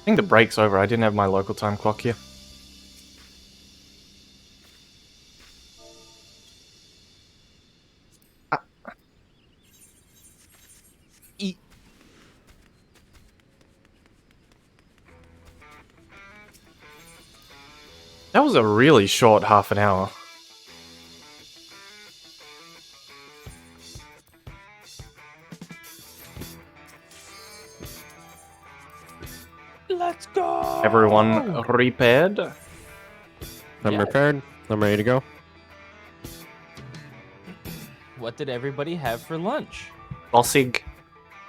think the break's over. I didn't have my local time clock here. Eat. That was a really short half an hour. Let's go! Everyone repaired? I'm repaired. I'm ready to go. What did everybody have for lunch? Bossig.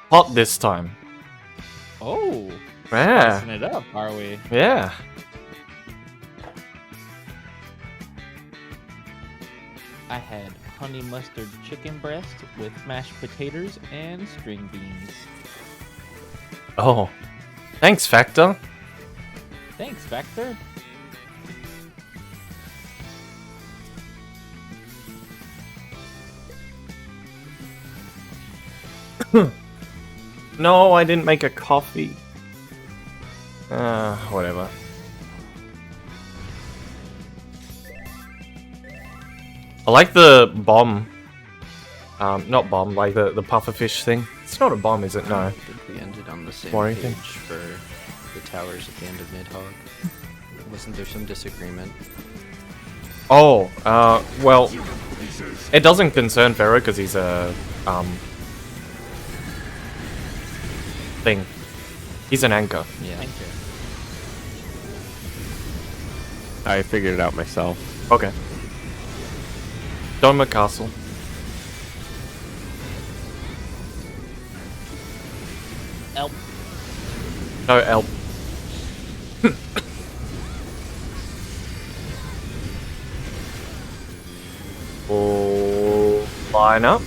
Hot this time. Oh, Yeah. spicing it up, are we? Yeah. I had honey mustard chicken breast with mashed potatoes and string beans. Oh. Thanks, Factor. Thanks, Vector. No, I didn't make a coffee. Whatever. I like the bomb. Not bomb, like the pufferfish thing. It's not a bomb, is it? No. I think we ended on the same Worry page thing. for the towers at the end of Midhog. Wasn't there some disagreement? Oh, well, it doesn't concern Pharaoh because he's a, thing. He's an anchor. Yeah. Thank you. I figured it out myself. Okay. Doma Castle. Elp. No, Elp. Oh, line up.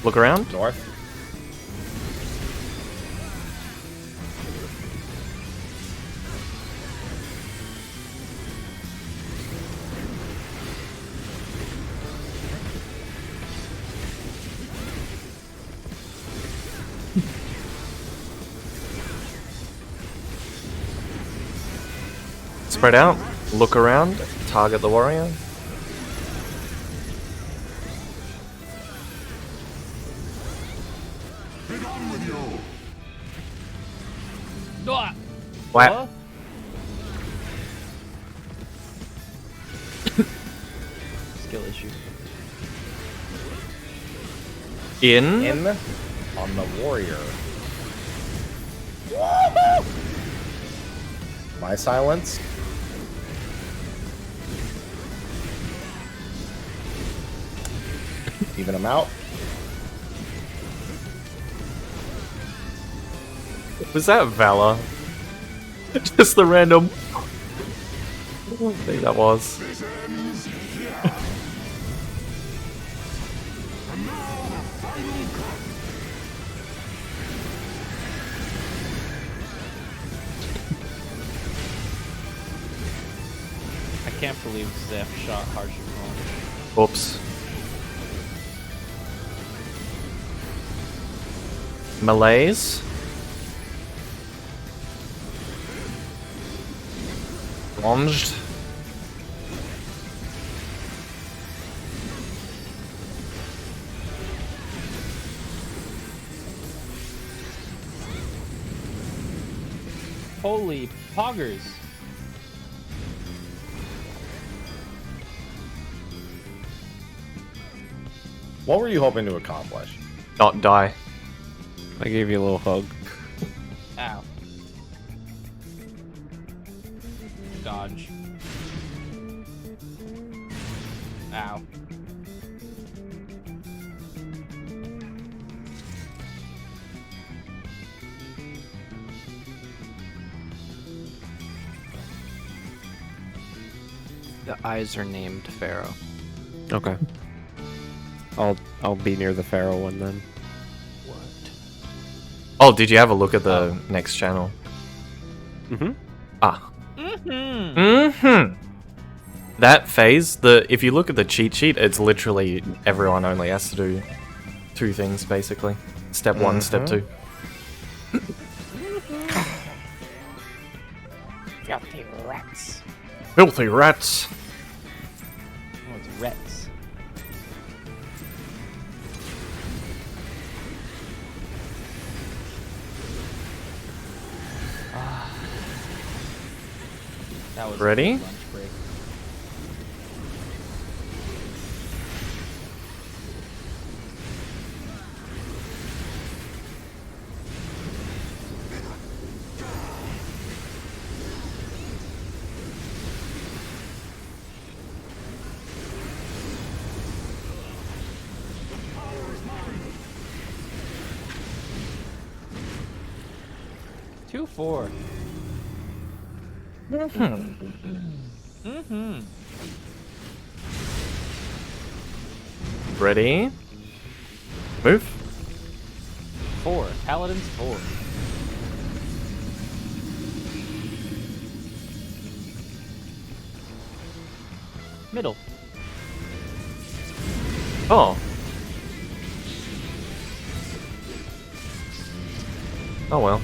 Look around. North. Spread out. Look around. Target the warrior. Ah! What? Skill issue. In. In on the warrior. My silence. Even him out. Was that Valor? Just the random. I think that was. I can't believe Zeph shot Harsher Clone. Oops. Malaise. Lunged. Holy poggers! What were you hoping to accomplish? Not die. I gave you a little hug. Ow. Dodge. Ow. The eyes are named Pharaoh. Okay. I'll I'll be near the Pharaoh one then. What? Oh, did you have a look at the next channel? Mm-hmm. Ah. Mm-hmm. Mm-hmm. That phase, if you look at the cheat sheet, it's literally everyone only has to do 2 things, basically. Step 1, step 2. Filthy rats. Filthy rats! Oh, it's rats. That was Ready? a good lunch break. Two, 4. Mm-hmm. Ready? Move. 4. Paladins 4. Middle. Oh. Oh well.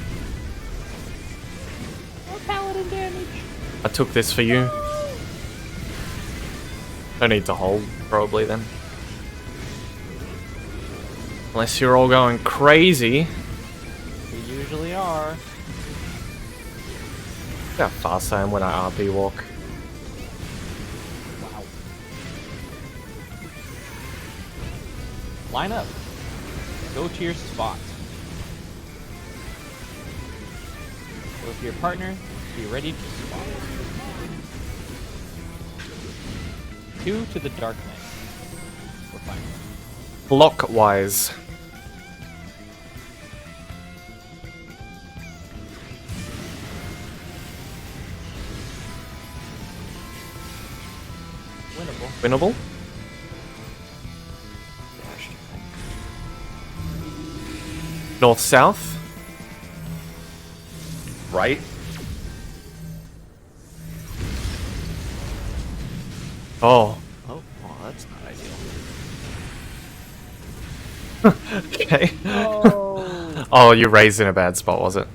More paladin damage. I took this for you. Don't need to hold, probably, then. Unless you're all going crazy. We usually are. Look how fast I am when I RP walk. Wow. Line up. Go to your spot. Go to your partner. Be ready to swap. 2 to the Dark Knight. We're fine. Clockwise. Winnable. Winnable? North-south? Right? Oh. Oh, well, that's not ideal. Okay. Oh. Oh, you raised in a bad spot, was it?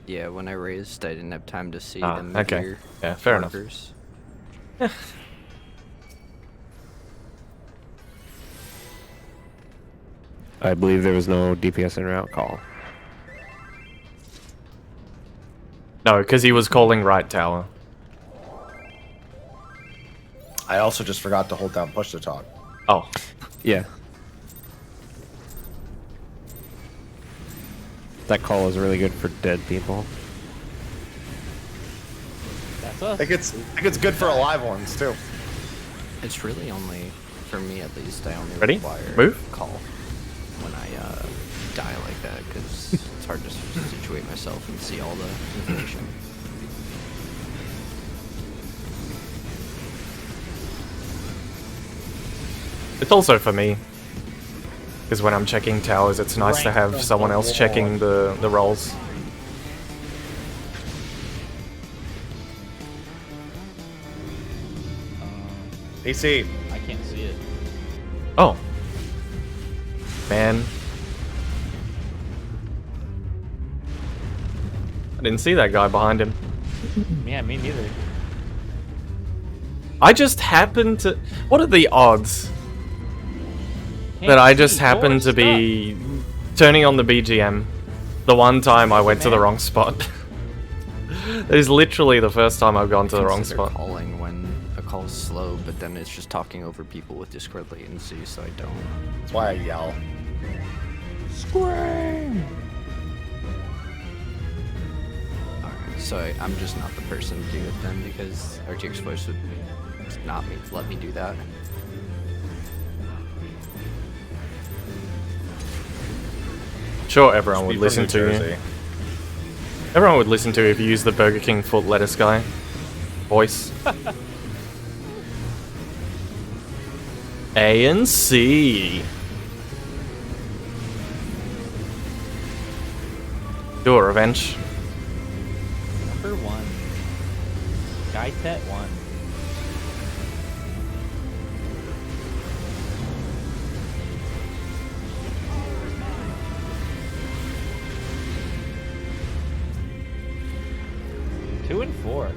Yeah, when I raised, I didn't have time to see Ah, them okay. here. Yeah, fair enough. Markers. I believe there was no DPS en route call. No, because he was calling right tower. I also just forgot to hold down push to talk. Oh. Yeah. That call is really good for dead people. That's I us. think it's good for alive ones too. It's really only, for me at least, I only Ready? require Move. call when I die like that, because it's hard to situate myself and see all the information. It's also for me. Because when I'm checking towers, it's nice to have someone else checking the rolls. AC. I can't see it. Oh. Man. I didn't see that guy behind him. Yeah, me neither. I just happened to... What are the odds Can't that I see. just happened to be turning on the BGM the one time I went to the Man. wrong spot? That is literally the first time I've gone to the wrong Consider spot. calling when a call's slow, but then it's just talking over people with Discord latency, so I don't. That's why I yell. Scream! Alright, so I'm just not the person to do it then, because RTX voice would not let me do that. Sure, everyone would Speak listen from to New you. Jersey. Everyone would listen to you if you used the Burger King foot lettuce guy voice. A and C. Do a revenge. Number 1. Skytet 1. Two and 4.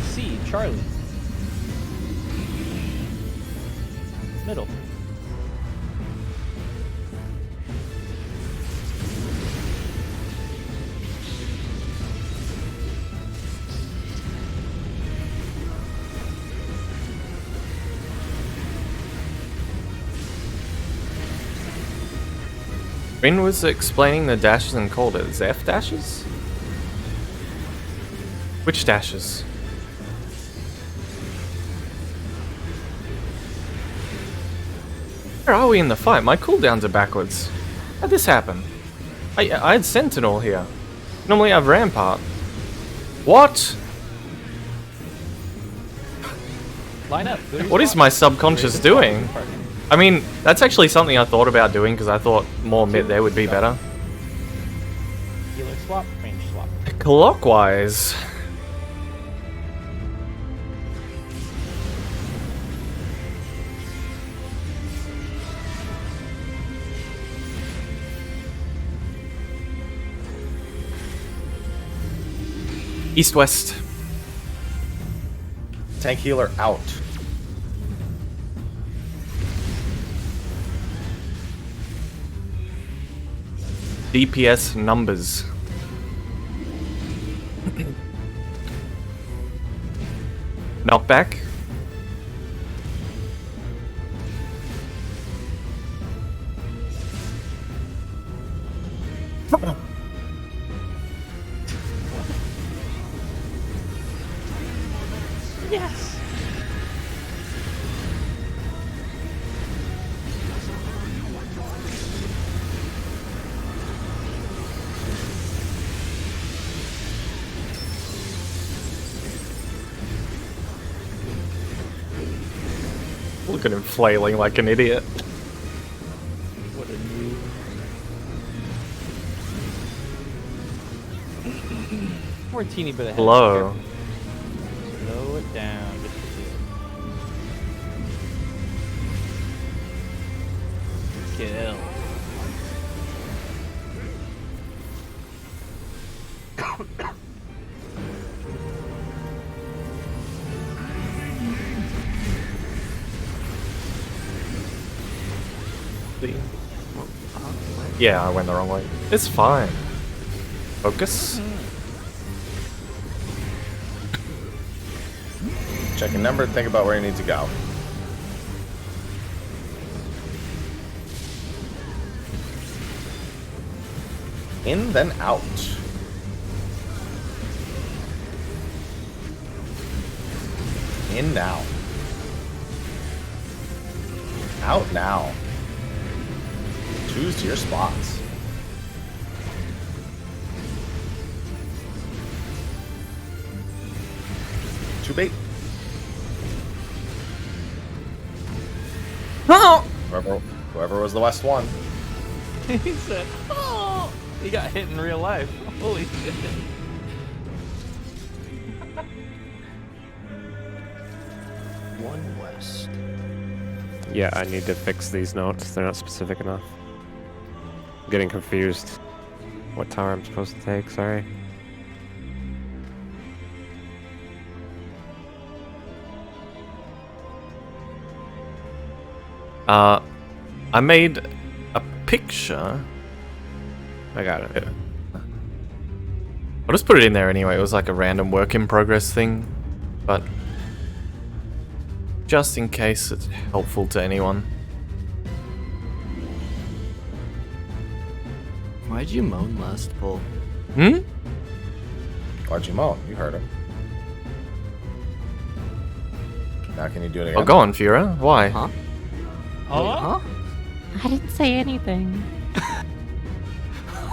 C, Charlie. Middle. Rin was explaining the dashes and called it Zeph dashes? Which dashes? Where are we in the fight? My cooldowns are backwards. How'd this happen? I had Sentinel here. Normally I have Rampart. What? Line up. What is my subconscious doing? I mean, that's actually something I thought about doing because I thought more mid there would be better. Healer swap, range swap. Clockwise. East-west. Tank healer out. DPS numbers. Knockback. Yes. Look at him flailing like an idiot. What a noob. We're a teeny bit ahead. Low. Slow it down just a bit. Kill. Yeah, I went the wrong way. It's fine. Focus. Check a number, think about where you need to go. In, then out. In now. Out now. Choose to your spots. Two bait. Whoever was the west one. He said, "Oh!" He got hit in real life. Holy shit! One west. Yeah, I need to fix these notes. They're not specific enough. I'm getting confused. What tower I'm supposed to take, sorry. I made a picture. I got it. I'll just put it in there anyway. It was like a random work in progress thing, but just in case it's helpful to anyone. Why'd you moan last pull? Hmm? Why'd you moan? You heard him. Now can you do it again? Oh, go on, Fiora. Why? Huh? Huh? I didn't say anything.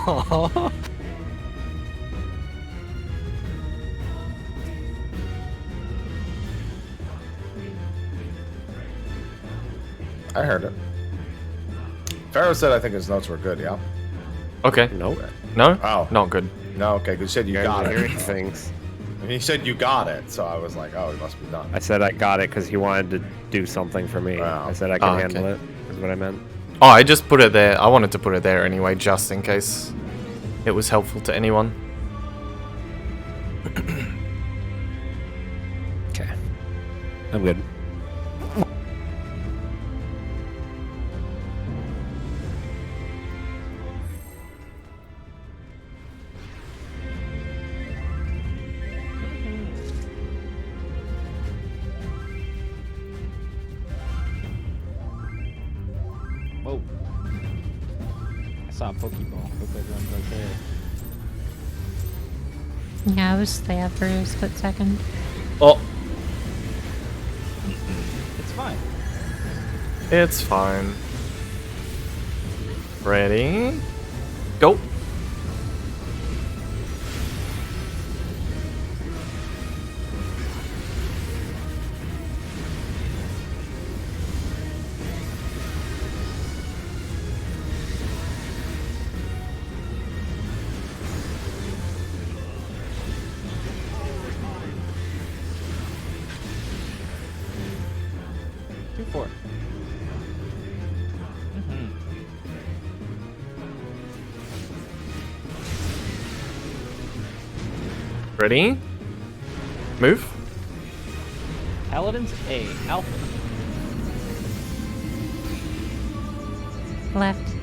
I heard it. Pharaoh said I think his notes were good, yeah? Okay. Nope. No? Oh. Not good. No, okay, 'cause you said you You got guys are it. hearing things. And he said you got it, so I was like, oh, he must be done. I said I got it because he wanted to do something for me. Wow. I said I can Oh, handle okay. it, is what I meant. Oh, I just put it there. I wanted to put it there anyway, just in case it was helpful to anyone. Okay. I'm good. Whoa. I saw a Pokeball. Hope everyone's okay. Yeah, I was there for a split second. Oh, It's fine. it's fine. Ready? Go. Two, four. Mm-hmm. Ready? Move. Paladins A. Alpha. Left.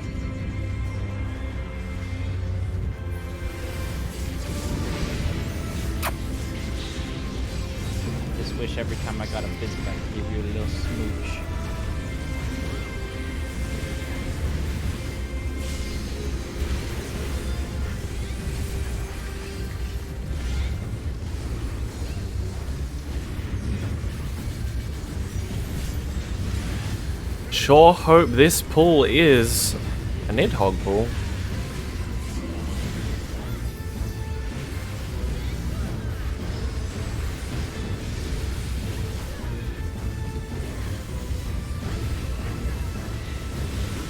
Just wish every time I got a visit I could give you a little smooch. Sure hope this pool is a Nidhogg pool.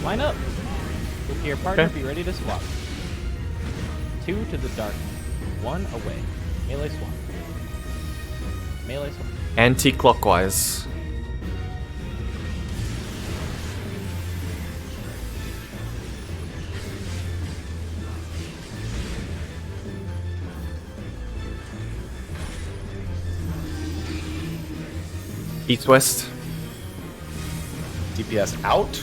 Line up. Look to your partner, Okay. be ready to swap. 2 to the dark. 1 away. Melee swap. Melee swap. Anti-clockwise. East-west. DPS out.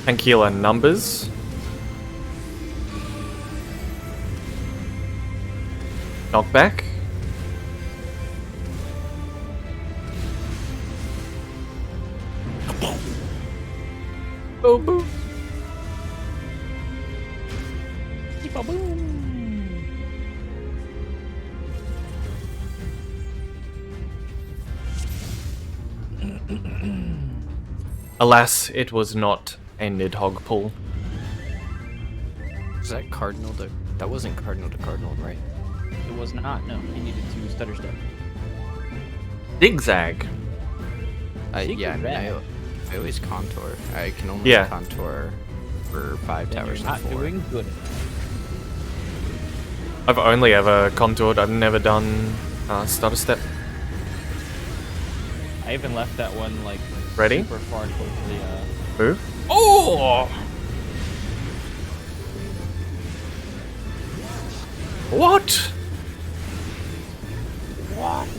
Ankyla numbers. Knockback. Oh, boo. Boom. Alas, it was not a Nidhogg pull. Was that cardinal to... That wasn't cardinal to cardinal, right? It was not. No, he needed to stutter step. Zigzag. Yeah, I mean, Secret I always contour. I can only Yeah. contour for 5 Then towers you're not and 4. doing good. I've only ever contoured. I've never done stutter step. I even left that one like Ready? super far towards the Move. Oh! What? What?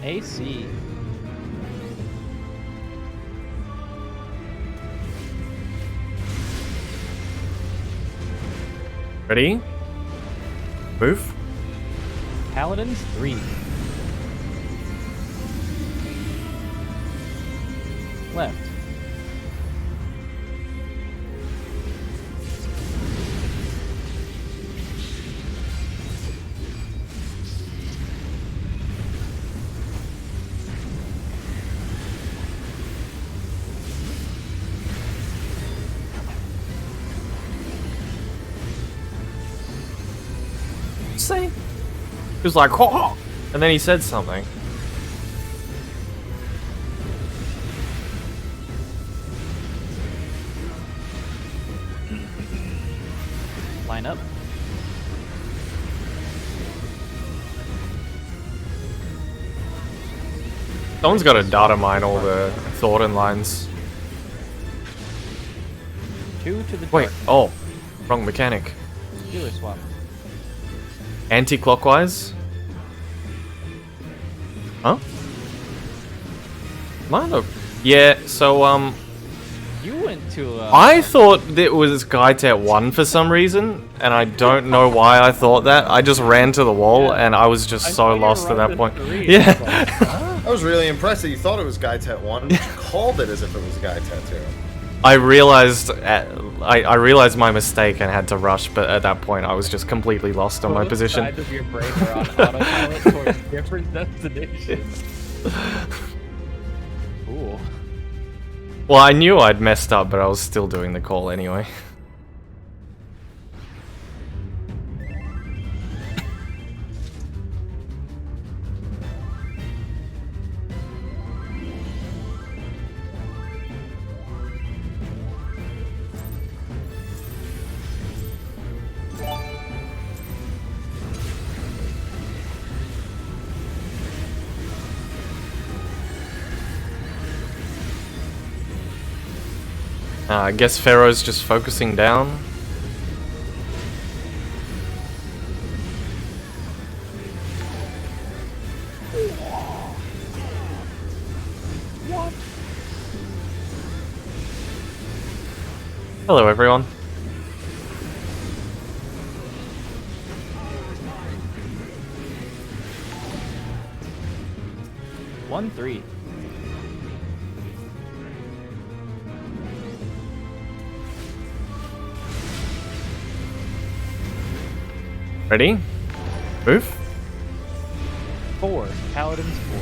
AC. Ready? Move. Paladins 3. Left. say? He was like, oh, and then he said something. Line up. Someone's got to data mine all the Thornton lines. 2 to the Wait, dark. oh, wrong mechanic. Healer swap. Anti-clockwise? Huh? Mine? Yeah, so, You went to, I thought it was Gaitet 1 for some reason, and I don't know why I thought that. I just ran to the wall, and I was just so lost at that point. Yeah. I was really impressed that you thought it was Gaitet 1, but you called it as if it was Gaitet 2. I realized I realized my mistake and had to rush, but at that point I was just completely lost on my Both position. sides of your brain are on autopilot towards different destinations. Cool. Well, I knew I'd messed up, but I was still doing the call anyway. I guess Pharaoh's just focusing down. Hello, everyone. One, 3. Ready? Move. 4. Paladins 4.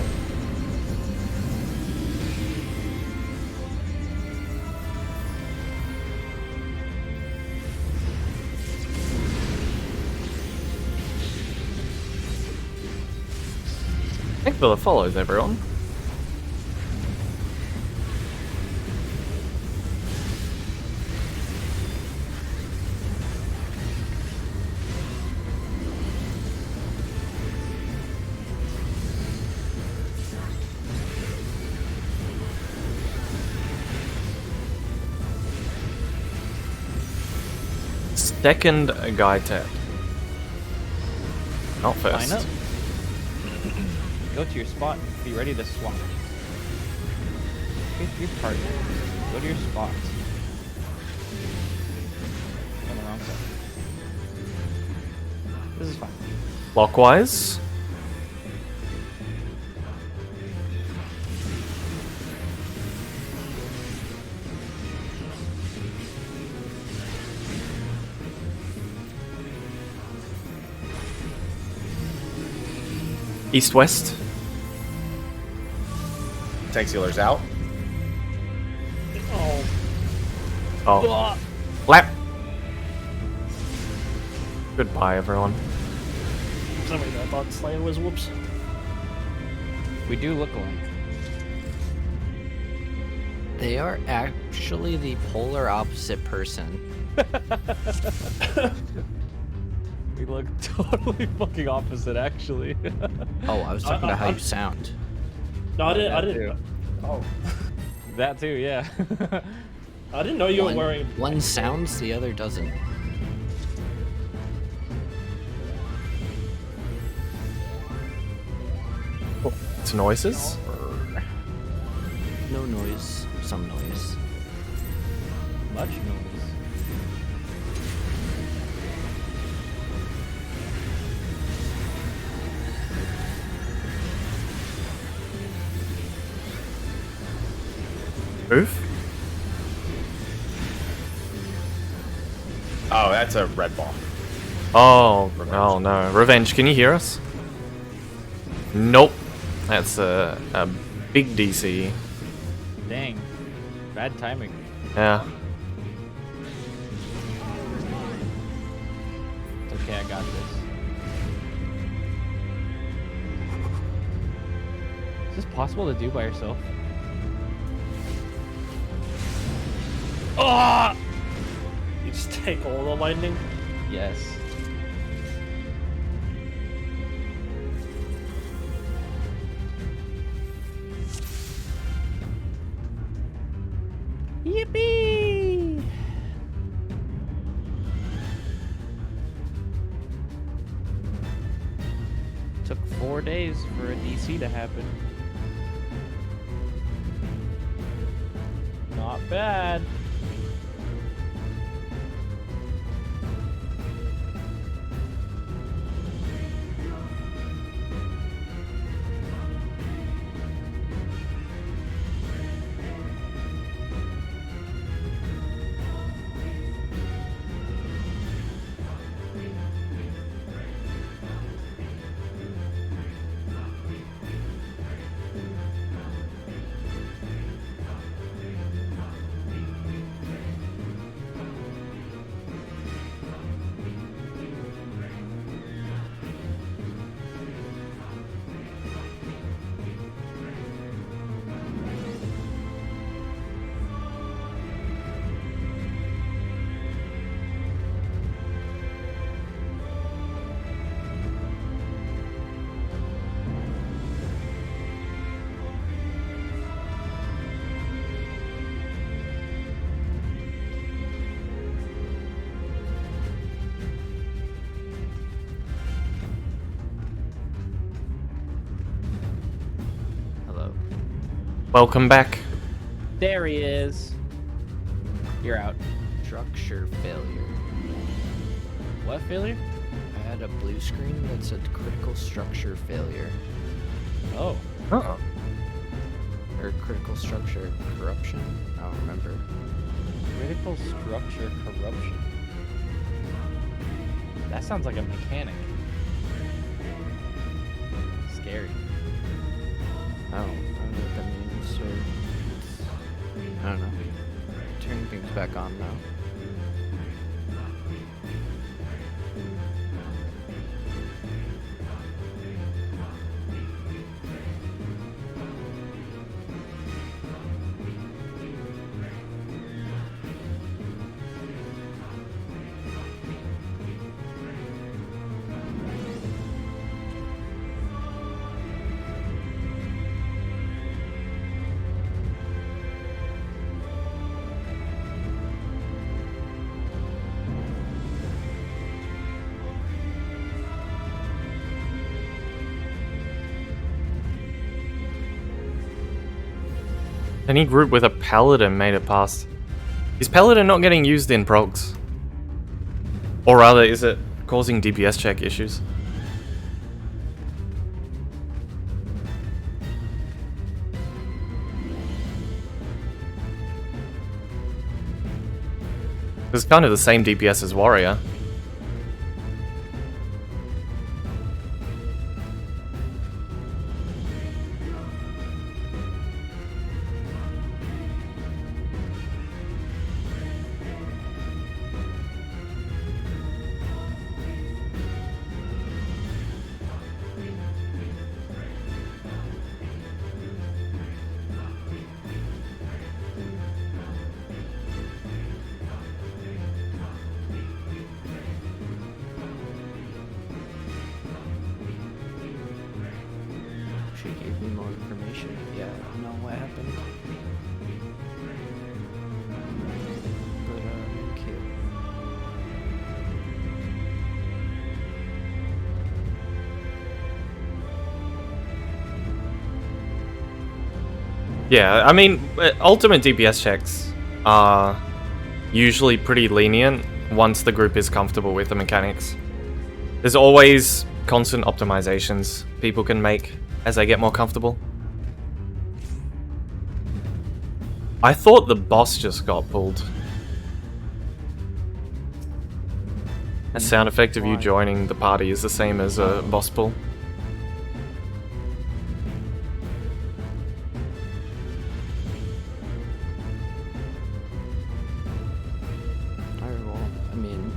Nickvilla follows everyone. Second Gaitet. Not first. Line up. Go to your spot. Be ready to swap. Get your partner. Go to your spot. On the wrong side. This is fine. Clockwise. East-west. Tank Sealer's out. Oh. Lap. Goodbye, everyone. For some reason I thought Slayer was whoops. We do look alike. They are actually the polar opposite person. We look totally fucking opposite, actually. Oh, I was talking about how you sound. No, I that didn't. too. Oh, That too, yeah. I didn't know you were wearing. One sounds, the other doesn't. It's noises. No noise, some noise. Much noise. Move. Oh, that's a red ball. Oh, oh no. Revenge, can you hear us? Nope. That's a big DC. Dang. Bad timing. Yeah. It's okay, I got this. Is this possible to do by yourself? Ah! You just take all the lightning. Yes. Yippee! Took 4 days for a DC to happen. Not bad. Hello. Welcome back. There he is. You're out. Structure failure. What failure? I had a blue screen that said critical structure failure. Oh. Oh. Or critical structure corruption? I don't remember. Critical structure corruption. That sounds like a mechanic. Scary. I don't know what that means, or... I don't know. Turning things back on now. Any group with a paladin made it past. Is paladin not getting used in procs? Or rather, is it causing DPS check issues? It's kind of the same DPS as warrior. She gave me more information. Yeah, I don't know what happened. But, okay. Yeah, I mean, ultimate DPS checks are usually pretty lenient once the group is comfortable with the mechanics. There's always constant optimizations people can make as they get more comfortable. I thought the boss just got pulled. A sound effect of you Why? joining the party is the same as a boss pull. Alright, well, I mean,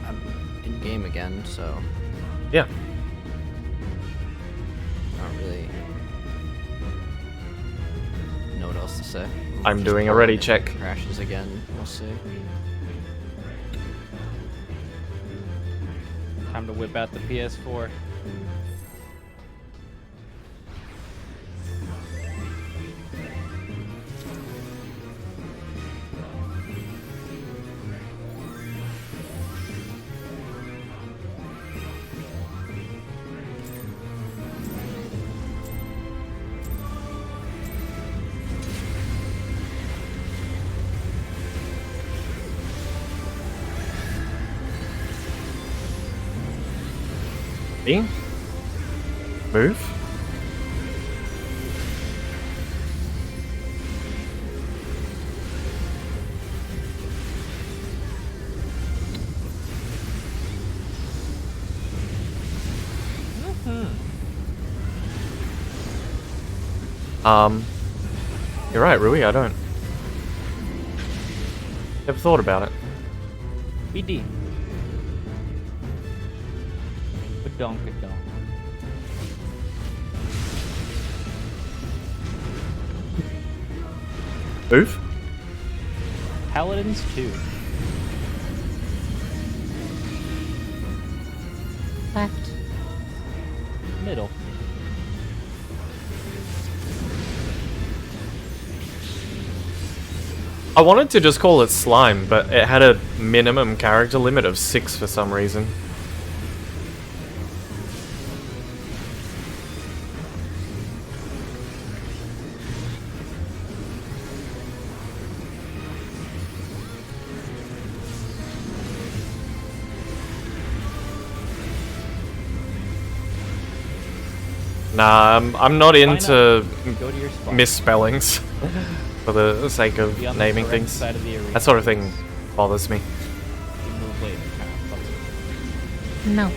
I'm in game again, so Yeah. I don't really say. I'm Just doing a pull ready it and check. it crashes again. We'll see. Time to whip out the PS4. Me? Move? You're right, Rui, I don't. Never thought about it. BD. Badonk, badonk. Move? Paladins 2. Left. Middle. I wanted to just call it slime, but it had a minimum character limit of 6 for some reason. Nah, I'm not into Go to your spot. misspellings for the sake of Be on the naming correct things. side of the arena. That sort of thing bothers me. You move late, it kind of fucks with No. you.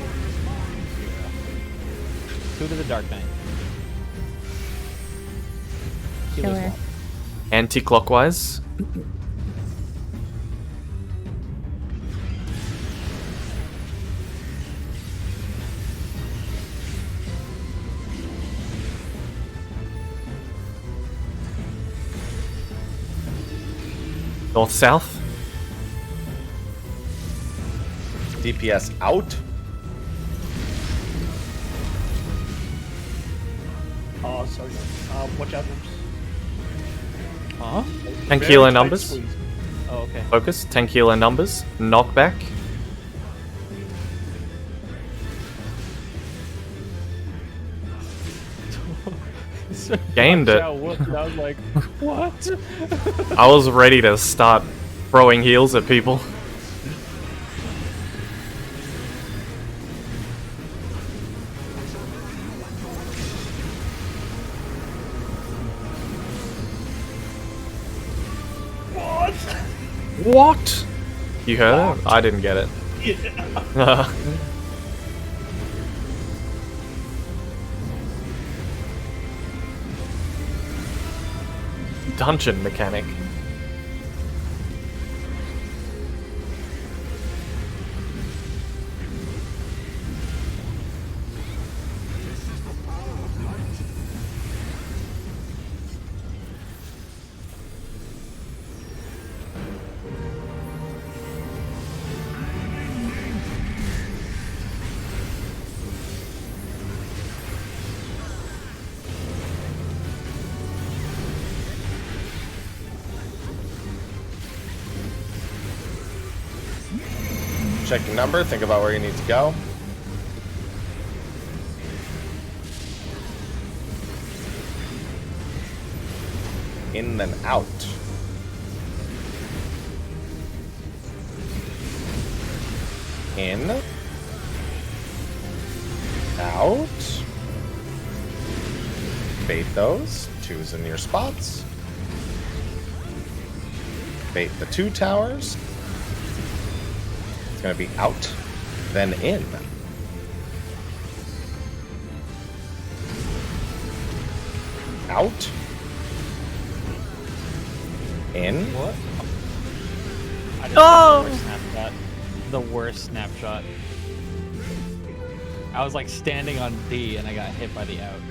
2 to the Dark Knight. Healer Sure. swap. Anti-clockwise. North-south. DPS out. Oh, sorry. Watch out. Huh? Tank Very healer tight numbers. squeeze. Oh, okay. Focus. Tank healer numbers. Knockback. Gamed it. I was like, what? I was ready to start throwing heals at people. What? You heard it? I didn't get it. Yeah. Dungeon mechanic. Check your number. Think about where you need to go. In then out. In. Out. Bait those. 2's in your spots. Bait the 2 towers. It's gonna be out, then in. Out. In. What? I just Oh! the worst snapshot. The worst snapshot. I was like standing on D and I got hit by the out.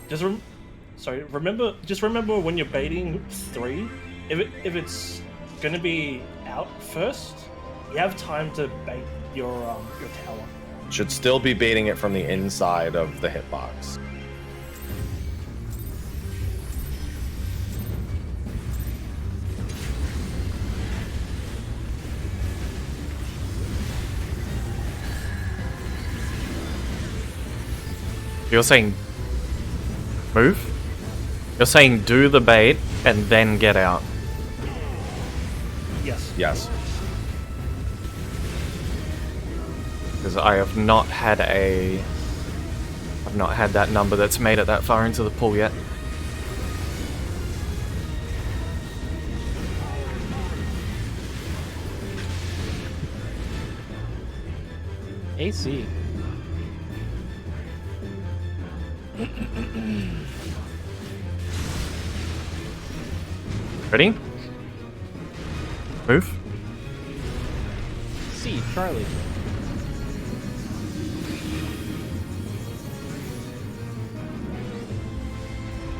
Just remember. Just remember when you're baiting 3, if it's gonna be out first, you have time to bait your tower. Should still be baiting it from the inside of the hitbox. You're saying move? You're saying do the bait and then get out. Yes. Yes. Because I have not had that number that's made it that far into the pool yet. AC. Ready? Move. C. Charlie.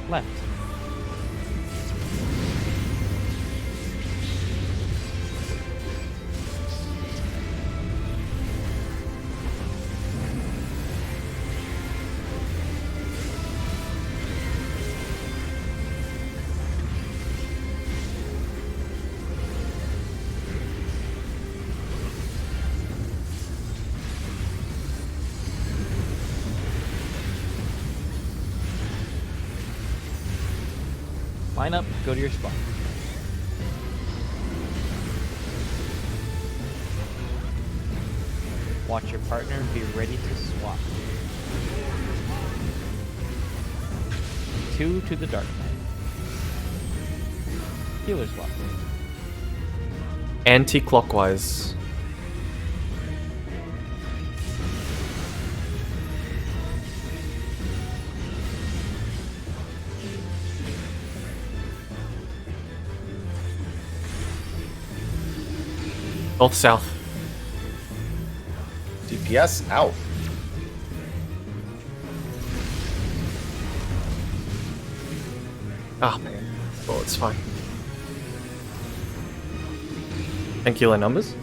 Left. Line up, go to your spot. Watch your partner be ready to swap. 2 to the dark knight. Healer swap. Anti-clockwise. North south. DPS out. Ah, man. Oh, it's fine. Thank you, numbers.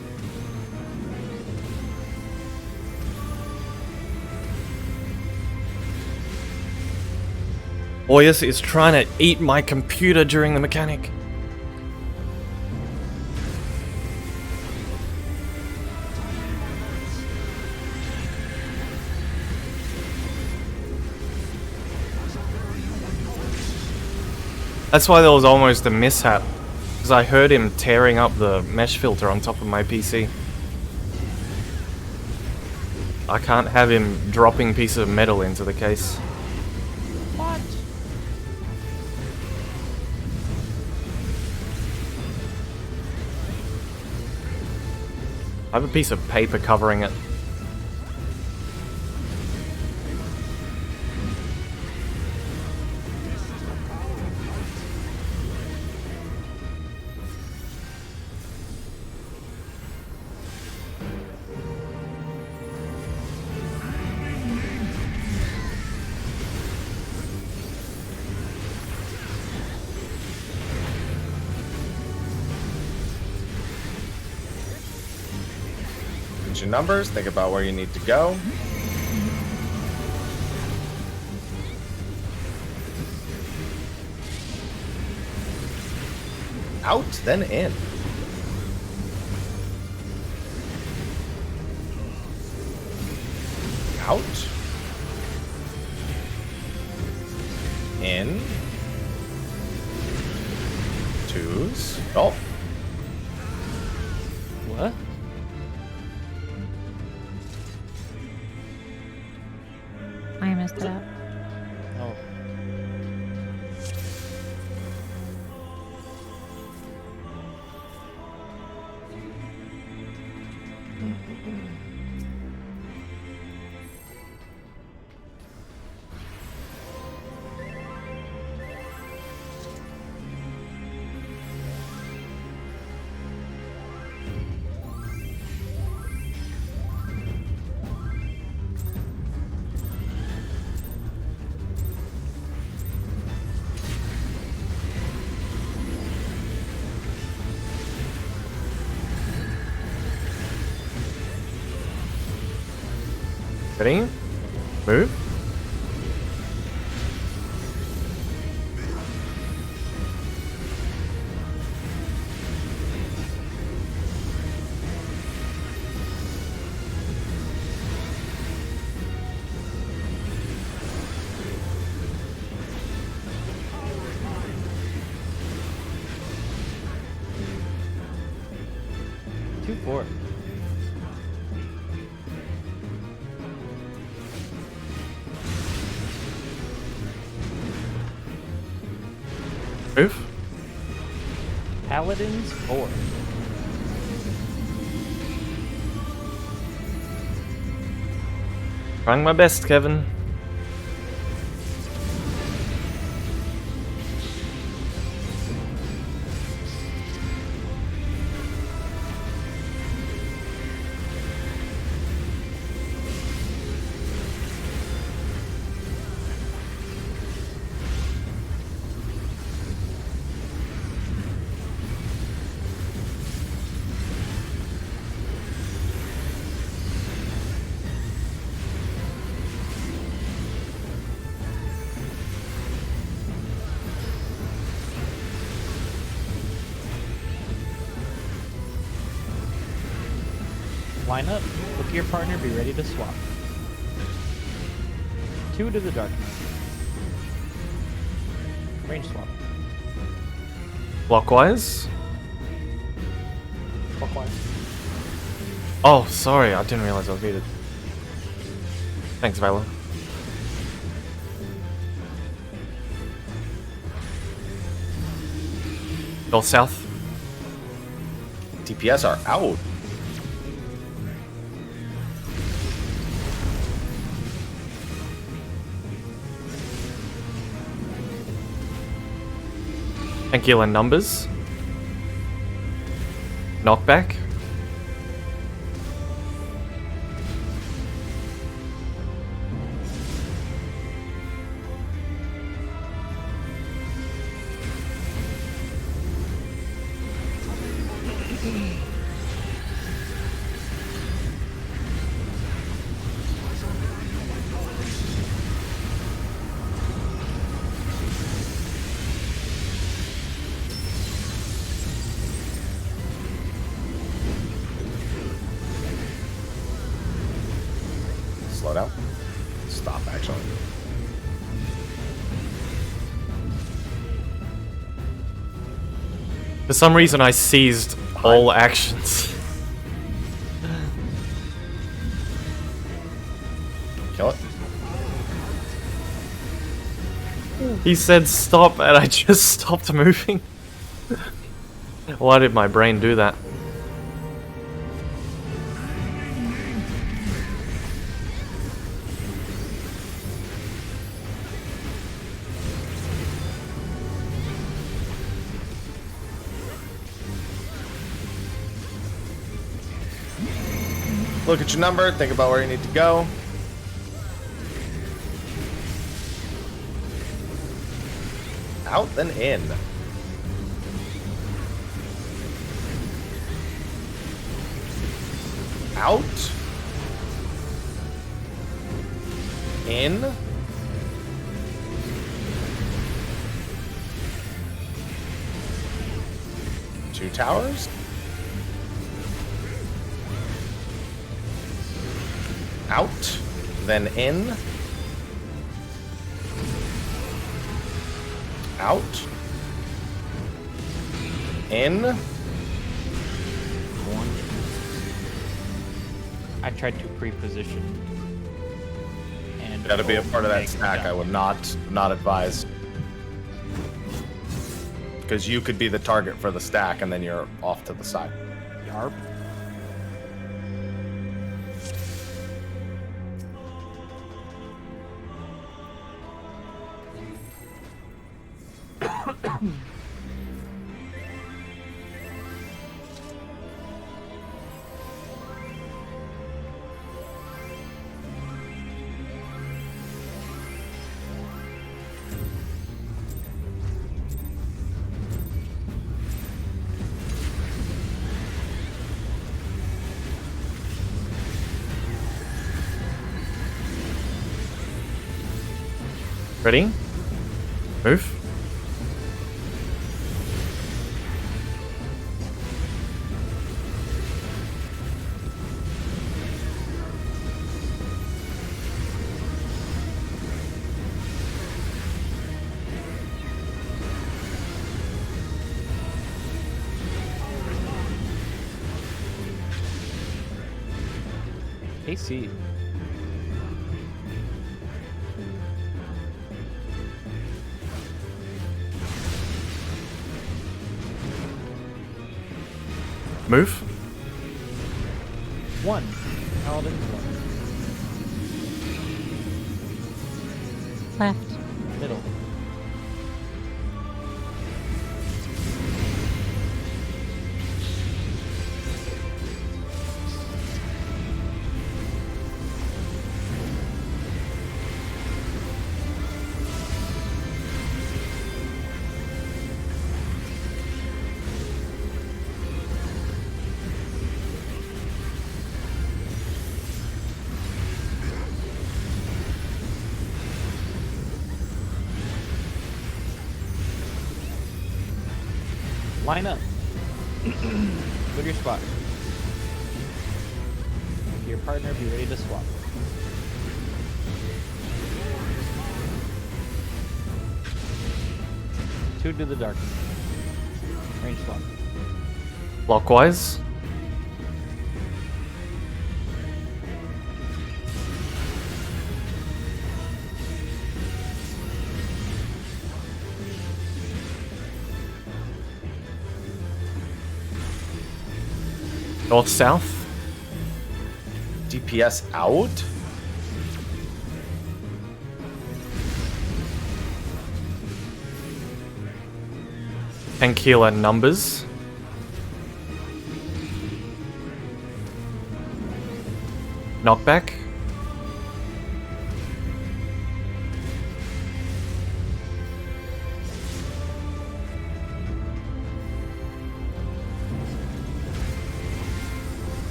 Oyas is trying to eat my computer during the mechanic. That's why there was almost a mishap, because I heard him tearing up the mesh filter on top of my PC. I can't have him dropping pieces of metal into the case. What? I have a piece of paper covering it. Your numbers, think about where you need to go. Out, then in. Out. In. Twos. Oh. What? I messed it up. Oh. Ready? Move. Two, four. Move. Paladins, 4. Trying my best, Kevin. Line up. Look at your partner. Be ready to swap. 2 to the dark knight. Range swap. Clockwise. Clockwise. Oh, sorry. I didn't realize I was muted. Thanks, Vela. Go south. DPS are out. Thank you, and numbers. Knockback. Slow down. Stop, actually. For some reason, I seized all actions. Kill it. He said stop, and I just stopped moving. Why did my brain do that? Look at your number. Think about where you need to go. Out, then in. Out. In. Two towers. Out, then in. Out. In. I tried to pre-position. And Gotta be a part of that make stack. jump. I would not advise. Because you could be the target for the stack and then you're off to the side. Yarp. Ready? Move. AC. Move. 1. Paladins 1. Left. Middle. Line up. Go to your spot. Your partner, be ready to swap. Two to the dark. Range swap. Clockwise. North south. DPS out? Tequila numbers. Knockback.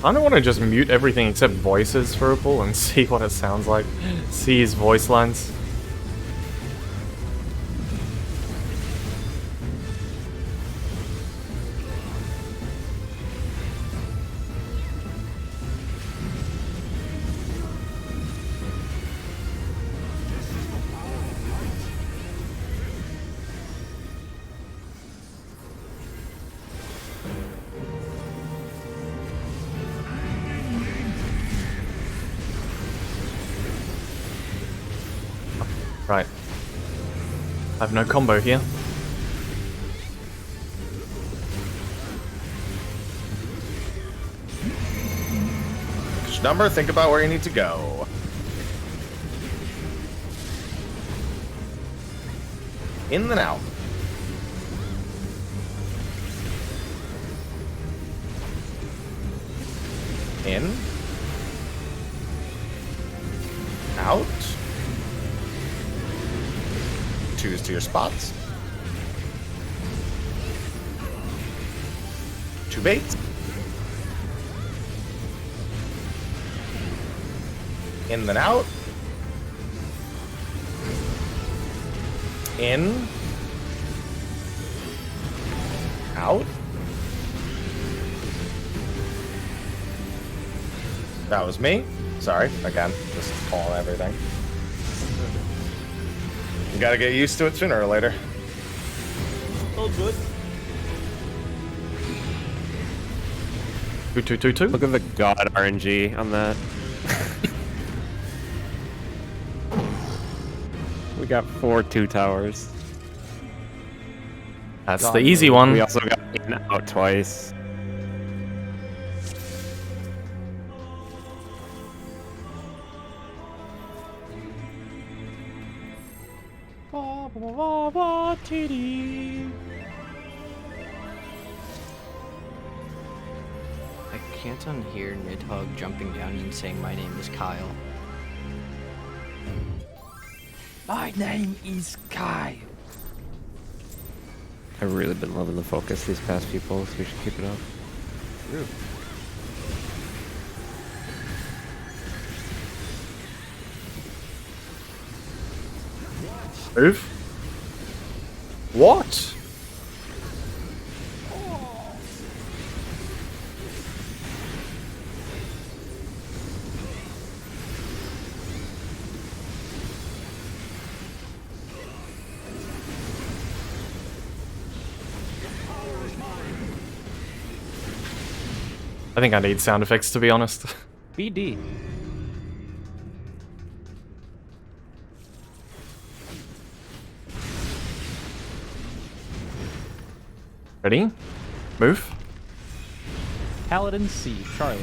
I don't want to just mute everything except voices for a pull and see what it sounds like. See his voice lines. Right. I have no combo here. Which number? Think about where you need to go. In then out. In. Out. Choose to your spots. Two baits. In then out. In. Out. That was me. Sorry, again, just calling everything. You gotta get used to it sooner or later. All good. 2-2-2-2. Look at the god RNG on that. We got 4 2 towers. That's the easy one. We also got in out twice. I can't unhear Nidhogg jumping down and saying my name is Kyle. My name is Kai. I've really been loving the focus these past few pulls. We should keep it up. True. Move. What? I think I need sound effects, to be honest. BD. Ready? Move. Paladin C. Charlie.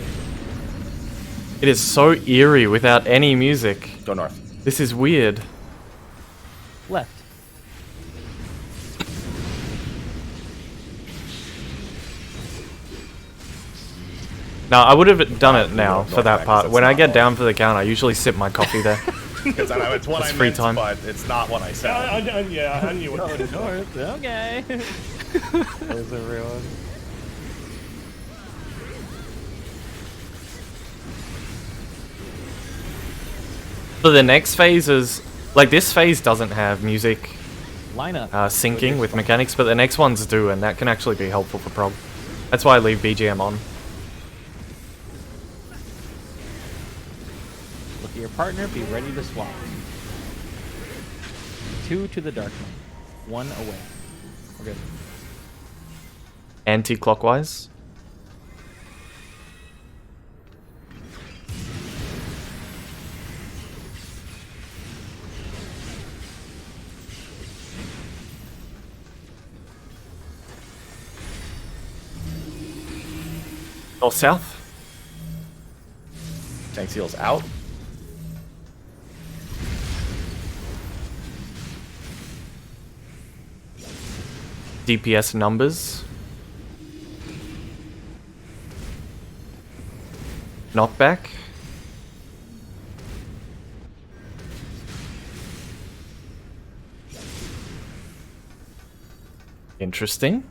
It is so eerie without any music. Go north. This is weird. Left. No, I would have done it now North for that back, part. 'cause When that's I not get all. down for the count, I usually sip my coffee there. Because I know it's what It's I free meant, time. but it's not what I said. Yeah, I knew what you North. Okay. That was a real one. For the next phase is... Like, this phase doesn't have music Lineup. syncing with mechanics, but the next ones do, and that can actually be helpful for prog. That's why I leave BGM on. Look at your partner. Be ready to swap. 2 to the dark one. 1 away. We're good. Anti-clockwise. North-south. Tank seals out. DPS numbers. Knockback. Interesting.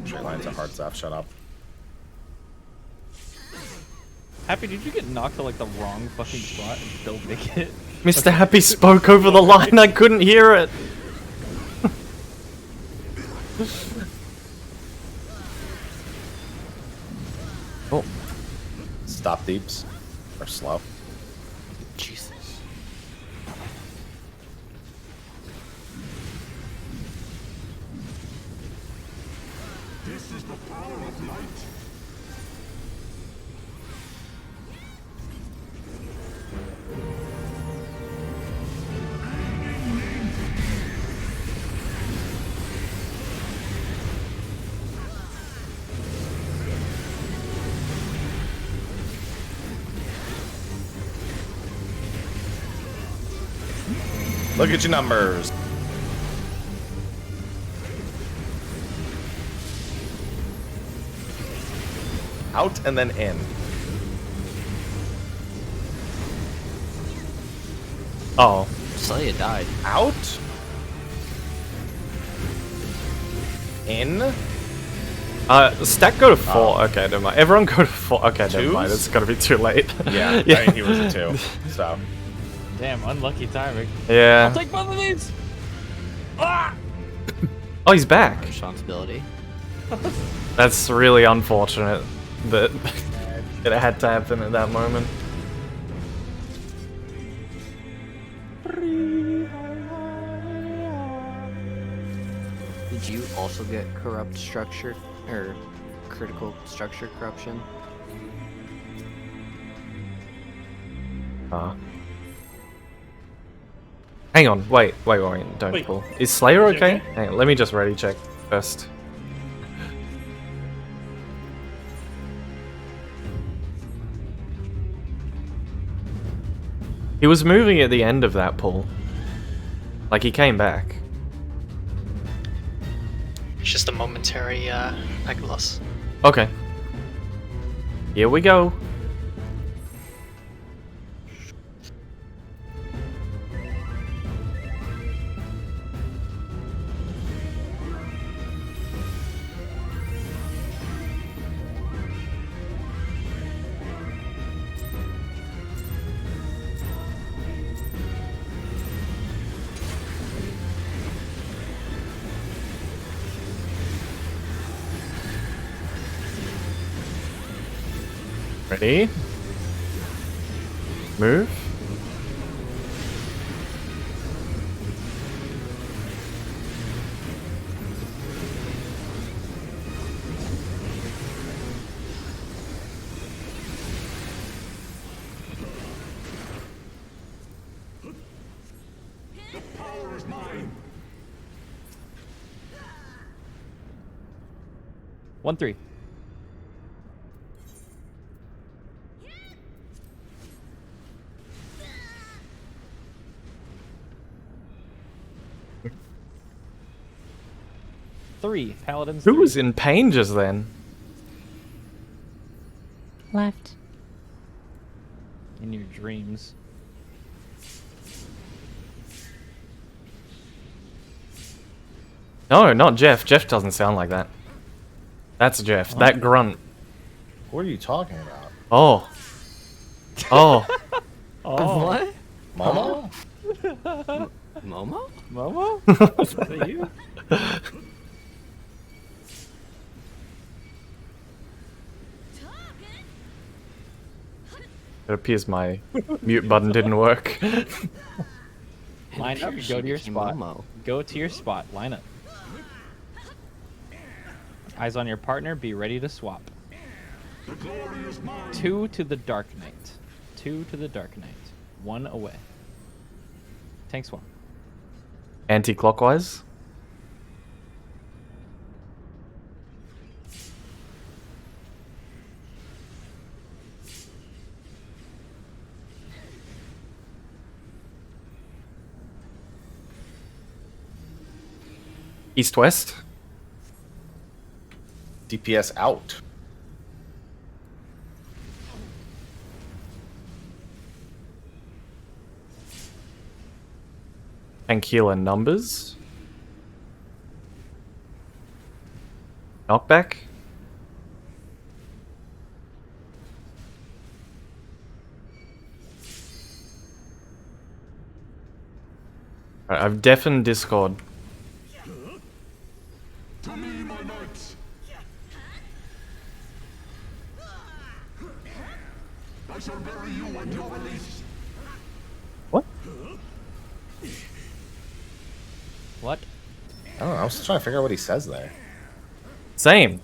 Straight lines are hard stuff. Shut up. Happy, did you get knocked to like the wrong fucking spot and still make it? Mr. Happy spoke over the line, I couldn't hear it. Oh, Stop deeps. Or slow. Jesus. Look at your numbers. Out and then in. oh. Celia died. Out. In. Stack go to 4. Okay, never mind. Everyone go to 4. Okay, never mind. Twos? It's gonna be too late. Yeah, yeah. I mean, he was a 2. So. Damn, unlucky timing. Yeah. Take both of these! Oh, he's back. Responsibility. That's really unfortunate that it had to happen at that moment. Did you also get corrupt structure or critical structure corruption? Hang on, wait, don't Wait, pull. Is Slayer is he okay? okay? Hang on, let me just ready check first. He was moving at the end of that pull. Like, he came back. It's just a momentary mega loss. Okay. Here we go. Ready? Move. One, 3. Three paladins. Who 3. was in pain just then? Left. In your dreams? No, not Jeff. Jeff doesn't sound like that. That's Jeff. That grunt. What are you talking about? Oh. Oh. Oh, What? Momo? Momo? Momo? Is that you? It appears my mute button didn't work. Line up. She Go to your became spot. Momo. Go to your spot. Line up. Eyes on your partner. Be ready to swap. 2 to the Dark Knight. 2 to the Dark Knight. 1 away. Tank swap. Anti-clockwise. East-west. DPS out. And healer numbers. Knockback. Alright, I've deafened Discord. To me, my knights. I shall bury you when you're released. What? What? I don't know. I was just trying to figure out what he says there. Same.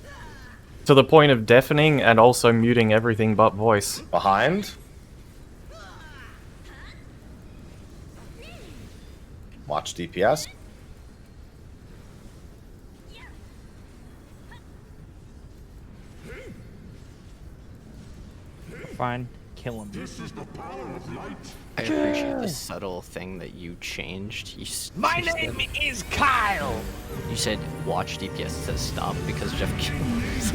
To the point of deafening and also muting everything but voice. Behind. Watch DPS. Fine. Kill him. This is the power of light. I appreciate the subtle thing that you changed. My name is Kyle. You said watch DPS. It says stop because Jeff kills.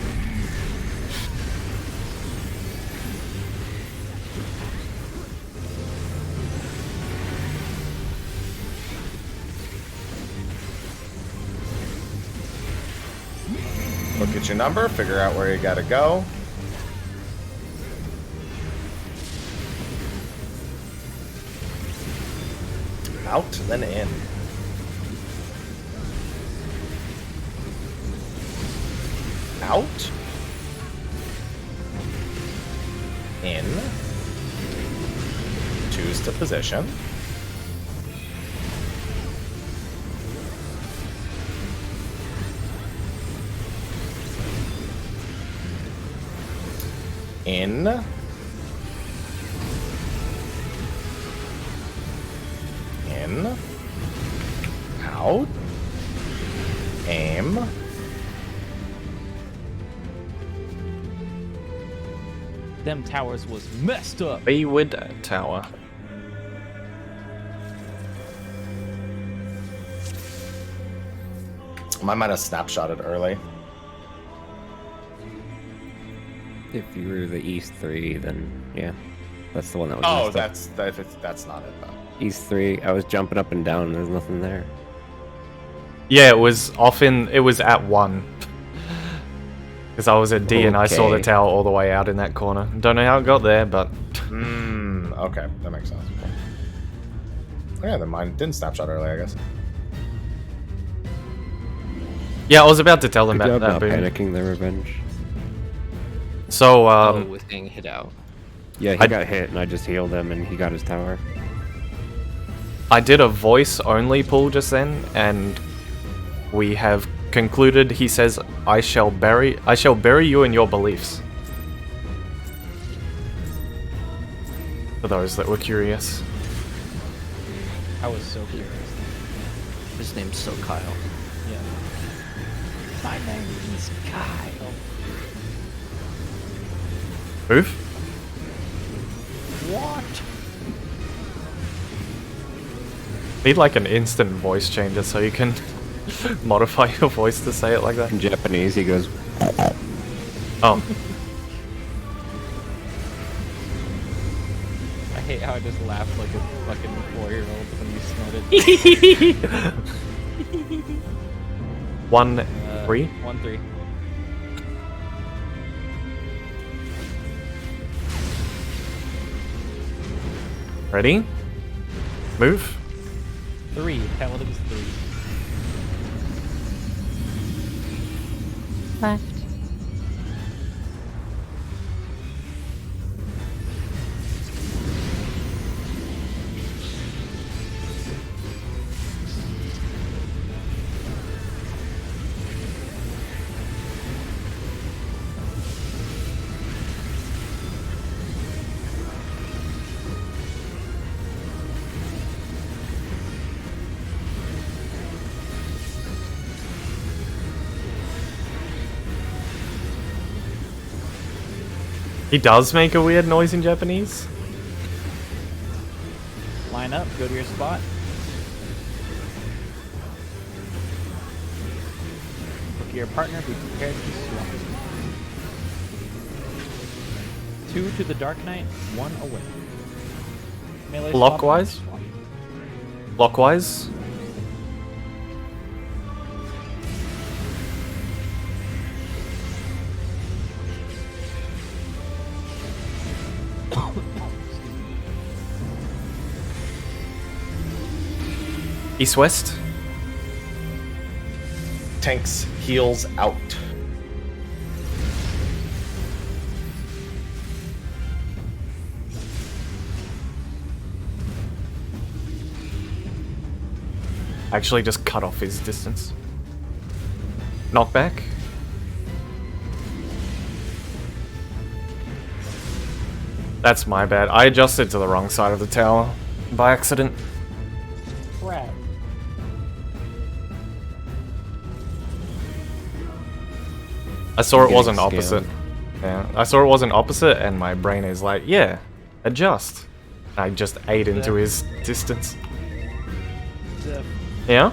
Look at your number. Figure out where you gotta go. Out, then in. Out. In. Choose to position. In. In. Out. Aim. Them towers was messed up. Bewood Tower. Mine might have snapshotted early. If you were the East 3, then yeah. That's the one that was Oh, messed up. that's not it though. East 3, I was jumping up and down, there's nothing there. Yeah, it was at 1. Because I was at D and I saw the Okay. tower all the way out in that corner. Don't know how it got there, but Okay, that makes sense. Oh, yeah, then mine didn't snapshot early, I guess. yeah, I was about to tell them Good about job that not boon. panicking the revenge. So, Oh, with getting hit out. Yeah, he I- got hit and I just healed him and he got his tower. I did a voice-only pull just then, and we have concluded. He says, I shall bury you in your beliefs." For those that were curious. I was so curious. His name's so Kyle. Yeah. My name is Kyle. Move. What? Need like an instant voice changer so you can modify your voice to say it like that. In Japanese, he goes, Oh, I hate how I just laughed like a fucking 4-year-old when you snorted. 1-3. 1-3. Ready? Move. 3. Paladins 3. Left. He does make a weird noise in Japanese. Line up, go to your spot. Look at your partner, be prepared to swap. 2 to the Dark Knight, 1 away. Melee swap, Clockwise? swap. Clockwise. East-west. Tanks heals out. Actually just cut off his distance. Knockback. That's my bad. I adjusted to the wrong side of the tower by accident. Crap. I saw it Getting wasn't scaled. opposite. Yeah, I saw it wasn't opposite, and my brain is like, yeah, adjust. I just ate into his distance. Zeph, Yeah?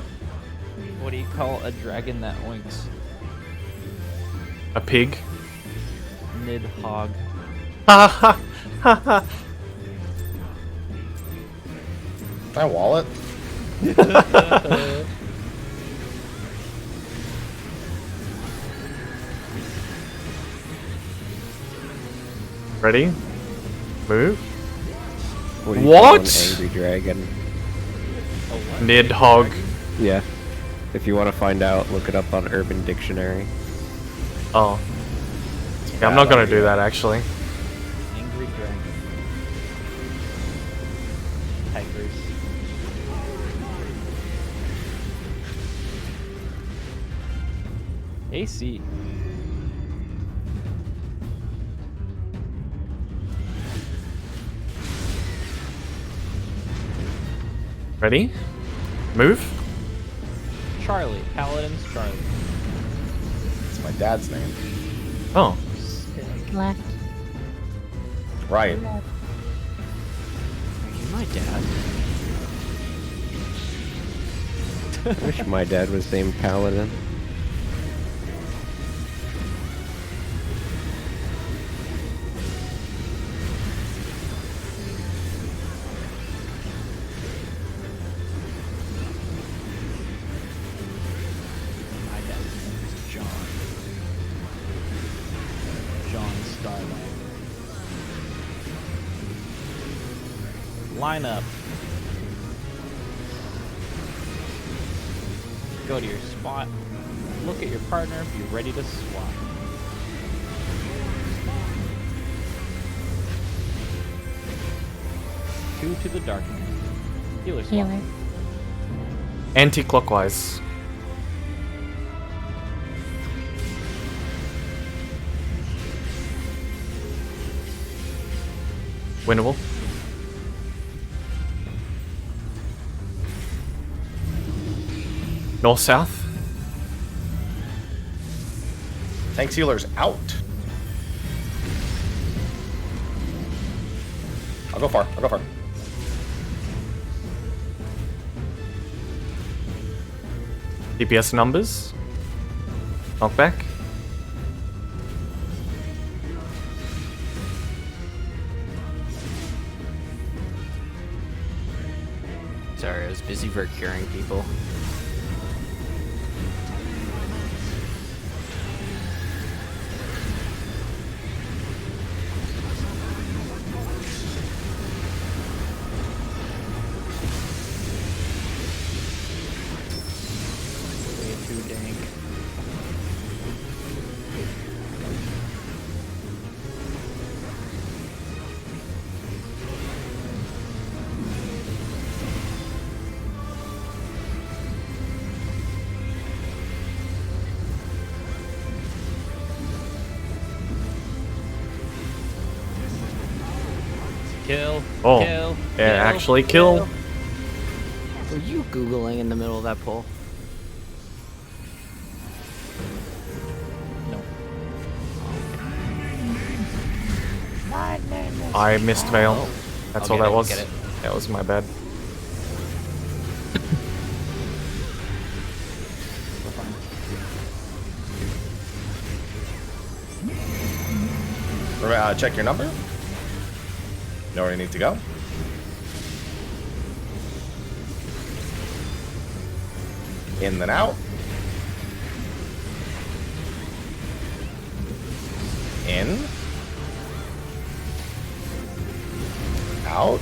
what do you call a dragon that oinks? A pig. Nidhogg. Ha ha ha ha. My wallet? Ready? Move. What? Do you What? call an angry dragon? Nidhogg. Yeah. If you want to find out, look it up on Urban Dictionary. Oh. Yeah, I'm not gonna do that actually. Angry dragon. Tigers. AC. Ready? Move. Charlie. Paladins Charlie. It's my dad's name. Oh. Left. Right. Are you my dad? I wish my dad was named Paladin. Line up. Go to your spot. Look at your partner. Be ready to swap. Two to the darkness. Healer swap. Healer. Anti-clockwise. Winnable. North-south. Tanks healers out. I'll go far. I'll go far. DPS numbers. Knockback. Sorry, I was busy procuring people. Way too dank. Kill. Oh, Kill. yeah, actually kill. Were you Googling in the middle of that poll? No. I missed Veil. That's I'll all get that it, was. get it. That was my bad. We're fine. Check your number. Know where you need to go. In then out. In. Out.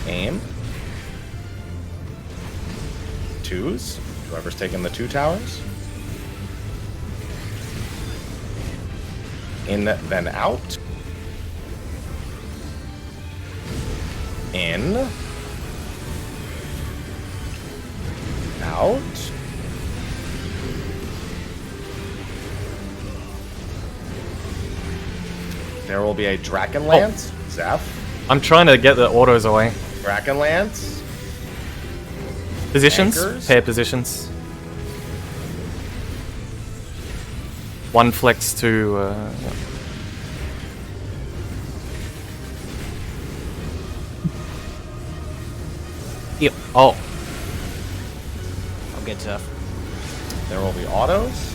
Aim. Twos. Whoever's taking the 2 towers. In then out. In. Out. There will be a Drakenlance. Zeph. I'm trying to get the autos away. Drakenlance. Positions? Anchors? Pair positions. One flex to... yeah. Yep. Oh. I'll get Zeph. There will be autos.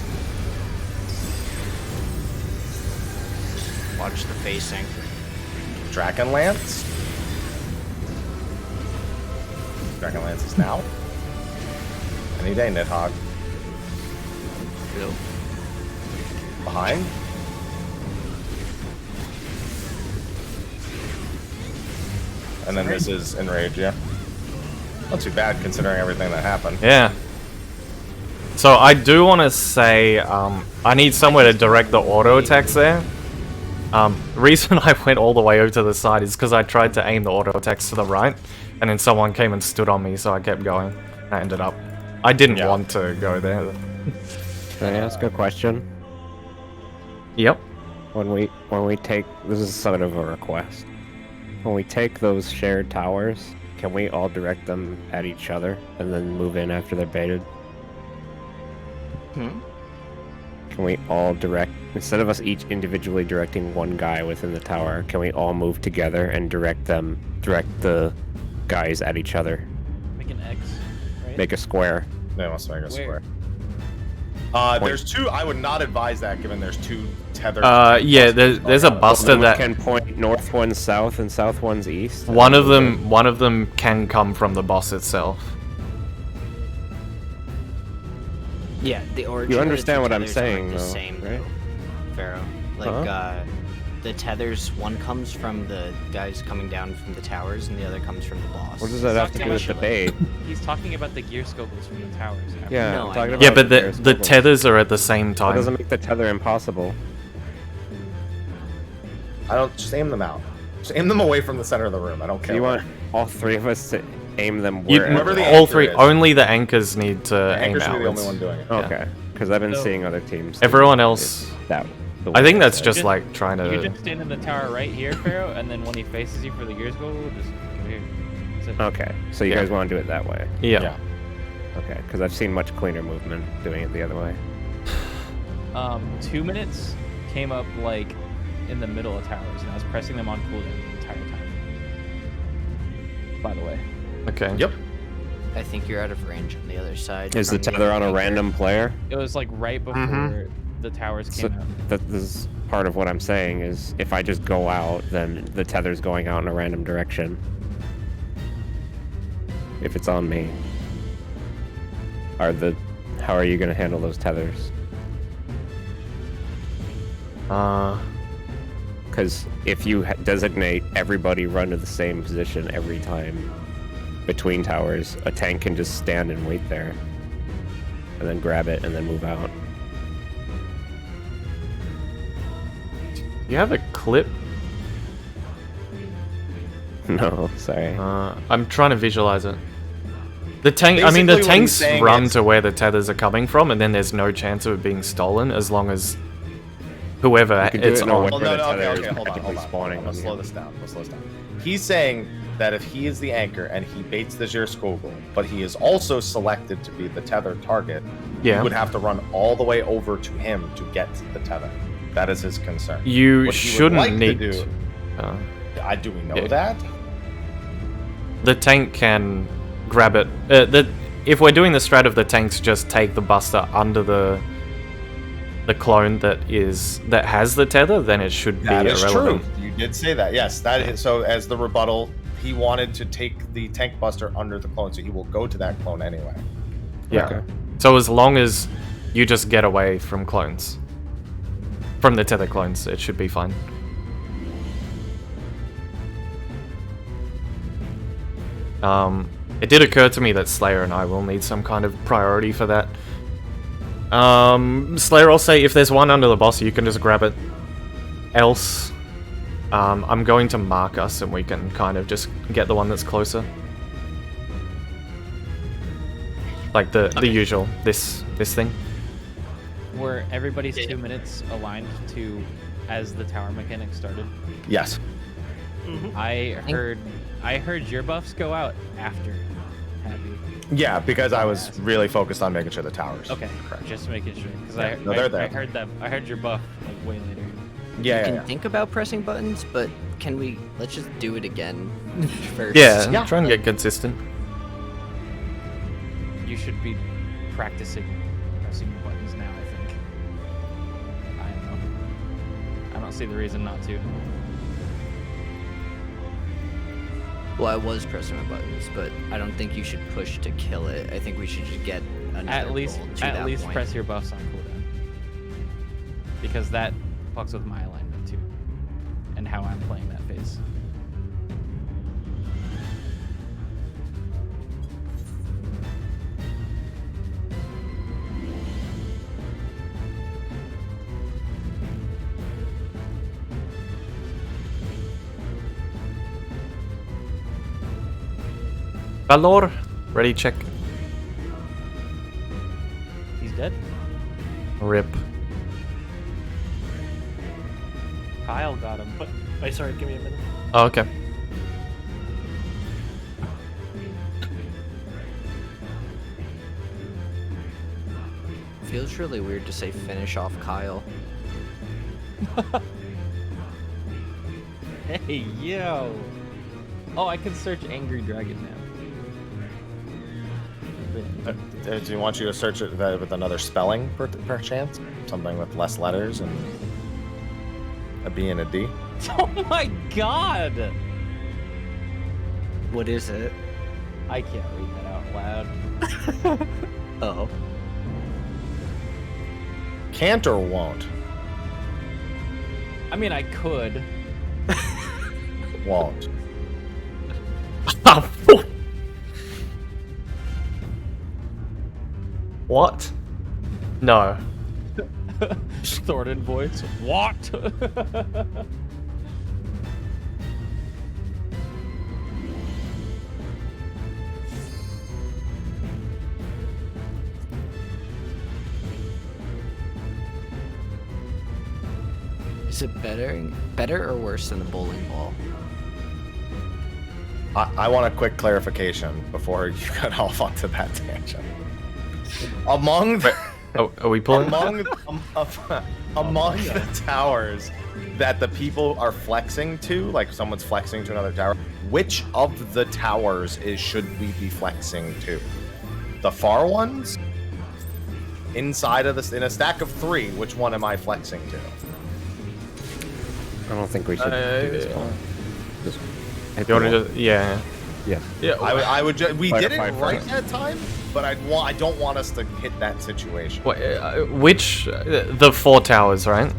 Watch the facing. Drakenlance. Drakenlance is now. Any day, Nidhogg. Bill. Behind. And then this is Enrage, yeah. Not too bad considering everything that happened. Yeah. So I do want to say, I need somewhere to direct the auto attacks there. The reason I went all the way over to the side is because I tried to aim the auto attacks to the right, and then someone came and stood on me, so I kept going. I ended up... I didn't want to go there. Can I ask a question? Yep. When we take, this is sort of a request. When we take those shared towers, can we all direct them at each other and then move in after they're baited? Hmm? Can we all direct, instead of us each individually directing one guy within the tower, can we all move together and direct the guys at each other? Make an X, right? Make a square. They must make a square. Where? There's 2. I would not advise that, given there's 2 tethered. Yeah, there's a buster One that... can point north one's south and south one's east. One of them can come from the boss itself. Yeah, the origin. You of the understand two what I'm tethers saying, aren't the though, same, right? though, Pharaoh. Like, Huh? the tethers, one comes from the guys coming down from the towers, and the other comes from the boss. What does that have to do with the bait? He's talking about the gear scobles from the towers. Yeah, No, I'm I talking know. about Yeah, but gear the scobles. tethers are at the same That time. doesn't make the tether impossible. I don't just aim them out. Just aim them away from the center of the room. I don't Do care. you where. want all three of us to aim them You, wherever? Whoever the all anchor only is. only the anchors need to The aim anchors are the only outwards. one doing it. Okay, because I've been So- seeing other teams. do Everyone it else, that. the I way think that that's way. just like trying You to. just stand in the tower right here, Pharaoh, and then when he faces you for the gear scobble, just go here. That's it. Okay, so you Yeah. guys want to do it that way? Yeah. Yeah. Okay, because I've seen much cleaner movement doing it the other way. 2 minutes came up like in the middle of towers, and I was pressing them on cooldown the entire time. By the way. Okay. Yep. I think you're out of range on the other side. Is the from tether on a anchor. random player? It was like right before the towers So came out. that is part of what I'm saying is if I just go out, then the tether's going out in a random direction. If it's on me. How are you going to handle those tethers? Because if you designate everybody run to the same position every time between towers, a tank can just stand and wait there. And then grab it and then move out. You have a clip? No, sorry. I'm trying to visualize it. The tank. I mean, the Basically what he's tanks saying run is- to where the tethers are coming from, and then there's no chance of it being stolen as long as whoever You can do it's it in a on. way Well, where no, the no, tether okay, is hold on, magically hold on. spawning I'm gonna on slow you. this down. Let's slow this down. He's saying that if he is the anchor and he baits the Skogul, but he is also selected to be the tether target, Yeah. he would have to run all the way over to him to get the tether. That is his concern. You What he would shouldn't like to need. do- do we know Yeah. that? The tank can grab it. If we're doing the strat of the tanks, just take the buster under the clone that has the tether, then it should be That is irrelevant. true. You did say that. Yes, that is, so as the rebuttal, he wanted to take the tank buster under the clone, so he will go to that clone anyway. Yeah. Okay. So as long as you just get away from clones, from the tether clones, it should be fine. It did occur to me that Slayer and I will need some kind of priority for that. Slayer, I'll say if there's one under the boss, you can just grab it. Else, I'm going to mark us and we can kind of just get the one that's closer. Like the usual, this thing. Were everybody's 2 minutes aligned to as the tower mechanic started? Yes. I heard your buffs go out after Happy. Yeah, because I was really focused on making sure the towers. Okay, Correct. just making sure because Yeah, no, they're there. I heard that. I heard your buff like way later. Yeah, You can yeah. think about pressing buttons, but let's just do it again first. Yeah, try and get consistent. You should be practicing pressing your buttons now. I think. I don't know. I don't see the reason not to. Well, I was pressing my buttons, but I don't think you should push to kill it. I think we should just get another At least goal to that point. press your buffs on cooldown. Because that fucks with my alignment too. And how I'm playing that phase. Valor, ready, check. He's dead. Rip. Kyle got him. Wait, sorry, give me a minute. Oh, okay. Feels really weird to say finish off Kyle. Hey, yo! Oh, I can search Angry Dragon now. Do you want you to search it with another spelling, perchance? Something with less letters and a B and a D? Oh my god! What is it? I can't read that out loud. Oh. Can't or won't? I mean, I could. Won't. What? No. Distorted voice. What? Is it better or worse than the bowling ball? I want a quick clarification before you got off onto that tangent. Among the, Oh, are we pulling? among the towers that the people are flexing to, like someone's flexing to another tower, which of the towers should we be flexing to? The far ones? Inside of this, in a stack of 3, which one am I flexing to? I don't think we should do this one. You want to just, yeah. Yeah. Yeah. I would. We Fight or didn't fight right first. that time, but I don't want us to hit that situation. Which the 4 towers, right?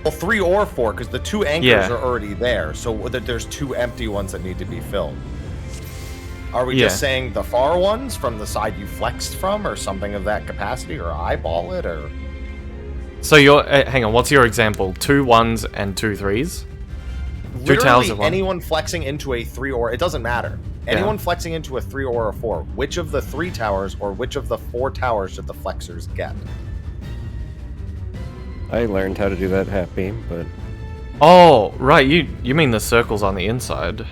Well, 3 or 4, because the 2 anchors Yeah. are already there, so there's 2 empty ones that need to be filled. Are we Yeah. just saying the far ones from the side you flexed from, or something of that capacity, or eyeball it, or? So you're hang on. What's your example? 2 1s and 2 3s. 2 towers Literally of 1. anyone flexing into a 3 or it doesn't matter. Anyone flexing into a 3 or a 4, which of the 3 towers or which of the 4 towers should the flexors get? I learned how to do that, Happy, but Oh, right. You mean the circles on the inside?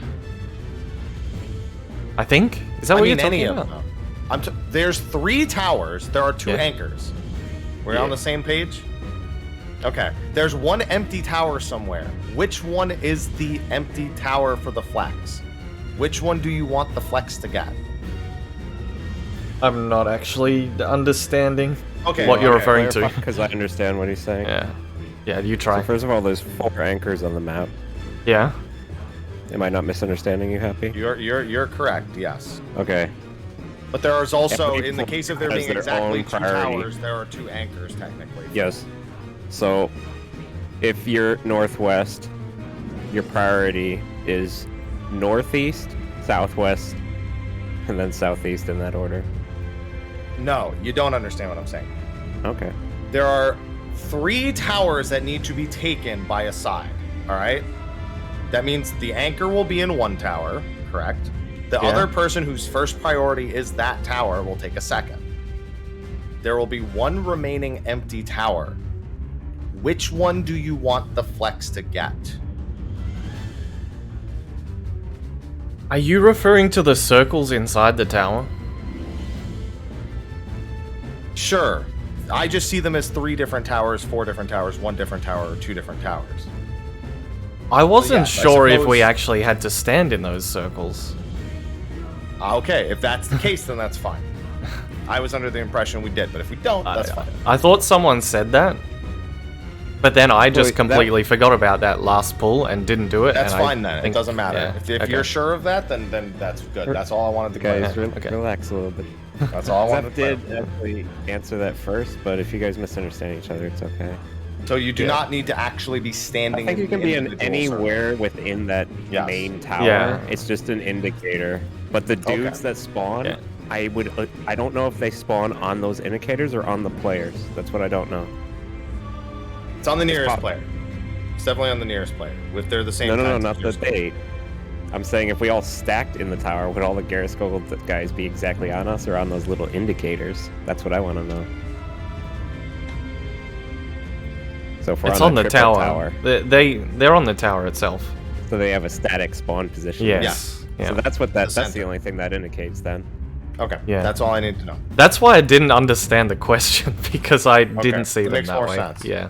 I think. Is that I what mean, you're talking any about? of them. There's 3 towers. There are 2 Yeah. anchors. We're Yeah. on the same page? Okay. There's 1 empty tower somewhere. Which one is the empty tower for the flex? Which one do you want the flex to get? I'm not actually understanding Okay. what you're okay. referring to. because I understand what he's saying. Yeah. Yeah, you So try. first of all, there's 4 anchors on the map. Yeah. Am I not misunderstanding you, Happy? You're correct, yes. Okay. But there is also, Every in the case of there has being their exactly own 2 priority. towers, there are 2 anchors technically. Yes. So, if you're northwest, your priority is northeast, southwest, and then southeast in that order. No, you don't understand what I'm saying. Okay. There are 3 towers that need to be taken by a side. All right. That means the anchor will be in 1 tower, correct? The Yeah. other person whose first priority is that tower will take a second. There will be 1 remaining empty tower. Which one do you want the flex to get? Are you referring to the circles inside the tower? Sure. I just see them as 3 different towers, 4 different towers, 1 different tower, or 2 different towers. I wasn't yes, I sure if we suppose- actually had to stand in those circles. Okay, if that's the case, then that's fine. I was under the impression we did, but if we don't, that's fine. I thought someone said that, but then I just Wait, that- completely forgot about that last pull and didn't do it. That's and I fine then. It think- doesn't matter. yeah, If okay. you're sure of that, then that's good. That's all I wanted to Guys, clarify. okay. relax a little bit. That's all I wanted Zeph to did clarify. actually answer that first, but if you guys misunderstand each other, it's okay. So you do not need to actually be standing. I think in you can the be in individual anywhere within that Yes. main tower. Yeah. It's just an indicator. But the dudes that spawn, Yeah. I don't know if they spawn on those indicators or on the players. That's what I don't know. circle. It's on the nearest pop- player. It's definitely on the nearest player. If they're the same. No, kinds not of the circles. bait. I'm saying if we all stacked in the tower, would all the Garrett-Skogel guys be exactly on us or on those little indicators? That's what I want to know. So if we're It's on on the triple tower. They're on the tower itself. so they have a static spawn position. Yes. Yeah. So Yeah. that's what The that's the center. only thing that indicates then. Okay. Yeah. That's all I need to know. That's why I didn't understand the question because I didn't see It them makes that more way. sense. Yeah.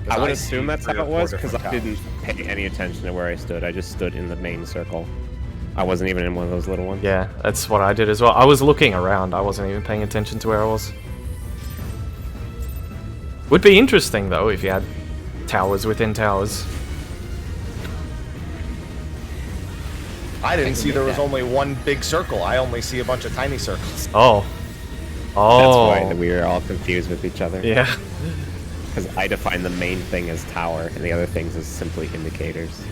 I would see assume that's 3 how or it 4 was because different I didn't towers. pay any attention to where I stood. I just stood in the main circle. I wasn't even in one of those little ones. Yeah, that's what I did as well. I was looking around. I wasn't even paying attention to where I was. Would be interesting though if you had towers within towers. I didn't see there was only 1 big circle. I only see a bunch of tiny circles. Oh. That's Oh. why we were all confused with each other. Yeah. Because I define the main thing as tower, and the other things as simply indicators.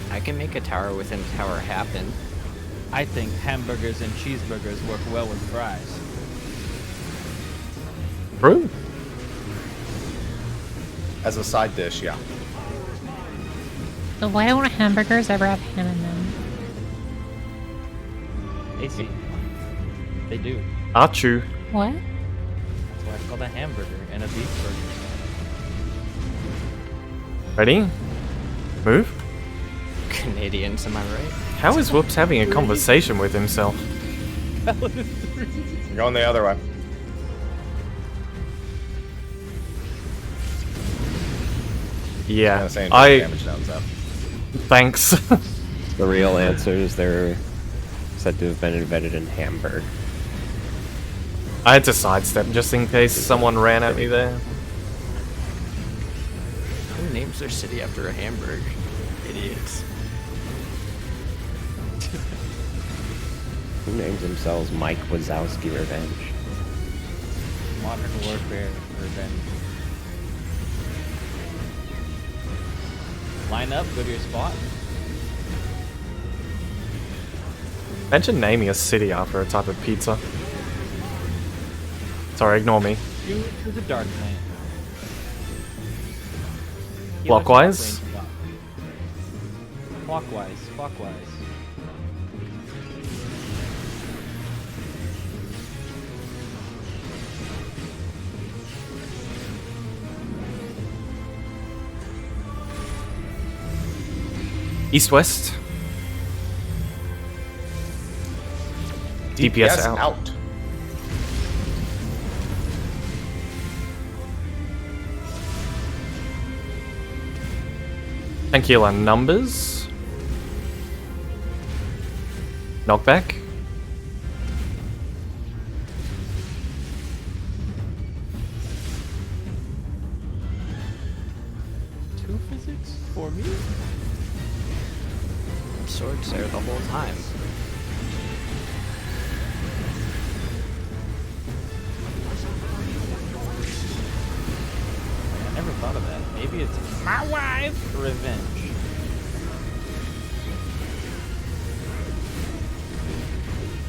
I can make a tower within a tower happen. I think hamburgers and cheeseburgers work well with fries. True. As a side dish, yeah. So why don't hamburgers ever have ham in them? AC. They do. Achoo. What? That's why it's called a hamburger and a beef burger. Ready? Move. Canadians, am I right? How is Whoops having a conversation with himself? You're going the other way. Yeah, Saying I. damage down, Zeph. Thanks. The real answer is they're said to have been invented in Hamburg. I had to sidestep just in case someone ran at me there. Who names their city after a Hamburg? Idiots. Who names themselves Mike Wazowski Revenge? Modern Warfare Revenge. Line up, go to your spot. Imagine naming a city after a type of pizza. Sorry, ignore me. You to the dark lane. Clockwise? Clockwise. East-west. DPS out. Tranquila numbers. Knockback. Two physics for me? Swords there the whole time. I never thought of that. Maybe it's my wife revenge.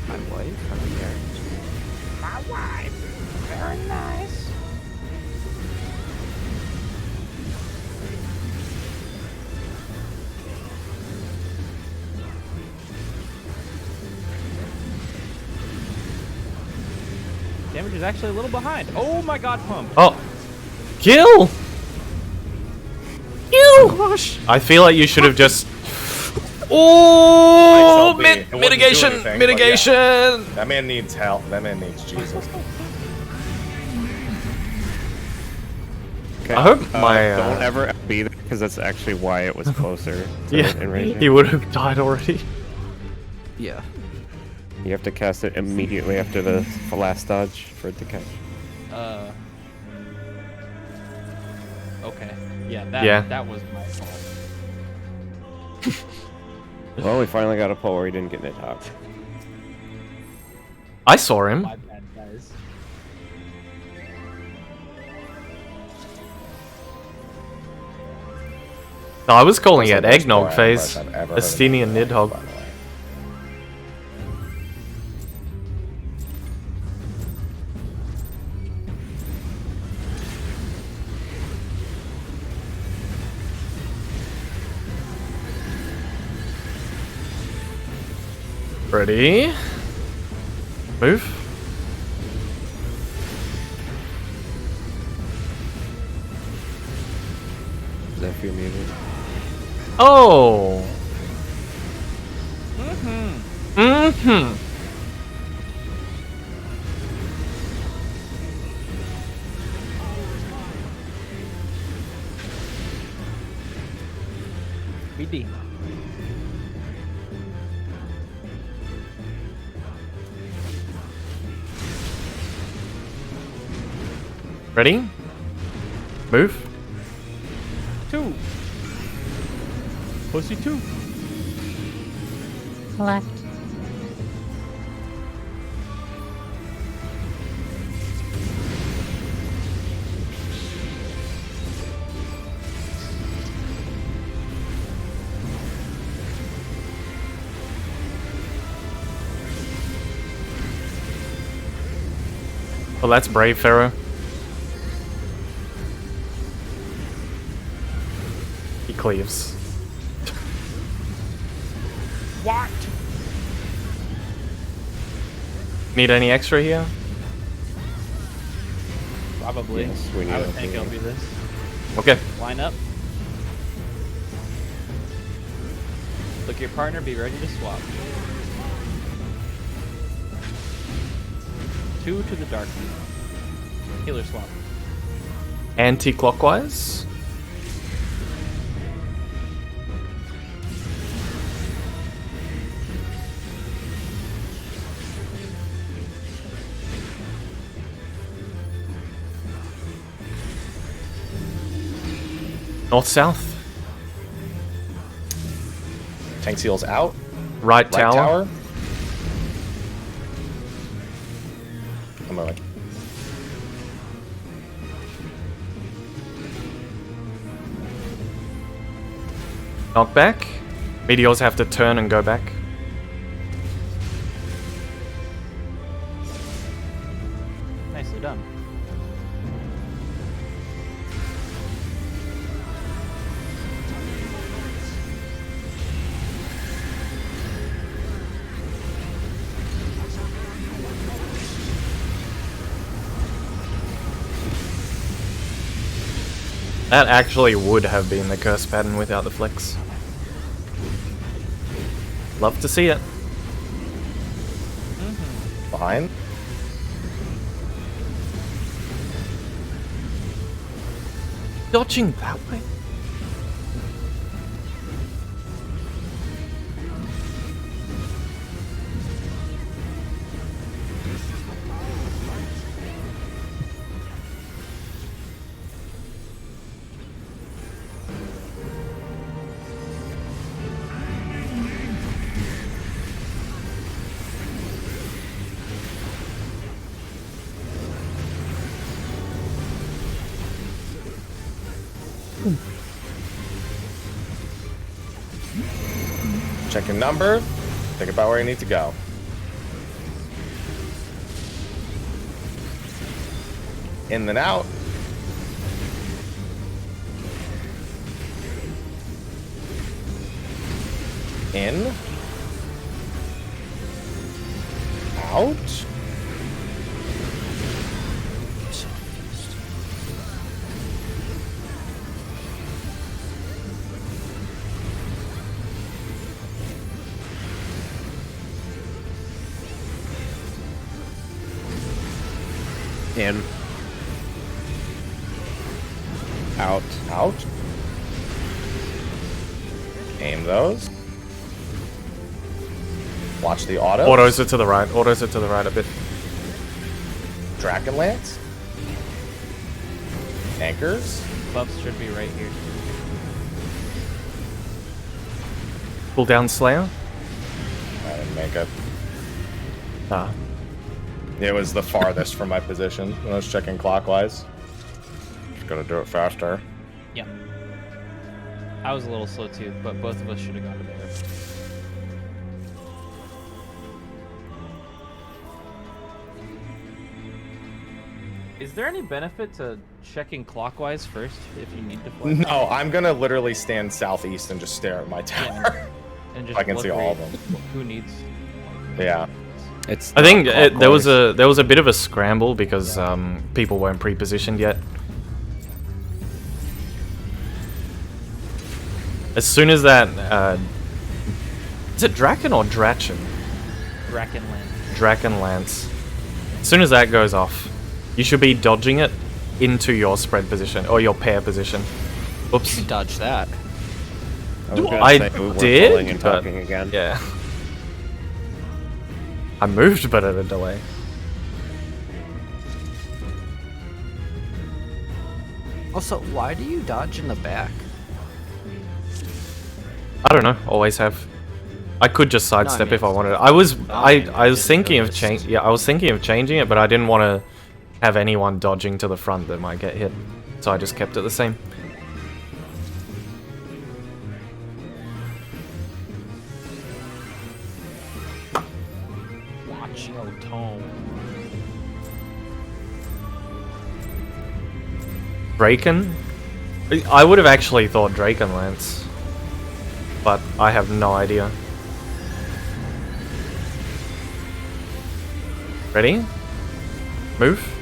My wife? I don't care. My wife. Very nice. Damage is actually a little behind. Oh my god, pump. Oh. Kill! Gosh. I feel like you should have just... Oh! It wouldn't do Mitigation! anything, but Mitigation! yeah. That man needs help. That man needs Jesus. Okay. I hope my... Don't ever be there, because that's actually why it was closer to Yeah, enraging. he would have died already. Yeah. You have to cast it immediately after the last dodge for it to catch. Okay. Yeah, that was my fault. Well, we finally got a pull where he didn't get Nidhogg. I saw him. My bad, guys. No, I was calling That's it the worst eggnog I've phase. ever heard in Estinian my life, Nidhogg. by the way. Ready? Move. Zeph, you're muted. Oh! Mm-hmm. Mm-hmm. BD. Ready? Move. 2. Pussy 2. Left. Well, that's brave, Pharaoh. He cleaves. What? Need any extra here? Probably. Yes, we need I would a think it'll opinion. be this. Okay. Line up. Look at your partner, be ready to swap. 2 to the dark. Healer swap. Anti-clockwise. North-south. Tank seals out. Right Right tower. tower. I'm moving. Knock back. Meteors have to turn and go back. Nicely done. That actually would have been the curse pattern without the flex. Love to see it. Behind. Dodging that way? Check your number. Think about where you need to go. In and out. In. Out. In. Out. Out. Aim those. Watch the auto. Autos are to the right. Autos are to the right a bit. Dragon Lance. Anchors. Buffs should be right here. Pull down Slayer. I didn't make it. Ah. It was the farthest from my position. I was checking clockwise. Just gotta do it faster. Yeah. I was a little slow too, but both of us should have gone to there. Is there any benefit to checking clockwise first if you need to fly? No, I'm gonna literally stand southeast and just stare at my tower. And just I can look see where all you- of them. Who needs? Yeah. It's. I think not there was clockwise. a bit of a scramble because people weren't pre-positioned yet. As soon as that, is it Draken or Drachen? Drakenland. Draken Lance. As soon as that goes off, you should be dodging it into your spread position or your pair position. Oops. You dodge that. I was gonna I say we weren't did, pulling and but- talking again. Yeah. I moved, but at a delay. Also, why do you dodge in the back? I don't know. Always have. I could just sidestep mean, if I wanted. I was I was just thinking of noticed. change. Yeah, I was thinking of changing it, but I didn't want to have anyone dodging to the front that might get hit, so I just kept it the same. Watch your tone. Draken? I would have actually thought Drakenlance. But I have no idea. Ready? Move.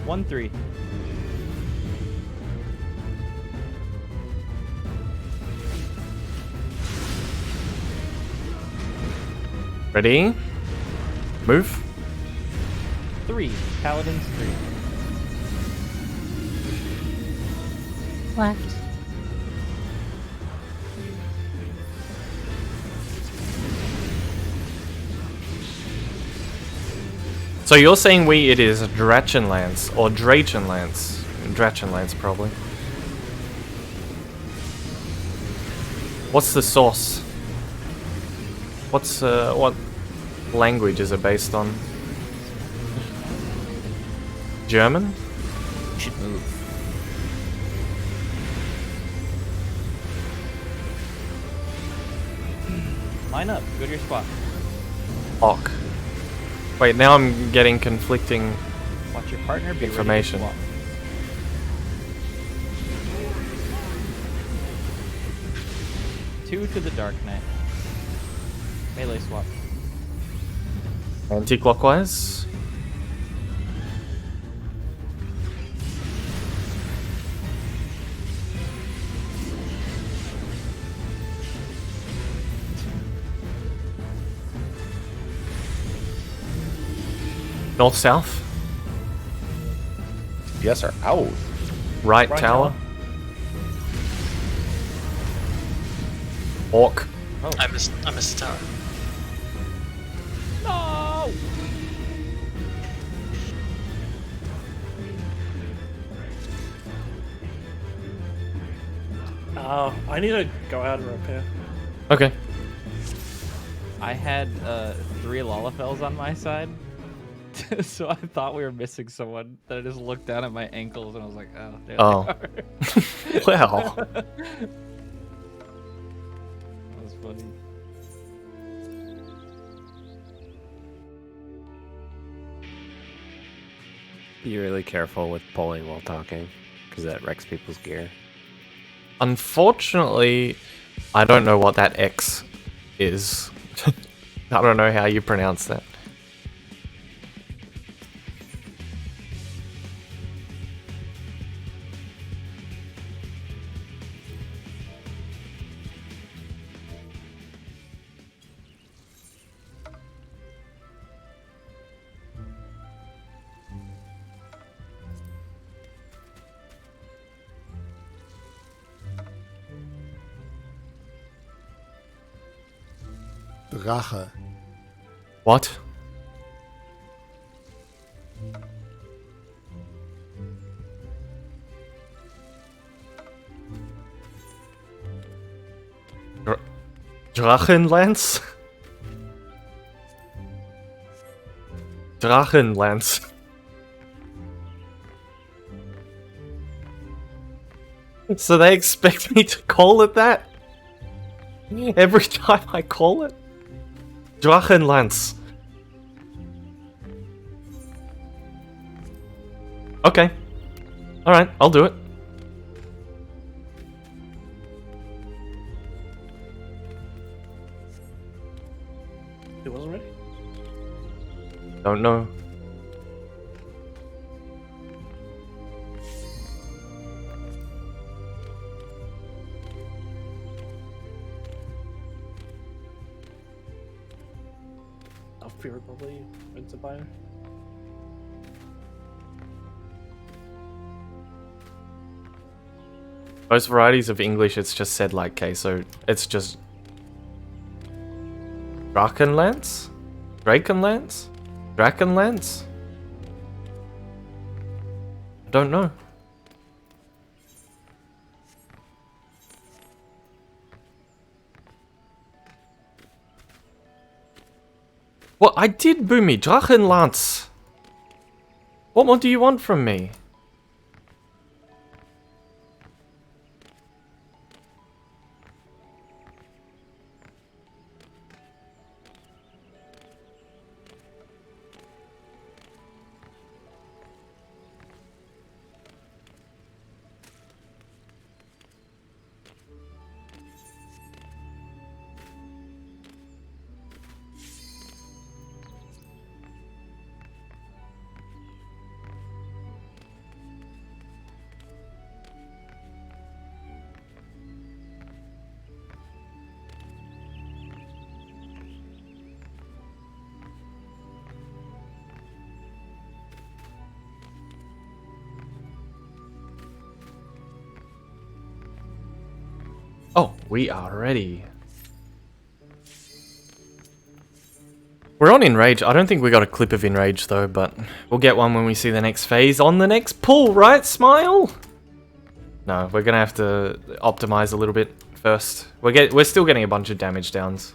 One, 3. Ready? Move. 3. Paladins 3. Left. So you're saying it is Drachenlance or Drachenlance? Drachenlance probably. What's the source? What language is it based on? German? You should move. Line up. Go to your spot. Ok. Wait, now I'm getting conflicting. Watch your partner be Information. ready to swap. 2 to the Dark Knight. Melee swap. Anti-clockwise. North-south. Yes, sir. Out. Right Right tower. Orc. I missed the tower. No! I need to go out and repair. Okay. I had 3 Lalafels on my side, so I thought we were missing someone. Then I just looked down at my ankles and I was like, oh, there Oh. they are. Well. That was funny. Be really careful with pulling while talking, because that wrecks people's gear. Unfortunately, I don't know what that X is. I don't know how you pronounce that. Rache. What? Drachenlance? Drachenlance. So they expect me to call it that? Every time I call it? Drachenlance. Okay. Alright, I'll do it. It wasn't ready? Don't know. I'll fear probably went to buy. Most varieties of English, it's just said like K, so it's just Drachenlance? Drakenlance? Drakenlance? I don't know. Well, I did Boomy Drachenlance. What more do you want from me? Oh, we are ready. We're on Enrage. I don't think we got a clip of Enrage though, but we'll get one when we see the next phase on the next pull, right, Smile? No, we're gonna have to optimize a little bit first. We're still getting a bunch of damage downs.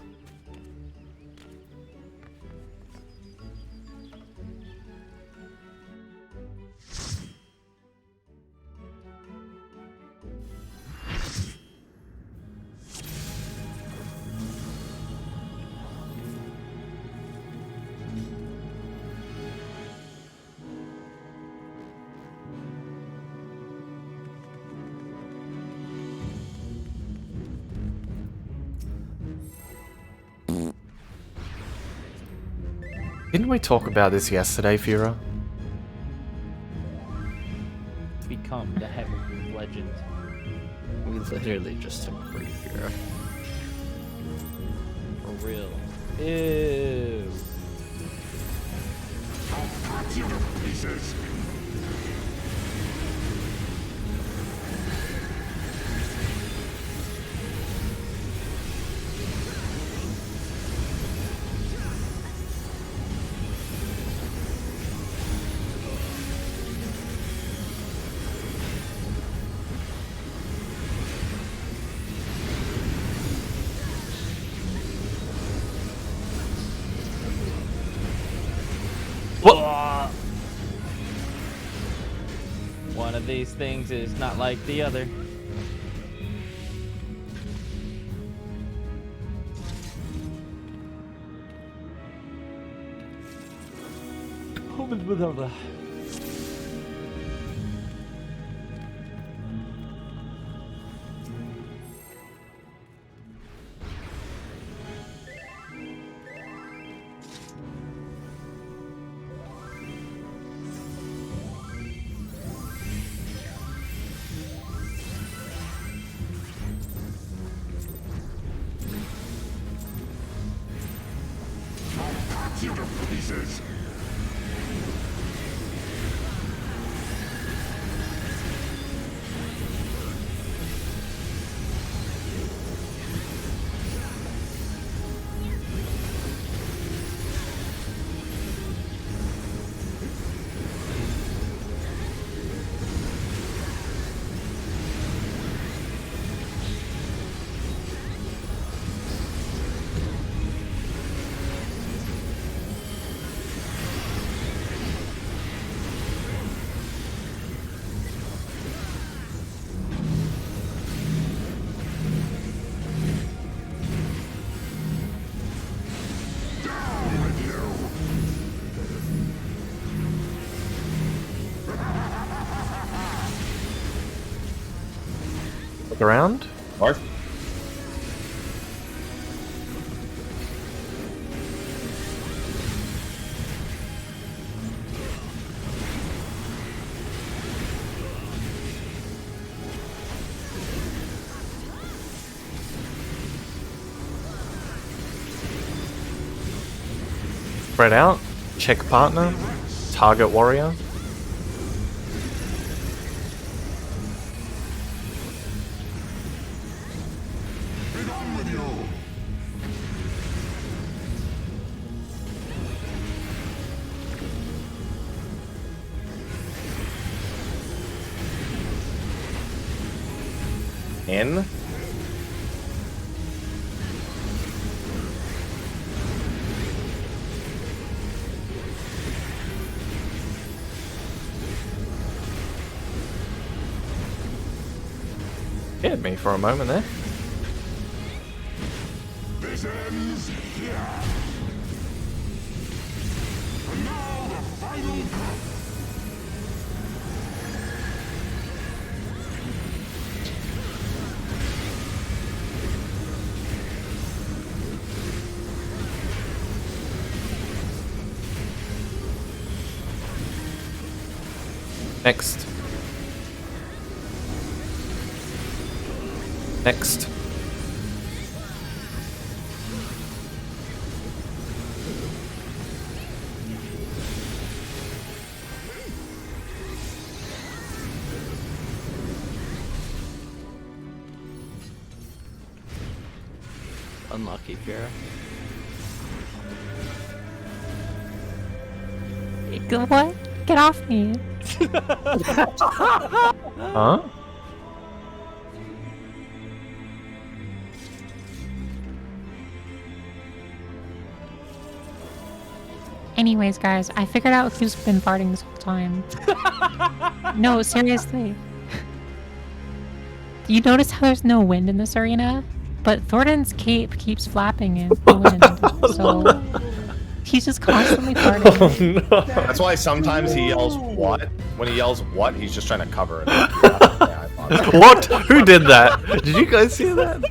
Didn't we talk about this yesterday, Fira? Become the heavy legend. We literally just took break here. For real. Ew. I'll cut you to pieces. One of these things is not like the other. Cut you to pieces. Look around. North. Spread out. Check partner. Target warrior. Be done with you. In. Scared me for a moment there. This ends here. And now the final battle. Next. Next. Unlucky, Fiora. What? Get off me. Huh? Anyways, guys, I figured out who's been farting this whole time. No, seriously. You notice how there's no wind in this arena? But Thornton's cape keeps flapping in the wind, so he's just constantly farting. Oh no. That's why sometimes he yells "what." When he yells "what," he's just trying to cover it up. Yeah, I thought. What? Who did that? Did you guys see that?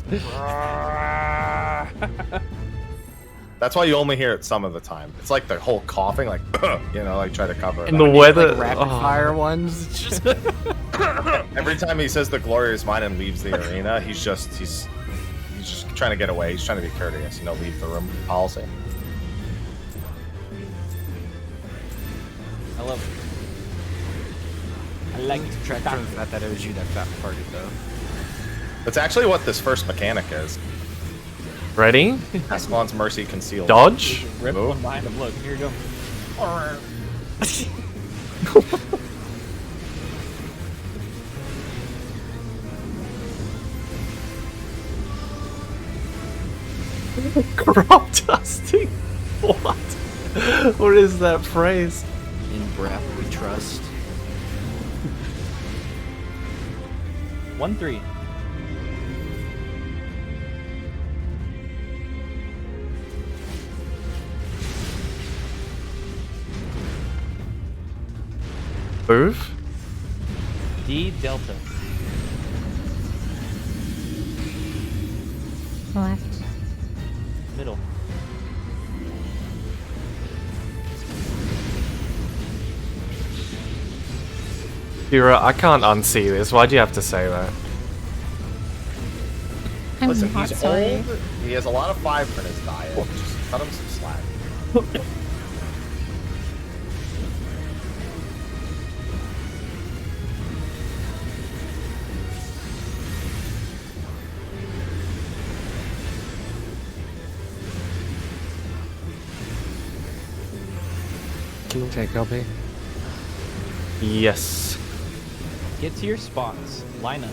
That's why you only hear it some of the time. It's like the whole coughing, like like try to cover it. And up. the weather. Like rapid fire ones. It's just Every time he says the glorious mind and leaves the arena, he's just trying to get away. He's trying to be courteous, leave the room policy. I love it. I like it. Track from the fact that it was you that fat farted though. That's actually what this first mechanic is. Ready? Escalon's Mercy Concealed. Dodge. Rip Move. one behind him. Look, here you go. Crop dusting. What? What is that phrase? In breath we trust. 1-3. Move. D Delta. Left. Middle. Kira, I can't unsee this. Why'd you have to say that? I'm Listen, not he's sorry. old. He has a lot of fiber in his diet. Just cut him some slack. Can you take LP? Yes. Get to your spots. Line up.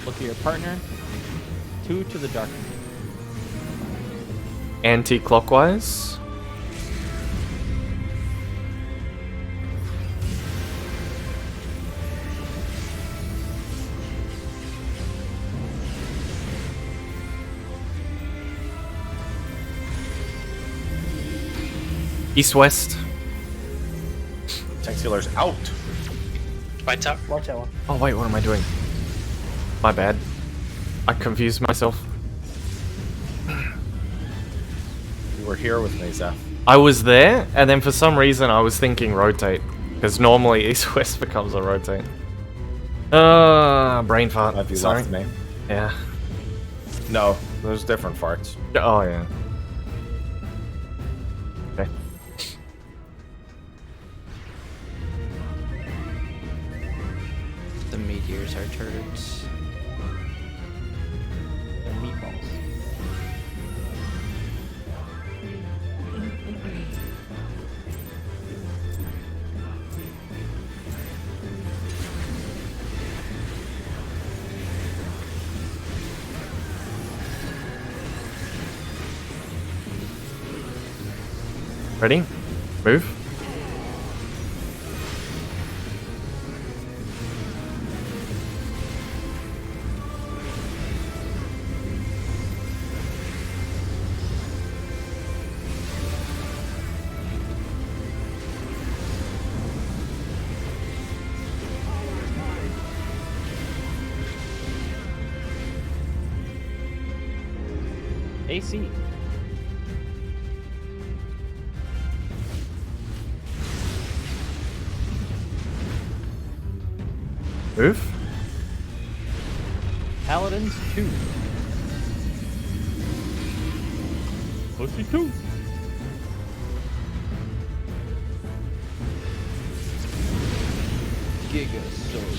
Look at your partner. 2 to the dark. Anti-clockwise. East-west. Tank Sealer's out. White tower. Watch out. Oh wait, what am I doing? My bad. I confused myself. You were here with me, Zeph. I was there, and then for some reason I was thinking rotate. Because normally east-west becomes a rotate. Brain fart. Have you Sorry. left me? Yeah. No, there's different farts. Oh yeah. Okay. The meteors are turrets. They're meatballs. Ready? Move. AC. Move. Paladins 2. Pussy 2. Giga Sword.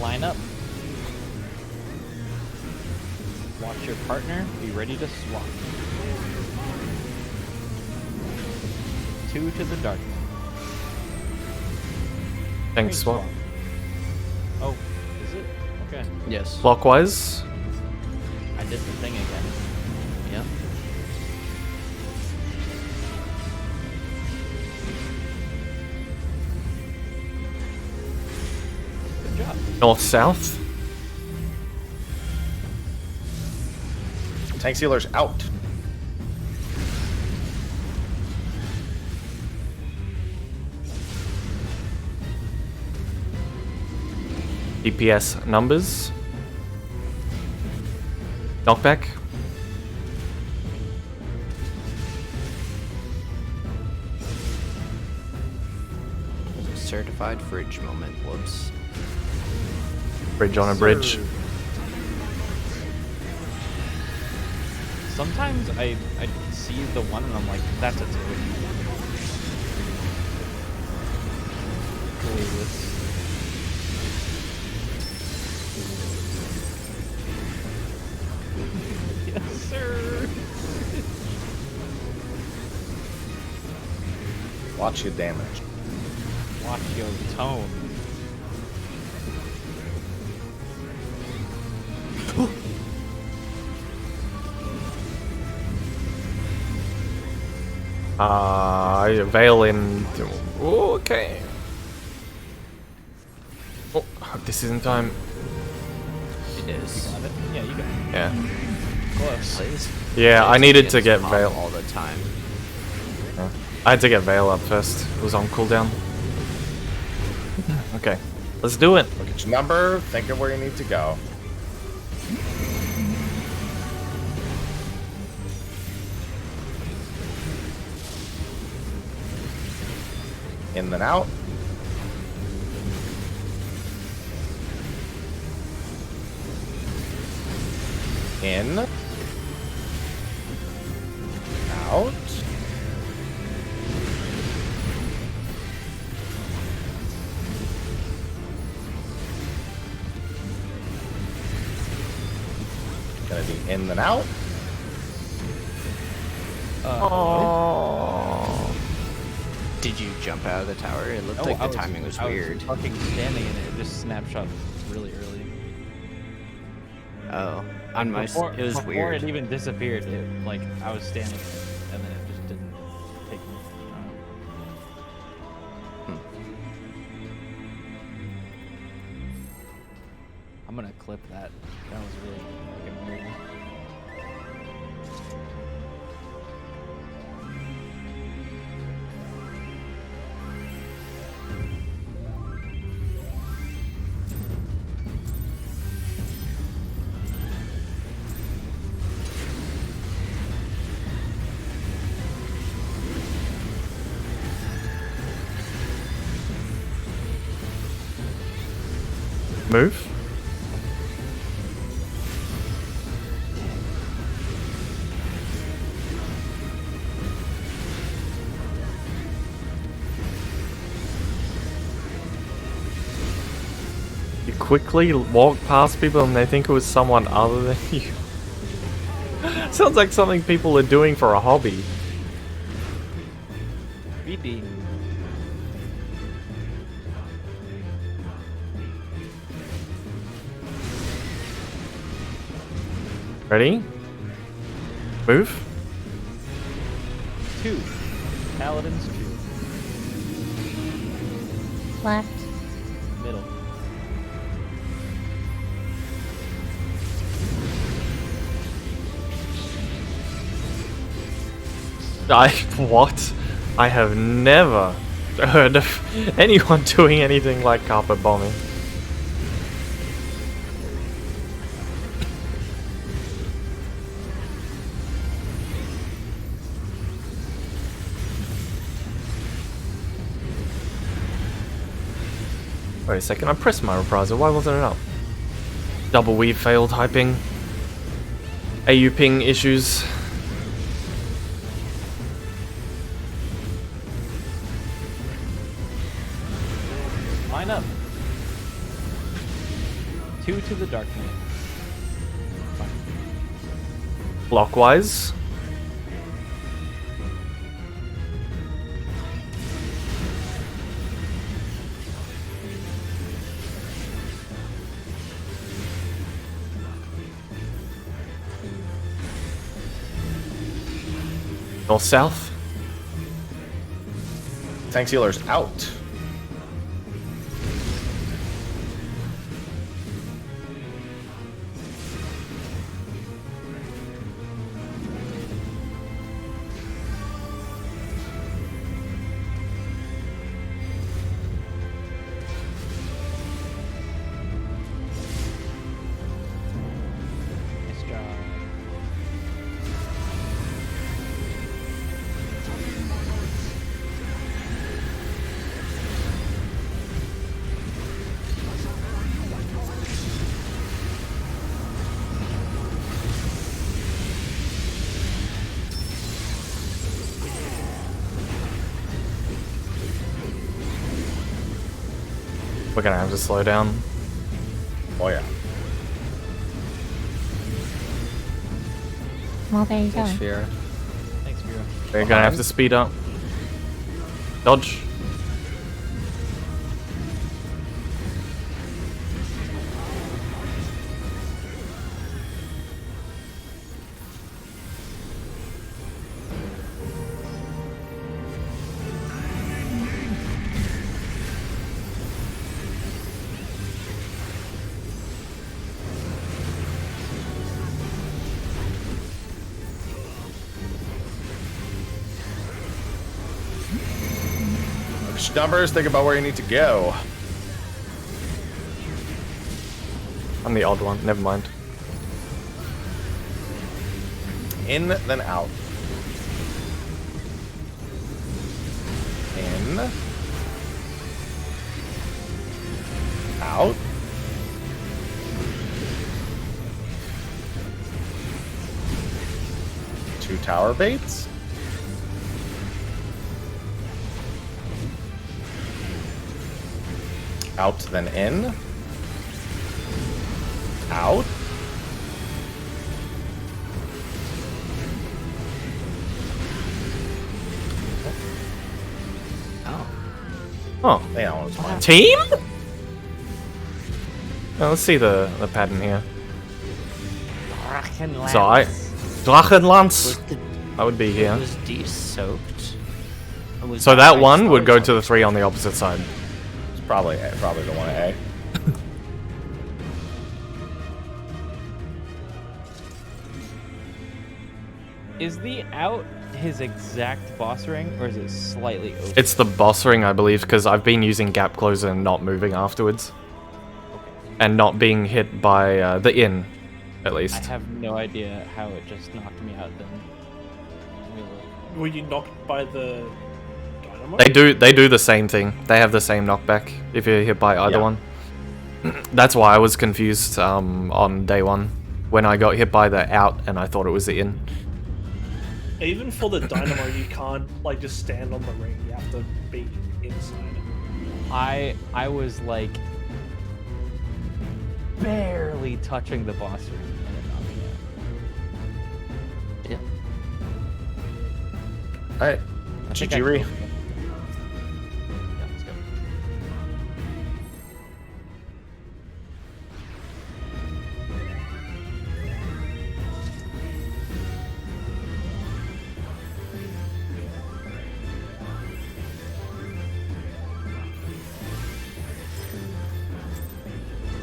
Line up. Watch your partner. Be ready to swap. 2 to the dark. Thanks, swap. Oh, is it? Okay. Yes. Clockwise. I did the thing again. Yeah. Good job. North south. Tank sealer's out. DPS numbers. Knockback. Certified fridge moment. Whoops. Bridge on a bridge. Sometimes I see the one and I'm like, that's a 2. This. Yes, sir. Watch your damage. Watch your tone. Veil in. Oh, okay. Oh, hope this isn't time. It is. Got it? Yeah, you got it. Yeah. Close. Please. Yeah, I needed to get Mom Veil. all the time. I had to get Veil up first. It was on cooldown. Okay, let's do it. Look at your number. Think of where you need to go. In then out. In. Out. Gonna be in then out. Did you jump out of the tower? It looked No, like I the timing was I weird. was fucking standing in it. It just snapshot really early. Oh, on my Before it was weird. it even disappeared, it, like I was standing in it, and then it just didn't take me. I'm gonna clip that. That was really fucking weird. Move. You quickly walk past people and they think it was someone other than you. Sounds like something people are doing for a hobby. BD. Ready? Move. 2. Paladins 2. Left. Middle. What? I have never heard of anyone doing anything like carpet bombing. Wait a second, I pressed my reprisal, why wasn't it up? Double weave failed hyping. AU ping issues. Line up. 2 to the Dark Knight. Clockwise. North south. Tank Sealer's out. Nice job. We're gonna have to slow down. Oh yeah. Well, there you go. Thanks, Vera. Thanks, Vera. We're gonna have to speed up. Dodge. Numbers, think about where you need to go. I'm the odd one, never mind. In, then out. In. Out. Two tower baits. Out, then in. Out. Oh. Oh, Yeah, that was fine. team? Well, let's see the pattern here. So Drachenlance. I would be here. Was de-soaked? Or was So that I one just would thought go it to the was 3 on the opposite side. It's probably the one A. Is the out his exact boss ring, or is it slightly over? It's the boss ring, I believe, because I've been using gap closer and not moving afterwards. And not being hit by the inn, at I least. have no idea how it just knocked me out then. Really. Were you knocked by the dynamo? They do the same thing. They have the same knockback if you're hit by either Yeah. one. That's why I was confused on day 1 when I got hit by the out and I thought it was the inn. Even for the dynamo, you can't like just stand on the ring. You have to be inside. I was like barely touching the boss ring and it knocked me out. Yeah. Alright. I think I GG Re. killed him. Yeah, let's go.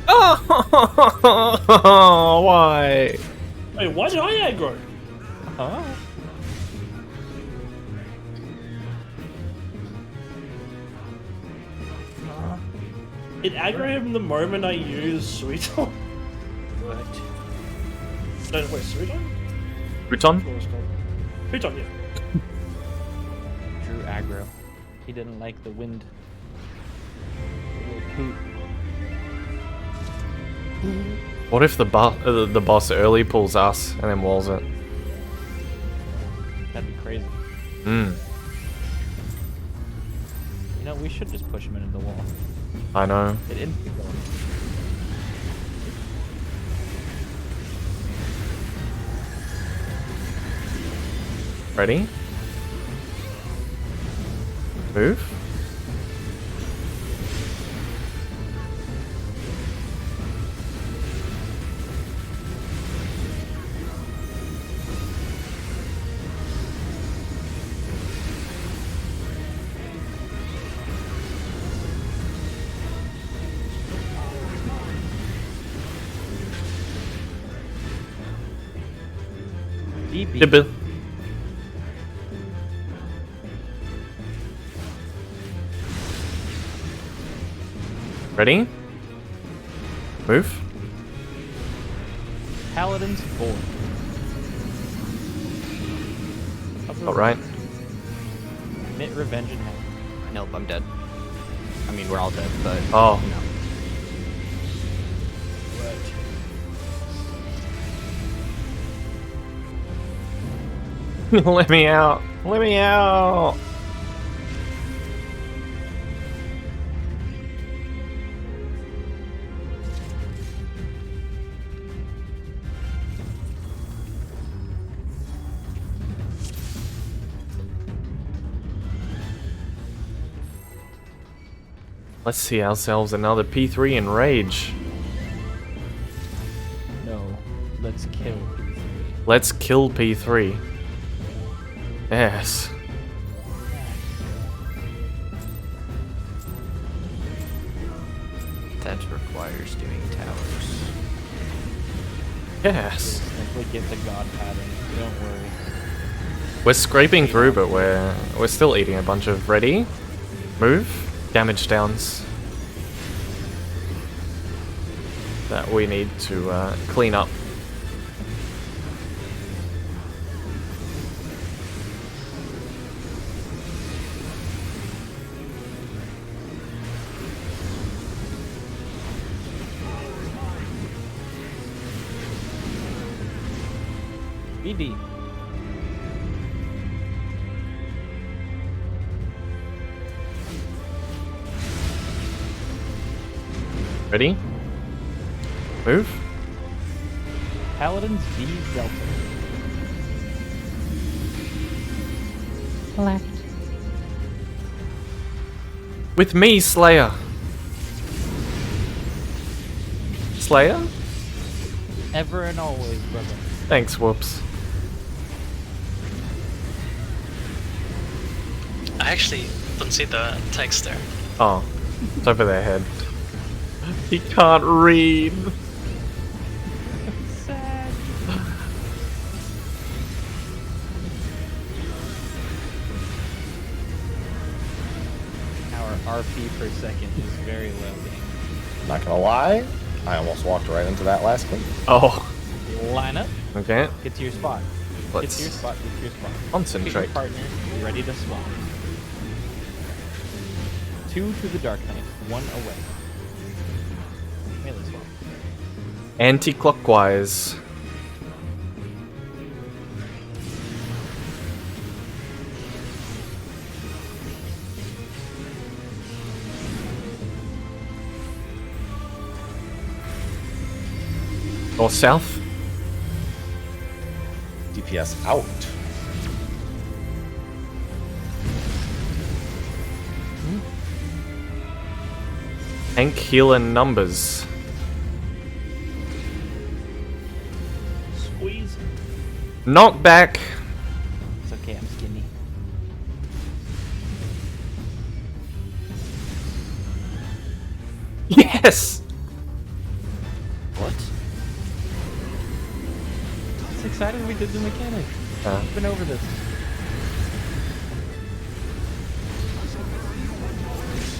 Oh, why? Wait, why did I aggro? Oh. It aggroed him the moment I used Sweeton. What? No, wait, Sweeton? Buton? What was it called? Sweeton, yeah. Drew aggro. He didn't like the wind. The little poop. What if the boss early pulls us and then walls it? That'd be crazy. Hmm. You know, we should just push him into the wall. I know. It instantly kills him. Ready? Move. DB. Dibble. Ready? Move. Paladin's 4. Alright. Commit revenge in hell. Nope, I'm dead. I mean, we're all dead, but Oh. you know. Let me out. Let me out. Let's see ourselves another P3 in Rage. No. Let's kill. Let's kill P3. Yes. That requires doing towers. Yes. Simply get the god pattern. Don't worry. We're scraping through, but we're still eating a bunch of ready. Move. Damage downs. That we need to clean up. BD. Ready? Move. Paladin's V Delta. Left. With me, Slayer. Slayer? Ever and always, brother. Thanks, whoops. I actually don't see the text there. Oh, it's over their head. He can't read. Sad. Our RP per second is very low. Not gonna lie, I almost walked right into that last clip. Oh, Line up. okay. Get to your spot. Get to your Let's spot. Get to your spot. Pick your concentrate. partner. Ready to swap. 2 to the Dark Knight. 1 away. Melee swap. Anti-clockwise. Or south. DPS out. Tank healer numbers. Squeeze. Knockback. It's okay, I'm skinny. Yes. excited we did the mechanic. We've been over this.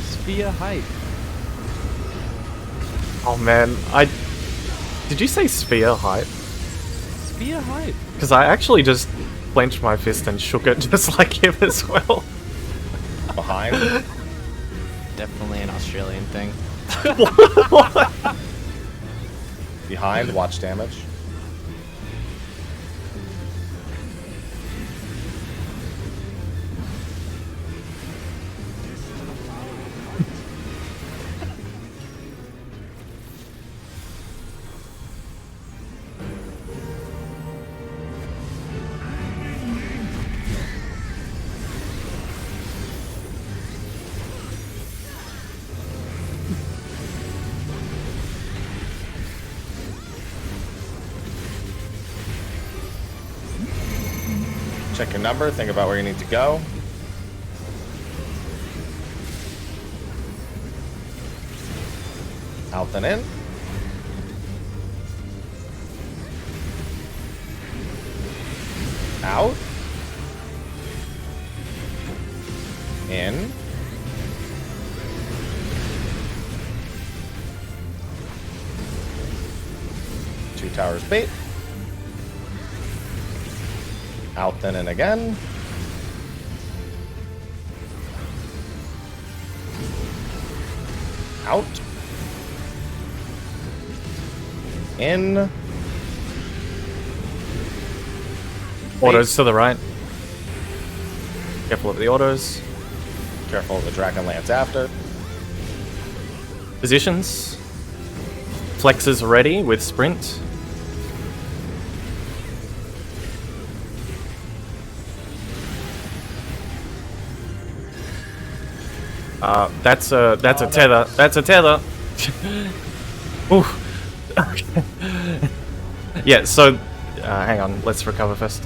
Sphere hype. Oh man, did you say sphere height? Sphere hype. Because I actually just clenched my fist and shook it just like him as well. Behind. Definitely an Australian thing. Behind, watch damage. Check your number, think about where you need to go. Out and in. Out. In. Two towers bait. Out then and again. Out. In. Autos to the right. Careful of the autos. Careful of the Dragon Lance after. Positions. Flexes ready with sprint. That's a tether. That's a tether. Ooh. Yeah. So, hang on. Let's recover first.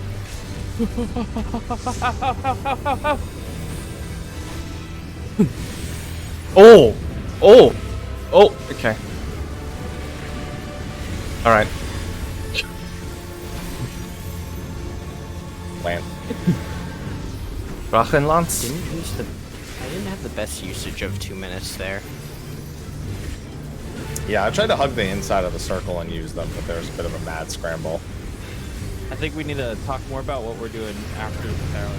Oh. Oh. Oh. Okay. All right. Land. Drachenlance. I didn't have the best usage of 2 minutes there. Yeah, I tried to hug the inside of the circle and use them, but there's a bit of a mad scramble. I think we need to talk more about what we're doing after the tower.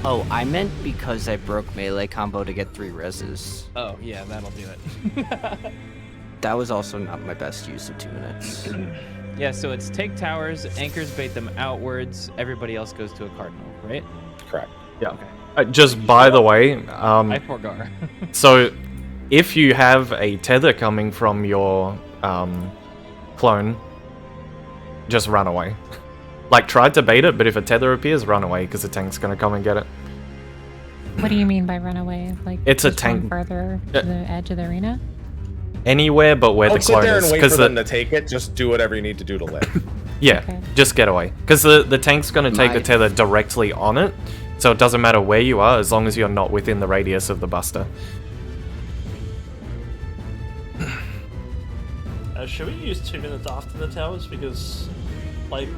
Oh, I meant because I broke melee combo to get 3 reses. Oh, yeah, that'll do it. That was also not my best use of 2 minutes. Yeah, so it's take towers, anchors bait them outwards, everybody else goes to a cardinal, right? Correct. Yeah. Just by the way, I forgot. so if you have a tether coming from your clone, just run away. Like, try to bait it, but if a tether appears, run away, because the tank's gonna come and get it. What do you mean by run away? Like, It's a just run tank. further to the edge of the arena? Anywhere but where Don't the sit clone there is. and wait Because for them to take it. Just do whatever you need to do to live. yeah, Okay. just get away. Because the tank's gonna take the My- tether directly on it, so it doesn't matter where you are, as long as you're not within the radius of the buster. Should we use 2 minutes after the towers? Because, like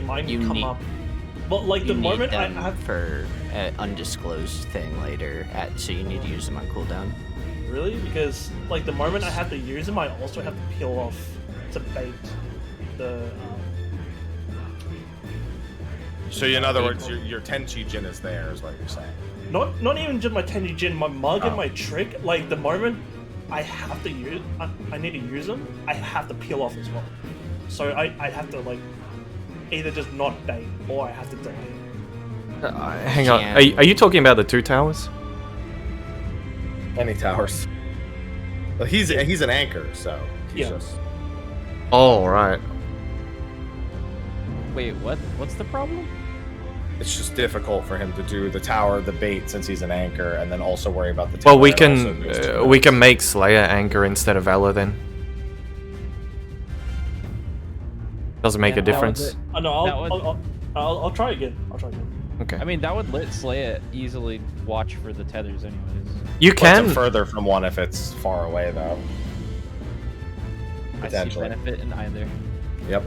mine You come need- up. But like the You need moment I them have, for an undisclosed thing later, so you need to use them on cooldown. really, because like the moment I have to use them, I also have to peel off to bait the. So in other words, your Tenchi Jin is there, is what you're saying. Not even just my Tenji Jin, my mug Oh. and my trick. Like the moment I have to use, I need to use them. I have to peel off as well. So I have to like either just not bait or I have to delay. Hang on, Yeah. are you talking about the 2 towers? Any towers. Well, he's an anchor, so he's Yeah. just. Oh, right. Wait, what? What's the problem? It's just difficult for him to do the tower, the bait, since he's an anchor, and then also worry about the. Well, tower we and can also lose 2 we can minutes. make Slayer anchor instead of Ella then. Doesn't make Yeah, a that difference. was it. Oh no, That would- I'll try again. I'll try again. Okay. I mean, that would let Slaya easily watch for the tethers anyways. You Puts can. him further from one if it's far away, though. I see Potentially. benefit in either. Yep.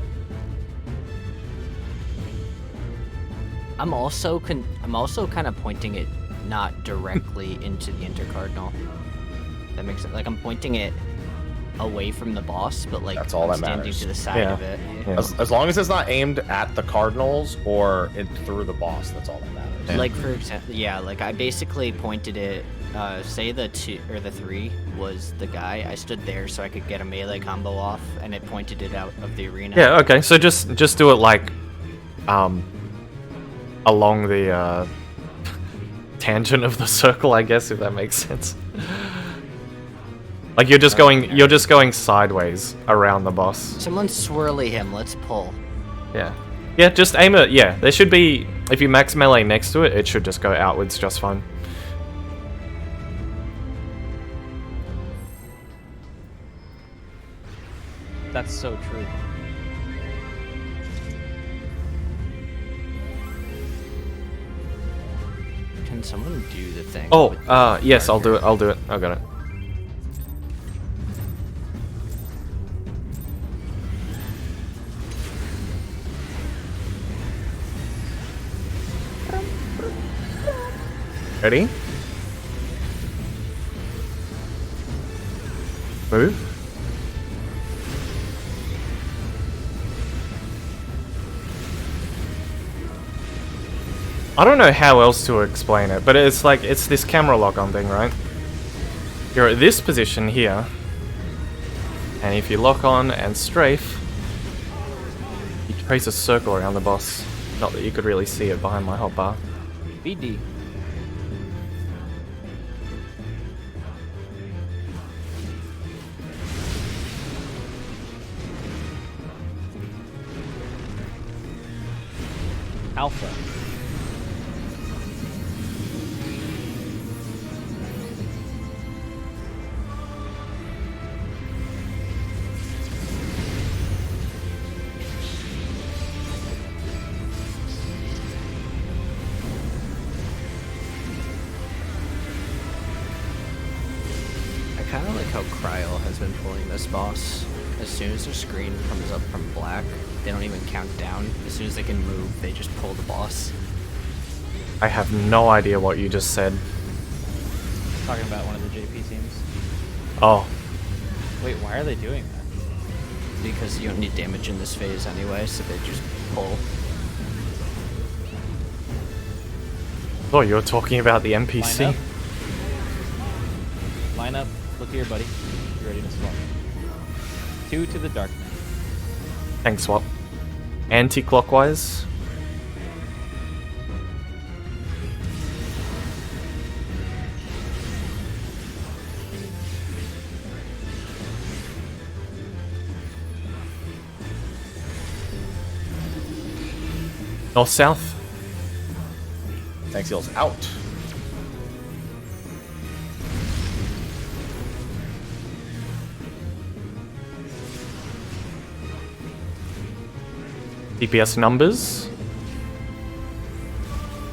I'm also kind of pointing it not directly into the intercardinal. That makes it like I'm pointing it away from the boss, but like That's all I'm that standing matters. to the side Yeah. of it. Yeah. As long as it's not aimed at the cardinals or through the boss, that's all that matters. Yeah. Like for example, yeah, like I basically pointed it. Say the 2 or the 3 was the guy. I stood there so I could get a melee combo off, and it pointed it out of the arena. Yeah, okay, so just do it like along the tangent of the circle, I guess, if that makes sense. Like you're just going sideways around the boss. Someone swirly him. Let's pull. Yeah. Yeah, just aim it. Yeah, there should be, if you max melee next to it, it should just go outwards just fine. That's so true. Can someone do the thing? Oh, with the yes, I'll marker? do it. I'll do it. I got it. Ready? Move. I don't know how else to explain it, but it's like, it's this camera lock-on thing, right? You're at this position here, and if you lock on and strafe, you trace a circle around the boss. Not that you could really see it behind my hotbar. BD. Alpha. I kind of like how Cryo has been pulling this boss. As soon as their screen comes up from black, they don't even count down. As soon as they can move, they just pull the boss. I have no idea what you just said. Talking about one of the JP teams. Oh, Wait, why are they doing that? Because you don't need damage in this phase anyway, so they just pull. oh, you're talking about the NPC? Line up. Line up. Look here, buddy. You ready to swap? 2 to the dark knight. Thanks, swap. Anti-clockwise. North-south. Tank seal's out. DPS numbers.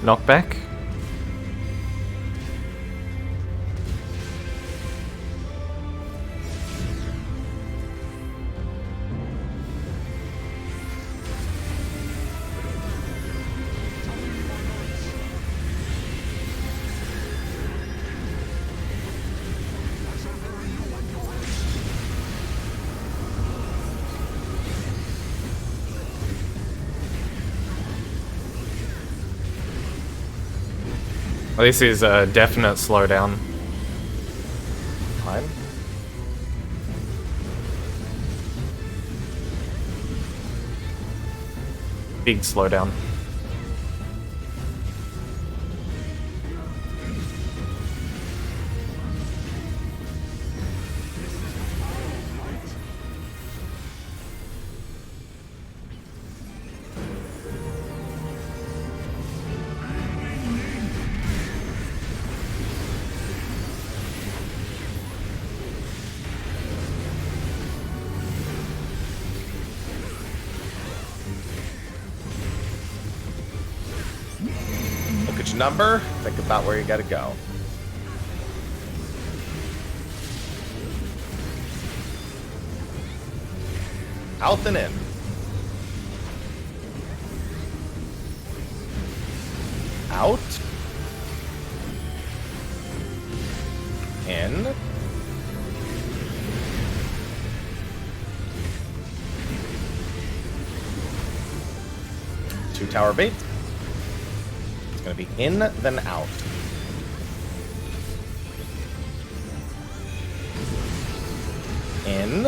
Knockback. Well, this is a definite slowdown. Time. Big slowdown. Look at your number. Think about where you gotta go. Out and in. Out. In. Two tower bait. It's gonna be in, then out. In.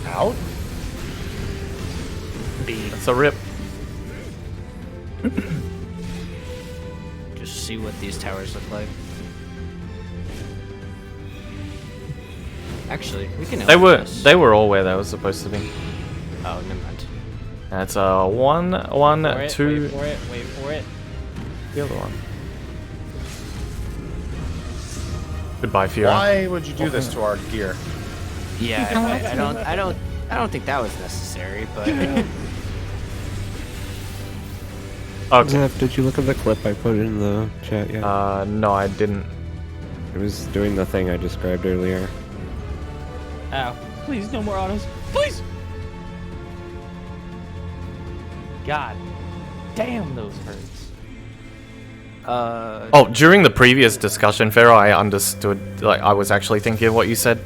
Out. B. That's a rip. Just see what these towers look like. Actually, we can. They were all where they were supposed to be. Oh, never mind. That's a 1, 1, For it, 2. Wait for it. Wait for it. The other one. Goodbye, Fiora. Why would you do this to our gear? Yeah, I don't think that was necessary, but Okay. Zeph, did you look at the clip I put in the chat yet? No, I didn't. It was doing the thing I described earlier. Ow. Please, no more autos. Please! God damn, those hurts. Oh, during the previous discussion, Pharaoh, I understood. Like, I was actually thinking of what you said.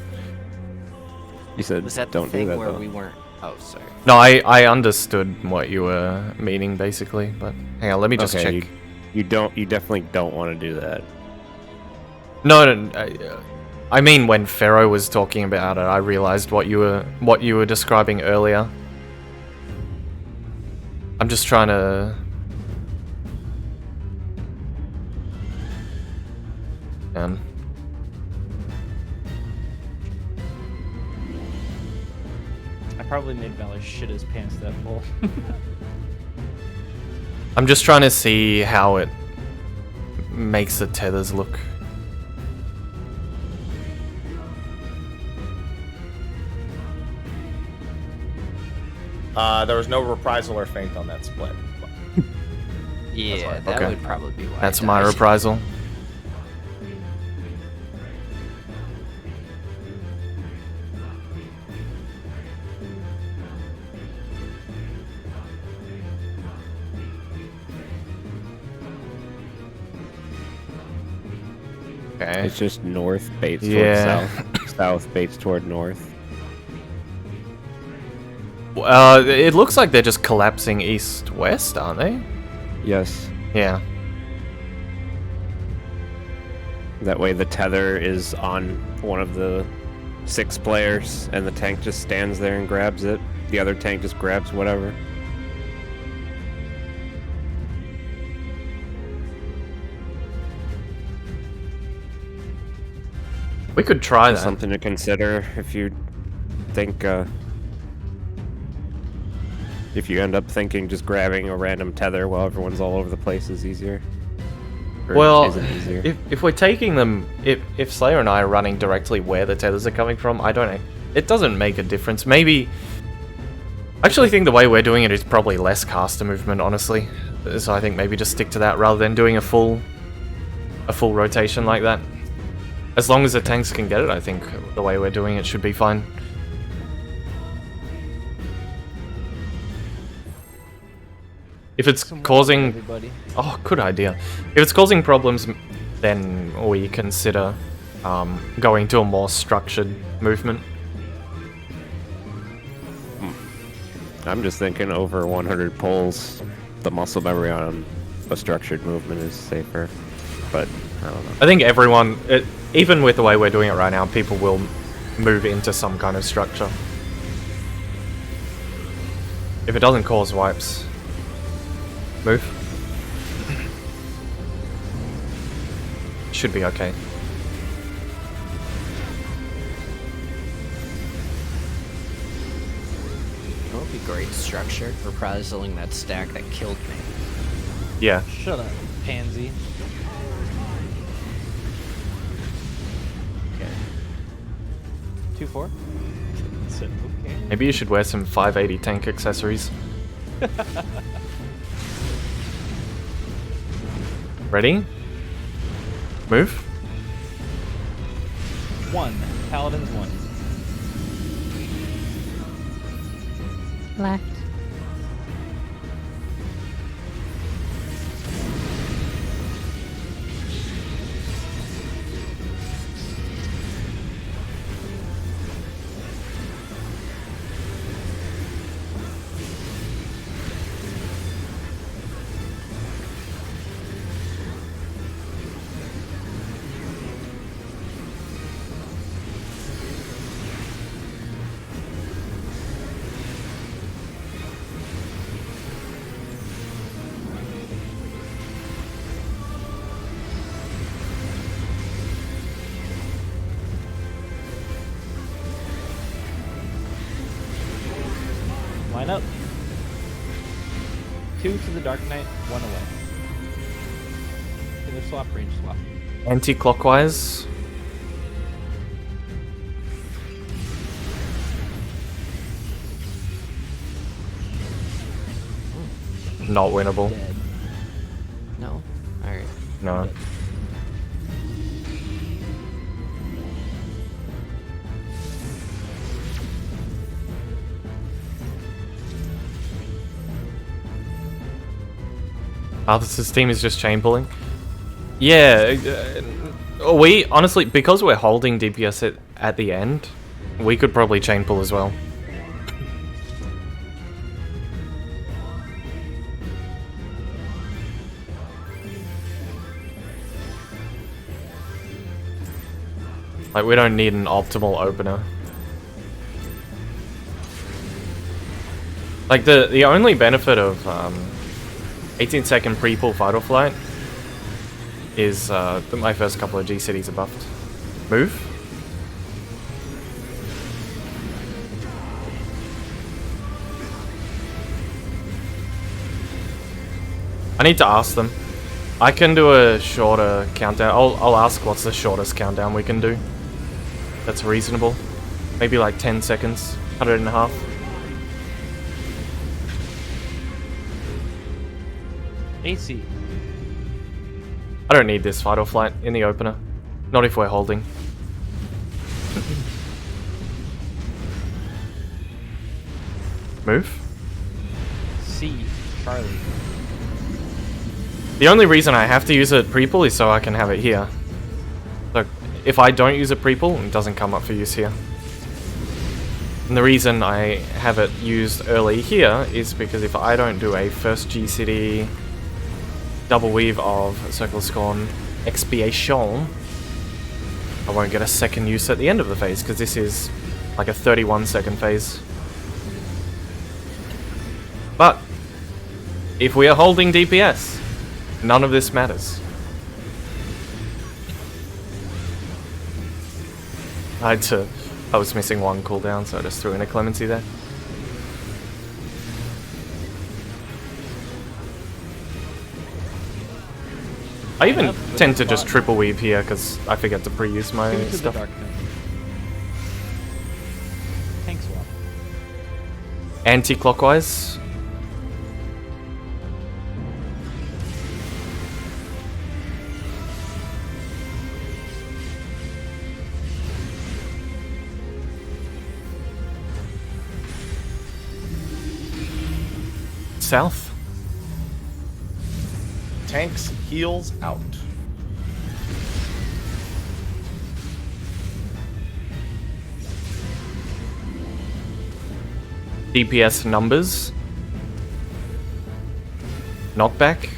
You said was that don't the thing do that where though. we weren't? Oh, sorry. No, I understood what you were meaning, basically. But hang on, let me just Okay, check. you definitely don't want to do that. No, I mean when Pharaoh was talking about it, I realized what you were describing earlier. I'm just trying to. Man. I probably made Valor shit his pants that full. I'm just trying to see how it makes the tethers look. There was no reprisal or feint on that split. Yeah, that Okay. would probably be why. That's I my died. reprisal. Okay. It's just north baits Yeah. toward south, south baits toward north. It looks like they're just collapsing east-west, aren't they? Yes. Yeah. That way the tether is on one of the 6 players, and the tank just stands there and grabs it. The other tank just grabs whatever. We could try that. Something to consider if you think, if you end up thinking just grabbing a random tether while everyone's all over the place is easier. Or Well, isn't easier. if we're taking them, if Slayer and I are running directly where the tethers are coming from, I don't know. It doesn't make a difference. Maybe. I actually think the way we're doing it is probably less caster movement, honestly. So I think maybe just stick to that rather than doing a full rotation like that. As long as the tanks can get it, I think the way we're doing it should be fine. If it's causing... Everybody. Oh, good idea. If it's causing problems, then we consider going to a more structured movement. I'm just thinking over 100 pulls, the muscle memory on a structured movement is safer. But, I don't know. I think everyone, even with the way we're doing it right now, people will move into some kind of structure. If it doesn't cause wipes, move. Should be okay. It would be great structure reprisaling that stack that killed me. Yeah. Shut up, pansy. Okay. 2-4. So, okay. Maybe you should wear some 580 tank accessories. Ready? Move. 1. Paladins 1. Left. Line up. 2 to the Dark Knight, 1 away. Either swap, range swap. Anti-clockwise. Not winnable. Dead. No? Alright. No. Oh, this team is just chain pulling. Yeah, we honestly, because we're holding DPS at the end, we could probably chain pull as well. Like, we don't need an optimal opener. Like, the only benefit of 18-second pre-pull Vital Flight is that my first couple of G-Cities are buffed. Move. I need to ask them. I can do a shorter countdown. I'll ask what's the shortest countdown we can do. That's reasonable. Maybe like 10 seconds. 100.5. AC. I don't need this Vital Flight in the opener. Not if we're holding. Move. C. Charlie. The only reason I have to use a pre-pull is so I can have it here. So if I don't use a pre-pull, it doesn't come up for use here. And the reason I have it used early here is because if I don't do a first G-City double weave of Circle of Scorn Expiation, I won't get a second use at the end of the phase, because this is like a 31-second phase. But if we are holding DPS, none of this matters. I was missing one cooldown, so I just threw in a Clemency there. I even tend to just triple weave here because I forget to pre-use my 2 to stuff. the Dark Knight. Tank swap. Anti-clockwise. South. Tanks, heals, out. DPS numbers. Knockback.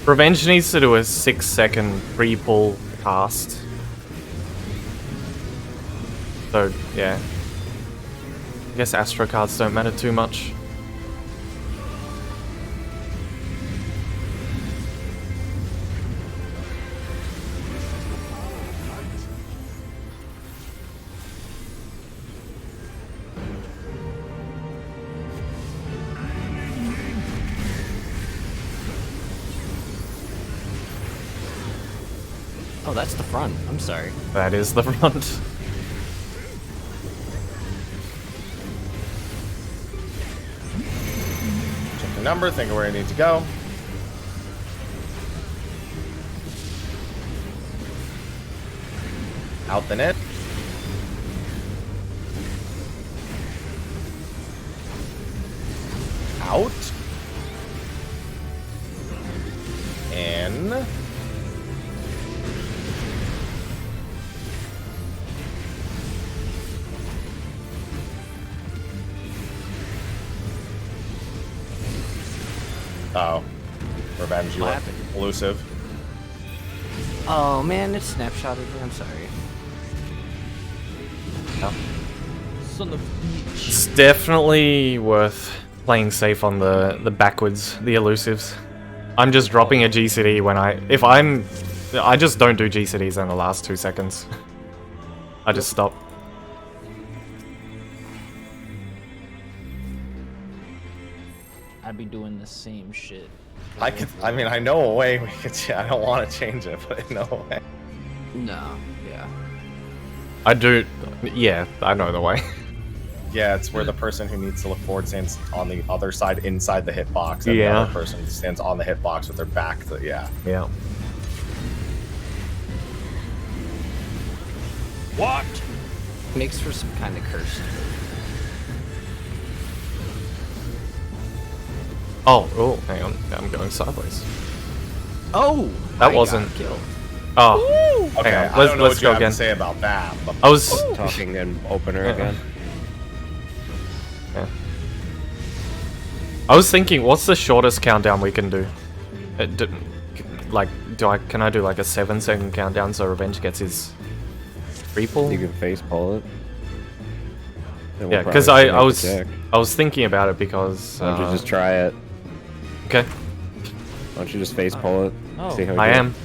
Revenge needs to do a 6-second pre-pull cast. So, yeah. I guess Astro cards don't matter too much. Oh, that's the front. I'm sorry. That is the front. Check the number, think of where I need to go. Out the net. Out. In. Oh. Revenge, you What are happened? elusive. Oh man, it snapshotted me. I'm sorry. Son of a bitch. It's definitely worth playing safe on the backwards, the elusives. I'm just dropping a GCD when I just don't do GCDs in the last 2 seconds. I just stop. I'd be doing the same shit. I mean, I know a way we could. I don't want to change it, but I know a way. No. Yeah. I do. Yeah, I know the way. Yeah, it's where the person who needs to look forward stands on the other side inside the hitbox, and Yeah. the other person stands on the hitbox with their back to, yeah. Yeah. What? Makes for some kind of cursed. Oh, hang on. I'm going sideways. Oh! That I wasn't- got killed. Oh, Okay, hang on. I Let's, don't know let's what you go have again. to say about that, but I was. Talking in opener again. Yeah. I was thinking, what's the shortest countdown we can do? Can I do like a 7-second countdown so Revenge gets his free pull? You can face pull it. Then we'll Yeah, because probably I make the check. was thinking about it because. Why don't you just try it? Okay, Why don't you just face pull it? Oh. See how you I do? am.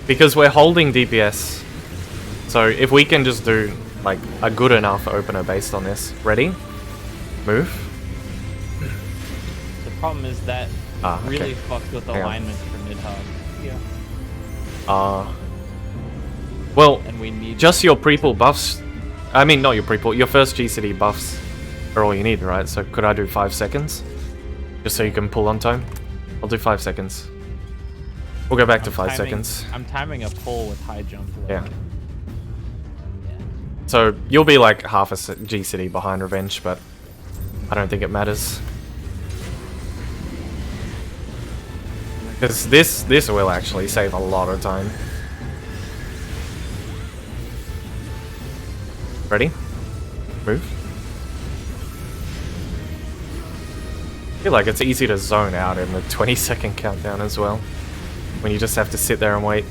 Because we're holding DPS, so if we can just do like a good enough opener based on this. Ready? Move. The problem is that Ah, okay. really fucks with Hang on. alignment for Nidhogg. Yeah. Well, And we need just your pre-pull buffs. I mean, not your pre-pull. Your first GCD buffs are all you need, right? So could I do 5 seconds, just so you can pull on time? I'll do 5 seconds. We'll go back to 5 seconds. I'm timing a pull with high jump. Like, Yeah. yeah. So you'll be like half a GCD behind Revenge, but I don't think it matters. Because this will actually save a lot of time. Ready? Move. I feel like it's easy to zone out in the 20-second countdown as well. When you just have to sit there and wait.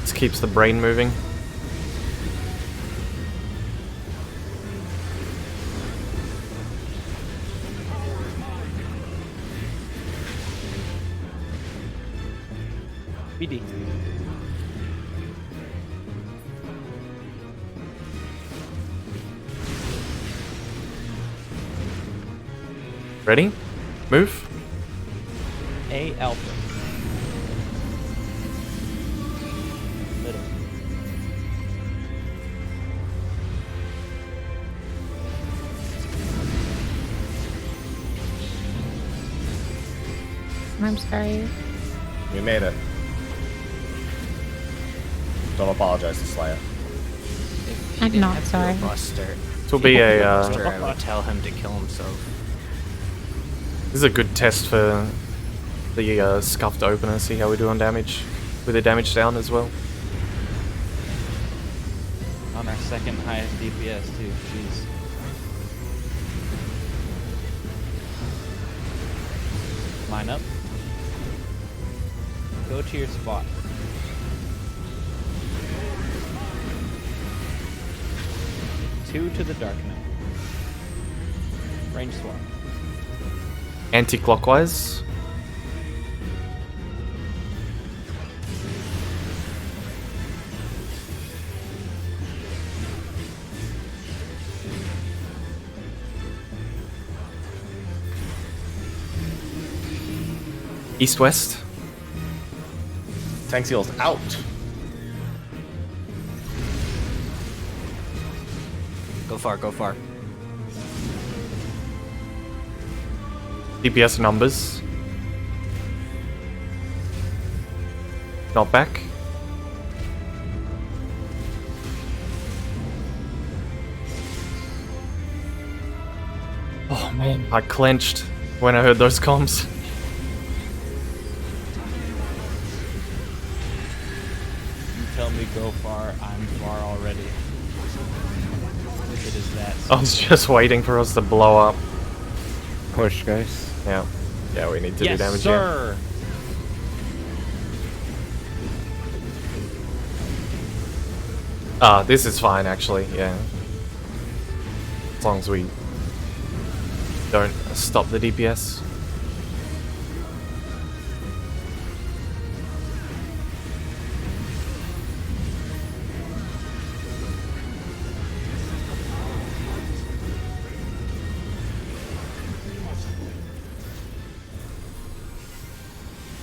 This keeps the brain moving. BD. Ready? Move. A alpha. Middle. I'm sorry. we made it. Don't apologize to Slayer. If he I'm didn't not have sorry. Buster, This will be a. Buster, I would tell him to kill himself. This is a good test for the scuffed opener. See how we do on damage, with the damage down as well. On our second highest DPS too. Jeez. Line up. Go to your spot. Two to the dark knight. Range swap. Anti-clockwise. East-west. Tank Seal's out. Go far, go far. DPS numbers. Not back. Oh man, I clenched when I heard those comms. You tell me go far, I'm far already. If it is that. I was just waiting for us to blow up. Push, guys. Yeah. Yeah, we need to do Yes, damage here. sir. This is fine actually, yeah. As long as we don't stop the DPS.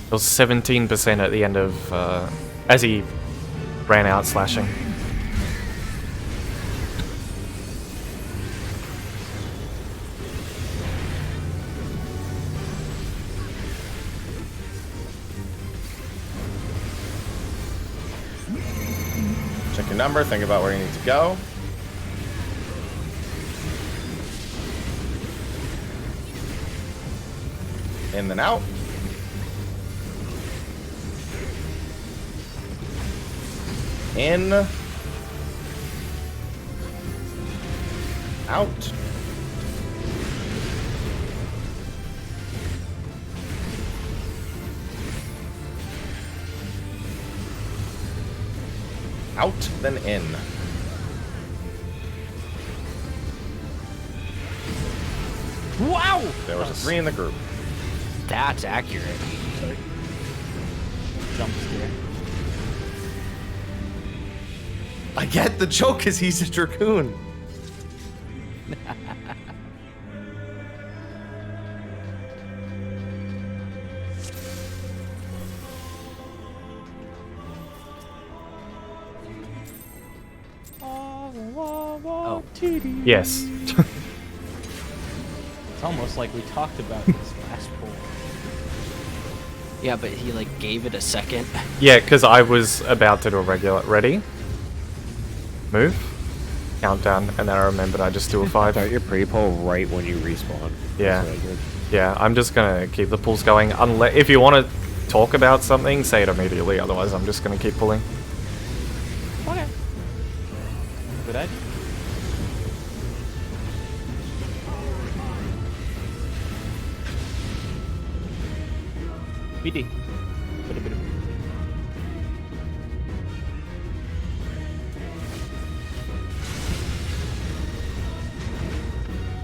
It was 17% at the end of, as he ran out slashing. Check your number, think about where you need to go. In then out. In. Out. Out, then in. Wow! There was a 3 in the group. That's accurate. Jump scare. I get the joke because he's a Dragoon. Oh. Yes. It's almost like we talked about this last poll. Yeah, but he like gave it a second. Yeah, because I was about to do a regular. Ready? Move. Countdown, and then I remembered I just do a 5. Start your pre-pull right when you respawn. Yeah. That's what I did. Yeah, I'm just gonna keep the pulls going. Unless if you want to talk about something, say it immediately. Otherwise, I'm just gonna keep pulling. Okay. Good idea. BD. Bada.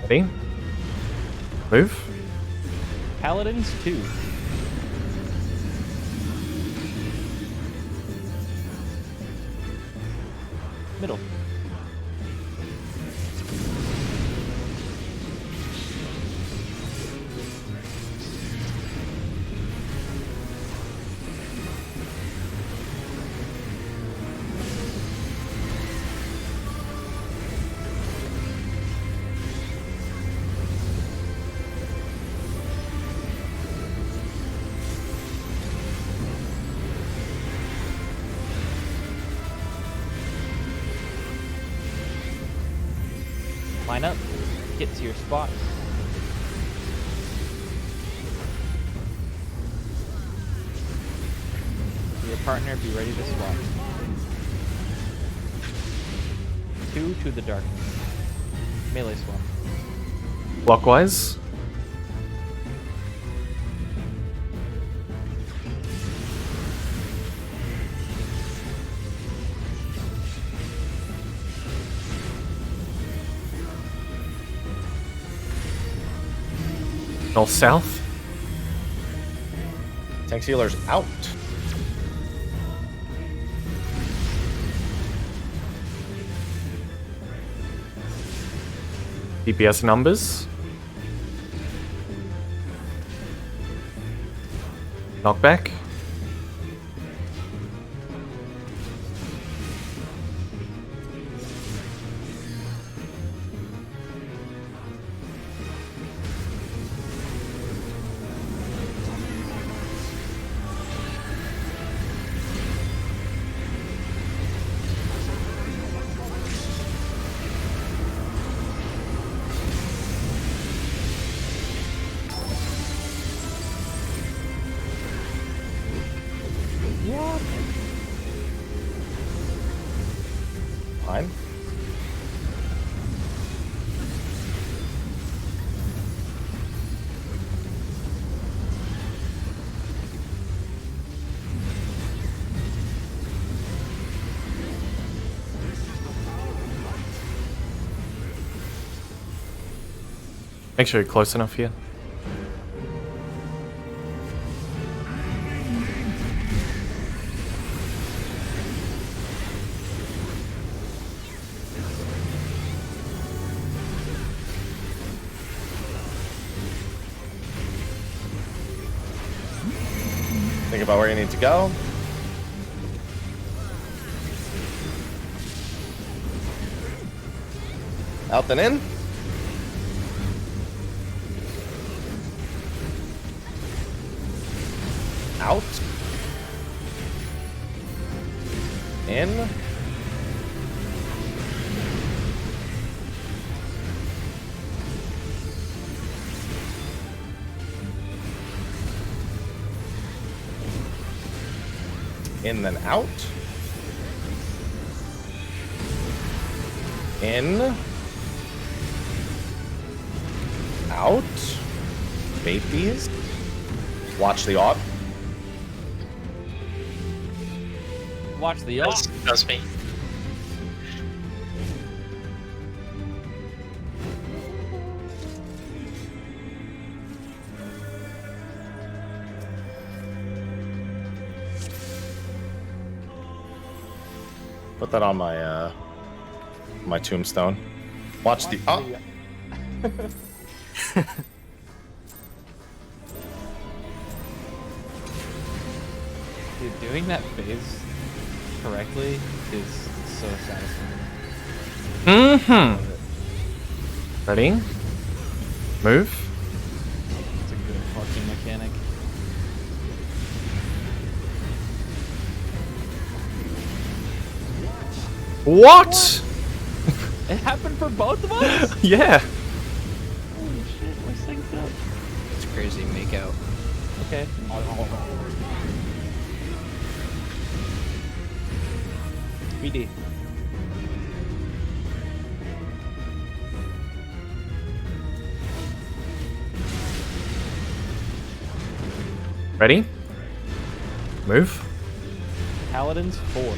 Ready? Move. Paladins 2. Middle. Line up. Get to your spot. Your partner, be ready to swap. 2 to the darkness. Melee swap. Clockwise. North south. Tank Sealer's out. DPS numbers. Knockback. Fine. Make sure you're close enough here. Think about where you need to go. Out and in. Out. In. In, then out. In. Out. Bait these. Watch the op. Watch the yacht. That's me. Put that on my my tombstone. Watch the op. Dude, doing that phase correctly is so satisfying. Mm-hmm. Ready? Move. It's a good fucking mechanic. What? It happened for both of us? Yeah. Holy shit, we're synced up. It's crazy. Make out. Okay. BD. Ready? Move. Paladins 4.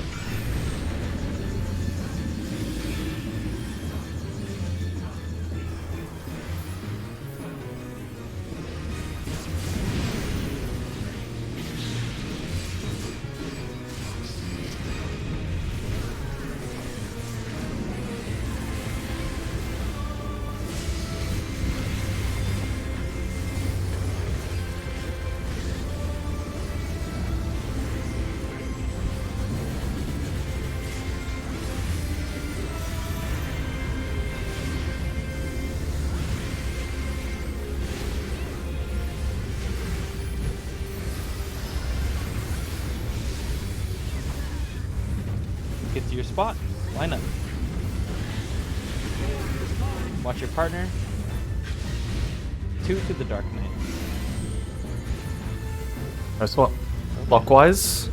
Get to your spot. Line up. Watch your partner. 2 to the Dark Knight. Nice what? Clockwise.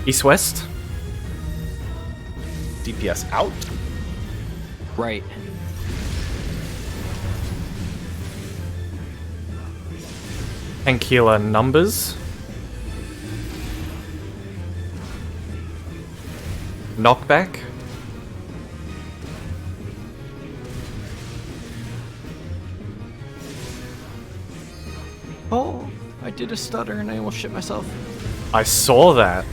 East-west. DPS out. Right. Ankyla numbers. Knockback. Oh, I did a stutter and I almost shit myself. I saw that.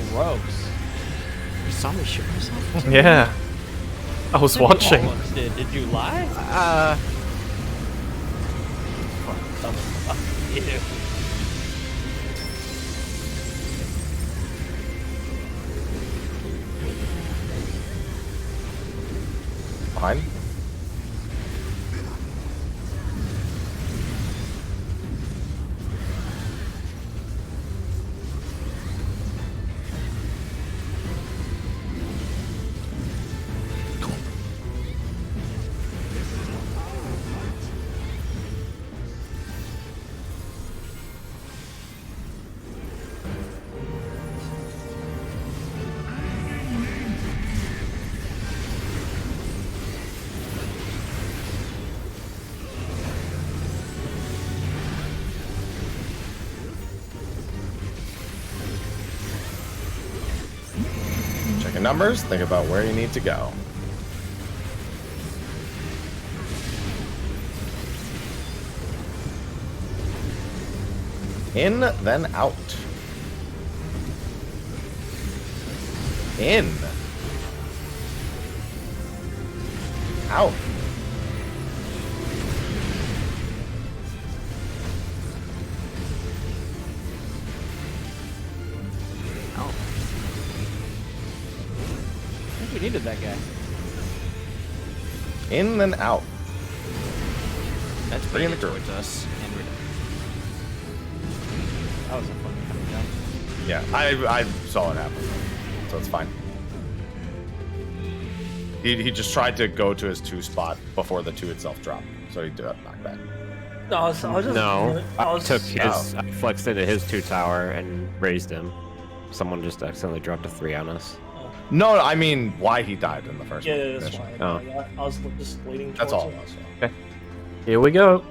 Gross. You saw me shit myself? Yeah. I was watching. Almost did. Did you lie? Fuck you. Behind. your numbers. Think about where you need to go. In, then out. In. Out. Out. I think we needed that guy. In, then out. That's Bring in the bringing group. towards us, and we're That was a fun coming down. Yeah, I saw it happen, so it's fine. He just tried to go to his 2 spot before the 2 itself dropped, so he did a knockback. No, I was just. No, I I was, took his, I flexed into his 2 tower and raised him. Someone just accidentally dropped a 3 on us. No, I mean why he died in the first Yeah, one. that's initially. why. I was just leading towards That's all it. it was. Okay. Here we go.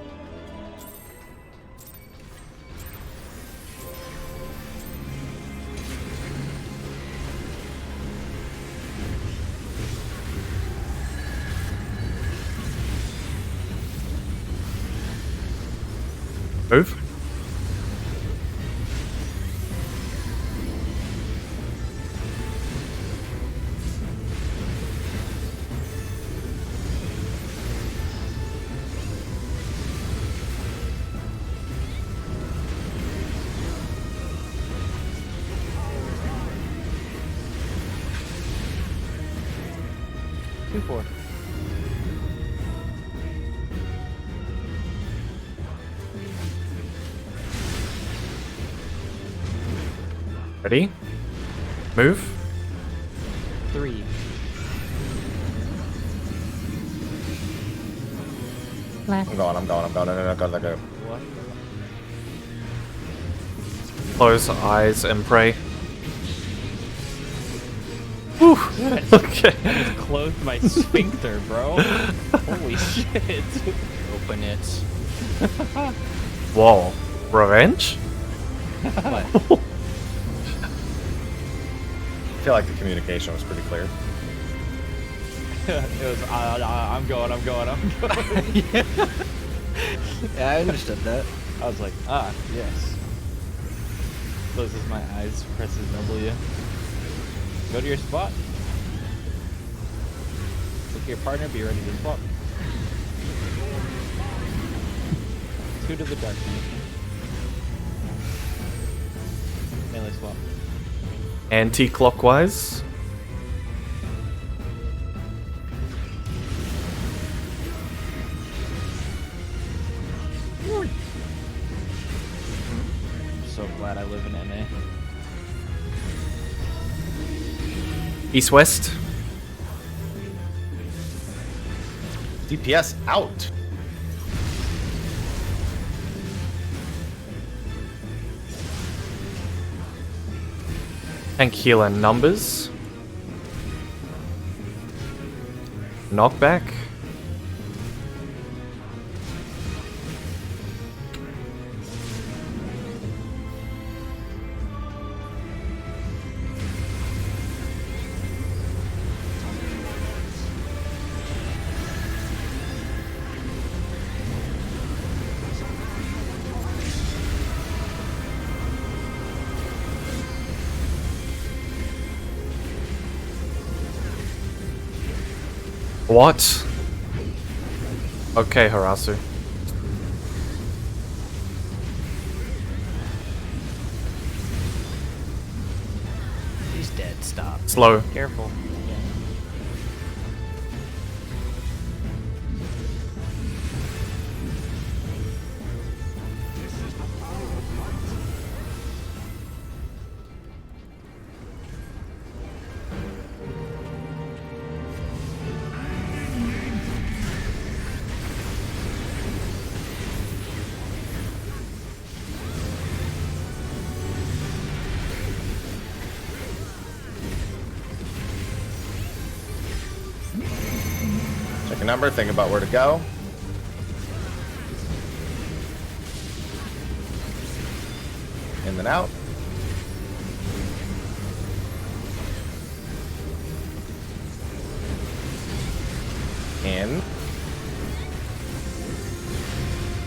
Move. Two, 4. Ready? Move. 3. Left. I'm going. No, go. What? Close eyes and pray. Whew. Okay. Just closed my sphincter, bro. Holy shit. open it. Whoa. Revenge? What? I feel like the communication was pretty clear. It was, I'm going. Yeah, I understood that. I was like, yes. Closes my eyes, presses W. Go to your spot. Look at your partner, be ready to swap. 2 to the dark. Melee swap. Anti-clockwise. I'm so glad I live in NA. East-west. DPS out. Tank healer numbers. Knockback. What? Okay, Harasu. He's dead. Stop. Slow. Careful. Yeah. Check your number. Think about where to go. In then out. In.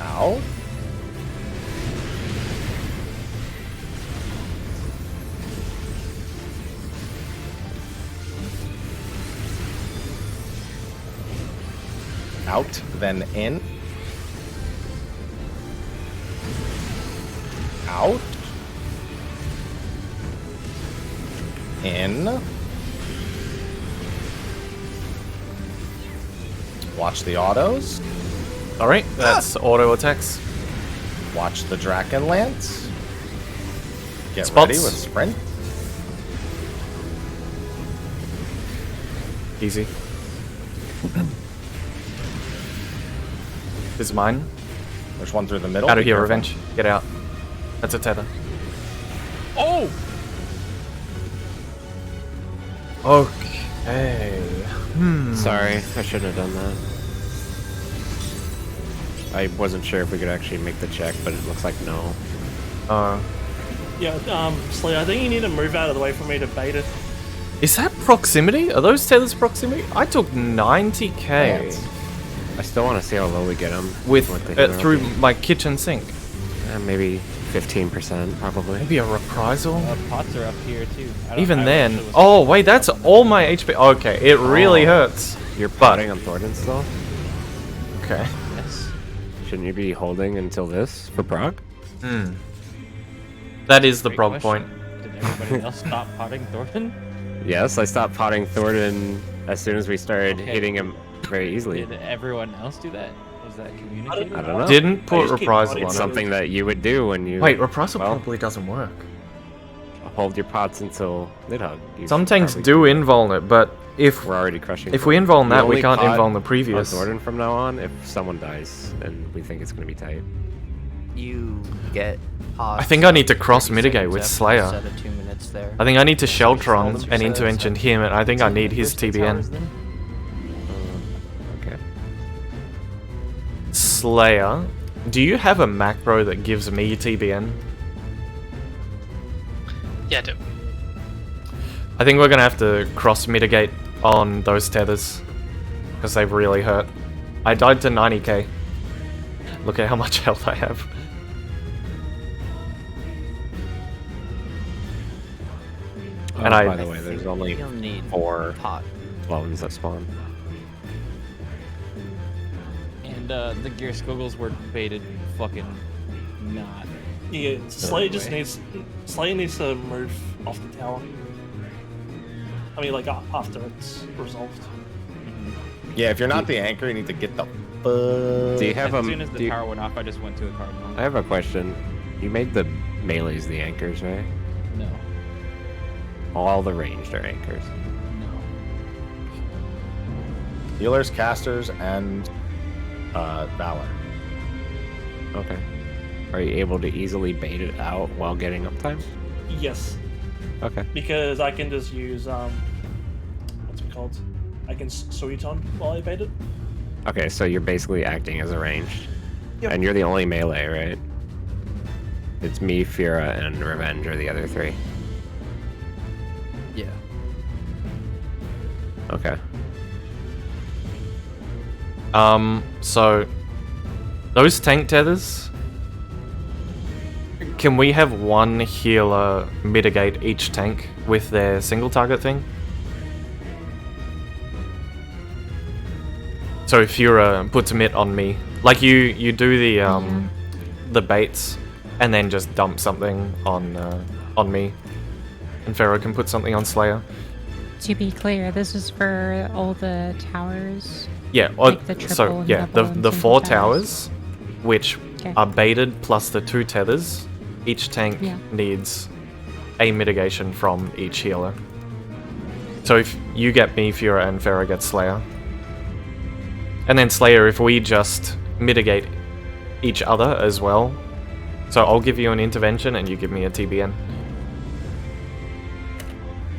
Out. Out, then in. Out. In. Watch the autos. Alright, that's auto attacks. Watch the Draken Lance. Get Spots. ready with sprint. Easy. This is mine. There's one through the middle. Out of Be here, careful. revenge. Get out. That's a tether. Oh! Okay. Sorry, I shouldn't have done that. I wasn't sure if we could actually make the check, but it looks like no. Yeah, Slayer, I think you need to move out of the way for me to bait it. Is that proximity? Are those tethers proximity? I took 90k I still want to see how low we get them with through my kitchen sink. maybe 15%, probably. Maybe a reprisal? Pots are up here too. Even then. Oh, wait, that's all my HP. Okay, it really hurts. You're potting on Thornton still? Okay. Yes. Shouldn't you be holding until this for proc? That is the Great prog question. point. Did everybody else stop potting Thornton? Yes, I stopped potting Thornton as soon as we started Okay. hitting him very easily. Did everyone else do that? Was that communicated? I don't know. Didn't put just keep reprisal fighting on It's it. something that you would do when you Wait, reprisal well, probably doesn't work. hold your pots until Nidhogg. You Some should tanks probably do invuln it, but if We're already crushing. if we invuln that, we only can't pot invuln the on previous. Thornton from now on if someone dies and we think it's going to be tight. You get. I think I need to cross mitigate with Slayer. Instead of 2 minutes there. I think I need to Sheltron Just and hold intervention him, and I think I need his TBN. Okay. Slayer, do you have a macro that gives me TBN? Yeah, I do. I think we're gonna have to cross mitigate on those tethers because they've really hurt. I died to 90k. Look at how much health I have. And by the way, there's only You'll need 4 pot. clones that spawn. And the gear squiggles were baited fucking not. Yeah, Slayer just way. needs to move off the tower. I mean, like after it's resolved. Yeah, if you're not the anchor, you need to get the Do you have As a? soon as the tower went off, I just went to a cardinal. I have a question. You made the melees the anchors, right? No. All the ranged are anchors. No. healers, casters, and Valor. Okay. Are you able to easily bait it out while getting uptime? Yes, Okay. because I can just use what's it called? I can sweet on while I bait it. Okay, so you're basically acting as a ranged. Yep. And you're the only melee, right? It's me, Fira, and Revenge are the other 3. Yeah. Okay. So those tank tethers. Can we have one healer mitigate each tank with their single target thing? So if Fura puts a mitt on me, like you do the baits, and then just dump something on me, and Pharaoh can put something on Slayer. To be clear, this is for all the towers. Yeah, Like the triple so and yeah, double and the single 4 towers. towers, which Okay. are baited plus the 2 tethers. Each tank Yeah. needs a mitigation from each healer. So if you get me, Fura, and Pharaoh gets Slayer. And then Slayer, if we just mitigate each other as well. So I'll give you an intervention and you give me a TBN.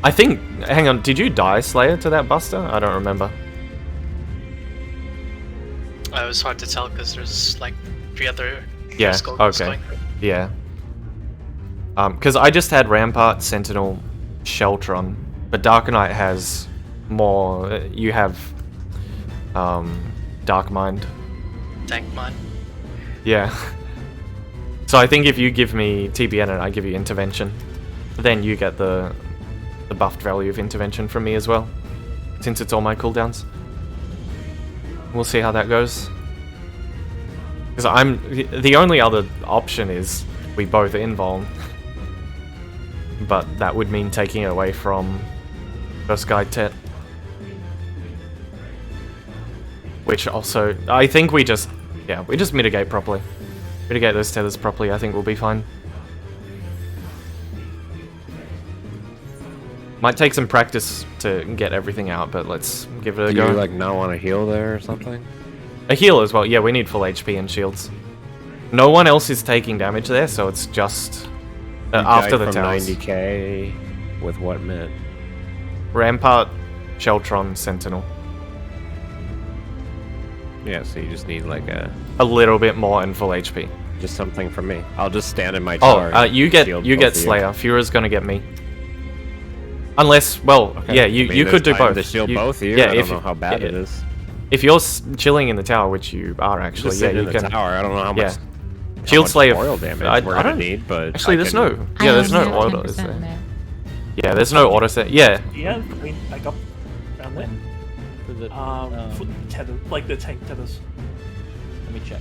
I think, hang on, did you die, Slayer, to that buster? I don't remember. It was hard to tell because there's like 3 other Yeah, skulls okay. going through. Yeah. Because I just had Rampart, Sentinel, Sheltron, but Dark Knight has more. You have Dark Mind. Tank mine. Yeah. So I think if you give me TBN and I give you Intervention, then you get the buffed value of Intervention from me as well, since it's all my cooldowns. We'll see how that goes. Because the only other option is we both invuln. But that would mean taking it away from First Guide Tet. Which also, I think we just mitigate properly. Mitigate those tethers properly, I think we'll be fine. Might take some practice to get everything out, but let's give it a Do go. you like not want to heal there or something? A heal as well, yeah, we need full HP and shields. No one else is taking damage there, so it's just after the from towers. 90k with what mint? Rampart, Sheltron, Sentinel. Yeah, so you just need like A little bit more and full HP. just something from me. I'll just stand in my Oh, tower. and you get shield both of Slayer. Fura's gonna get me. Unless, well, Okay. yeah, I you mean, could do there's time both. To shield You- both of you. Yeah, I if don't know how bad yeah, it is. If you're chilling in the tower, which you are actually, Just yeah, sitting you in the can. tower. I don't know how much. Yeah. how Shield much Slayer. spoil damage I we're gonna don't need, but actually. I There's can- no. Yeah, there's no auto. Is there? Yeah, there's no auto set. Yeah, Yeah, I mean, back up around there. For the, For tether, like the tank tethers. let me check.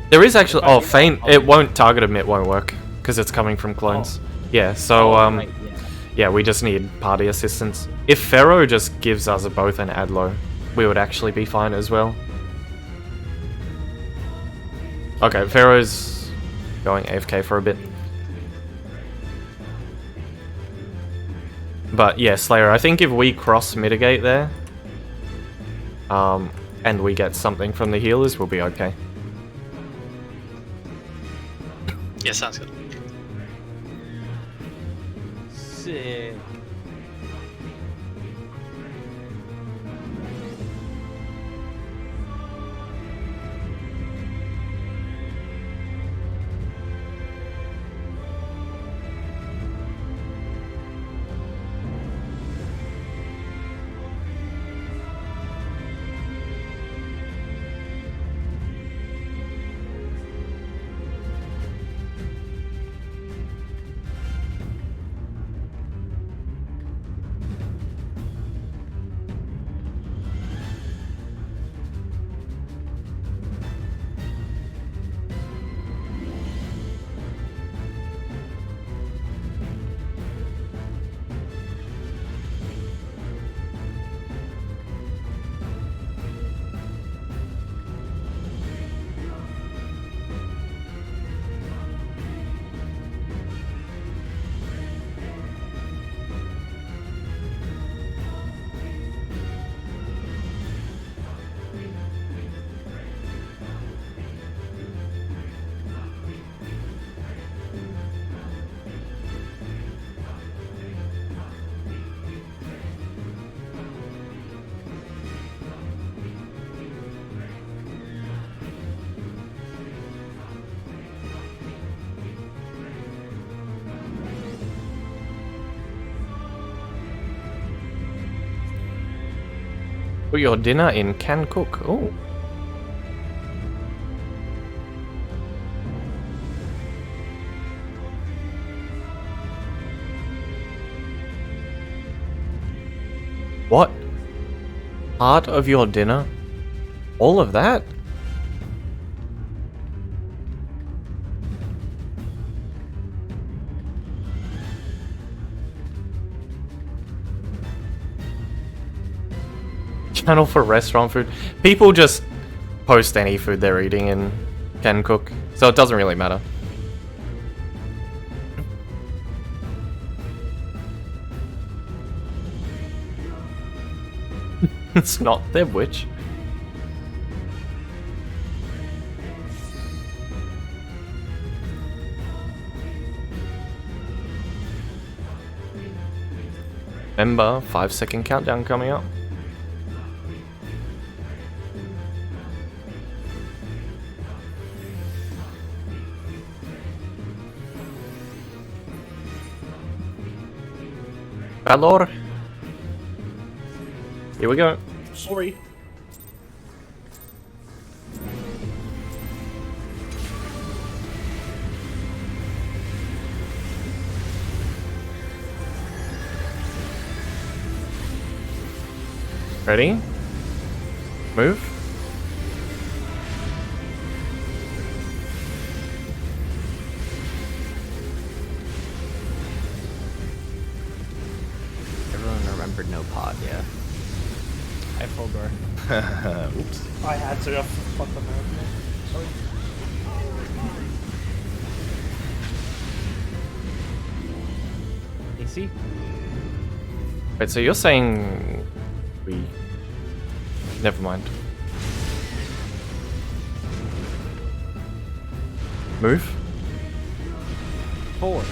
there is actually. Oh, feint. It won't target him. It won't work because it's coming from clones. Yeah. So Right, yeah. yeah, we just need party assistance. If Pharaoh just gives us both an Adlo, we would actually be fine as well. Okay, Pharaoh's going AFK for a bit. But yeah, Slayer, I think if we cross-mitigate there, and we get something from the healers, we'll be okay. Yeah, sounds good. Sick. Put your dinner in can cook. Oh. What? Part of your dinner? All of that? Channel for restaurant food. People just post any food they're eating in Can Cook, so it doesn't really matter. It's not their witch. Remember, 5-second countdown coming up. Valor. Here we go. Sorry. Ready? Move. Everyone remembered no pod, yeah. I full door. Oops. I had to. Fuck them out. Sorry. AC. Wait, so you're saying we... Never mind. Move. 4.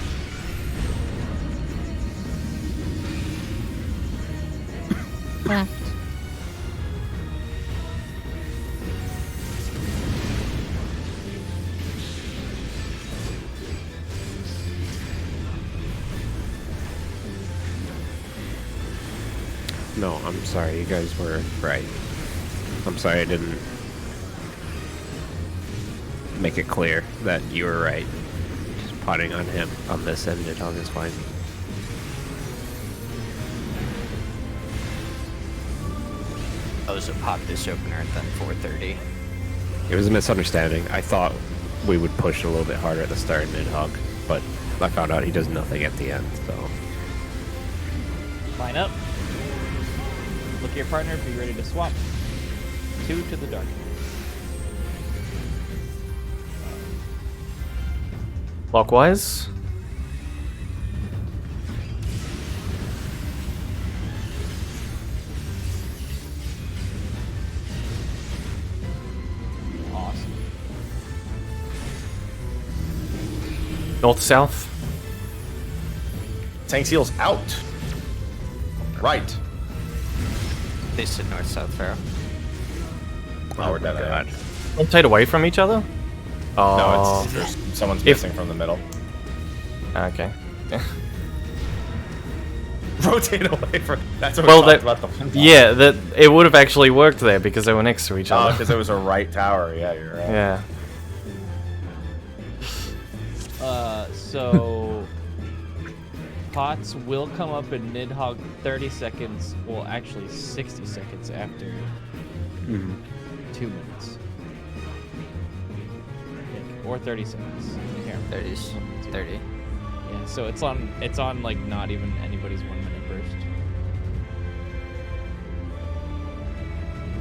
Left. No, I'm sorry. You guys were right. I'm sorry I didn't make it clear that you were right. Just potting on him on this end, Nidhogg is fine. Oh, so pop this opener at then 4:30. It was a misunderstanding. I thought we would push a little bit harder at the start, Nidhogg, but I found out he does nothing at the end, so... Line up. Look at your partner. Be ready to swap. 2 to the dark. Clockwise. Awesome. North-south. Tank Seal's out. Right. They said north-south, Pharaoh. Oh, we're dead. God. Rotate away from each other? Oh. No, it's there's someone's If- missing from the middle. Okay. Rotate away from. That's what Well, we talked that- about the one time. Yeah, that it would have actually worked there because they were next to each Oh, other. because it was a right tower. Yeah, you're right. Yeah. So pots will come up in Nidhogg 30 seconds. Well, actually 60 seconds after 2 minutes. Or 30 seconds. I can't remember. 30s. 30. Yeah, so it's on like not even anybody's 1 minute burst.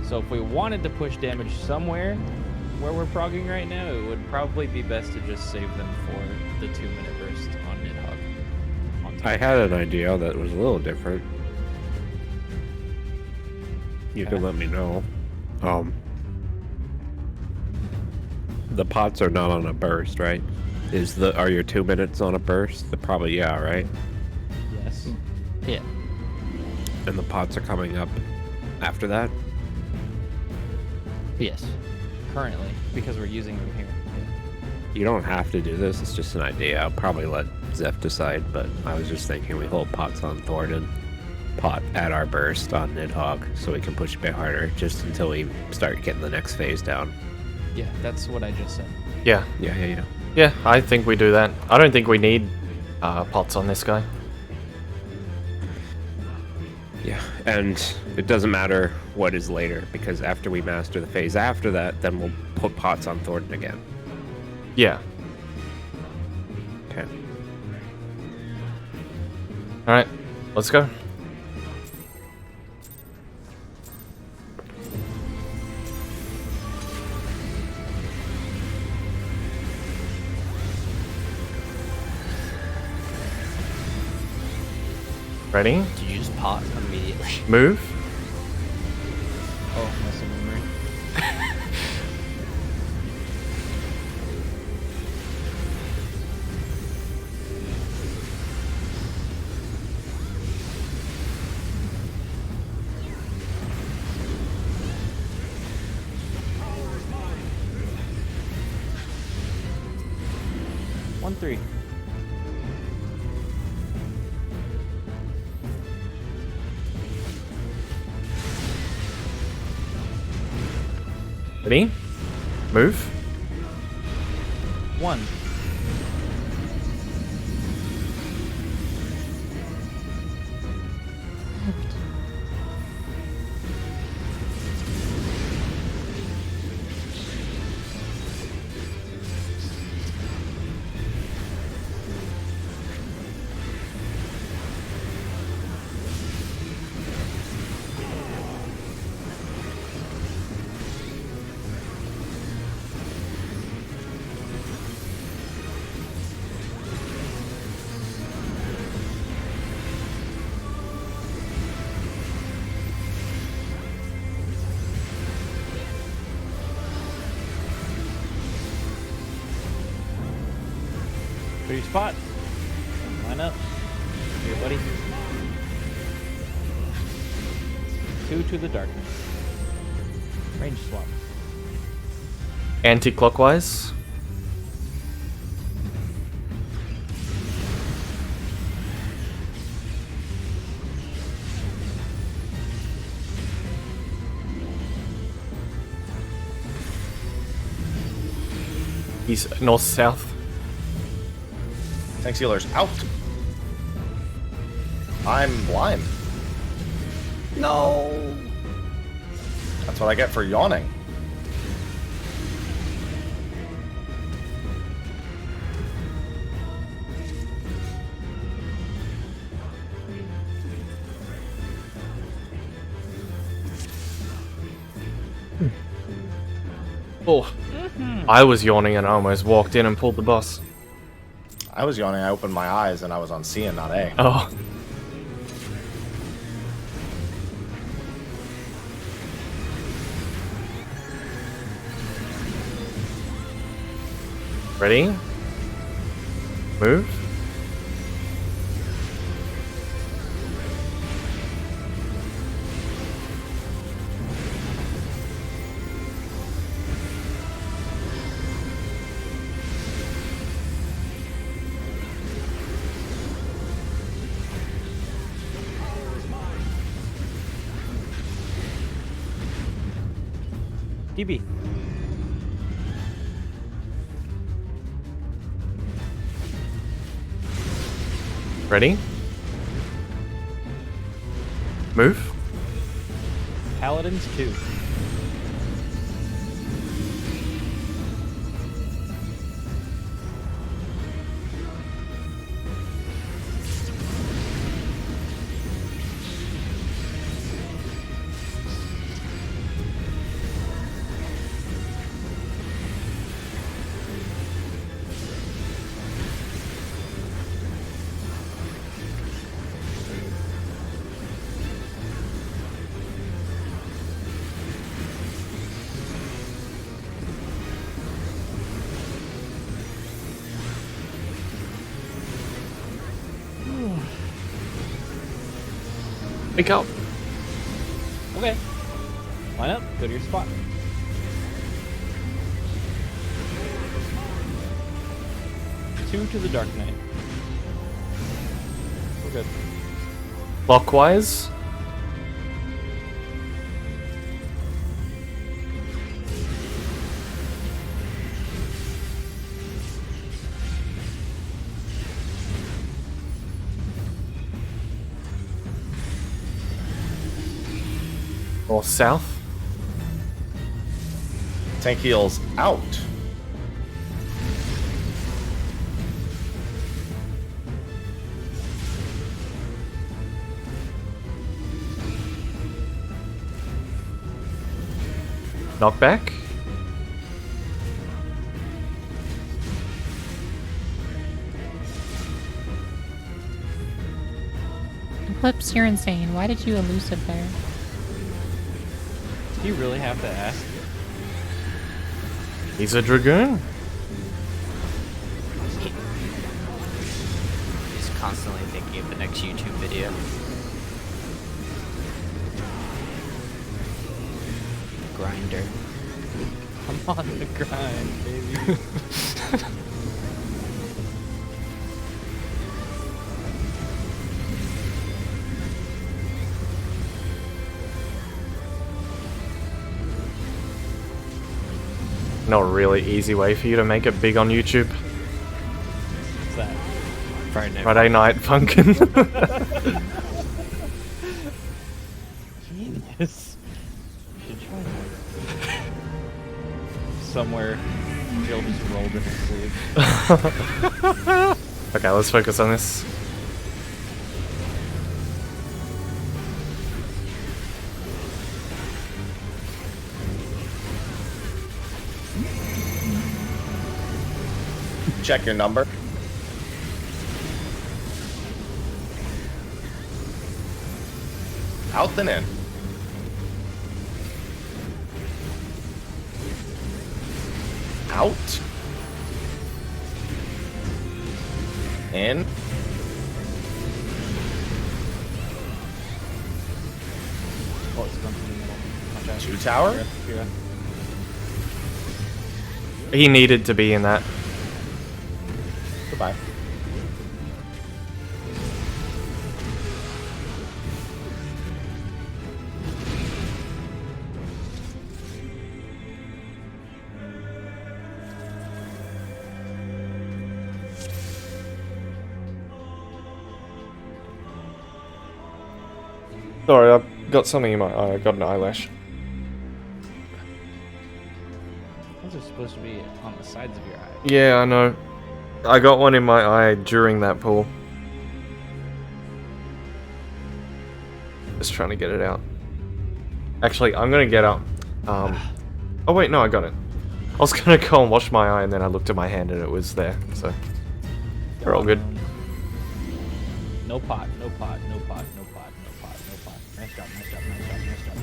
So if we wanted to push damage somewhere where we're progging right now, it would probably be best to just save them for the 2 minute burst on Nidhogg. On top. I had an idea that was a little different. You Okay. can let me know. The pots are not on a burst, right? Are your 2 minutes on a burst? Probably, yeah, right? Yes. Yeah. And the pots are coming up after that? Yes. Currently, because we're using them here. You don't have to do this, it's just an idea. I'll probably let Zeph decide, but I was just thinking we hold pots on Thornton, pot at our burst on Nidhogg, so we can push a bit harder just until we start getting the next phase down. Yeah, that's what I just said. Yeah. Yeah. Yeah, I think we do that. I don't think we need pots on this guy. Yeah, and it doesn't matter what is later, because after we master the phase after that, then we'll put pots on Thornton again. Yeah. Okay. Alright, let's go. Ready? Did you just pot immediately? Move. Oh, muscle memory. One, 3. Ready? Move. 1. Left. your spot. Line up. Here, buddy. 2 to the darkness. Range swap. Anti-clockwise. East, north, south. Tank Sealer's out. I'm blind. No. That's what I get for yawning. Oh, I was yawning and I almost walked in and pulled the boss. I was yawning, I opened my eyes, and I was on C and not A. Oh. Ready? Move. DB. Ready? Move. Paladins 2. Wake up. Okay. Line up. Go to your spot. Two to the Dark Knight. We're good. Clockwise. North, south. Tank heals out. Knockback. Eclipse, you're insane. Why did you elusive there? Do you really have to ask? He's a dragoon. He's constantly thinking of the next YouTube video. Grinder. I'm on the grind, baby. Not a really easy way for you to make it big on YouTube. What's that? Friday night funkin'. Genius. Should try that. Somewhere, Jill just rolled in her sleep. Okay, let's focus on this. Check your number. Out and in. Out. in. Oh, it's going to the middle. Watch out. 2 tower. Yeah. He needed to be in that. Goodbye. Sorry, I've got something in my eye. I got an eyelash. Those are supposed to be on the sides of your eye. Yeah, I know. I got one in my eye during that pull. Just trying to get it out. Actually, I'm gonna get up. Oh wait, no, I got it. I was gonna go and wash my eye, and then I looked at my hand, and it was there. So we're all good. No pot, no pot, no pot, no pot, no pot, no pot. Nice job, nice job, nice job, nice job.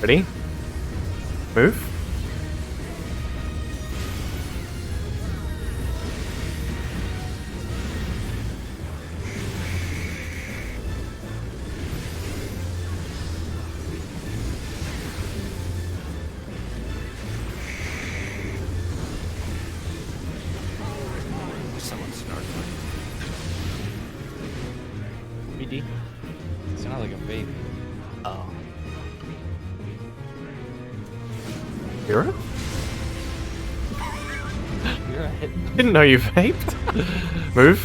Ready? Move. Someone snarked. BD. Sounds like a vape. Oh. Hero? You're hitting Didn't know you vaped. Move.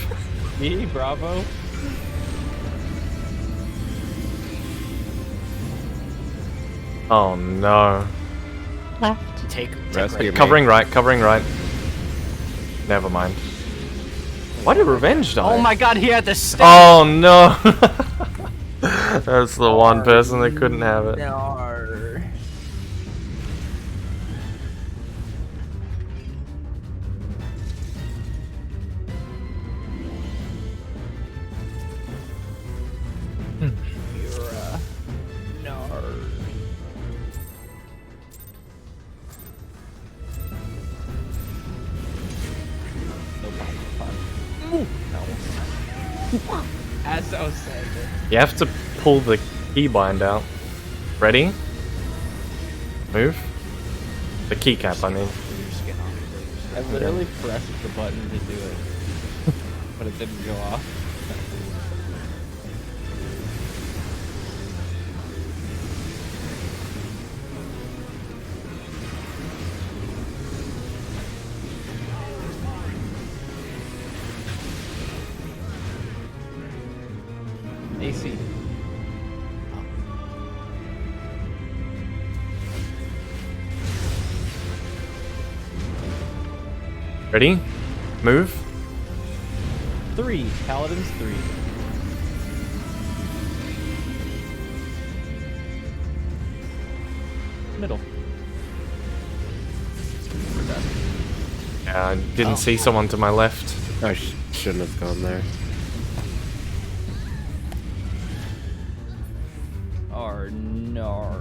me, bravo. Oh no. Left. Take Rescue me. Covering right, covering right. Never mind. Why did Revenge die? Oh my god, he had the stick! Oh no! That's the one person that couldn't have it. No. No pot, no pot. Ooh, no. As I was saying it. You have to pull the keybind out. Ready? Move. The keycap, I mean. I literally pressed the button to do it, but it didn't go off. AC. Ready? Move. 3. Paladins 3. Middle. I didn't see someone to my left. I shouldn't have gone there. Or no.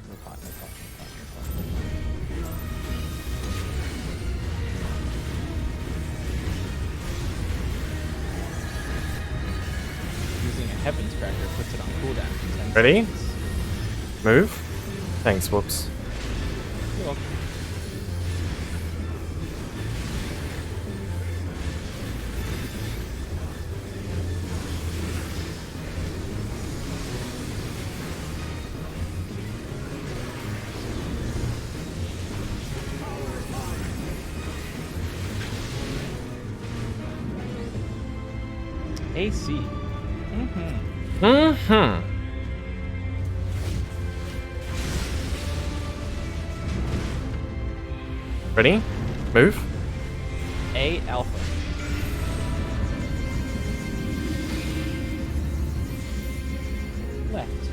No pot, no pot, no pot, no pot. Using a Heaven's Cracker puts it on cooldown for 10 Ready? seconds. Move. Thanks, whoops. You're welcome. AC. Mm-hmm. Mm-hmm. Ready? Move. A alpha. Left.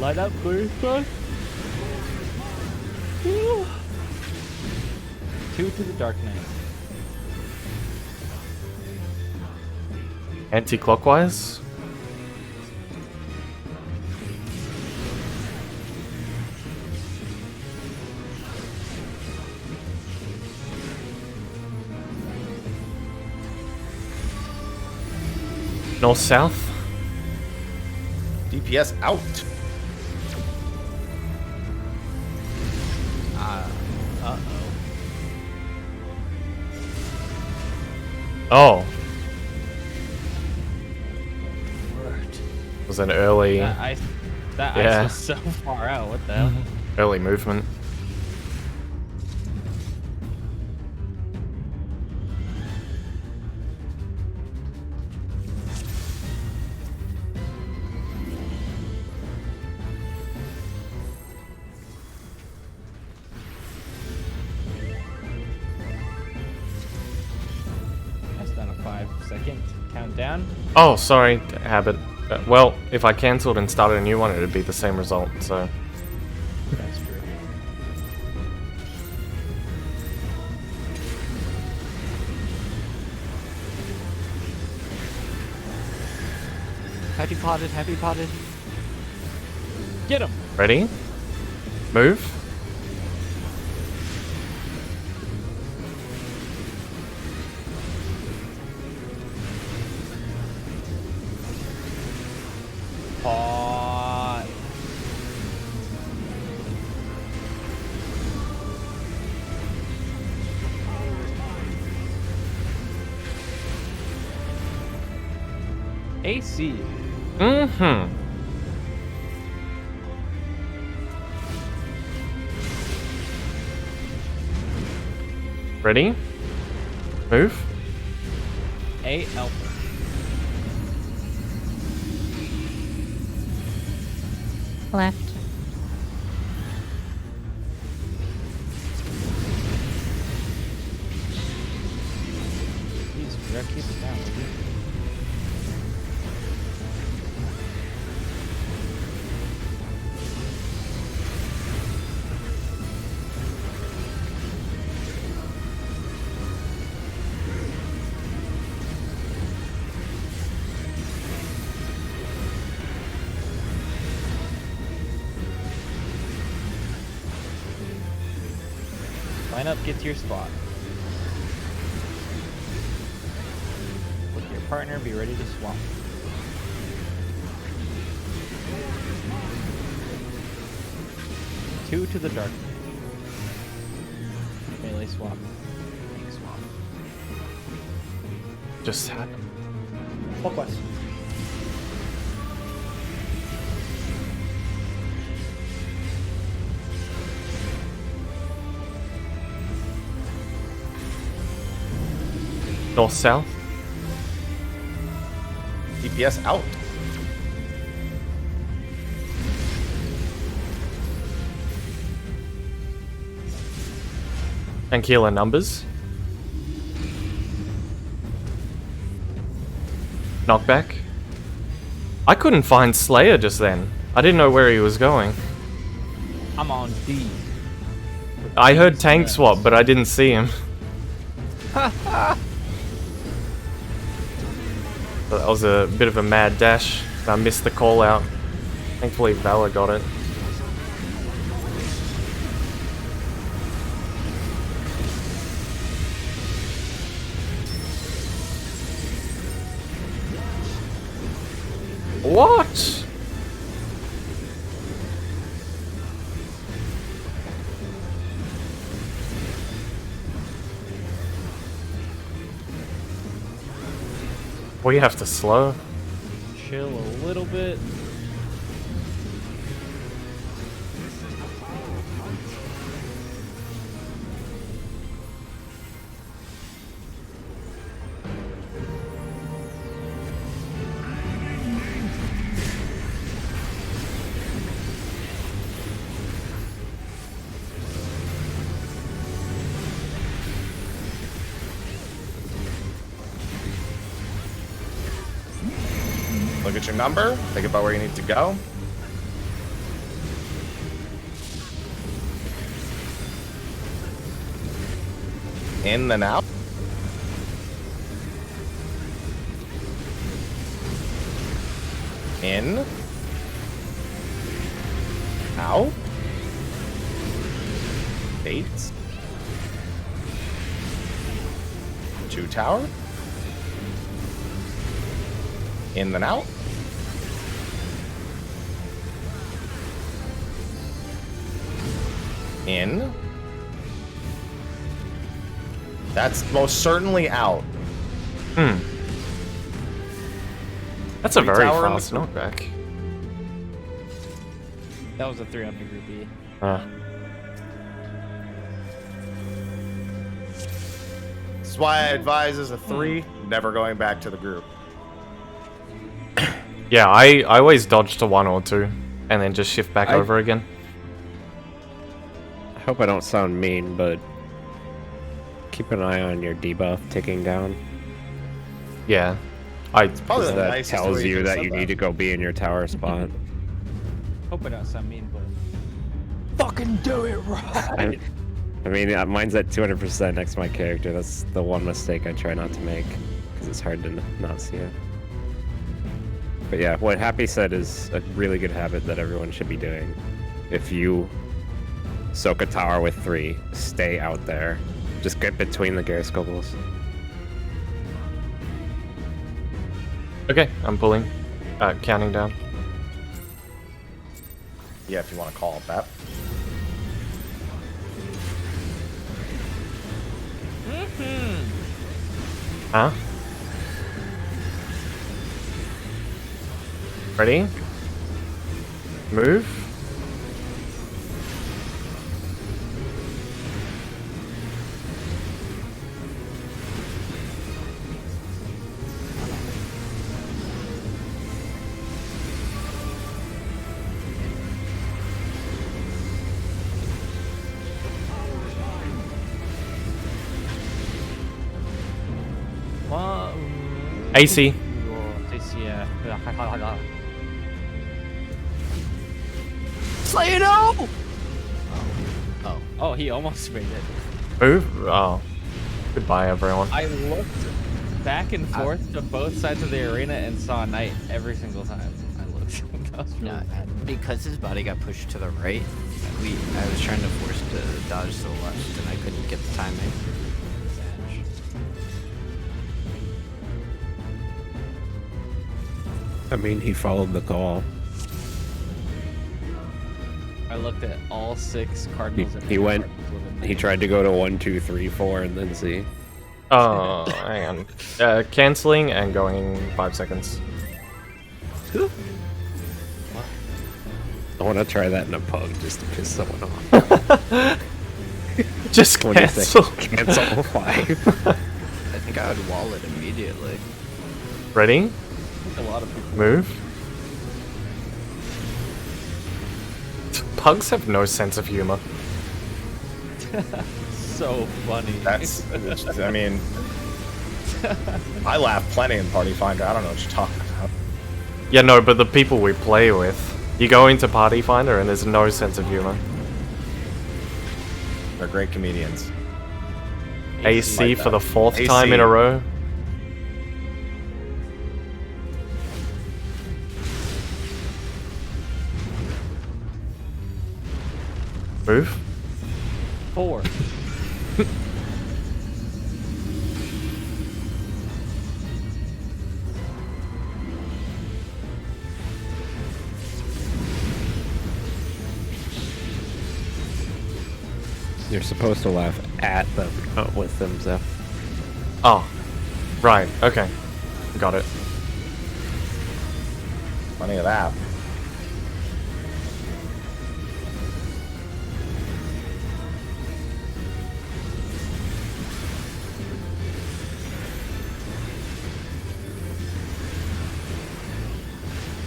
Light up, please, bud. 2 to the Dark Knight. Anti-clockwise? North-south? DPS out. Oh. Was an early That ice Yeah. was so far out. What the hell? early movement. That's done a 5-second countdown. Oh, sorry, habit. Well, if I cancelled and started a new one, it would be the same result, so... That's true. Happy potted, happy potted. Get him! Ready? Move. Pot. AC. Mm-hmm. Ready? Move. A Alpha. Left. Jeez, Greg, keep it down, would you? Line up, get to your spot. With your partner, be ready to swap. Two to the dark. Melee swap. Tank swap. Just happen. Clockwise. North-south? DPS out. And healer numbers. Knockback. I couldn't find Slayer just then. I didn't know where he was going. I'm on D. I heard tank swap, but I didn't see him. So that was a bit of a mad dash. I missed the call out. Thankfully Valor got it. What? We have to slow. Chill a little bit. Look at your number. Think about where you need to go. In then out. In. Out. Bates. 2 tower. In then out. In. That's most certainly out. That's a 3 very tower in the fast group. knockback. That was a 3 on the group E. This is why I advise as a 3, never going back to the group. Yeah, I always dodge to 1 or 2, and then just shift back I- over again. I hope I don't sound mean, but keep an eye on your debuff ticking down. Yeah, Probably the That nicest tells way you could've that said you need to go be in your tower spot. Hope I don't sound mean, but fucking do it right. I mean, mine's at 200% next to my character. That's the one mistake I try not to make, because it's hard to not see it. But yeah, what Happy said is a really good habit that everyone should be doing. If you soak a tower with 3, stay out there. Just get between the Garriscobles. okay, I'm pulling. Counting down. Yeah, if you want to call it that. Huh? Ready? Move. AC. Slay it out! Oh, he almost made it. Move. Oh. Goodbye, everyone. I looked back and forth to both sides of the arena and saw a knight every single time I looked. That was really No, bad. because his body got pushed to the right, I was trying to force to dodge to the left, and I couldn't get the timing. I mean, he followed the call. I looked at all 6 cardinals. and He went- cardinals with a He knight. tried to go to 1, 2, 3, 4, and then see. Oh, hang on. Canceling and going 5 seconds. I want to try that in a pug just to piss someone off. Just What do you think? cancel. Cancel 5. I think I would wall it immediately. Ready? A lot of people. Move. Pugs have no sense of humor. So funny. That's, I mean, I laugh plenty in Party Finder. I don't know what you're talking about. Yeah, no, but the people we play with, you go into Party Finder and there's no sense of humor. They're great comedians. AC for the 4th AC. time in a row. Move. 4. You're supposed to laugh at them, not with them, Zeph. Oh. Right, okay. Got it. Plenty of that.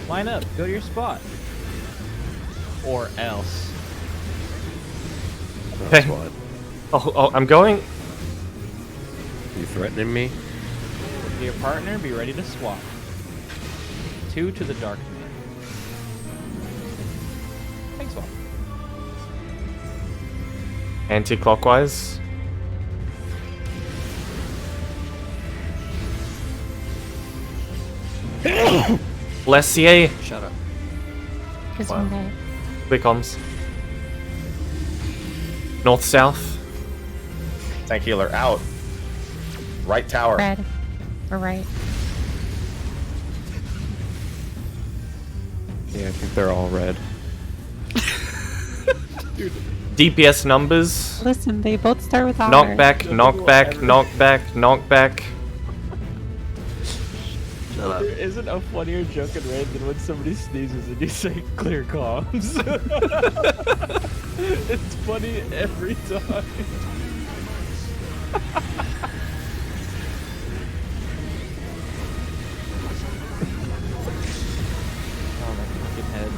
Line up. Go to your spot. Or else. That's Okay. what. Oh, I'm going. You threatening me? To your partner, be ready to swap. 2 to the dark man. Thanks, swap. Anti-clockwise. Blessier. Shut up. Gesundheit. Clear comms. North, south. Tank healer out. Right tower. Red. Or right. Yeah, I think they're all red. DPS numbers. Listen, they both start with R. Knockback, knockback, knockback, knockback. There isn't a funnier joke in Raid than when somebody sneezes and you say clear comms. It's funny every time. Oh, my fucking head.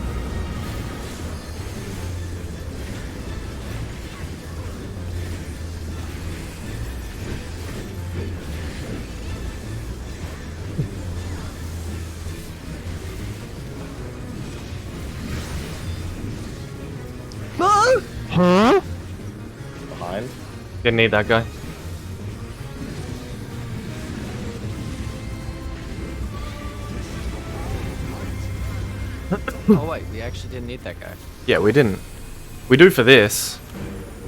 Huh? Behind. Didn't need that guy. Oh wait, we actually didn't need that guy. Yeah, we didn't. We do for this.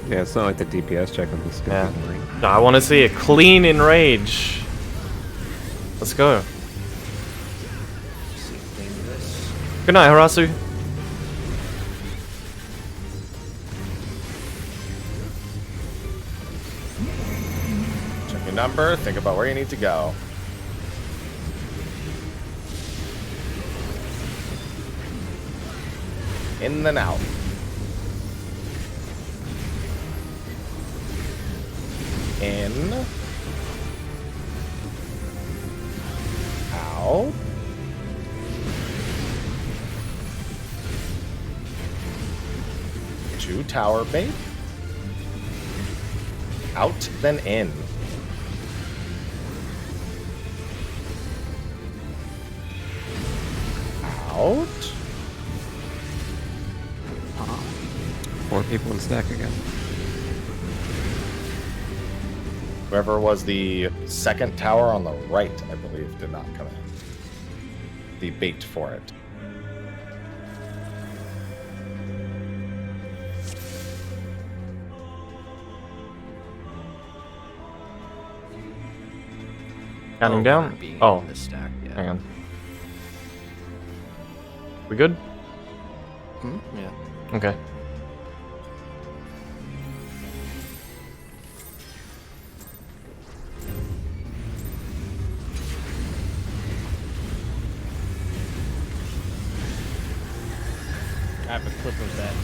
Yeah, it's not like the DPS check on this guy. Yeah. I want to see a clean enrage. Let's go. See if we can do this. Good night, Harasu. Check your number. Think about where you need to go. In and out. In. Out. To tower bait. Out, then in. Out. 4 people in stack again. Whoever was the second tower on the right, I believe, did not come in. The bait for it. Counting down. Being Oh, in the stack, yeah. hang on. We good? Yeah. Okay. I have a clip of that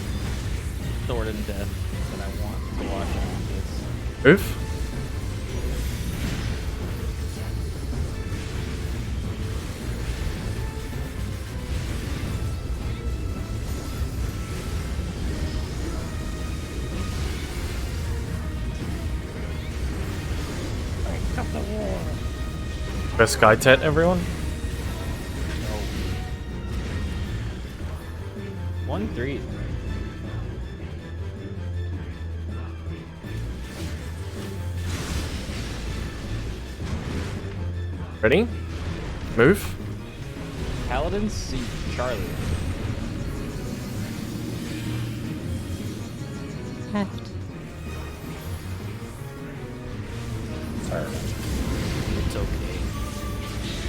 Thornton death that I want to watch after this. Oof. Best Sky Tet, everyone. 1-3. Ready? Move. Paladins see Charlie. Left. Sorry. It's okay.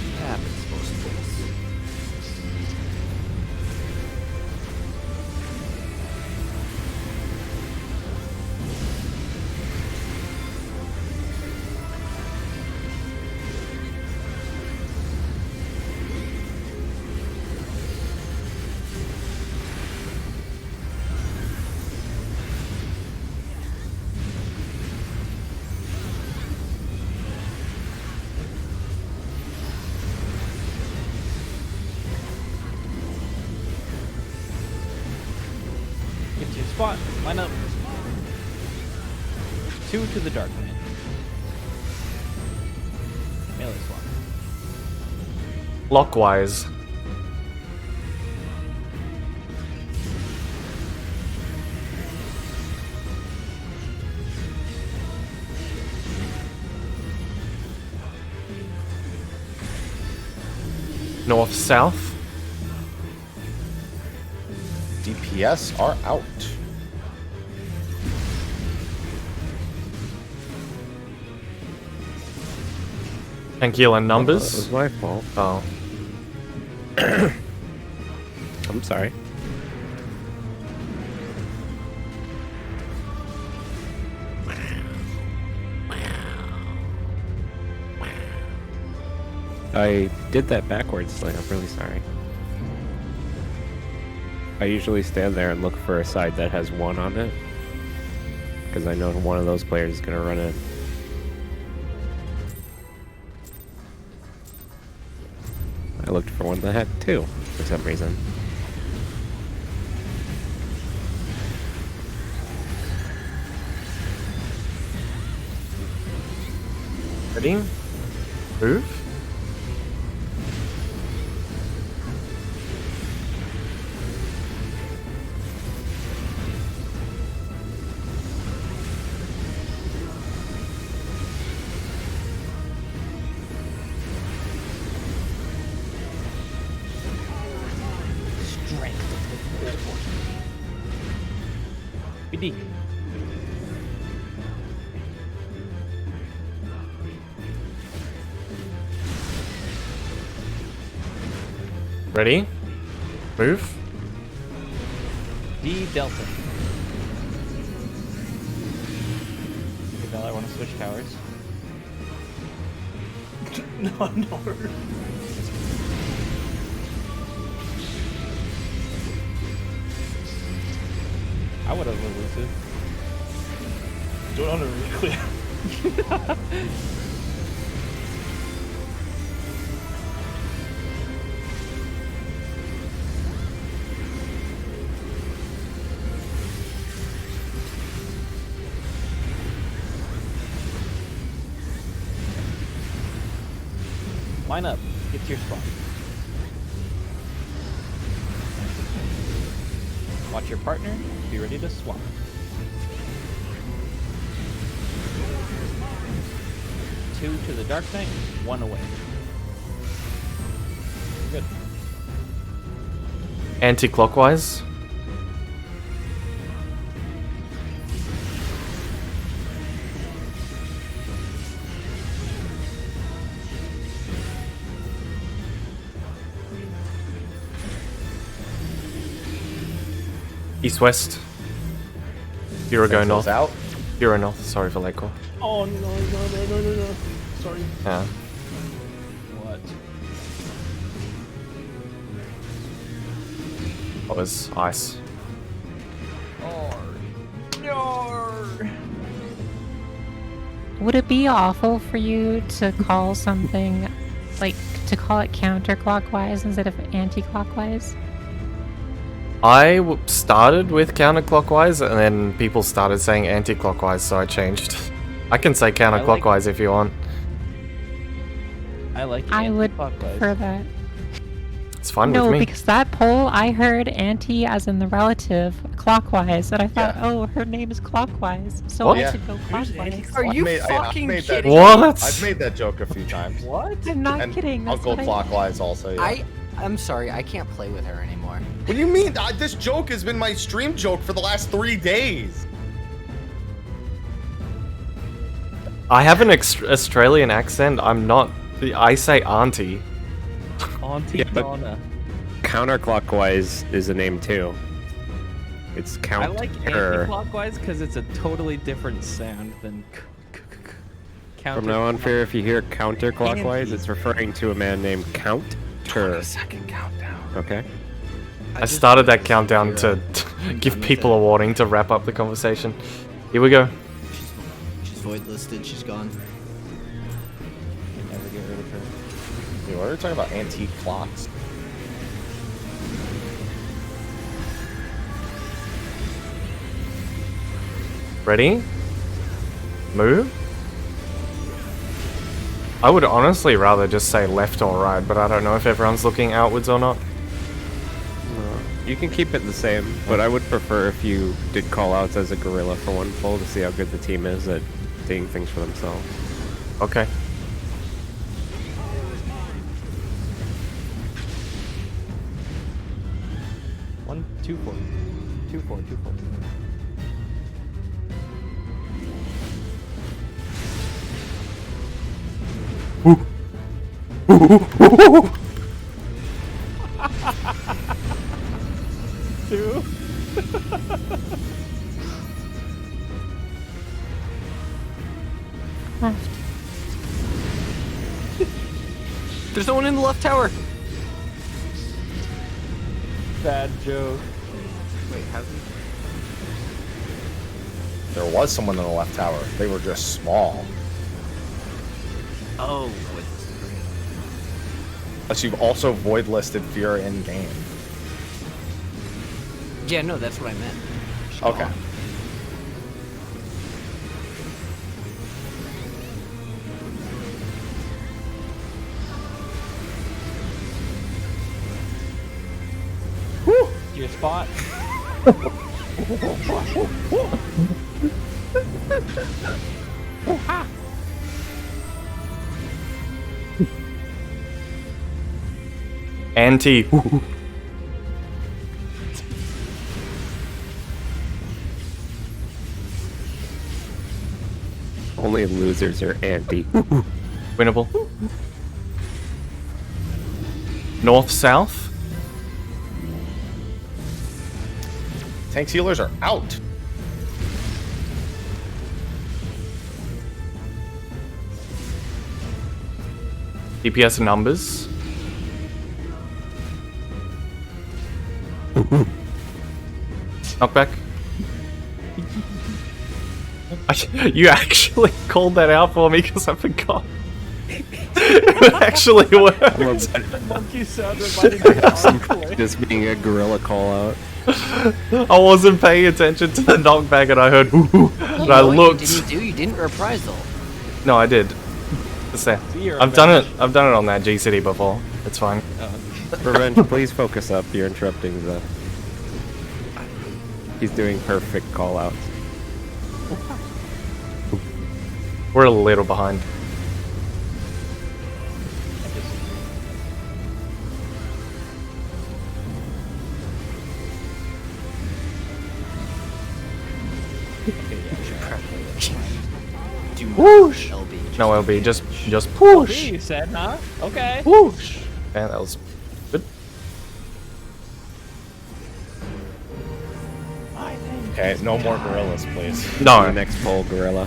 It happens most days. Get to your spot. Line up. 2 to the dark man. Melee swap. Clockwise. North, south. DPS are out. Tranquil in It numbers. was my fault. Oh. I'm sorry. I did that backwards, like, I'm really sorry. I usually stand there and look for a side that has 1 on it. Because I know one of those players is going to run in. I looked for one that had 2, for some reason. Ready? Move. BD. Ready? Move. D Delta. Okay, Bella, I want to switch towers. No, no. I would have elusive. Do it on a reclear. Line up. Get to your spot. Watch your partner. Be ready to swap. Two to the Dark Knight. 1 away. Good. Anti-clockwise. East-west. Hero go north. Out. Hero north. Sorry for late call. Oh no, no, no, no, no, no. Sorry. Yeah. What? That was ice. Would it be awful for you to call something, like, to call it counterclockwise instead of anti-clockwise? I started with counterclockwise, and then people started saying anti-clockwise, so I changed. I can say counterclockwise if you want. I like I would anti-clockwise. prefer that. It's fine No, with me. because that poll, I heard anti as in the relative, clockwise, and I thought, Yeah. oh, her name is clockwise, so What? I Yeah. should go Who's clockwise. anti-clockwise? Are you I've fucking made that- kidding? What? I've made that joke a few times. What? I'm not And kidding. That's Uncle what Clockwise also. Yeah. I'm sorry, I can't play with her anymore. What do you mean? This joke has been my stream joke for the last 3 days. I have an Australian accent. I'm not. I say auntie. Auntie Yeah, but- Donna. Counterclockwise is a name too. It's I counter. like anti-clockwise because it's a totally different sound than From now on, Fear, if you hear counterclockwise, it's referring to a man named Count Tur. Second countdown. Okay? I started that countdown to give people a warning to wrap up the conversation. Here we go. She's void listed, she's gone. Never get rid of her. Dude, what are we talking about? Antique clocks? Ready? Move? I would honestly rather just say left or right, but I don't know if everyone's looking outwards or not. You can keep it the same, but I would prefer if you did callouts as a gorilla for one pull to see how good the team is at seeing things for themselves. Okay. 2-4. 2-4. 2-4. Two. Left. There's no one in the left tower. Bad joke. Wait, how's he? There was someone in the left tower. They were just small. Oh, Unless you've also void listed Fear in game. yeah, no, that's what I meant. Okay. Your spot. Anti. Only losers are anti. Winnable. North, south. Tanks healers are out. DPS numbers. Knockback. You actually called that out for me because I forgot. It actually worked. Monkey sound reminded me of Arclay. Just being a gorilla call out. I wasn't paying attention to the knockback and I heard woo, and I looked. You didn't reprise though. No, I did. Just there. Fear I've done it. revenge. I've done it on that G City before. It's fine. Revenge, please focus up. You're interrupting the. He's doing perfect call outs. We're a little behind. Do Whoosh! LB. No LB, just push. You said, huh? Okay. Whoosh. Man, that was good. Okay, no more gorillas, please. No. Next pole, gorilla.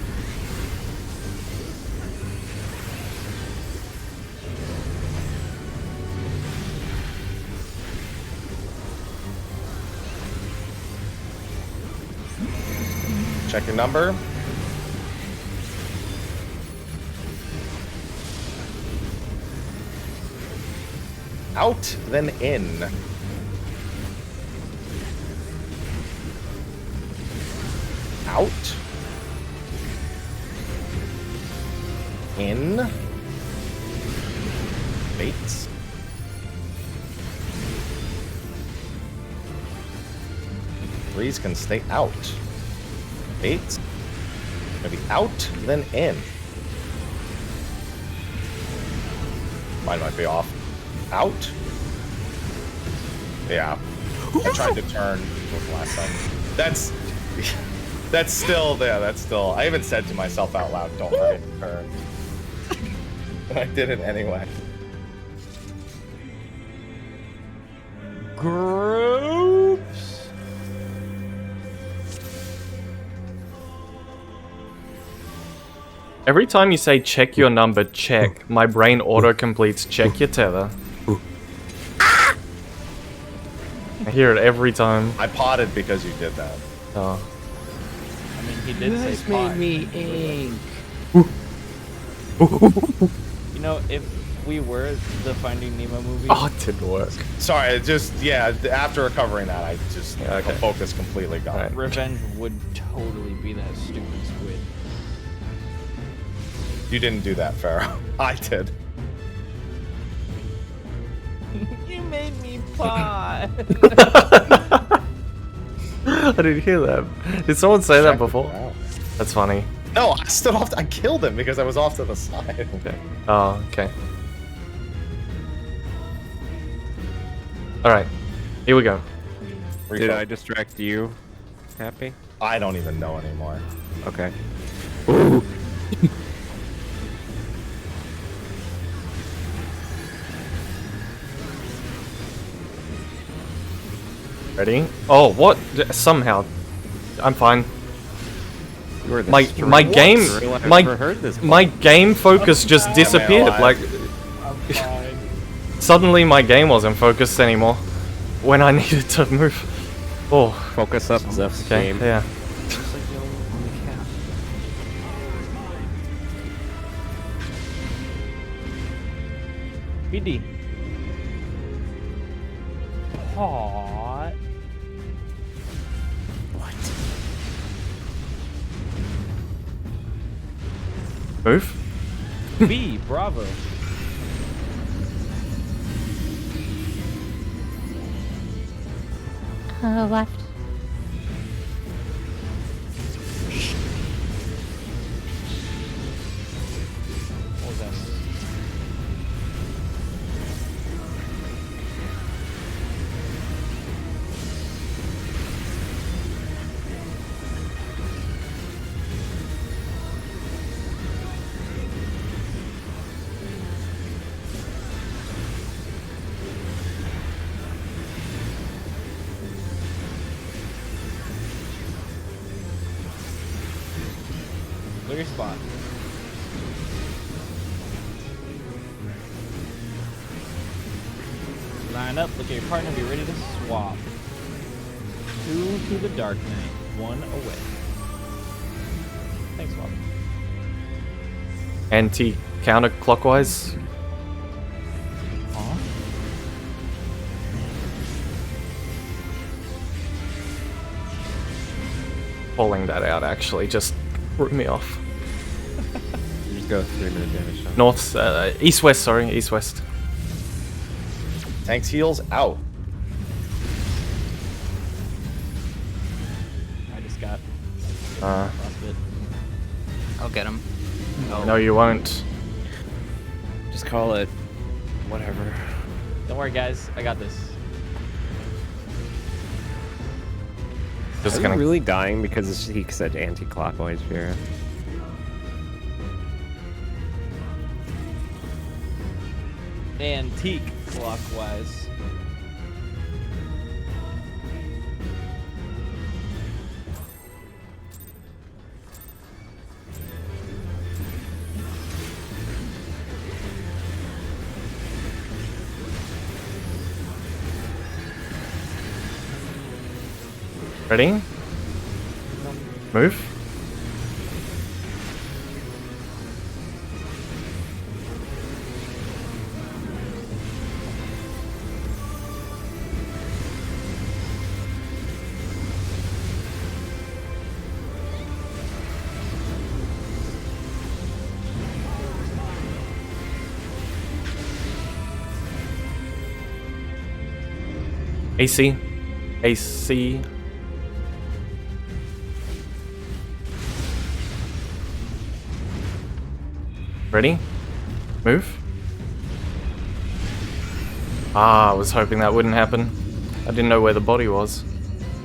Check your number. Out, then in. Out. In. Baits. Threes can stay out. Baits. Maybe out, then in. Mine might be off. Out. Yeah. I tried to turn with the last time. That's still there. That's still. I even said to myself out loud, "Don't forget to turn." But I did it anyway. Groups. Every time you say check your number, check, my brain auto completes check your tether. I hear it every time. I potted because you did that. Oh. I mean, he did This say pot. made me ink. You know, if we were the Finding Nemo movie, Oh, it didn't work. Sorry, it just after recovering that, I just Yeah, okay. the focus completely gone. Alright. Revenge would totally be that stupid squid. You didn't do that, Pharaoh. I did. You made me pot. I didn't hear that. Did someone say that Check it before? out. That's funny. No, I stood off. I killed him because I was off to the side. Okay. Oh, okay. Alright. Here we go. Did I distract you? Happy? I don't even know anymore. Okay. Ready? Oh, what? Somehow. I'm fine. You were the My strongest game gorilla I've my ever heard this my game focus just disappeared. Like I'm fine. suddenly my game wasn't focused anymore when I needed to move. Oh, Focus up, Zeph's okay, game. yeah. Looks like you're on the cap. BD. Pot. Move. B. Bravo. Left. What was that? Clear spot. Line up, look at your partner, be ready to swap. 2 to the Dark Knight, 1 away. Thanks, Swap. Anti-counterclockwise. Pulling that out actually just threw me off. You just go 3-minute damage. Now. North, east-west, sorry, east-west. Tank's heals out. I just got Uh, frostbit. I'll get him. Oh, No, you won't. Just call it whatever. Don't worry, guys. I got this. Just Are gonna. you really dying because he said anti-clockwise, Vera? Antique clockwise. Ready? Move. AC. AC. Ready? Move. Ah, I was hoping that wouldn't happen. I didn't know where the body was.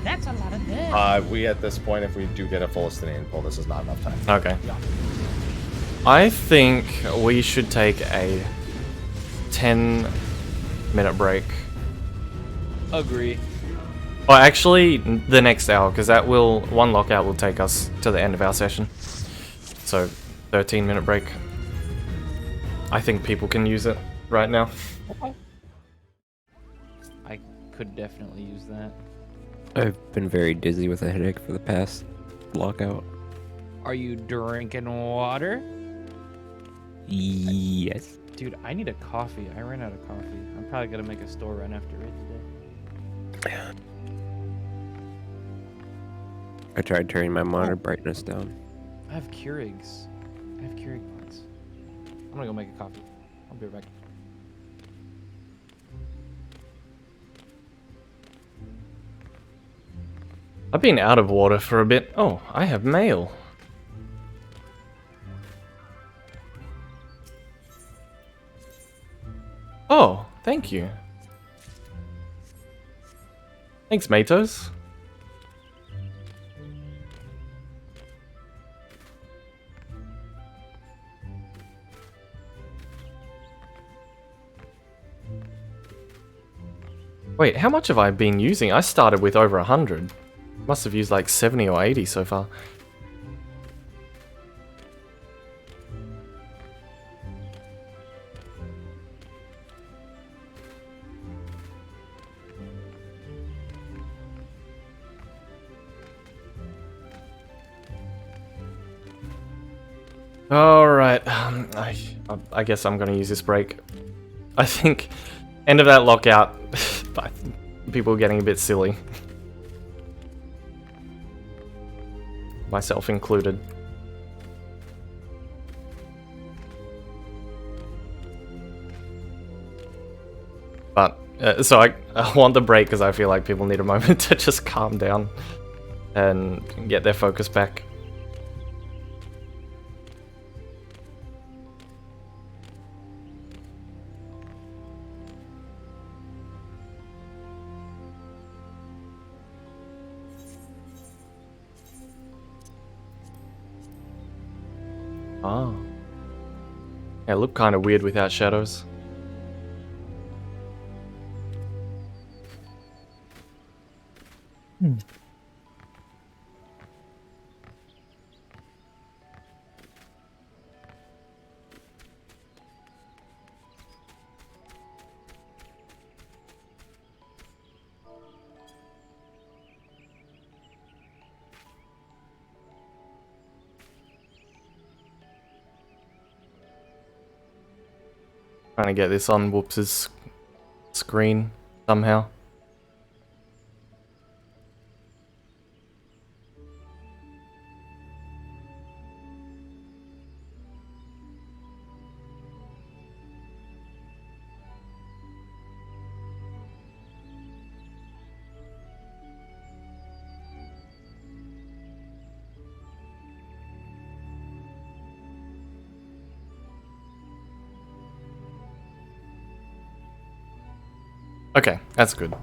That's a lot of death. We at this point, if we do get a full Estinian pull, this is not enough time. Okay. I think we should take a 10-minute break. Agree. Oh, actually, the next hour, because that will one lockout will take us to the end of our session. So, 13-minute break. I think people can use it right now. I could definitely use that. I've been very dizzy with a headache for the past lockout. Are you drinking water? Yes. Dude, I need a coffee. I ran out of coffee. I'm probably gonna make a store run after it today. I tried turning my monitor brightness down. I have Keurigs. I have Keurig pots. I'm gonna go make a coffee. I'll be right back. I've been out of water for a bit. Oh, I have mail. Oh, thank you. Thanks, Matos. Wait, how much have I been using? I started with over 100. Must have used like 70 or 80 so far. Alright, I guess I'm gonna use this break. I think end of that lockout, people getting a bit silly. Myself included. But, so I want the break because I feel like people need a moment to just calm down and get their focus back. Ah. Yeah, look kind of weird without shadows. Trying to get this on Whoops's screen somehow. Okay, that's good.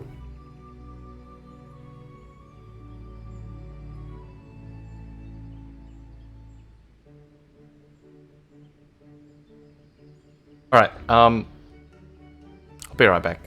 Alright, I'll be right back.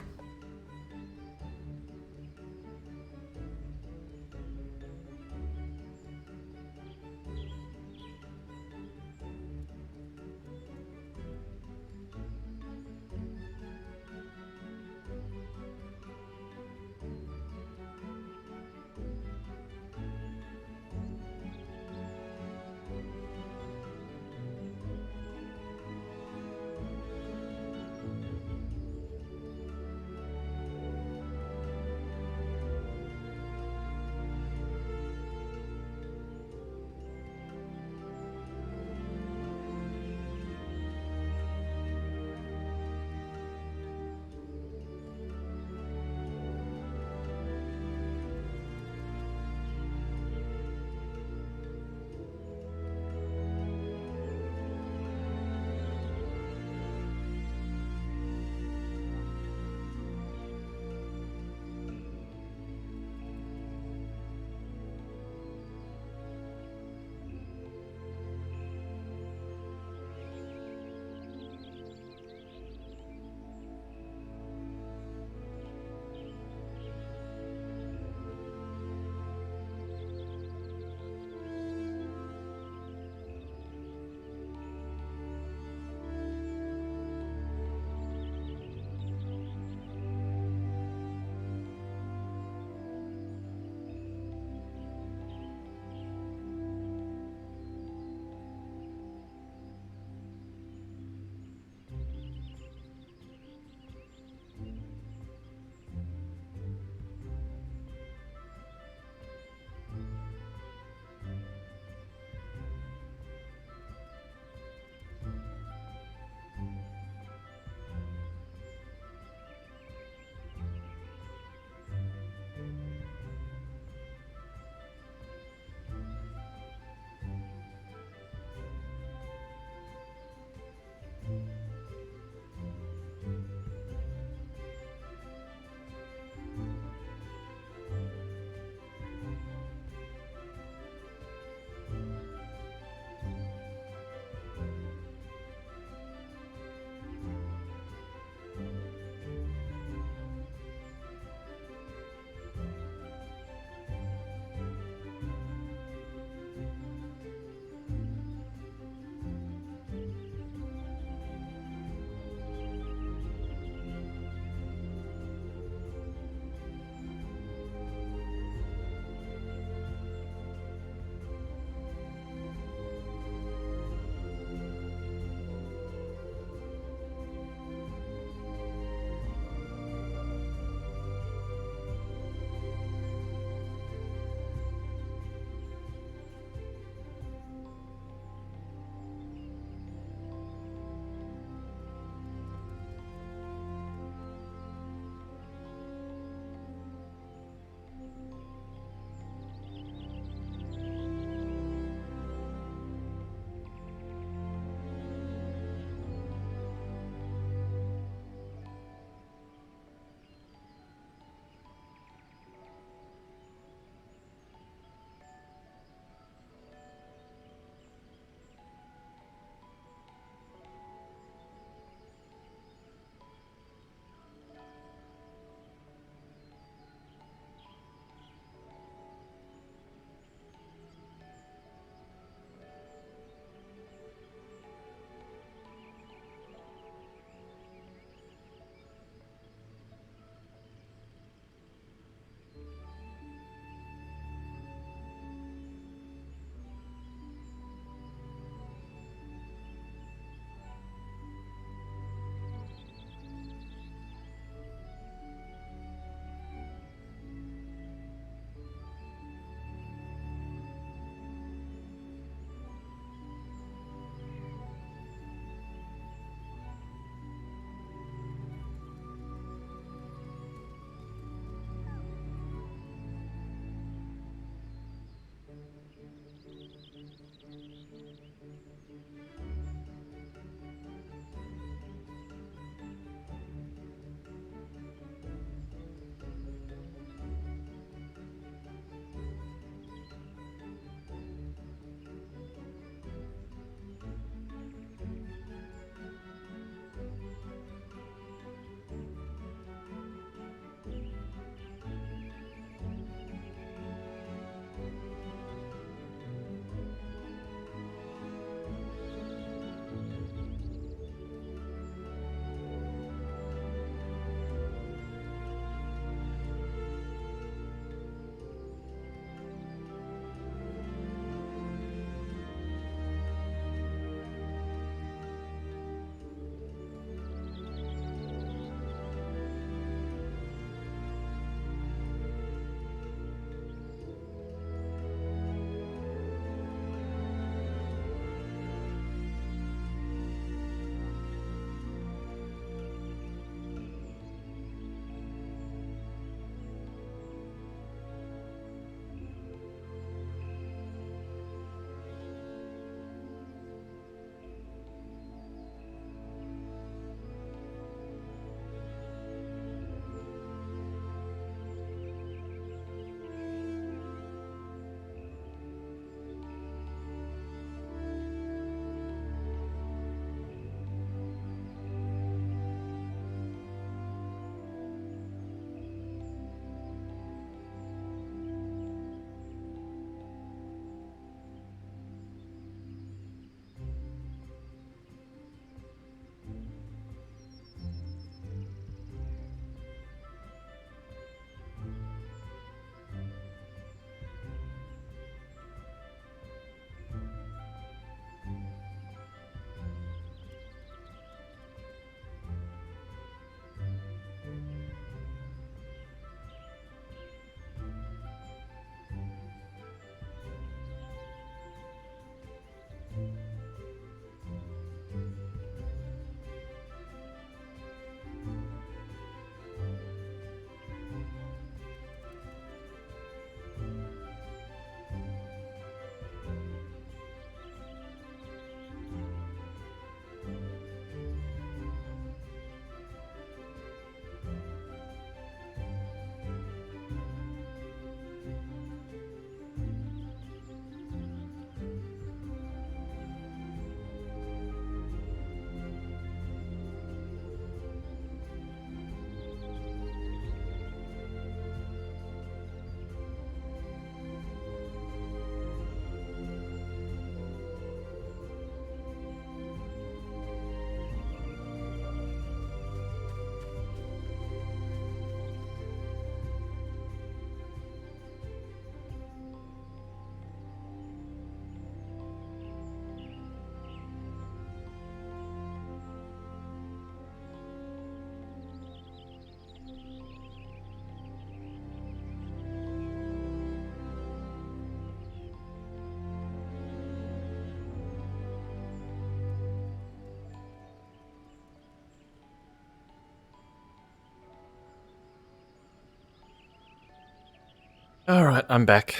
Alright, I'm back.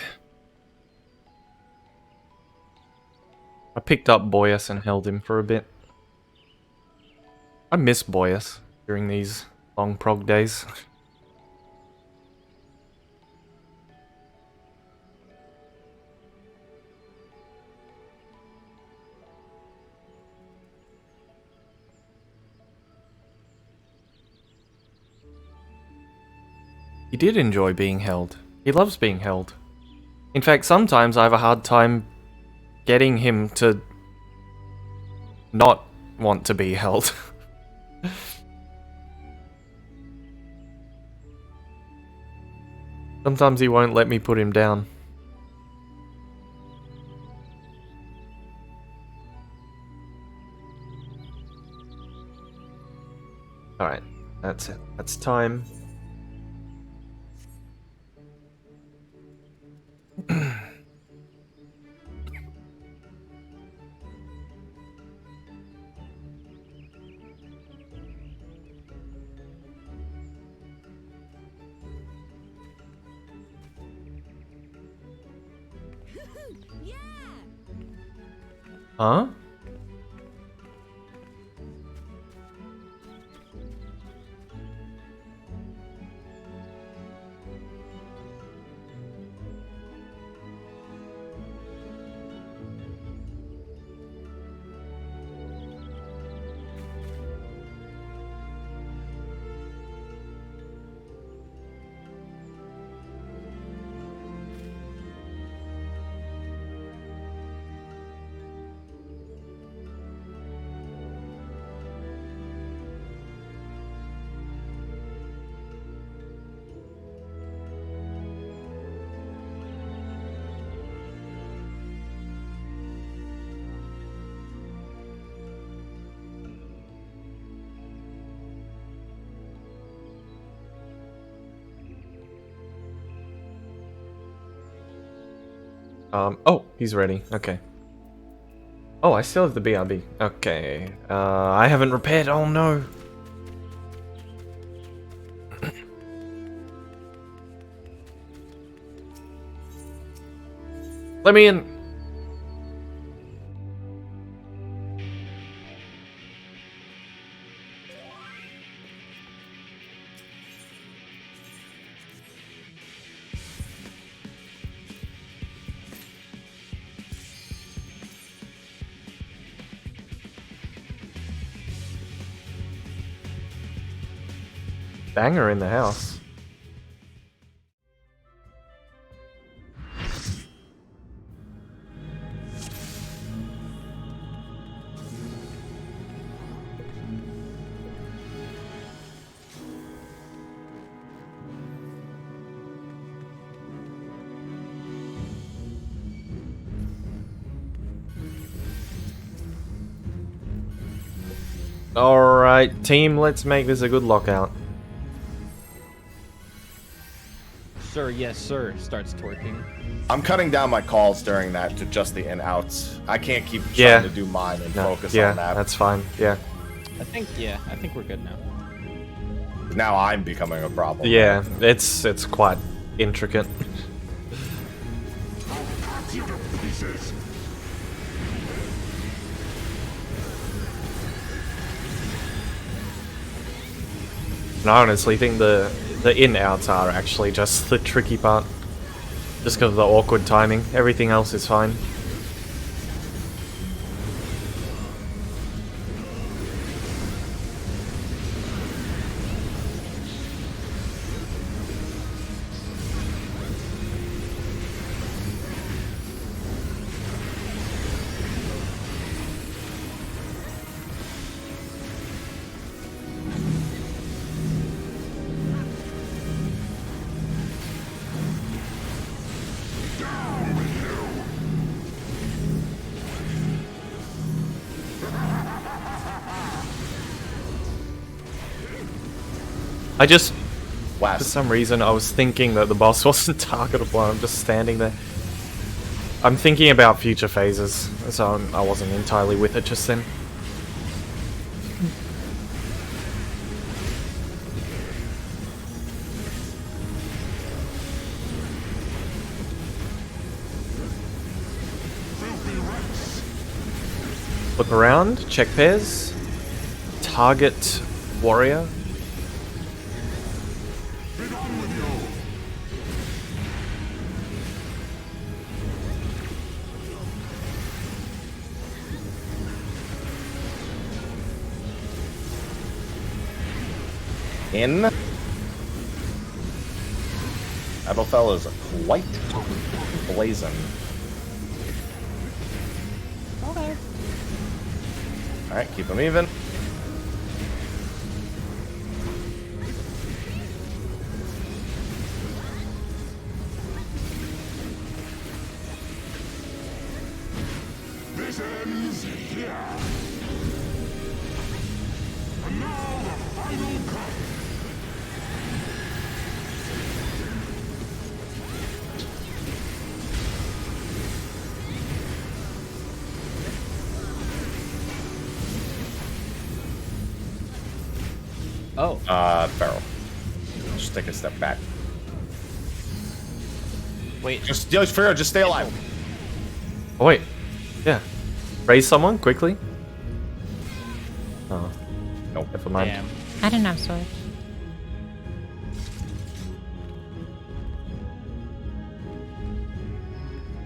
I picked up Boyus and held him for a bit. I miss Boyus during these long prog days. He did enjoy being held. He loves being held. In fact, sometimes I have a hard time getting him to not want to be held. Sometimes he won't let me put him down. Alright, that's it. That's time. Huh? Oh, he's ready. Okay. Oh, I still have the BRB. Okay. I haven't repaired. Oh no. Let me in. Banger in the house. Alright, team, let's make this a good lockout. Sir, yes, sir, starts twerking. I'm cutting down my calls during that to just the in-outs. I can't keep Yeah. trying to do mine and No, focus yeah, on that. that's fine. Yeah. I think we're good now. Now I'm becoming a problem. Yeah, it's quite intricate. I'll cut you to pieces. And I honestly think the in-outs are actually just the tricky part. Just because of the awkward timing. Everything else is fine. I just, for some reason, I was thinking that the boss wasn't targetable. I'm just standing there. I'm thinking about future phases, so I wasn't entirely with it just then. Flip around, check pairs. Target warrior. In. Abelfell is quite blazing. Okay. Alright, keep them even. This ends here. And now the final cut. Oh. Barrel. Just take a step back. Wait. Just Pharaoh, just stay alive. Oh wait. Yeah. Raise someone quickly. Oh. Nope. Never mind. Damn. I don't have sword.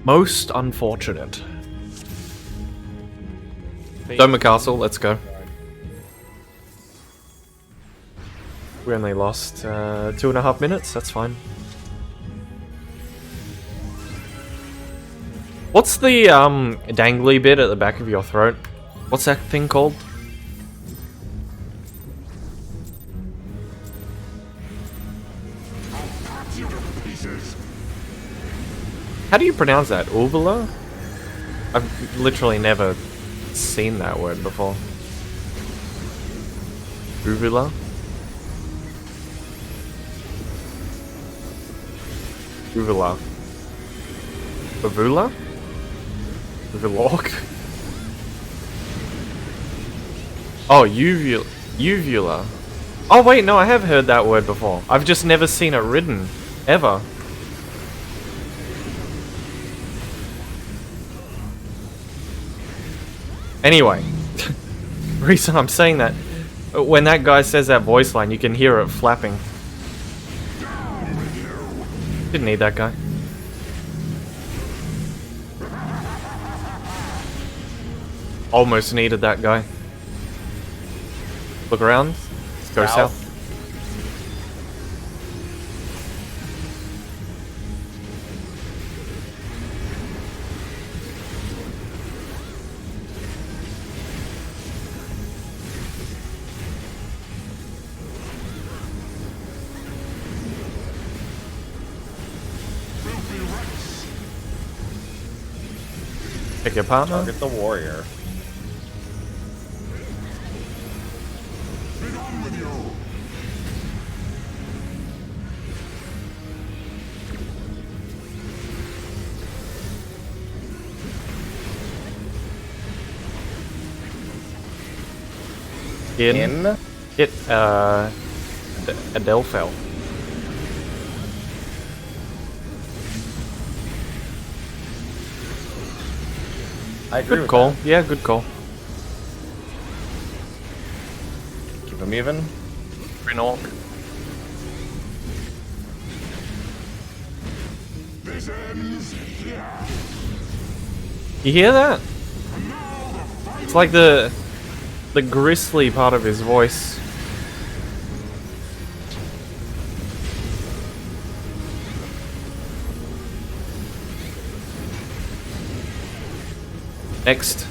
Most unfortunate. Face- Doma Castle, let's go. We only lost 2.5 minutes, that's fine. What's the dangly bit at the back of your throat? What's that thing called? I'll cut you to pieces. How do you pronounce that? Uvula? I've literally never seen that word before. Uvula? Uvula. Uvula? Uvilok? Oh, uvula. Uvula. Oh wait, no, I have heard that word before. I've just never seen it written. Ever. Anyway. The reason I'm saying that, when that guy says that voice line, you can hear it flapping. Didn't need that guy. Almost needed that guy. Look around. Let's go south. Filthy rats. Pick your partner. Target the warrior. Be done with you. In. Hit, Adelphel. I agree Good with call. that. Yeah, good call. Keep them even. Green Orc. This ends here. You hear that? And now the final It's like the grisly part of his voice. Next.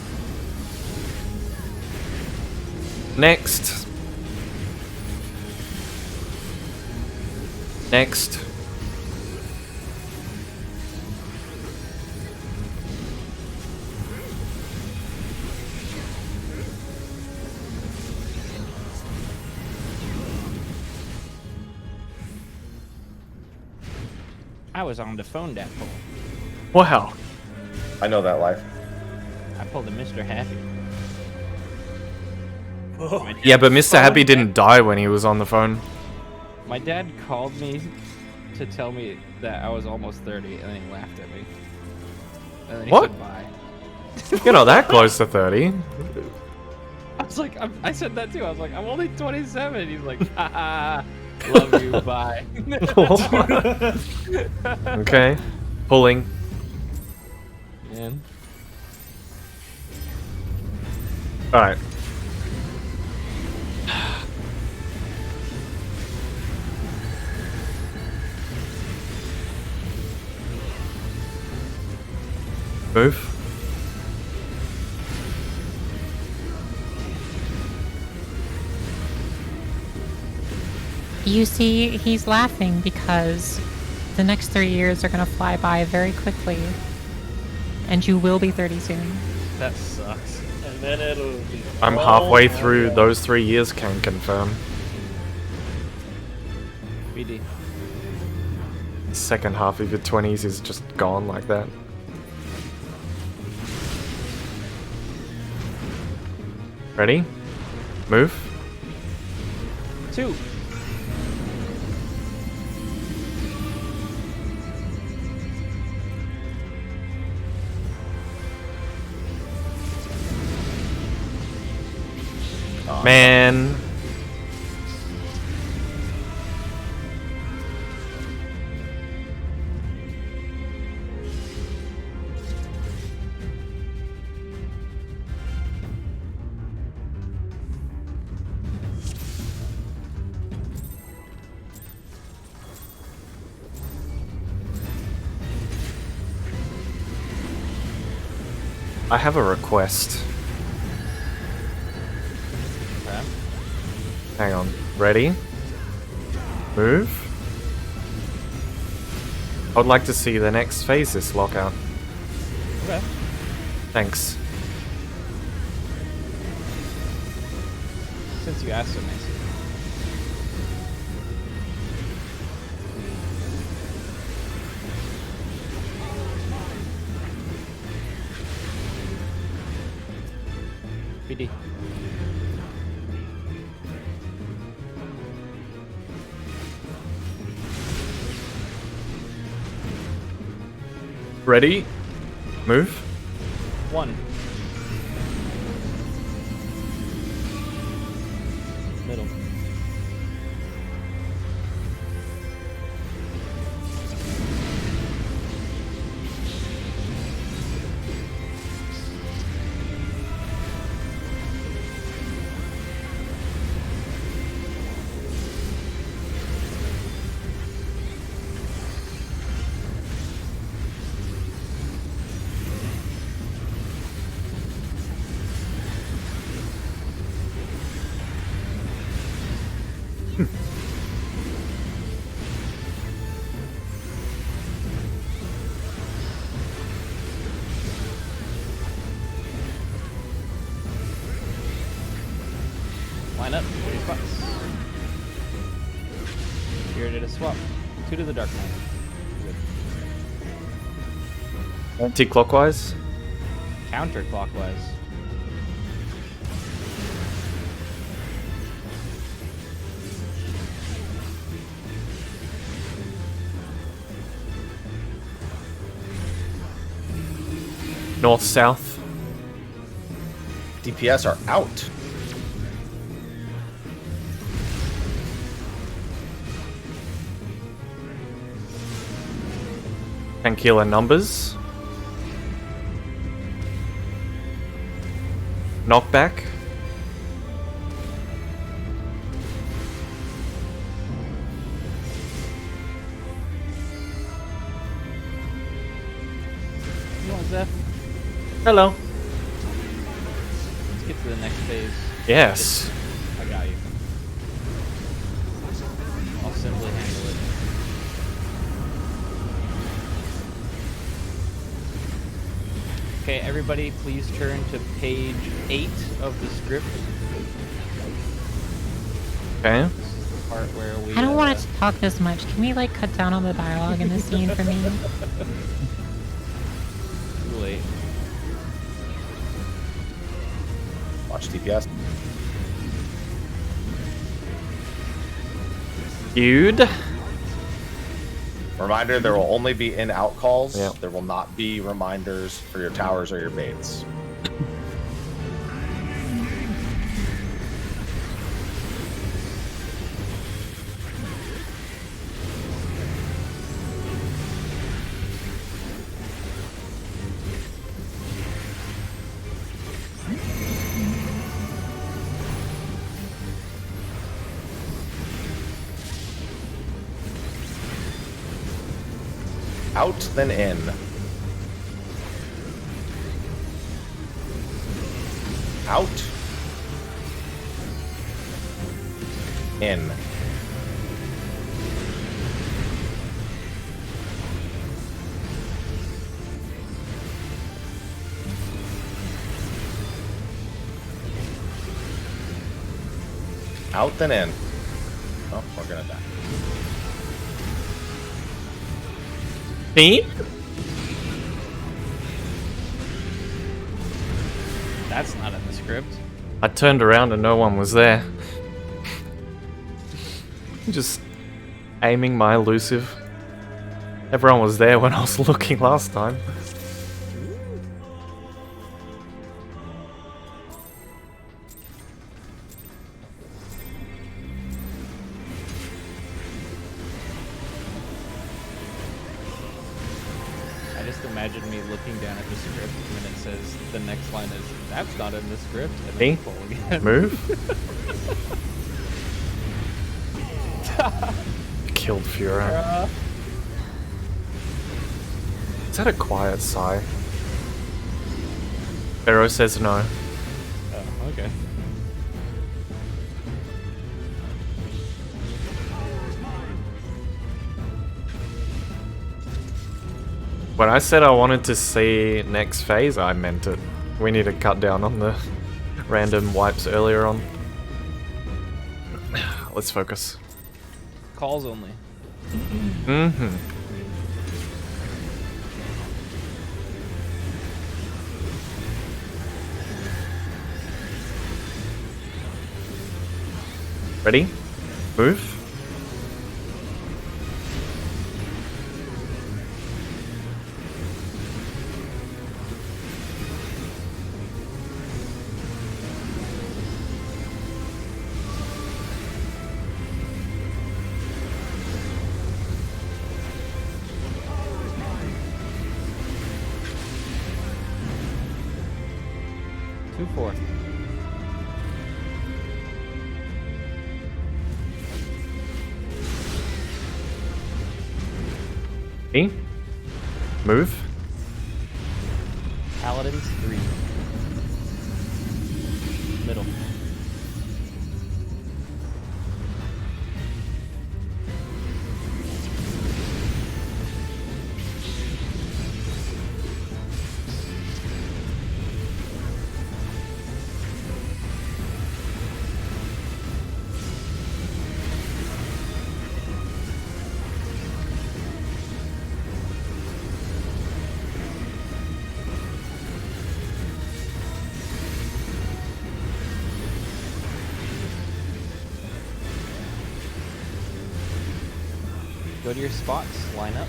Next. Next. I was on the phone that pull. Wow. I know that life. I pulled a Mr. Happy. Oh, My dad Yeah, but Mr. called Happy me- didn't die when he was on the phone. My dad called me to tell me that I was almost 30, and then he laughed at me. And then he What? said bye. You're not that close to 30. I was like, I said that too. I was like, I'm only 27. He's like, haha, love you, bye. Okay. Pulling. Man. Alright. Move. You see, he's laughing because the next 3 years are going to fly by very quickly. And you will be 30 soon. That sucks. And then it'll be. I'm halfway through those 3 years, can confirm. BD. Second half of your 20s is just gone like that. Ready? Move. 2. Man. I have a request. Okay. Hang on. Ready? Move. I would like to see the next phase this lockout. Okay. Thanks. Since you asked so nicely. BD. Ready? Move. 1. Middle. Line up. 30 spots. You're ready to swap. 2 to the dark side. Good. Anti-clockwise. Counterclockwise. North-south. DPS are out. Tranquilla numbers. Knockback. Come on, Zeph. Hello. Let's get to the next phase. Yes. I got you. I'll simply handle it. Okay, everybody, please turn to page 8 of the script. Okay. This is the part where we. I don't want it to talk this much. Can we like cut down on the dialogue in this scene for me? Too late. Watch DPS. Dude. Reminder, there will only be in-out calls. Yeah. There will not be reminders for your towers or your baits. Out, then in. Out. In. Out, then in. Oh, we're gonna die. Beep. That's not in the script. I turned around and no one was there. Just aiming my elusive. Everyone was there when I was looking last time. I just imagine me looking down at the script and it says the next line is that's not in the script and then Me? pull again. Move. Killed Fura. Is that a quiet sigh? Pharaoh says no. Oh, okay. When I said I wanted to see next phase, I meant it. We need to cut down on the random wipes earlier on. Let's focus. Calls only. Mm-hmm. Ready? Move. Two, four. E. Move. Paladins, 3. Middle. Go to your spots, line up.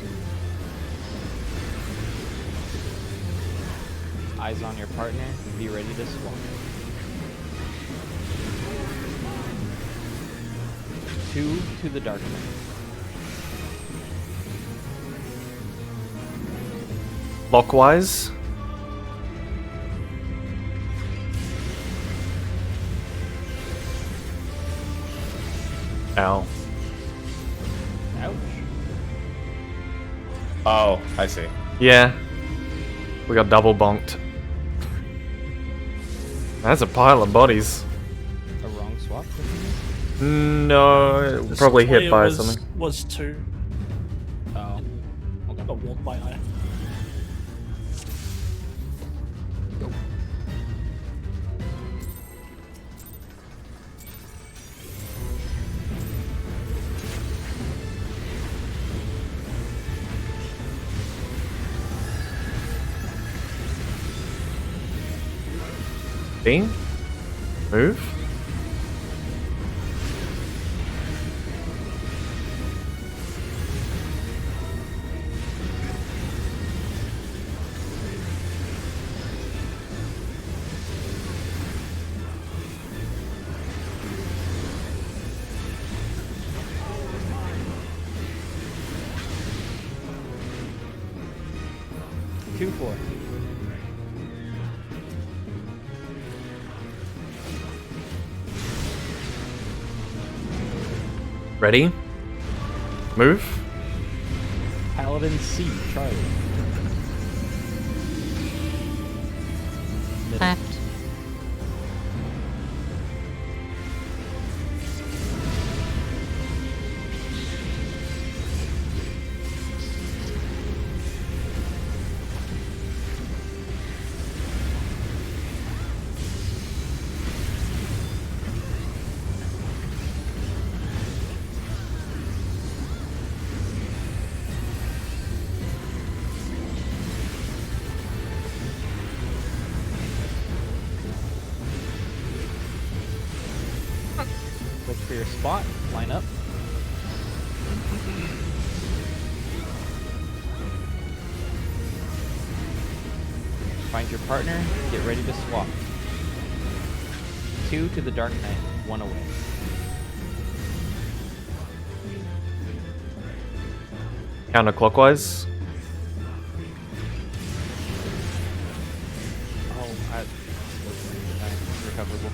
Eyes on your partner, be ready to swap. 2 to the dark knight. Lockwise. Ow. Ouch. Oh, I see. Yeah. We got double bonked. That's a pile of bodies. A wrong swap? No, The probably hit Sequoia by was, something. Was 2. Oh. Okay. Got warped by eye. B. Move. 2-4. Ready? Move. Paladin C, Charlie. Middle. Left. Look for your spot. Line up. Find your partner. Get ready to swap. 2 to the Dark Knight. 1 away. Counterclockwise. Oh, it's recoverable.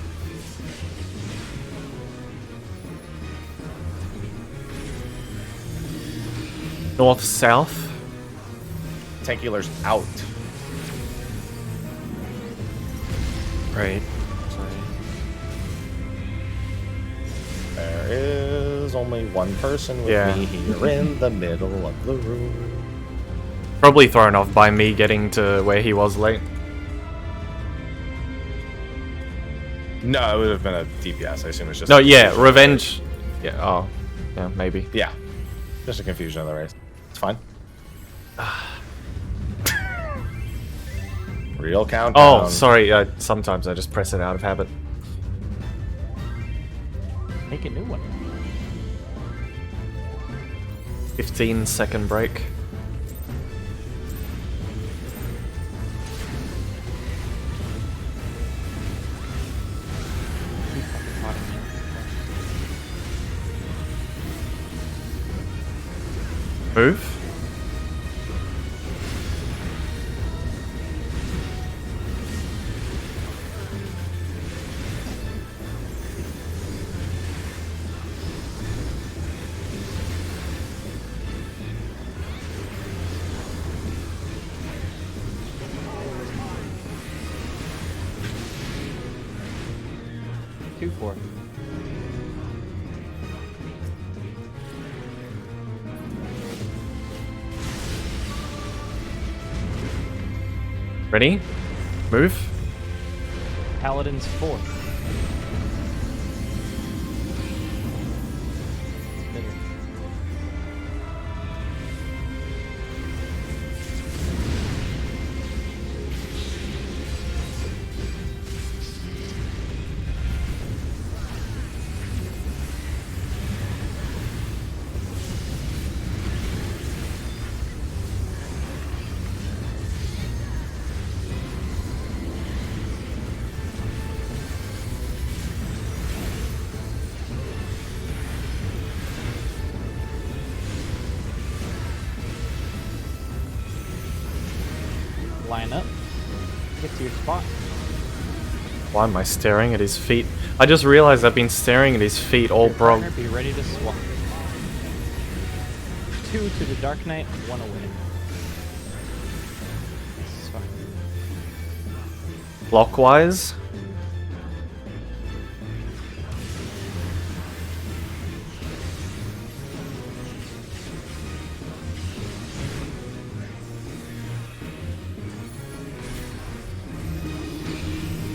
North, south. Tankular's out. Right. There is only one person with Yeah. me here in the middle of the room. Probably thrown off by me getting to where he was late. No, it would have been a DPS. I assume it's just. No, yeah, revenge. Yeah, oh. Yeah, maybe. Yeah. Just a confusion of the race. It's fine. Real countdown. Oh, sorry. Sometimes I just press it out of habit. Make a new one. 15-second break. Keep fucking potting me. Move. Two, 4. Ready? Move. Paladin's 4. Middle. Line up. Get to your spot. Why am I staring at his feet? I just realized I've been staring at his feet all Your bro. partner, be ready to swap. 2 to the Dark Knight, 1 away. This is fine. Clockwise.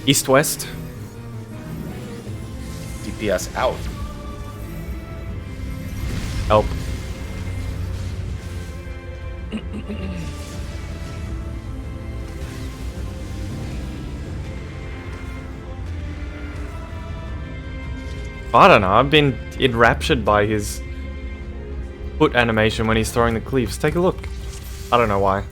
East-west. DPS out. Help. I don't know, I've been enraptured by his foot animation when he's throwing the cleaves. Take a look. I don't know why.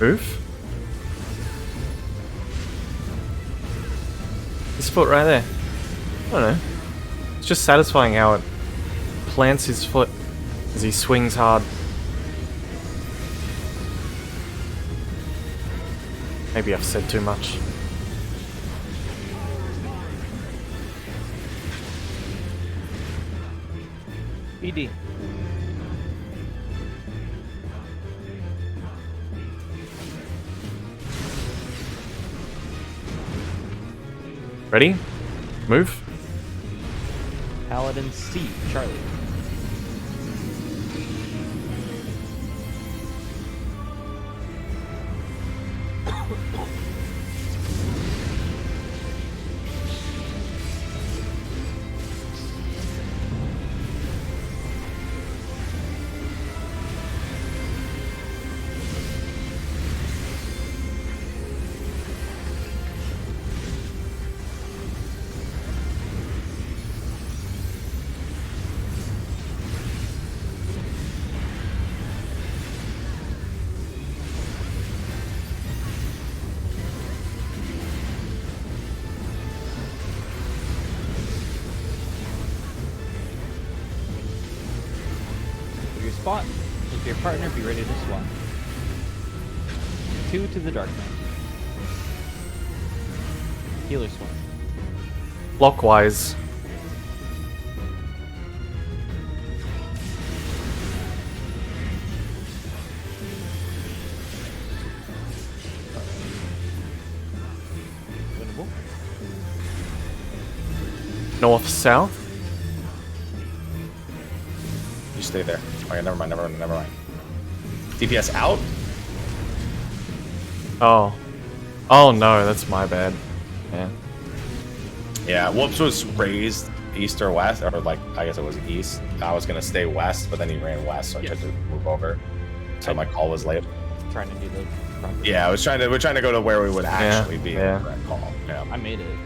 Move. His foot right there. I don't know. It's just satisfying how it plants his foot as he swings hard. Maybe I've said too much. BD. Ready? Move. Paladin C. Charlie. Spot. With your partner, be ready to swap. 2 to the dark man. Healer swap. Clockwise. Winnable. North, south. You stay there. Okay, never mind. DPS out. Oh. Oh no, that's my bad. Yeah. Yeah, Whoops was raised east or west, or like I guess it was east. I was gonna stay west, but then he ran west, so I had to move over. So my call was late. Trying to do the proper. Yeah, we're trying to go to where we would actually be. yeah. In the correct call. Yeah. I made it.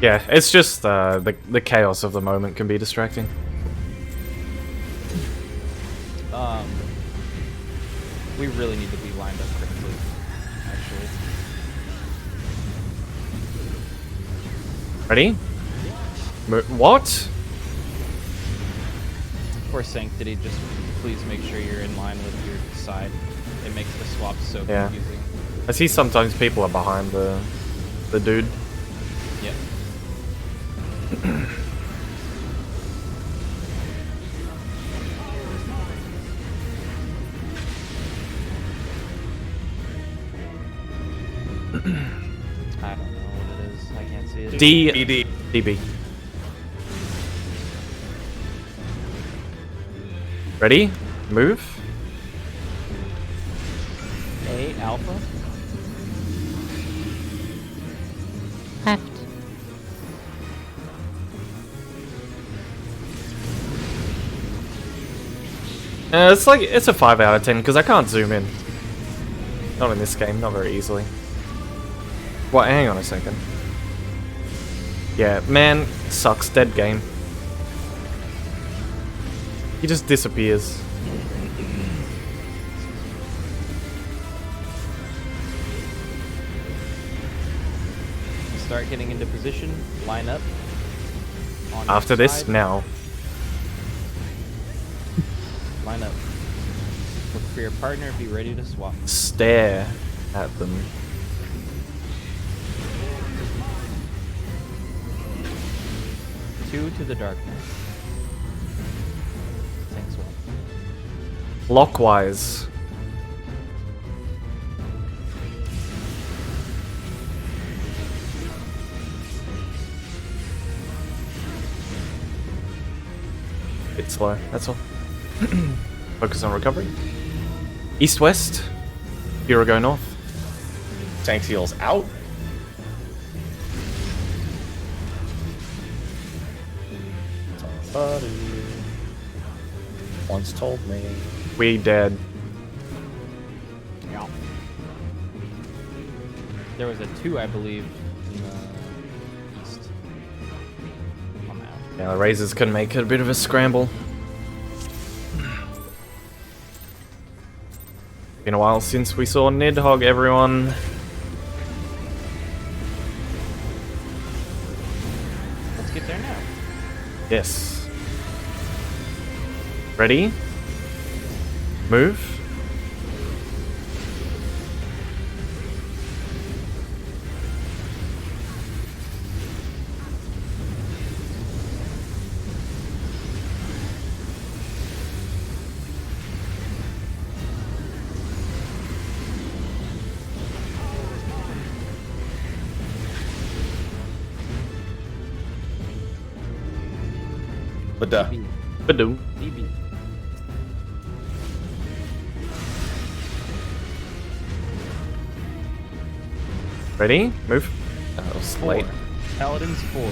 Yeah, it's just the chaos of the moment can be distracting. We really need to be lined up correctly, actually. Ready? What? For Sanctity, just please make sure you're in line with your side. It makes the swap so Yeah. confusing. I see sometimes people are behind the dude. Yep. I don't know what it is. I can't see it. BD. DB. Ready? Move. A alpha. Left. It's a 5 out of 10 because I can't zoom in. Not in this game, not very easily. What? Hang on a second. Yeah, man, sucks. Dead game. He just disappears. Start getting into position. Line up. On your After this, side. now. Line up. Look for your partner. Be ready to swap. Stare at them. Two to the darkness. Thanks, one. Clockwise. Bit slow, that's all. Focus on recovery. East-west. Here we go north. Tank heals out. Somebody once told me. We dead. Yeah. There was a 2, I believe, in the east. On that. Yeah, the Razors can make it a bit of a scramble. Been a while since we saw Nidhogg, everyone. Let's get there now. Yes. Ready? Move. But Badoo. DB. Ready? Move. That was late. Paladins 4.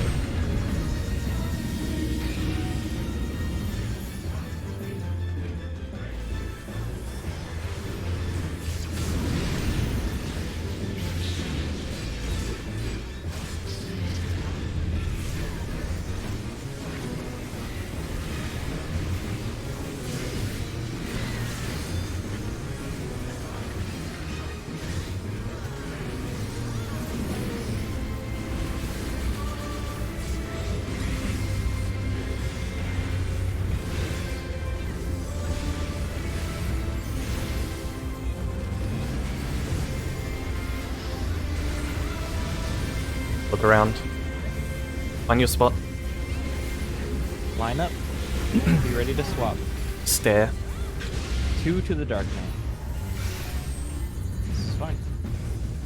Look around. Find your spot. Line up. Be ready to swap. Stare. 2 to the Dark Knight. This is fine.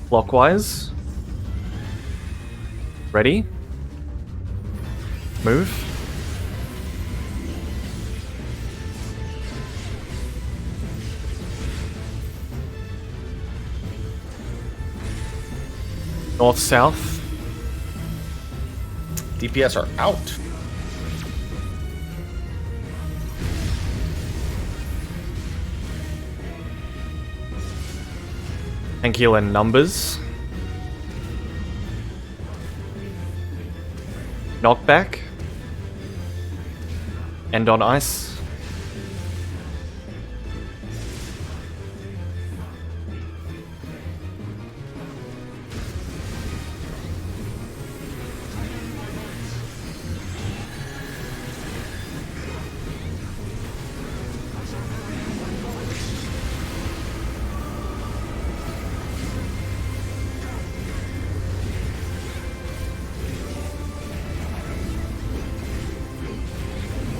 Clockwise. Ready? Move. North, south. DPS are out. Thank you in numbers. Knockback. End on ice.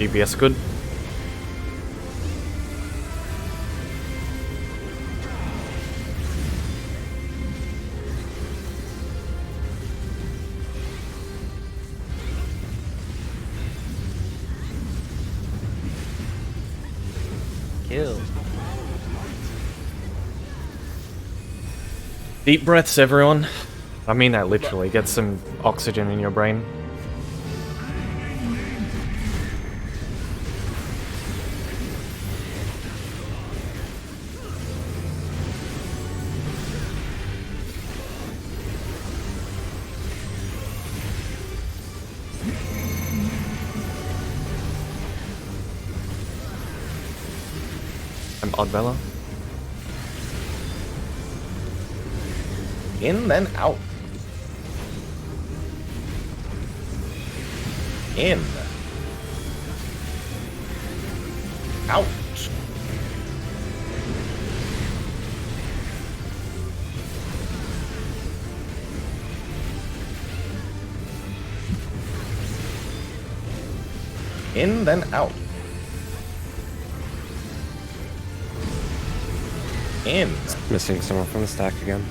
DPS good. Kill. Deep breaths, everyone. I mean that literally. Get some oxygen in your brain. I'm Oddbella. In, then out. In. Out. In, then out. In. Missing someone from the stack again.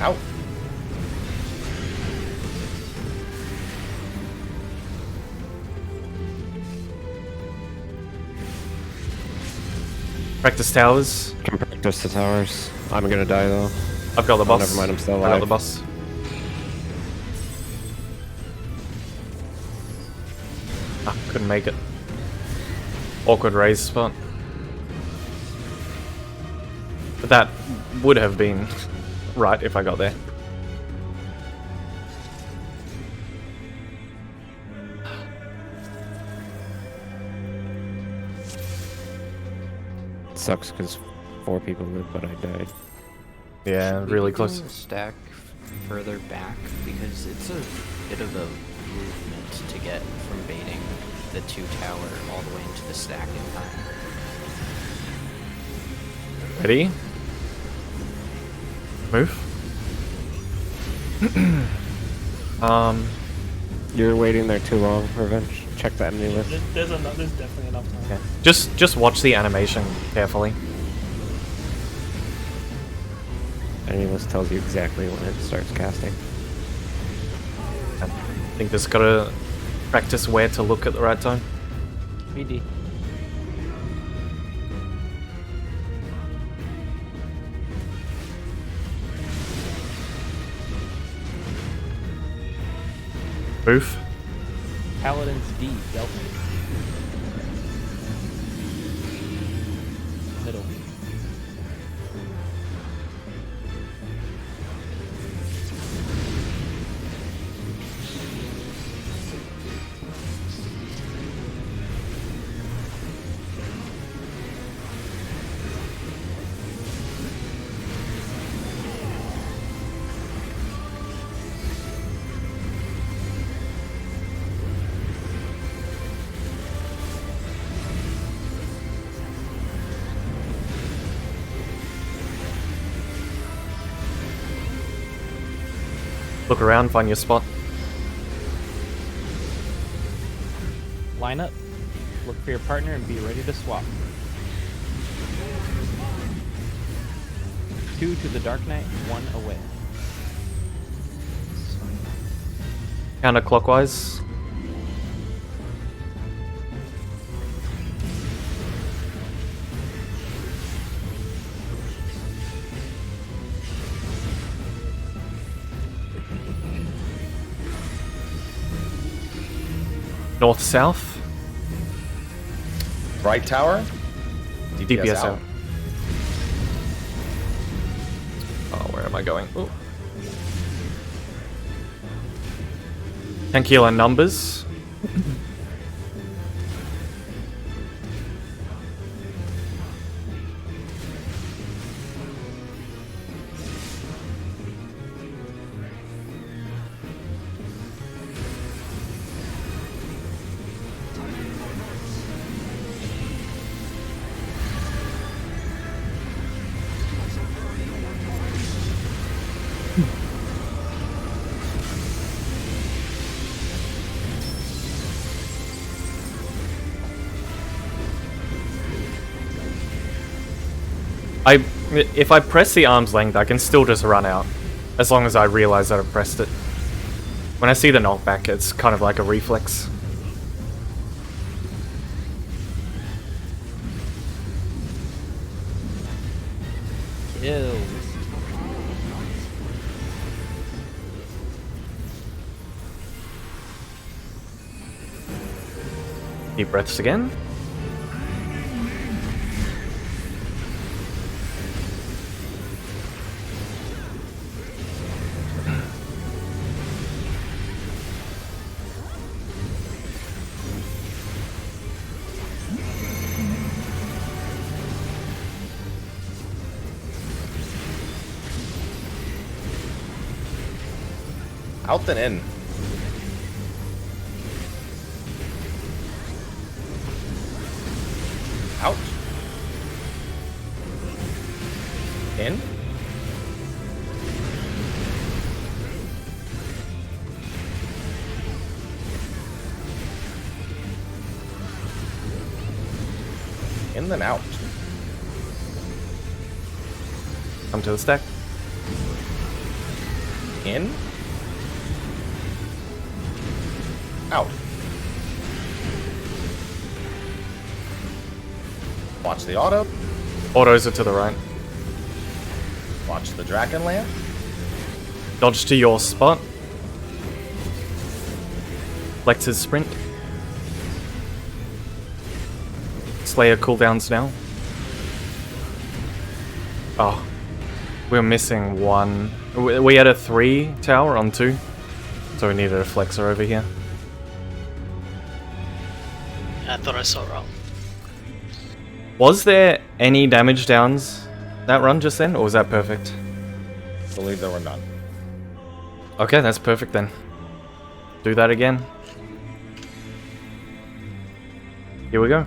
Out. Practice towers. Can practice the towers. I'm gonna die though. I've got the boss. Never mind, I'm still I got alive. the boss. Ah, couldn't make it. Awkward raise spot. But that would have been right if I got there. Sucks because 4 people lived, but I died. Yeah, Should we really be close. doing the stack further back because it's a bit of a movement to get from baiting the 2 tower all the way into the stack in time. Ready? Move. You're waiting there too long, Revenge. Check the enemy list. There's definitely enough time. Yeah. Just watch the animation carefully. Enemy list tells you exactly when it starts casting. I think just gotta practice where to look at the right time. BD. Move. Paladin's D, Delta. Middle. Look around, find your spot. Line up. Look for your partner and be ready to swap. 2 to the Dark Knight, 1 away. Counterclockwise. North south. Right tower. DPS out. Oh, where am I going? Ooh. Tankiel and numbers. If I press the arm's length, I can still just run out, as long as I realize that I've pressed it. When I see the knockback, it's kind of like a reflex. Kills. Deep breaths again. Out and in. Out. In. In then out. Come to the stack. In. Out. Watch the auto. Autos are to the right. Watch the Dragon land. Dodge to your spot. Flex his sprint. Slayer cooldowns now. Oh. We're missing one. We had a 3 tower on 2. So we needed a flexer over here. I thought I saw wrong. Was there any damage downs that run just then, or was that perfect? Believe that we're done. Okay, that's perfect then. Do that again. Here we go.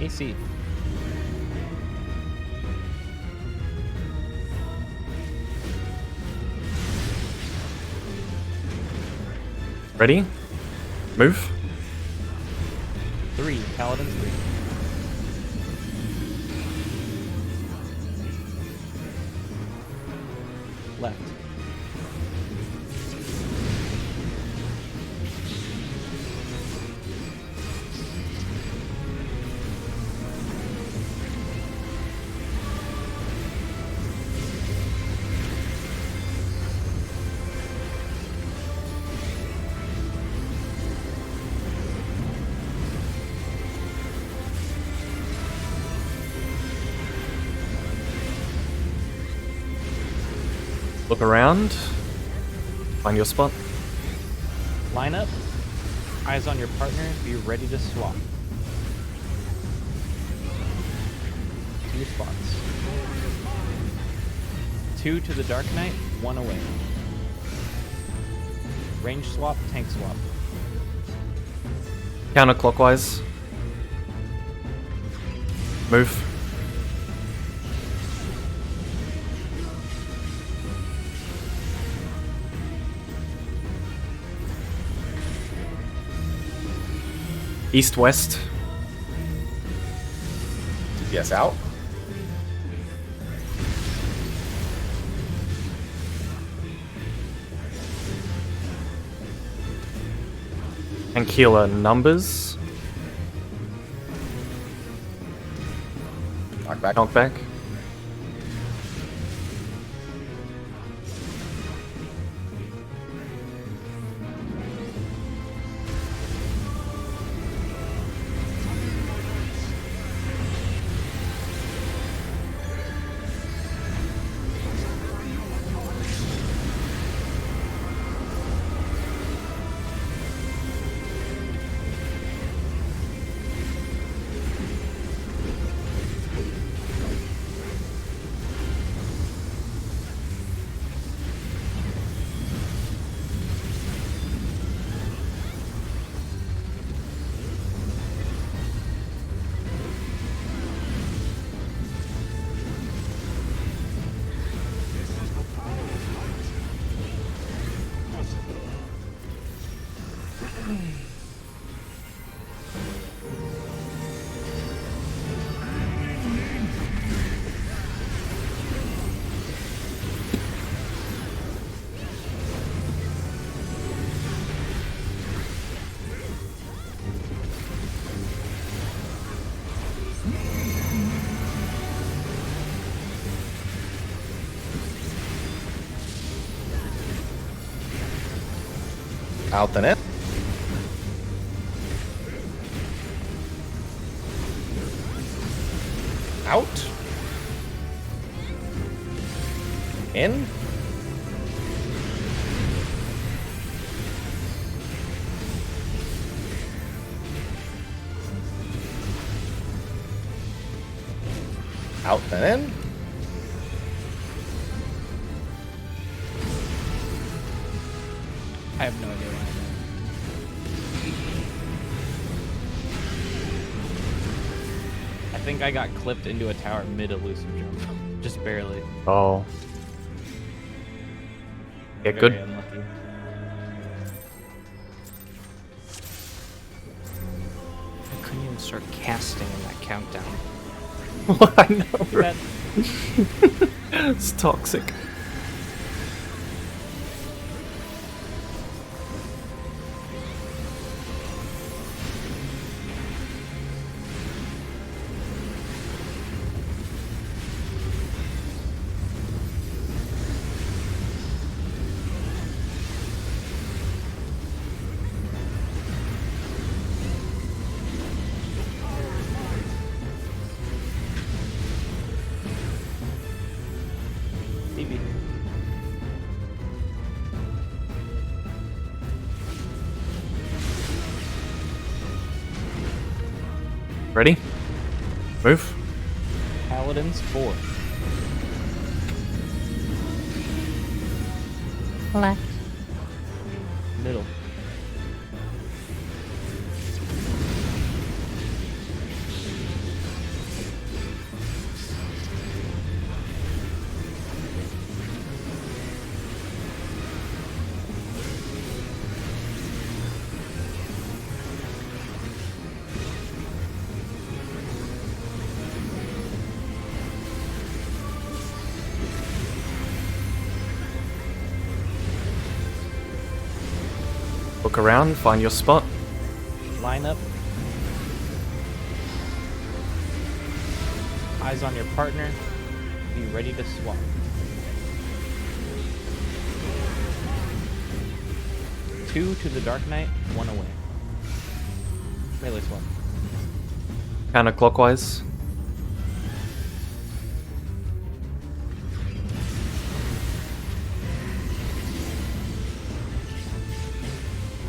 AC. Ready? Move. 3. Paladin 3. Left. Look around. Find your spot. Line up. Eyes on your partner. Be ready to swap. 2 spots. 2 to the Dark Knight, 1 away. Range swap, tank swap. Counterclockwise. Move. East-west. DPS out. And Keeler numbers. Knock back. Knockback. Out and in. Out. In. Out and in. I have no idea why I'm there. I think I got clipped into a tower mid-elusive jump. Just barely. Oh. Yeah, Very good. unlucky. I couldn't even start casting in that countdown. I know, Too bad. It's toxic. Move. Paladins 4. Left. Middle. Look around, find your spot. Line up. Eyes on your partner. Be ready to swap. Two to the Dark Knight, one away. Melee swap. Counterclockwise.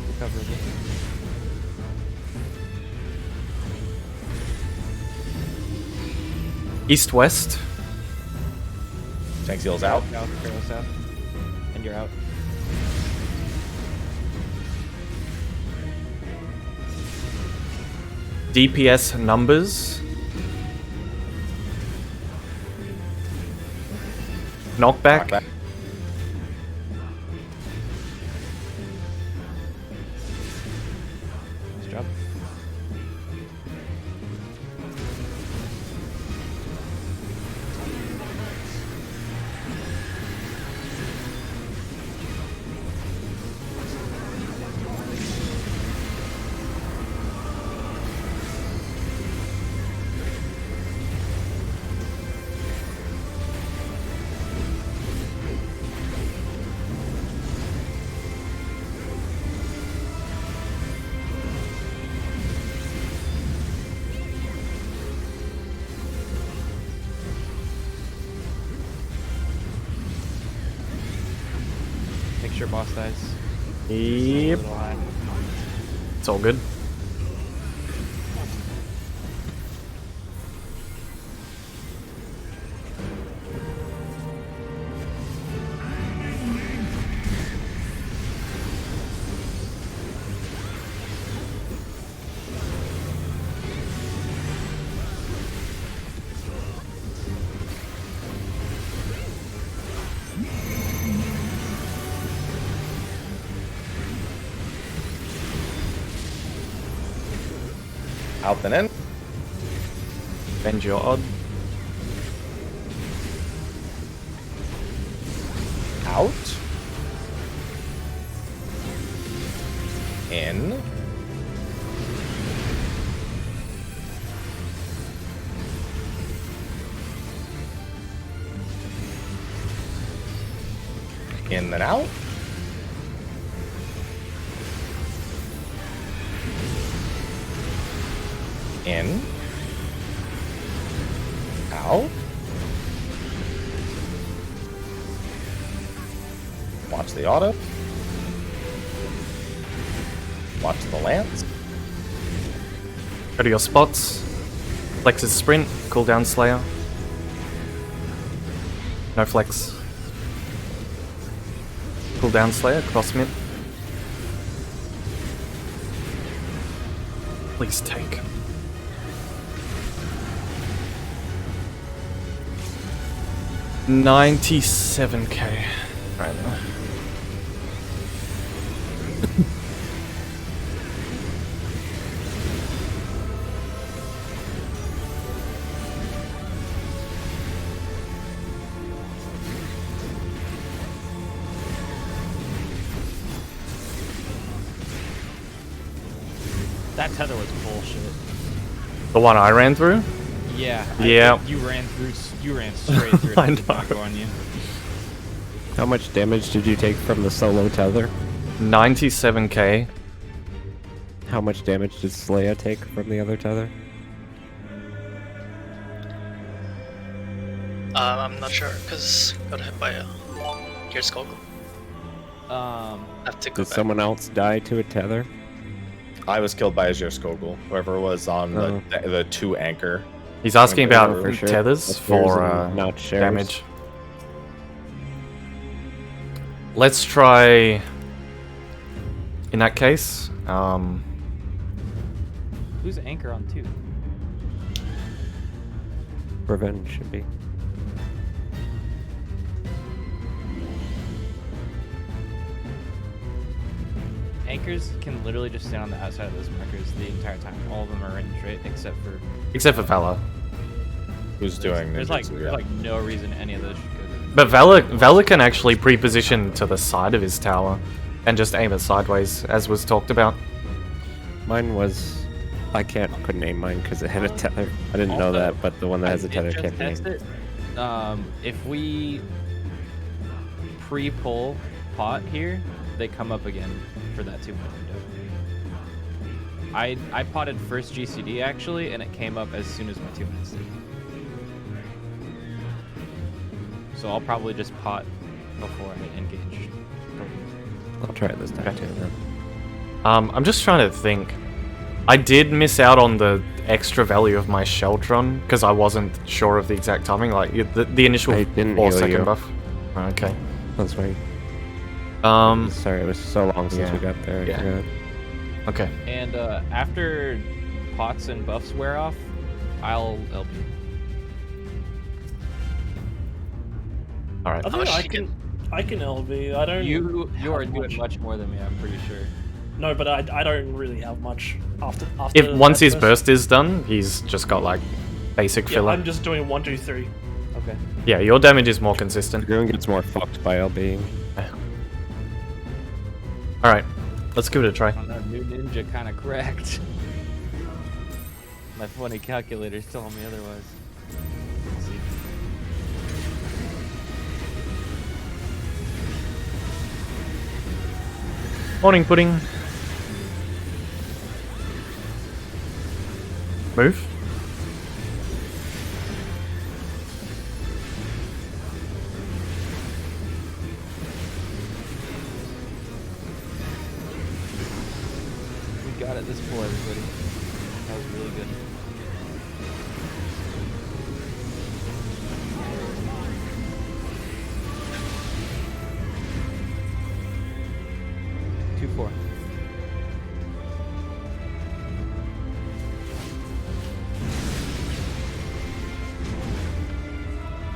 Recover again. East-west. Tank Seal's out. South, Pharaoh south. And you're out. DPS numbers. Knockback. Knockback. Nice job. Make sure boss dies. A Yep. little high. It's all good. Out and in. Bend your odd. Out. In. In and out. In. Out. Watch the auto. Watch the lance. Go to your spots. Flex's sprint. Cooldown Slayer. No flex. Cooldown Slayer. Cross mid. Please take. $97K. Right now. That tether was bullshit. The one I ran through? Yeah. Yeah. You ran straight through. I It did not know. go on you. How much damage did you take from the solo tether? 97K. How much damage did Slaya take from the other tether? I'm not sure, because got hit by a Gear Skull. I have to go Did back. someone else die to a tether? I was killed by Azir Skogul, whoever was on the 2 anchor. He's asking I don't about know for sure. tethers But for there's not shares. damage. Let's try. In that case, Who's anchor on 2? Revenge should be. Anchors can literally just stand on the outside of those markers the entire time. All of them are ranged, right? Except for Valor. Who's doing there's ninjutsu, like no reason any of those should go to. But Valor can actually pre-position to the side of his tower and just aim it sideways, as was talked about. Mine was. I couldn't aim mine because it had a tether. I didn't know Also, that, but the one that has a I tether did can't just be test aimed. it. If we pre-pull pot here, they come up again for that 2-minute window. I potted first GCD actually, and it came up as soon as my 2 minutes did. So I'll probably just pot before I engage. I'll try it this time too. Then. I'm just trying to think. I did miss out on the extra value of my Sheltron because I wasn't sure of the exact timing, like the initial I didn't 4-second heal you. buff. Okay. That's right. Sorry, it was so long since yeah. we got there. I Yeah. forgot. Okay. And after pots and buffs wear off, I'll LB. All right. I think I can LV. I don't. You are have doing much more than me, I'm pretty sure. No, but I don't really have much after. If once that his burst. burst is done, he's just got like basic Yeah, filler. I'm just doing 1, 2, 3. Okay. Yeah, your damage is more consistent. Everyone gets more fucked by LBing. All right, let's give it a try. I don't know, new ninja kind of cracked. My funny calculator's telling me otherwise. Let's see. Morning, pudding. Move. We got it this pull, everybody. That was really good. Two, 4.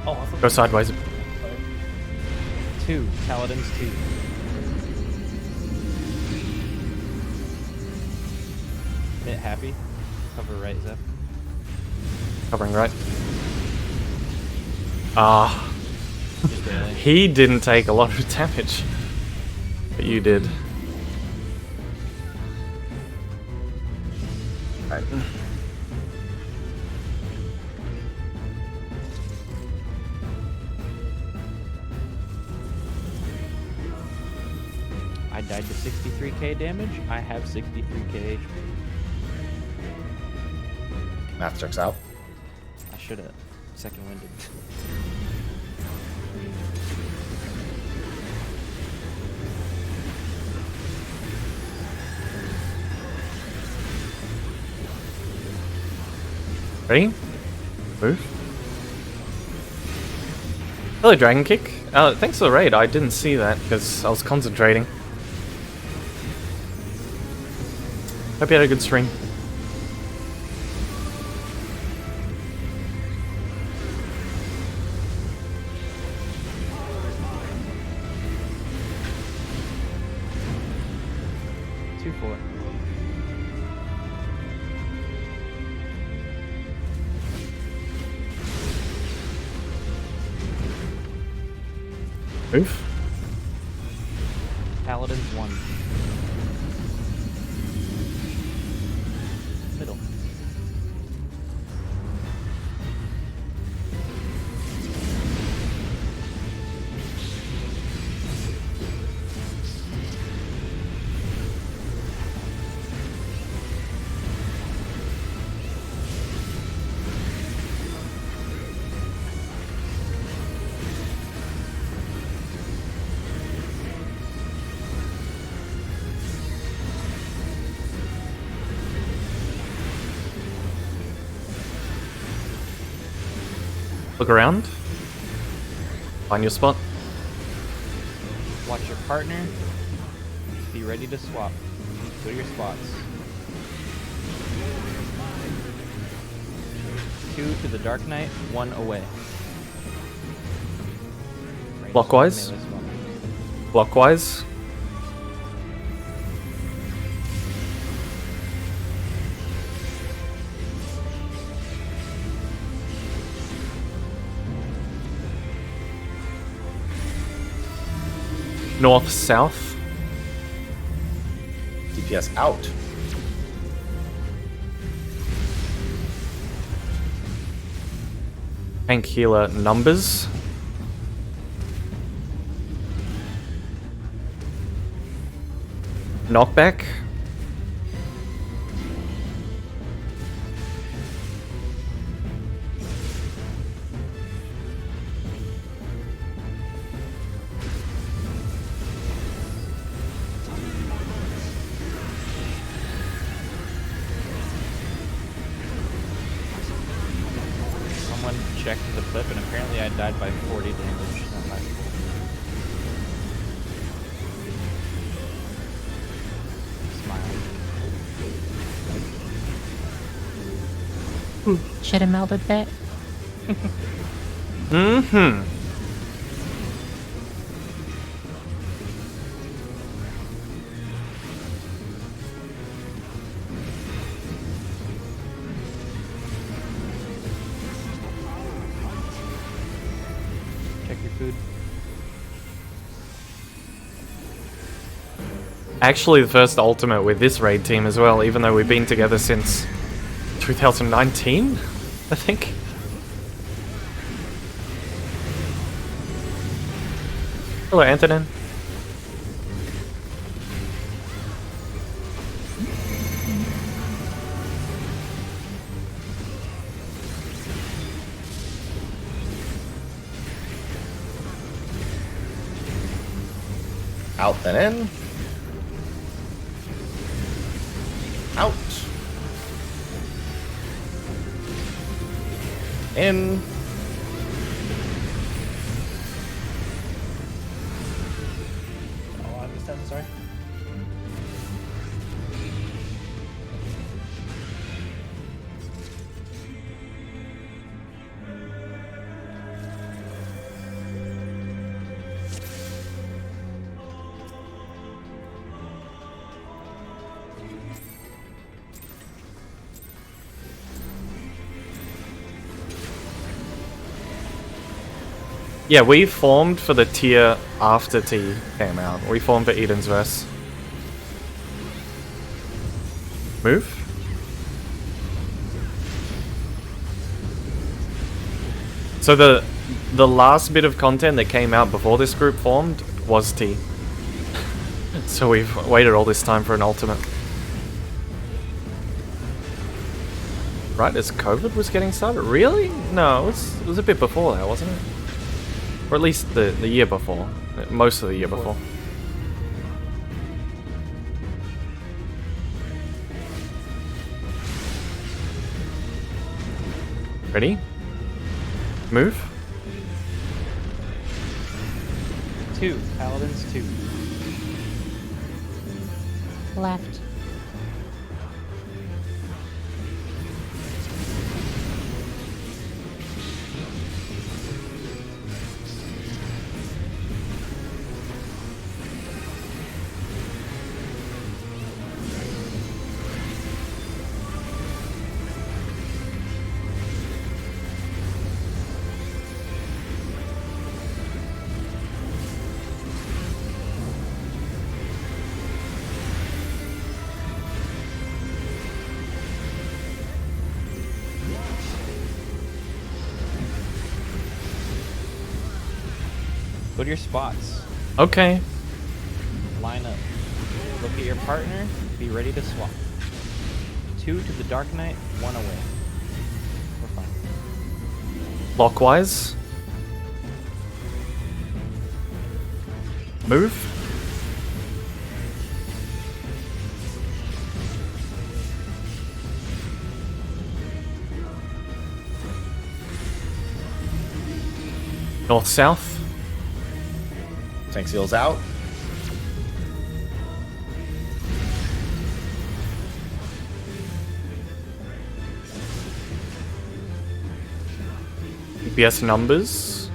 Oh, I thought Go sideways. 2. Paladins 2. Bit happy. Cover right, Zeph. Covering right. Ah, Just barely. he didn't take a lot of damage, but you did. Right. I died to 63k damage. I have 63k HP. Math checks out. I should have second winded. Ready? Move. Hello, Dragon Kick. Thanks for the raid. I didn't see that because I was concentrating. Hope you had a good stream. Two, 4. Move. Paladins 1. Middle. Look around. Find your spot. Watch your partner. Be ready to swap. Go to your spots. 2 to the Dark Knight, 1 away. Clockwise. Melee swap. Clockwise. North, south. DPS out. Tank healer numbers. Knockback. Someone checked the clip, and apparently I died by 40 damage. Not my fault. Smile. Should have melded that. Mm-hmm. Check your food. Actually, the first ultimate with this raid team as well, even though we've been together since 2019, I think. Hello, Antonin. Out then in. Out. In. Oh, I understand. Sorry. Yeah, we formed for the tier after T came out. We formed for Eden's Verse. Move. So the last bit of content that came out before this group formed was T. So we've waited all this time for an ultimate. Right as COVID was getting started? Really? No, it was a bit before that, wasn't it? Or at least the year before. Most of the year before. Ready? Move. 2. Paladins 2. Left. Go to your spots. Okay. Line up. Look at your partner. Be ready to swap. 2 to the Dark Knight, 1 away. We're fine. Clockwise. Move. North-south. Tank seals out. DPS numbers.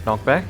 Knockback.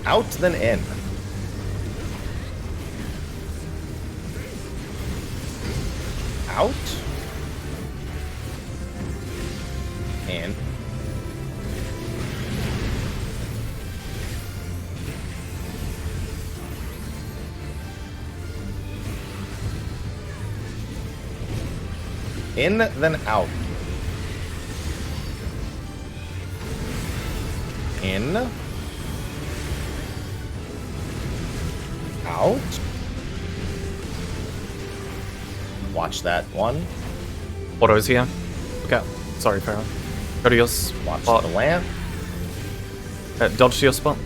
Out, then in. Out. In. In, then out. In. Out. Watch that one. Auto's here. Look out. Sorry, Farah. Go to your Watch spot. the lamp. Dodge to your spot.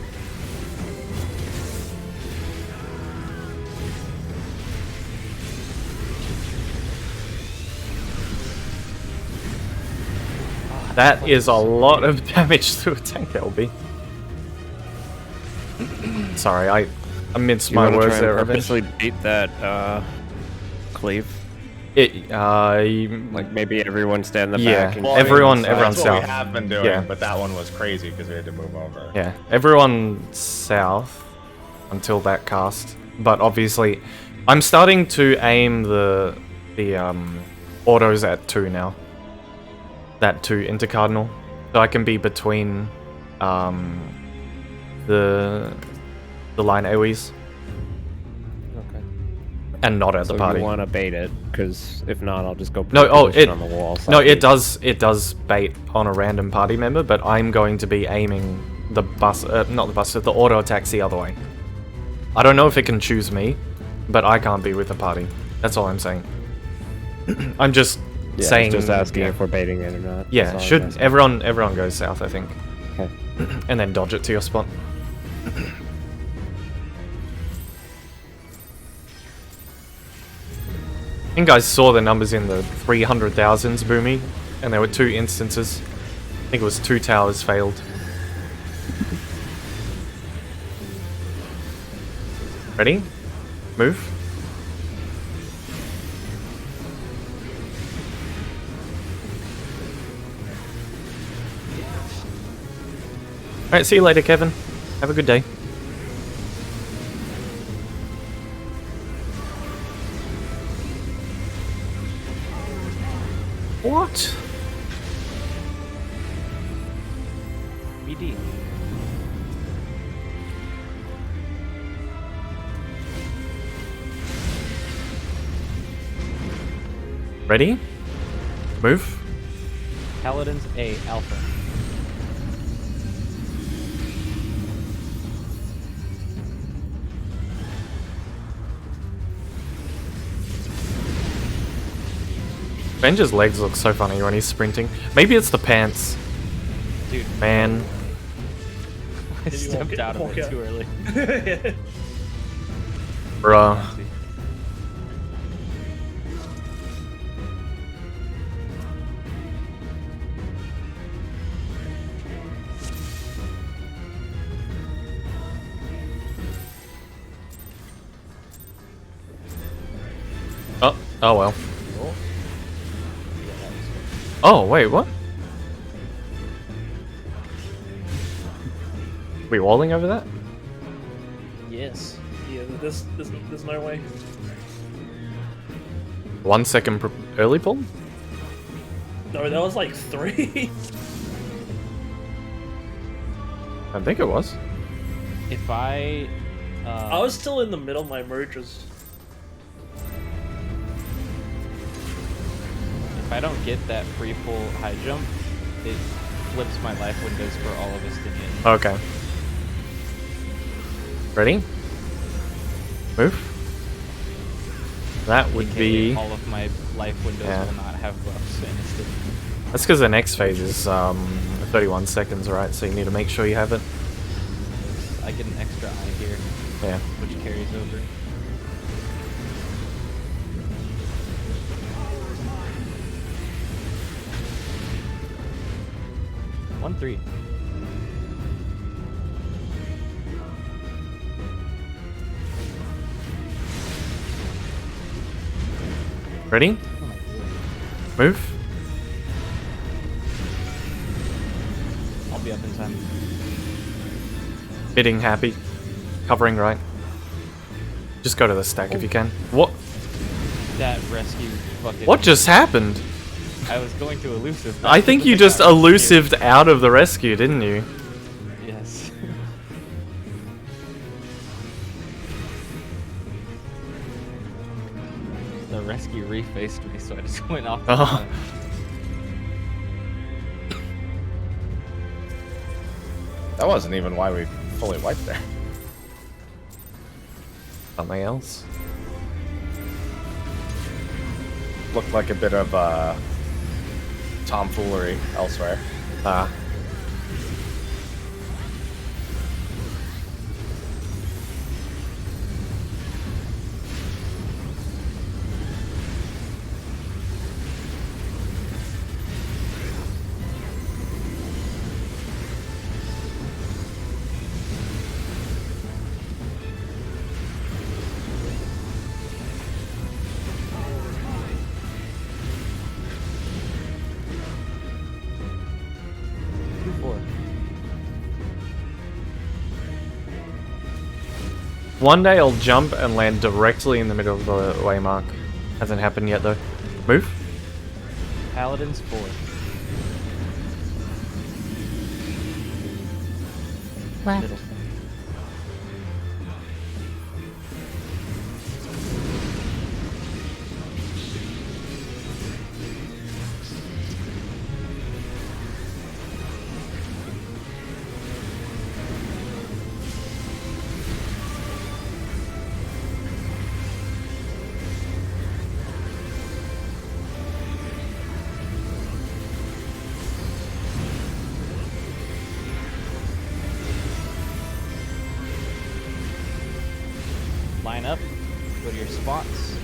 That is a lot of damage to a tank LB. Sorry, I minced You my wanna words try and there. Revenge. purposely beat that cleave. Like Maybe everyone stand the Yeah. back. And Well, everyone that's what south. we have been doing, Yeah. but that one was crazy because we had to move over. Yeah, everyone south until that cast. But obviously, I'm starting to aim the autos at 2 now. That 2 into cardinal, so I can be between the line AoEs Okay. and not at So the party. you want to bait it, because if not, I'll just go. No, oh, position it on the wall. no, it does bait on a random party member, but I'm going to be aiming the not the buster, the auto attacks the other way. I don't know if it can choose me, but I can't be with the party. That's all I'm saying. I'm just Yeah, saying. just asking yeah. if we're baiting it or not. Yeah, That's all I'm should asking. everyone goes south, I think, Okay. and then dodge it to your spot. I think I saw the numbers in the 300,000s, Boomy, and there were 2 instances. I think it was 2 towers failed. Ready? Move. Alright, see you later, Kevin. Have a good day. What? BD. Ready? Move. Paladins A Alpha. Venge's legs look so funny when he's sprinting. Maybe it's the pants. Dude, Man. I stepped out of walk it out. too early. Bruh. Fancy. Oh well. Oh. Yeah, that was good. Oh, wait, what? We walling over that? Yes. Yeah, there's no way. 1 second early pull? No, that was like 3. I think it was. If I I was still in the middle of my mergers. if I don't get that free pull high jump, it flips my life windows for all of Estinian. Okay. Ready? Move. That would AKA be... all of my life windows Yeah. will not have buffs in Estinian. That's because the next phase is 31 seconds, right? So you need to make sure you have it. I get an extra eye here, Yeah. which carries over. One three. Ready? What am I doing? Move. I'll be up in time. Hitting happy. Covering right. Just go to the stack if you can. What? That rescue fucking. What just happened? I was going to elusive. I think you just elusived out of the rescue, didn't you? Yes. The rescue refaced me, so I just went off. The Oh. side. That wasn't even why we fully wiped there. Something else? Looked like a bit of tomfoolery elsewhere. Ah. One day I'll jump and land directly in the middle of the waymark. Hasn't happened yet though. Move. Paladins 4. Left. Middle. Line up. Go to your spots.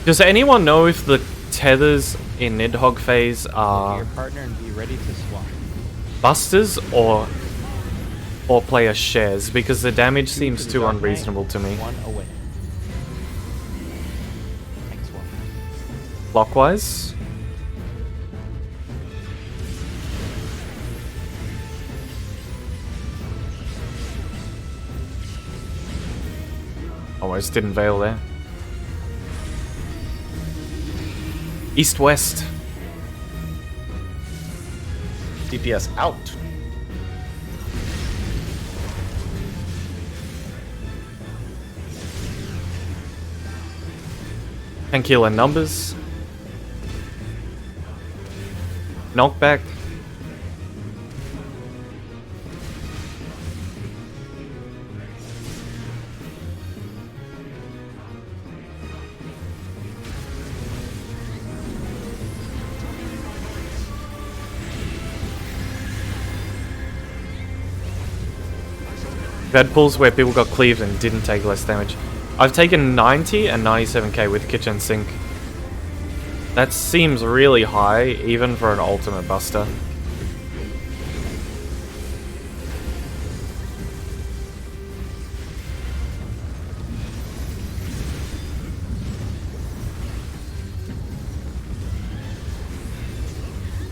Does anyone know if the tethers in Nidhogg phase Go to are your partner and be ready to swap. busters or player shares? Because the damage Two seems to the too Dark Knight, unreasonable to me. 1 away. Next one. Clockwise. Almost didn't veil there. East-west. DPS out. And kill in numbers. Knockback. We've had pulls where people got cleaved and didn't take less damage. I've taken 90 and 97k with kitchen sink. That seems really high, even for an ultimate buster.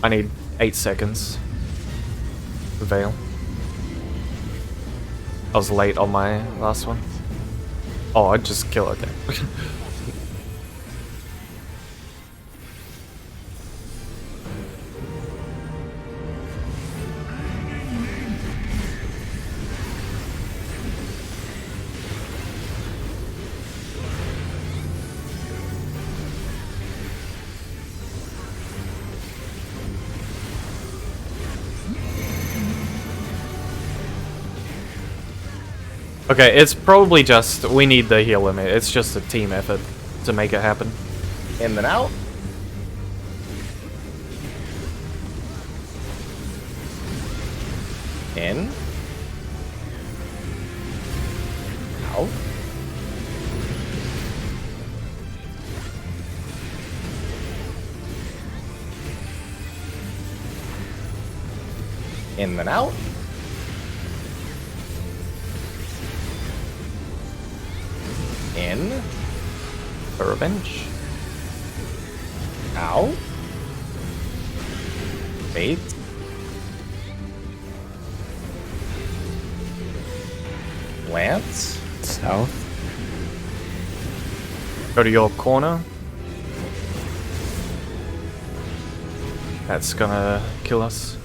I need 8 seconds. Veil. I was late on my last one. Oh, I'd just kill it there. Okay, it's probably just, we need the heal limit. It's just a team effort to make it happen. In then out. In. Out. In then out. In. For revenge. Out. Bait. Lance. South. Go to your corner. That's gonna kill us.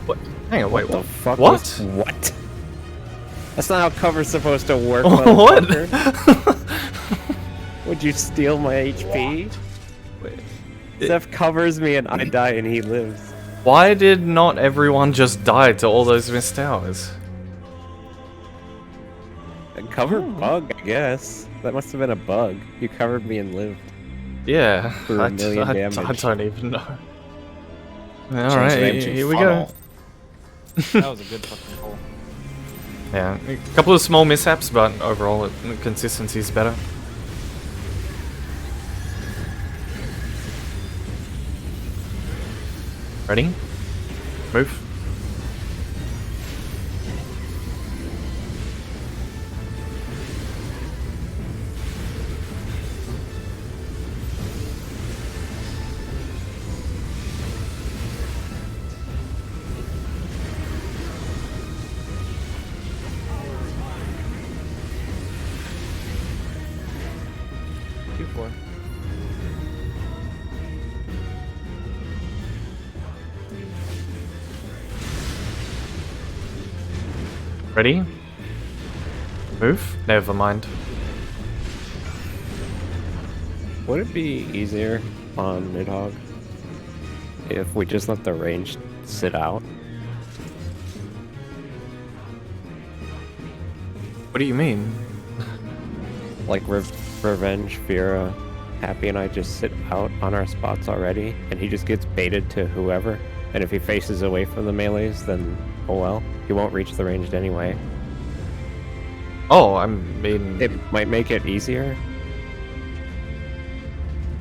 What? Hang on, wait, The what? fuck? What? What? That's not how cover's supposed to work. What? motherfucker. Would you steal my HP? Zeph covers me and I die and he lives. Why did not everyone just die to all those missed towers? A cover bug, I guess. That must have been a bug. You covered me and lived. Yeah, For a million damage. I don't even know. Change the Alright, name to here we go. Funnel. That was a good fucking pull. Yeah, a couple of small mishaps, but overall consistency is better. Ready? Move. Ready? Move? Never mind. Would it be easier on Nidhogg if we just let the range sit out? What do you mean? Like Revenge, Vera, Happy, and I just sit out on our spots already, and he just gets baited to whoever. And if he faces away from the melees, then oh well. He won't reach the ranged anyway. Oh, I mean, It might make it easier.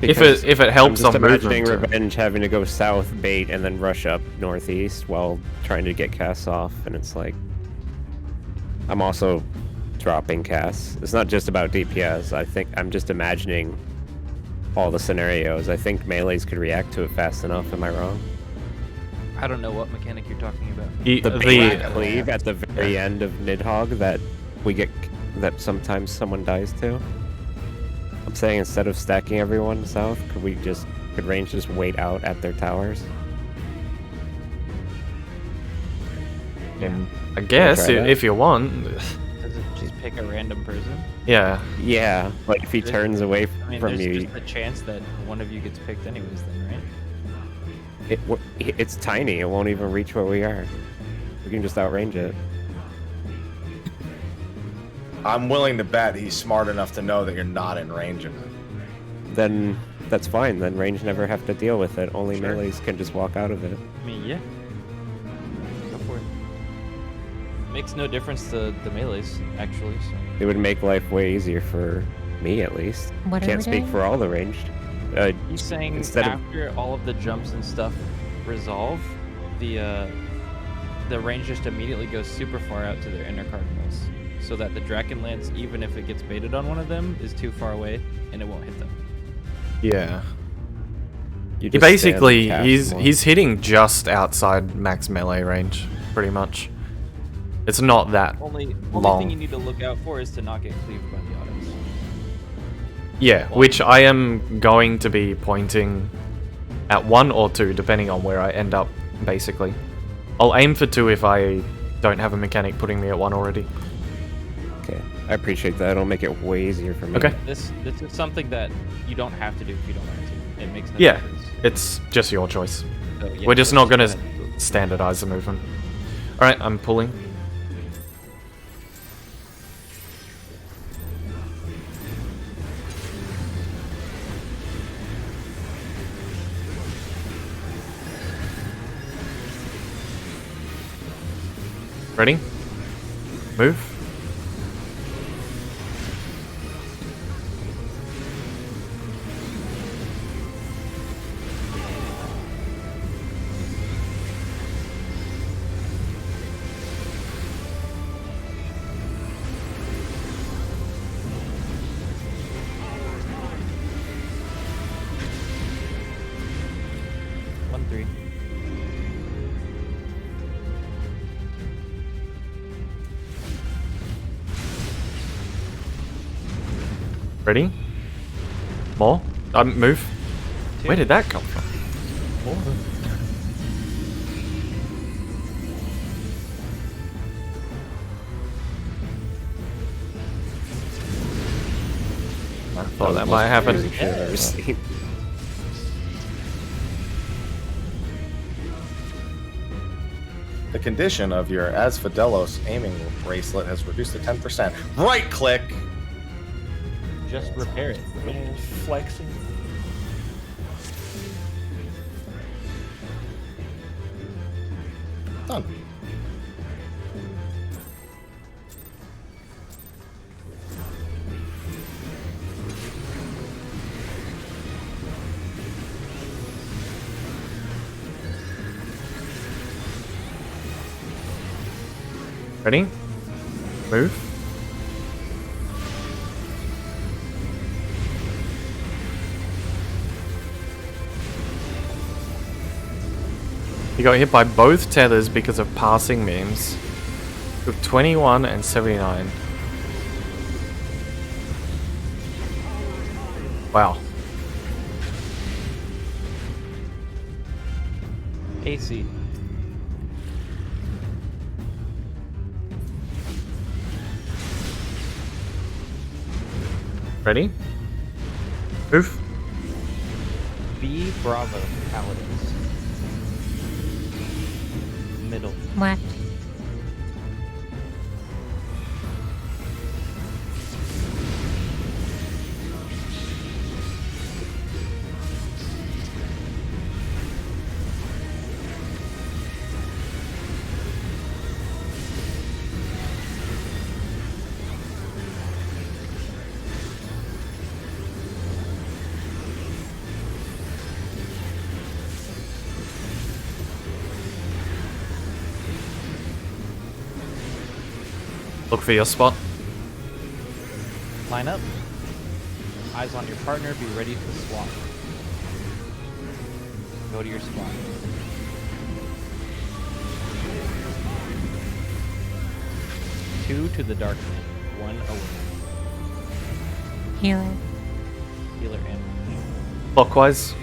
if Because it I'm helps just on imagining movement. Revenge having to go south, bait, and then rush up northeast while trying to get casts off, and it's like... I'm also dropping casts. It's not just about DPS. I think I'm just imagining all the scenarios. I think melees could react to it fast enough. Am I wrong? I don't know what mechanic you're talking about. The cleave at the very end of Nidhogg that we get, that sometimes someone dies to. I'm saying instead of stacking everyone south, could range just wait out at their towers? I guess Try that. if you want. Does it just pick a random person? Yeah. Yeah, but if he turns away I mean, from there's you, just a chance that one of you gets picked anyways then, right? it's tiny. It won't even reach where we are. We can just outrange it. I'm willing to bet he's smart enough to know that you're not in range of him. Then that's fine. Then range never have to deal with it. Only Sure. melees can just walk out of it. I mean, yeah. Go for it. Makes no difference to the melees, actually. So. It would make life way easier for me, at least. What are Can't we speak doing? for all the ranged. He's saying Instead of- after all of the jumps and stuff resolve, the range just immediately goes super far out to their inner cardinals, so that the Dragonlance, even if it gets baited on one of them, is too far away and it won't hit them. Yeah. You He just stand and basically cast more. he's hitting just outside max melee range, pretty much. It's not that Only long. thing you need to look out for is to not get cleaved by the autos. Yeah, which I am going to be pointing at 1 or 2, depending on where I end up, basically. I'll aim for 2 if I don't have a mechanic putting me at 1 already. Okay, I appreciate that. It'll make it way easier for me. Okay. This is something that you don't have to do if you don't want to. It makes no Yeah, difference. it's just your choice. So, yeah, We're just not go going to ahead and do it. standardize the movement. Alright, I'm pulling. Ready? Move. One, 3. Ready? More? Move. 2. Where did that come from? 4. I thought that might happen. Crazy shit I've ever seen. The condition of your As Fidelos aiming bracelet has reduced to 10%. Right click. Just repair it. Man, flexing. Done. Ready? Move. You got hit by both tethers because of passing memes. Took 21 and 79. Wow. AC. Ready? Move. B Bravo Paladins. Middle. Left. Look for your spot. Line up. Eyes on your partner. Be ready to swap. Go to your spot. Two to the dark man. One away. Healer. Healer and Clockwise.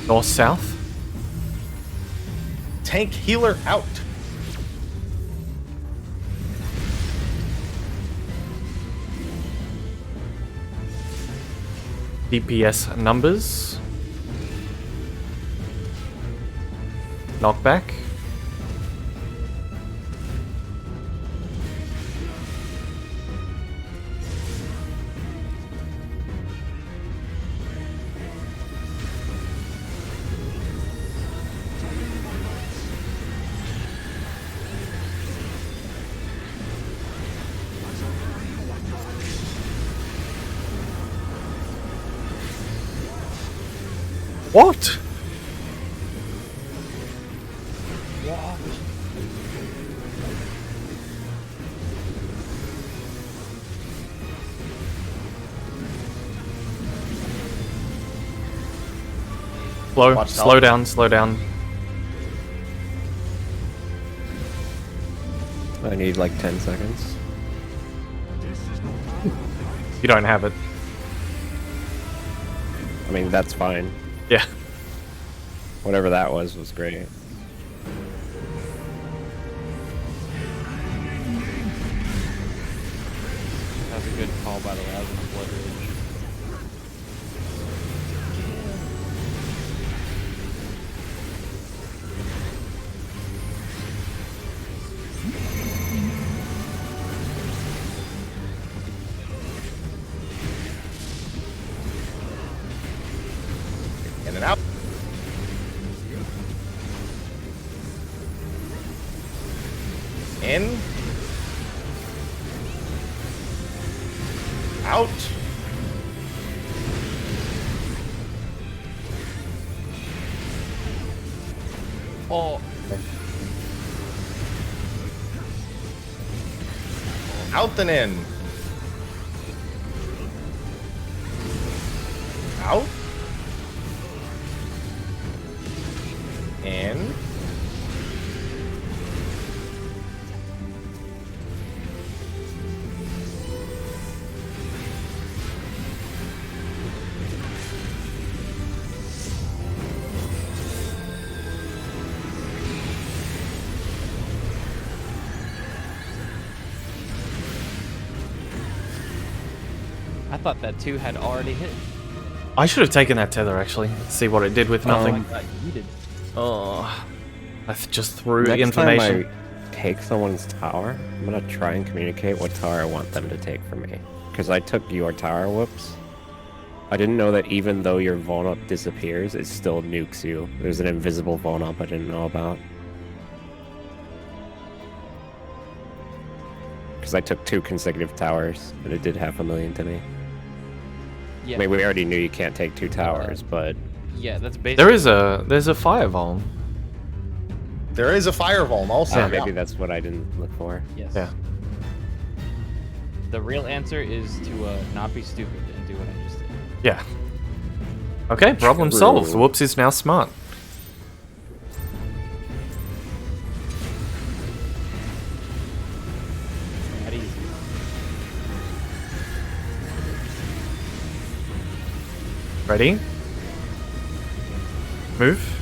North south. Tank healer out. DPS numbers. Knockback. What? Slow, Watch slow out. down, slow down. I need like 10 seconds. You don't have it. I mean, that's fine. Yeah. Whatever that was great. That's a good call by the Laz and the Blood Rage. In and out. In. Out. Oh, Out and in. Out. In. I thought that 2 had already hit. I should have taken that tether actually. See what it did with nothing. I got yeeted. Oh, I just threw Next information. time I take someone's tower, I'm gonna try and communicate what tower I want them to take from me. Because I took your tower, whoops. I didn't know that even though your Vuln Up disappears, it still nukes you. There's an invisible Vuln Up I didn't know about. Because I took 2 consecutive towers, and it did 500,000 to me. Yeah, I mean, we already knew you can't take 2 towers, but yeah, that's basically. There's a fire vuln. There is a fire vuln also. maybe yeah. that's what I didn't look for. Yes. Yeah. The real answer is to not be stupid and do what I just did. Yeah. Okay, problem True. solved. Whoops is now smart. That easy. Ready? Move.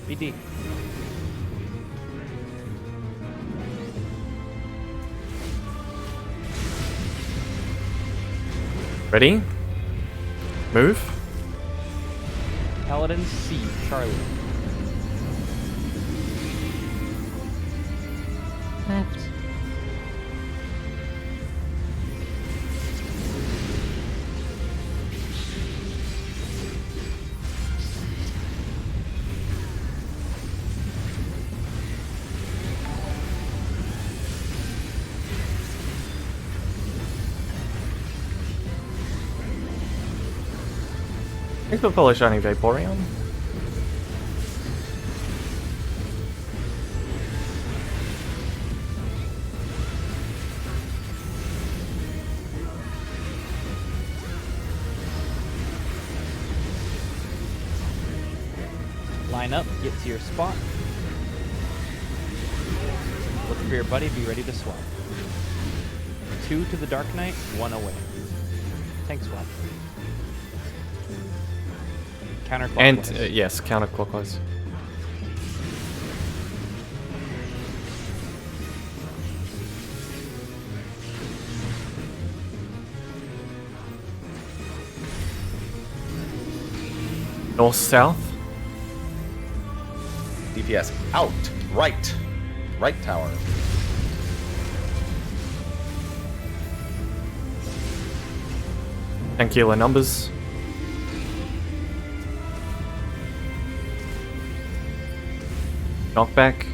BD. Ready? Move. Paladin C. Charlie. Left. Thanks for follow Shiny Vaporeon. Line up, get to your spot. Look for your buddy, be ready to swap. 2 to the Dark Knight, 1 away. Tank swap. Counterclockwise. And yes, counterclockwise. North south. DPS out. Right. Right tower. Angular numbers. Knockback.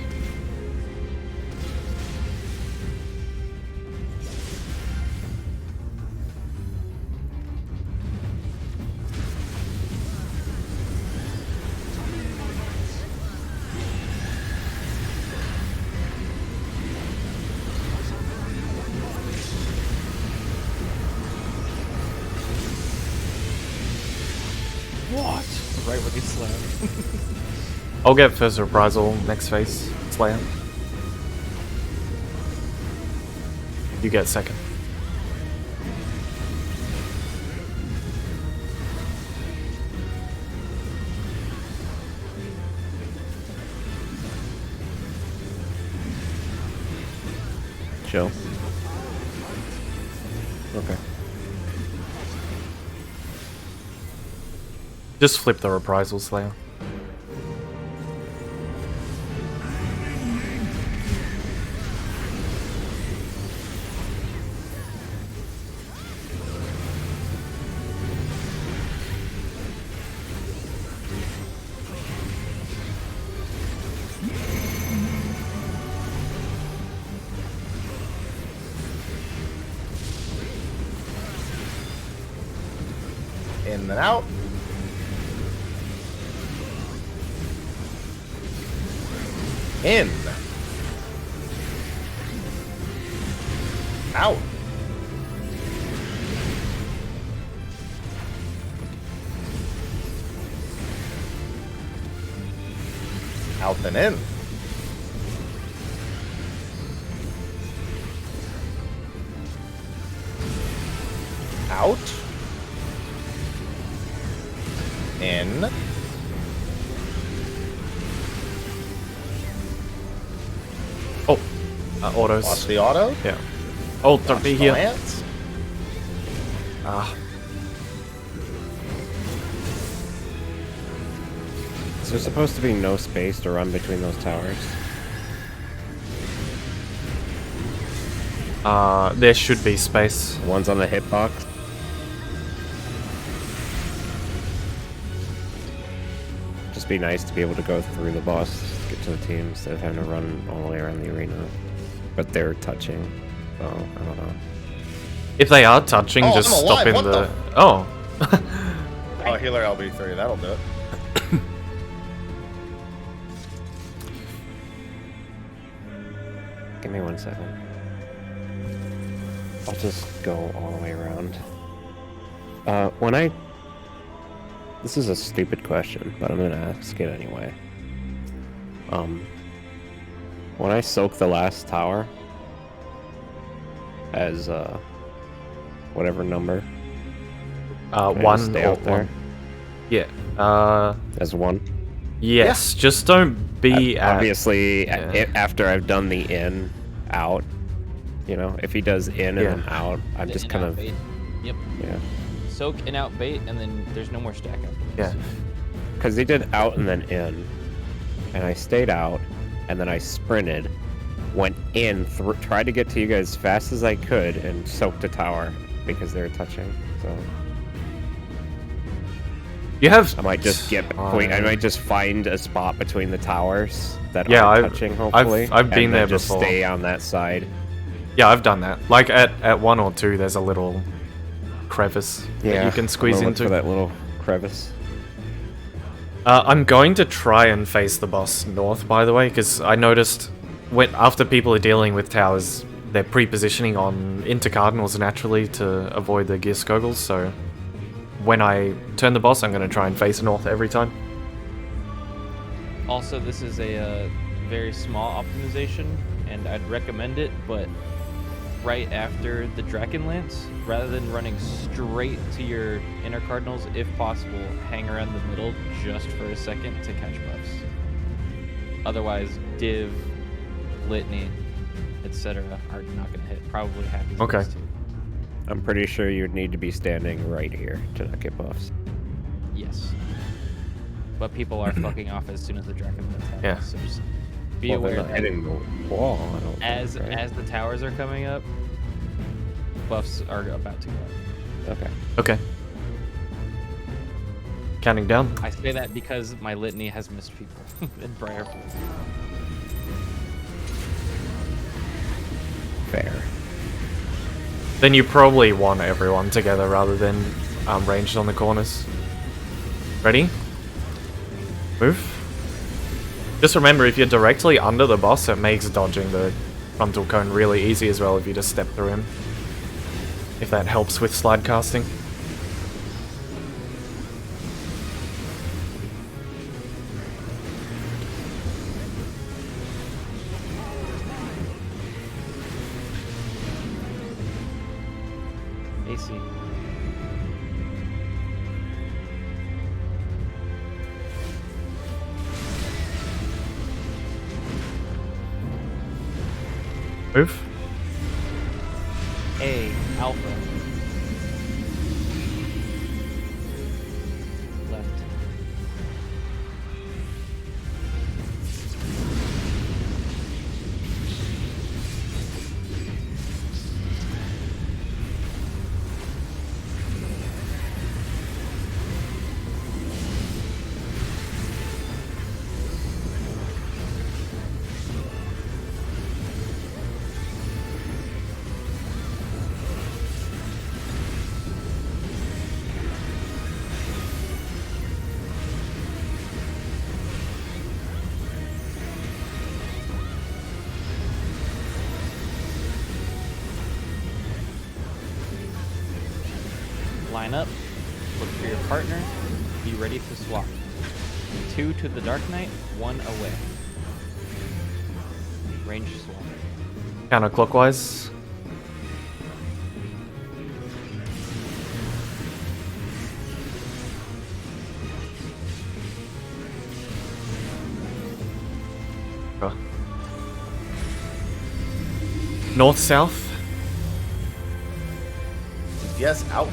What? Right when he slammed. I'll get first reprisal next phase. Slayer. You get second. Chill. Okay. Just flip the reprisal, Slayer. In and out. In. Out. Out and in. Out. In. Oh, autos. Watch the auto. Yeah. Oh, don't Watch be the here. lance. Ah, Is there supposed to be no space to run between those towers? there should be space. One's on the hitbox. Just be nice to be able to go through the boss, get to the team instead of having to run all the way around the arena. But they're touching, so I don't know. If they are touching, Oh, just I'm stop alive, in what the. the- Oh. Oh, healer LB3. That'll do it. Give me 1 second. I'll just go all the way around. This is a stupid question, but I'm gonna ask it anyway. When I soak the last tower as whatever number, can I just One stay or out there one. Yeah. as 1. Yes. Just don't be at. Obviously, yeah. after I've done the in, out. You know, if he does in and Yeah. then out, I'm The just in, kind out of bait. Yep. yeah. Soak in out bait, and then there's no more stack up. Yeah. Because they did out and then in, and I stayed out, and then I sprinted, went in, tried to get to you guys as fast as I could, and soaked a tower because they were touching. So You have. I might just get between. I might just find a spot between the towers that Yeah, are I've- touching. Hopefully, I've been and there then just before. stay on that side. Yeah, I've done that. Like at 1 or 2, there's a little crevice that you can squeeze I'm gonna into. look for that little crevice. I'm going to try and face the boss north, by the way, because I noticed after people are dealing with towers, they're pre-positioning on into cardinals naturally to avoid the gear scoggles. So when I turn the boss, I'm going to try and face north every time. Also, this is a very small optimization, and I'd recommend it, but right after the Drakenlance, rather than running straight to your inner cardinals, if possible, hang around the middle just for a second to catch buffs. Otherwise, Div, Litany, etc. are not going to hit. Probably happy. Okay. I'm pretty sure you'd need to be standing right here to not get buffs. Yes. But people are fucking off as soon as the Drakenlance happens. Yeah. So just be Well, they're aware not that hitting the wall. I don't as think, right? the towers are coming up, buffs are about to go up. Okay. Okay. Counting down. I say that because my litany has missed people in Briarpool. Fair. Then you probably want everyone together rather than ranged on the corners. Ready? Move. Just remember, if you're directly under the boss, it makes dodging the frontal cone really easy as well if you just step through him. If that helps with slide casting. AC. Move. A. Alpha. Left. Line up, look for your partner, be ready to swap. 2 to the Dark Knight, 1 away. Range swap. Counterclockwise. Oh. North, south. Yes, out.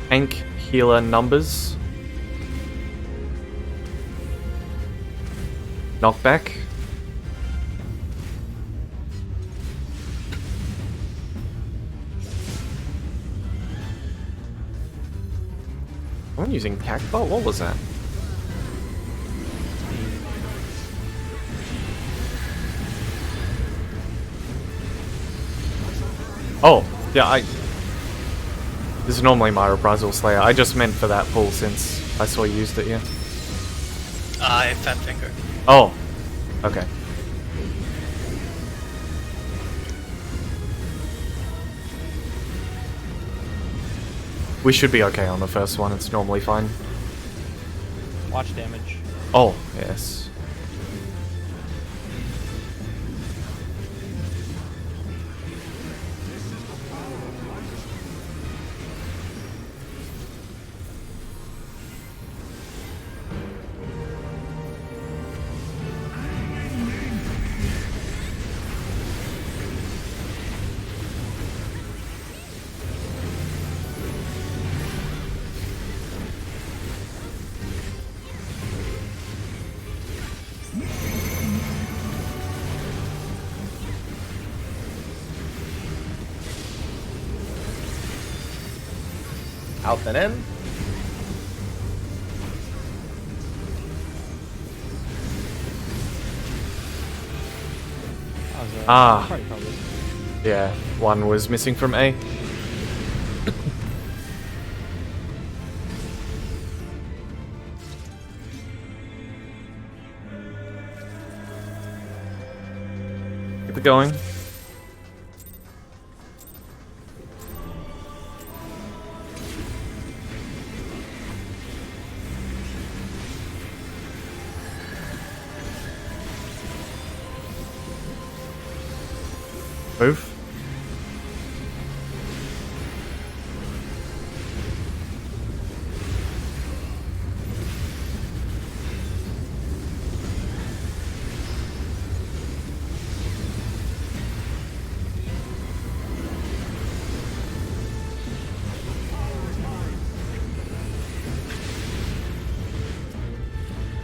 Tank, healer, numbers. Knockback. I'm using Cactbot? What was that? Oh, yeah, this is normally my Reprisal Slayer. I just meant for that pull since I saw you used it, yeah. Fat Finger. Oh, okay. We should be okay on the first one, it's normally fine. Watch damage. Oh, yes. Out and in. Probably. Yeah, one was missing from A. Keep it going. Move.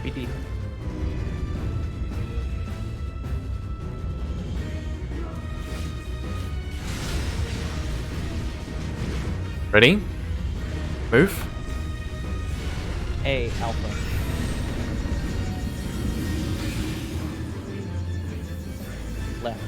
BD. Ready? Move. A alpha. Left.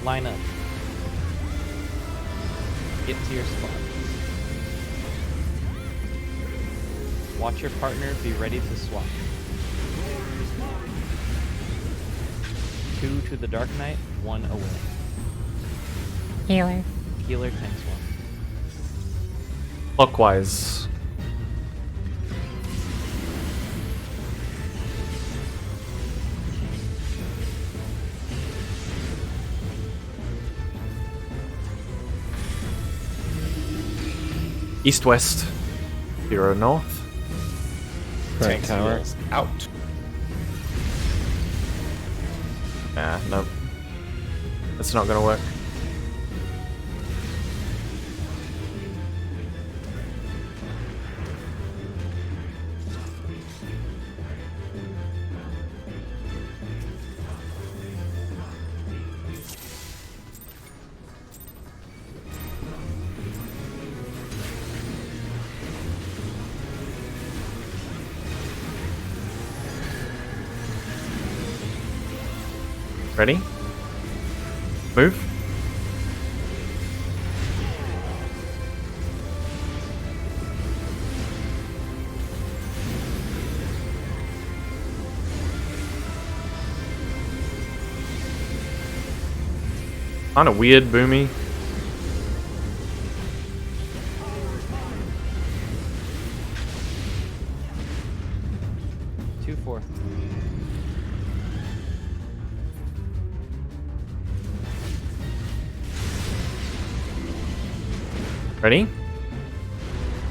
Line up. Get to your spot. Watch your partner be ready to swap. 2 to the Dark Knight, 1 away. Healer. Healer tank swap. Clockwise. East-west. 0 north. Right Tank tower. heals out. Nah, nope. That's not gonna work. Ready? Move. Kinda weird, Boomy. Two fourth. Ready?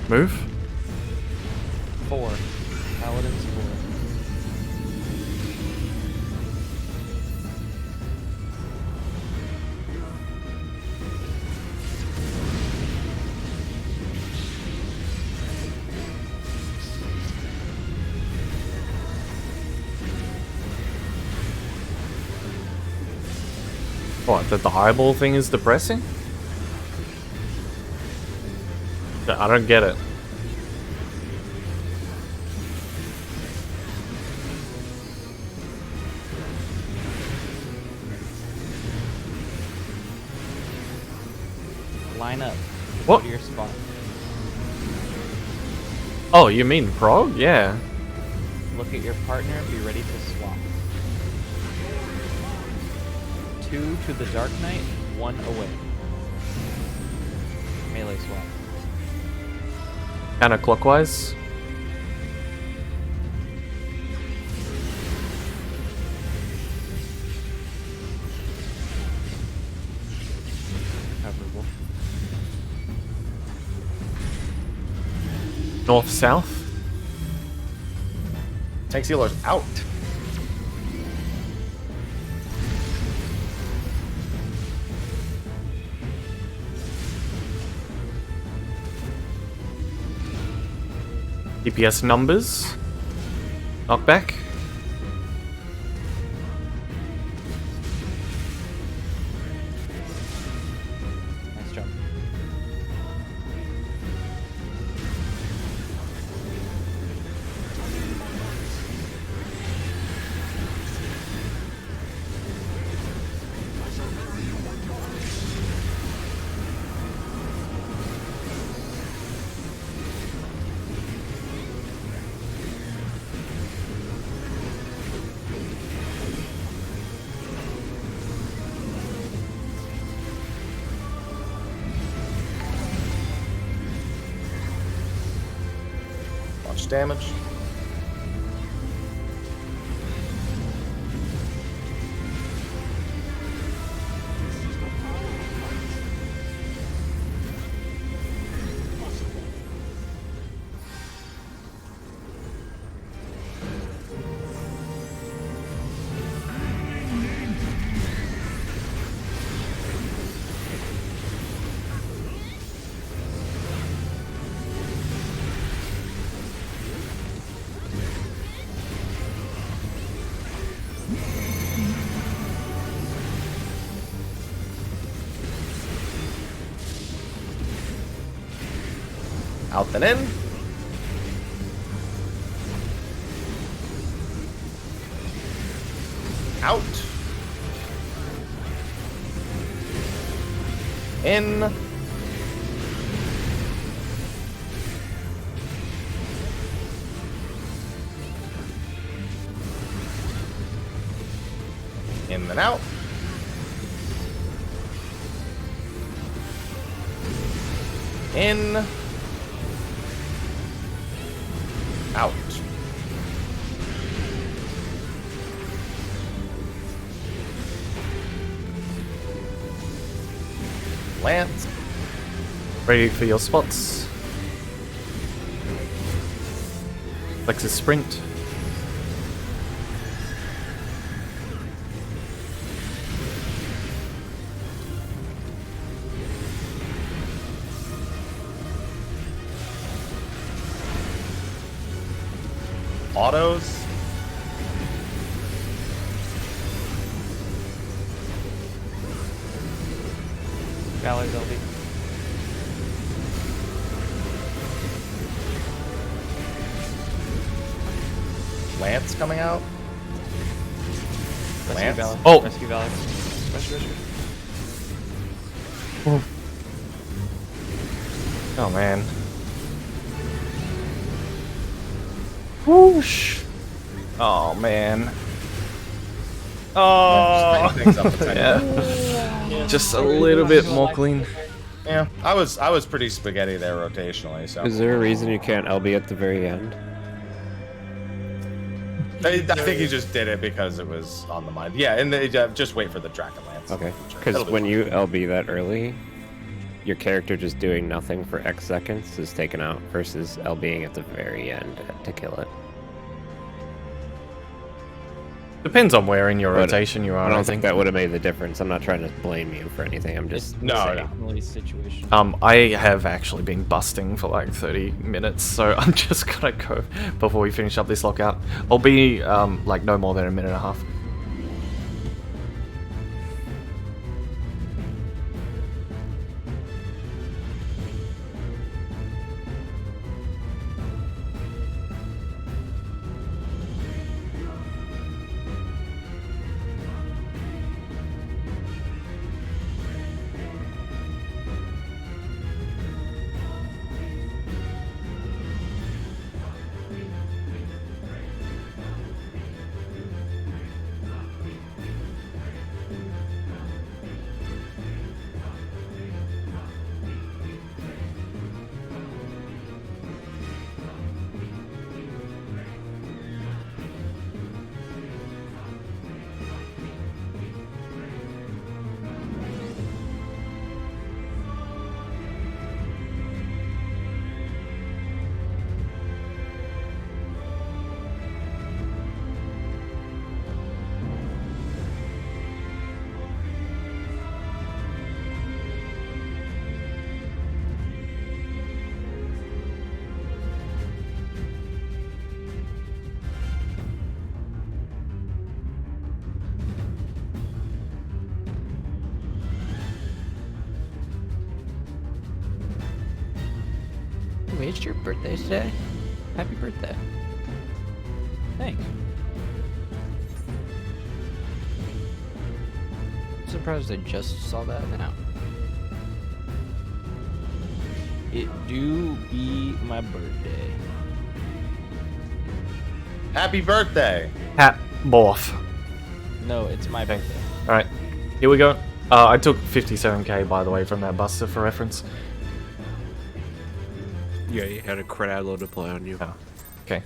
Move. 4. Paladin's 4. What, that the eyeball thing is depressing? I don't get it. Line up. What? Go to your spot. Oh, you mean prog? Yeah. Look at your partner. Be ready to swap. 2 to the Dark Knight, 1 away. Melee swap. Counterclockwise. Coverable. North-south. Tank healers out. DPS numbers. Knockback. Nice job. damage. Out and in. Out. In. In and out. In. Out. Lance. Ready for your spots. Flex a sprint. Autos. Valor's LB. Lance coming out. Rescue Lance. Valor. Oh. Rescue Valor. Rescue. Oh man. Whoosh. Oh man. Oh. Just things up a tiny Yeah. Just a little bit more clean. Yeah, I was pretty spaghetti there rotationally. So Is there a reason you can't LB at the very end? I think he just did it because it was on the mind. Yeah, and just wait for the Draken Lance. Okay. It'll Because be when fine. you LB that early, your character just doing nothing for X seconds is taken out versus LBing at the very end to kill it. Depends on where in your But rotation you are. I don't I think think. that would have made the difference. I'm not trying to blame you for anything. I'm just It's No, saying. no. definitely situation. I have actually been busting for like 30 minutes, so I'm just gonna go before we finish up this lockout. I'll be like no more than a minute and a half. Wait, it's your birthday today? Happy birthday. Thanks. I'm surprised I just saw that now. It do be my birthday. Happy birthday! Hat morph. No, it's my Okay. birthday. All right, here we go. I took 57k by the way from that buster for reference. Yeah, you had a crowd load to play on you. Oh. Okay.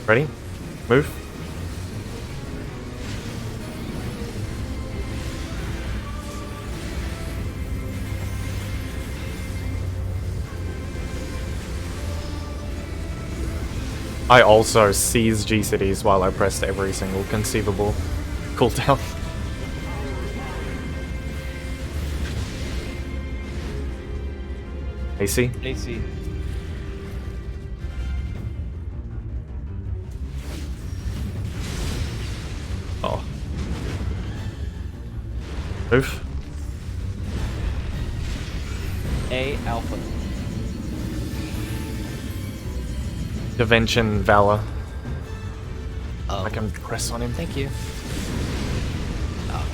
Ready? Move. I also seized G-Cities while I pressed every single conceivable cooldown. AC? AC. Oh. Move. A alpha. Dimension Valor. Oh, I can press on him. thank you. Oh,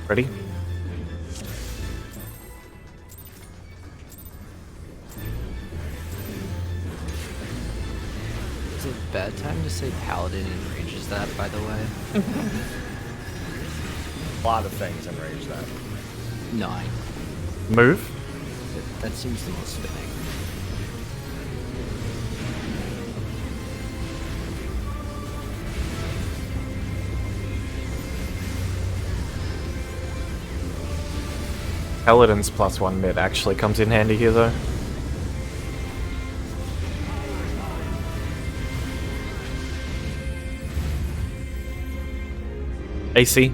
Ready? is it a bad time to say Paladin enrages that, by the way? A lot of things enrage that. 9. Move. That seems the most fitting. Paladin's +1 mid actually comes in handy here though. AC.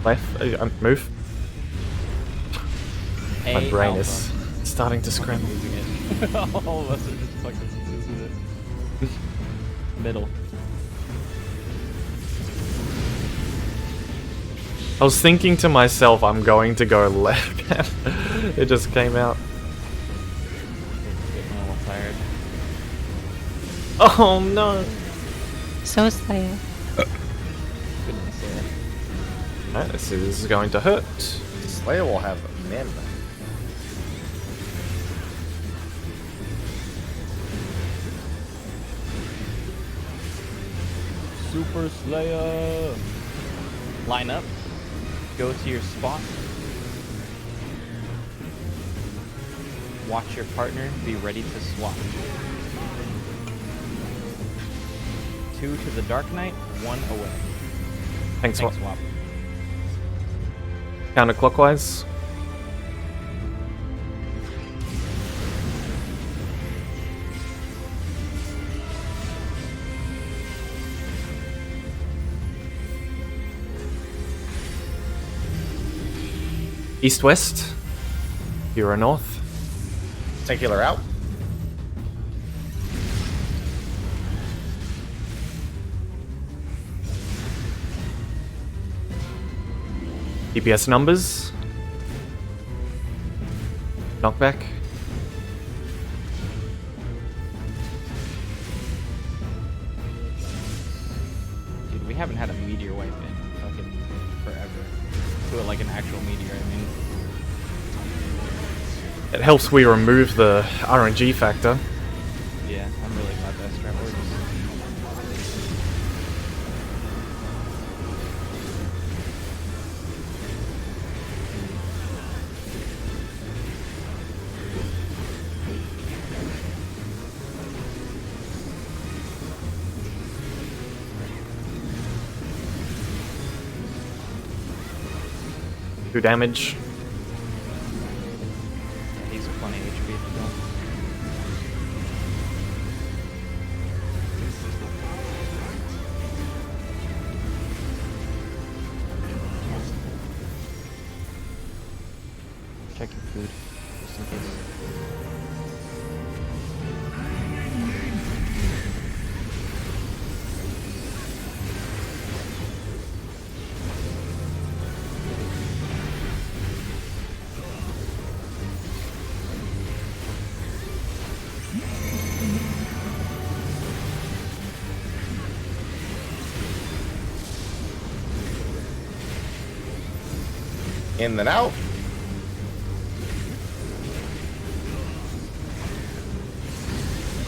Left. Move. My A brain alpha. is starting to scramble. Losing it. All of us are just fucking losing it. Middle. I was thinking to myself, I'm going to go left. It just came out. Getting a little tired. Oh no. So Slayer. Goodness, Sarah. Alright, this is going to hurt. Slayer will have men. Super Slayer. Line up. Go to your spot. Watch your partner. Be ready to swap. 2 to the Dark Knight. 1 away. Thanks, Tank swap. swap. Counterclockwise. East-west. Hero north. Singular out. DPS numbers. Knockback. Dude, we haven't had a meteor wipe in fucking forever. Do it like an actual meteor, I mean. It helps we remove the RNG factor. Yeah, I'm really glad that strat works. Two damage. Yeah, he's plenty HP if you don't. Check your food, just in case. In then out.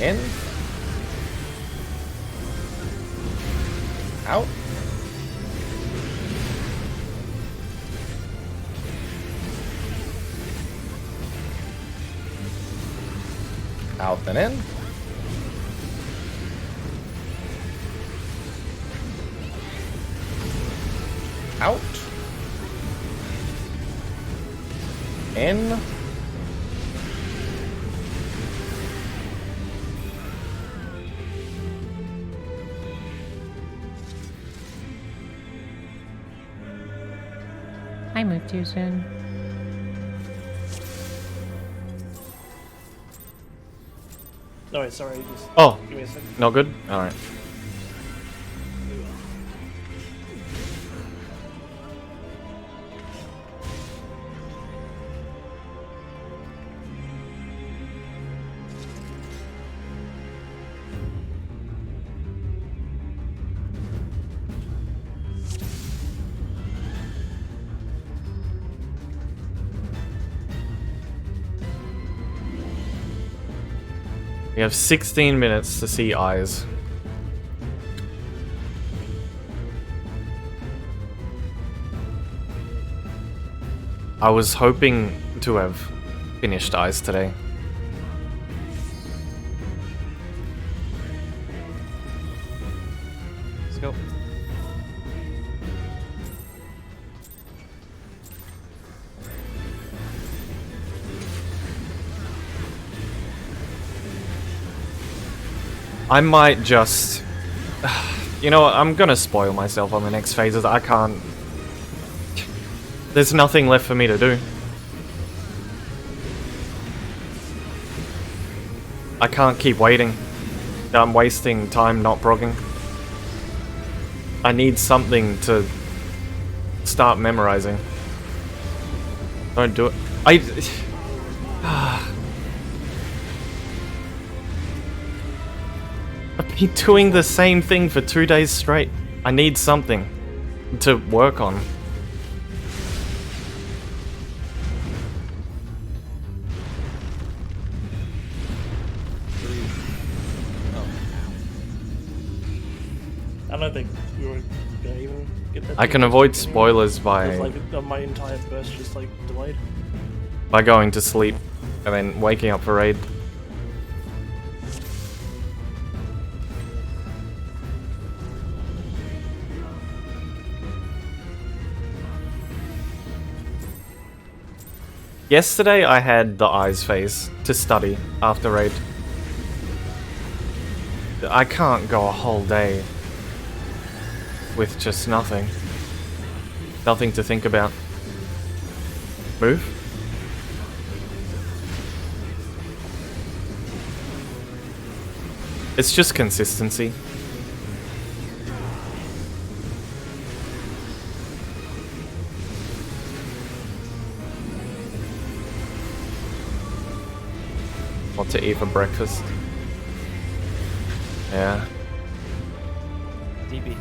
In. Out. Out then in. Out. In. I moved too soon. No, wait, sorry. Just Oh, give me a second. not good? Alright. We have 16 minutes to see eyes. I was hoping to have finished eyes today. Let's go. I might just... You know what, I'm gonna spoil myself on the next phases. I can't... There's nothing left for me to do. I can't keep waiting. I'm wasting time not progging. I need something to start memorizing. Don't do it. I've been doing the same thing for 2 days straight. I need something to work on. I don't think we were gonna even get that. I can avoid spoilers Because, by like, my entire burst just like delayed. going to sleep and then waking up for raid. Yesterday I had the eyes phase to study after raid. I can't go a whole day with just nothing. Nothing to think about. Move. It's just consistency. What to eat for breakfast? Yeah. DB.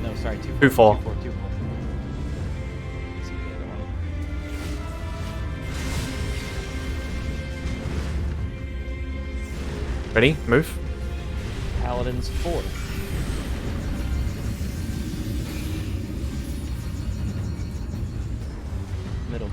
No, sorry, 2-4. 2-4. 2-4. See the other one. Ready? Move. Paladins 4. Middle.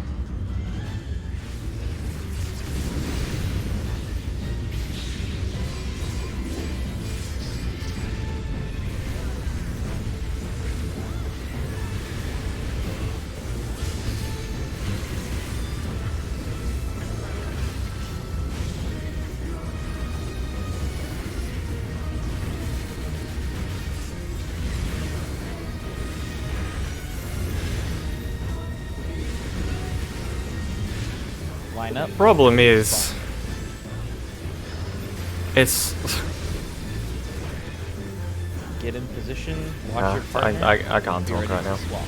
Line up. Problem is, it's Get in position. Watch your partner. I can't Be talk ready right to now. swap.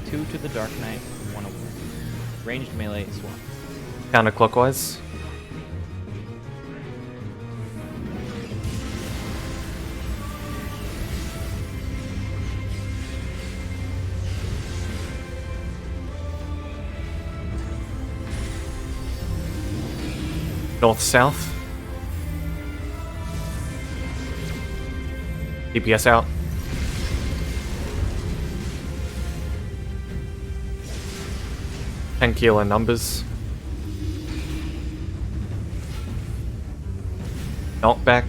2 to the Dark Knight, 1 away. Ranged melee swap. Counterclockwise. North-south. DPS out. Killer numbers. Knockback.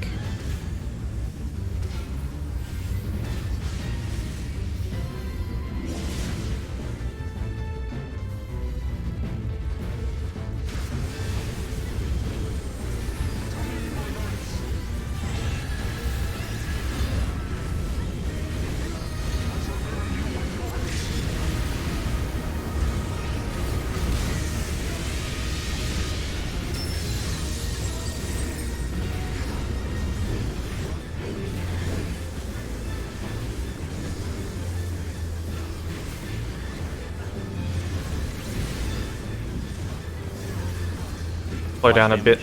Slow down a bit.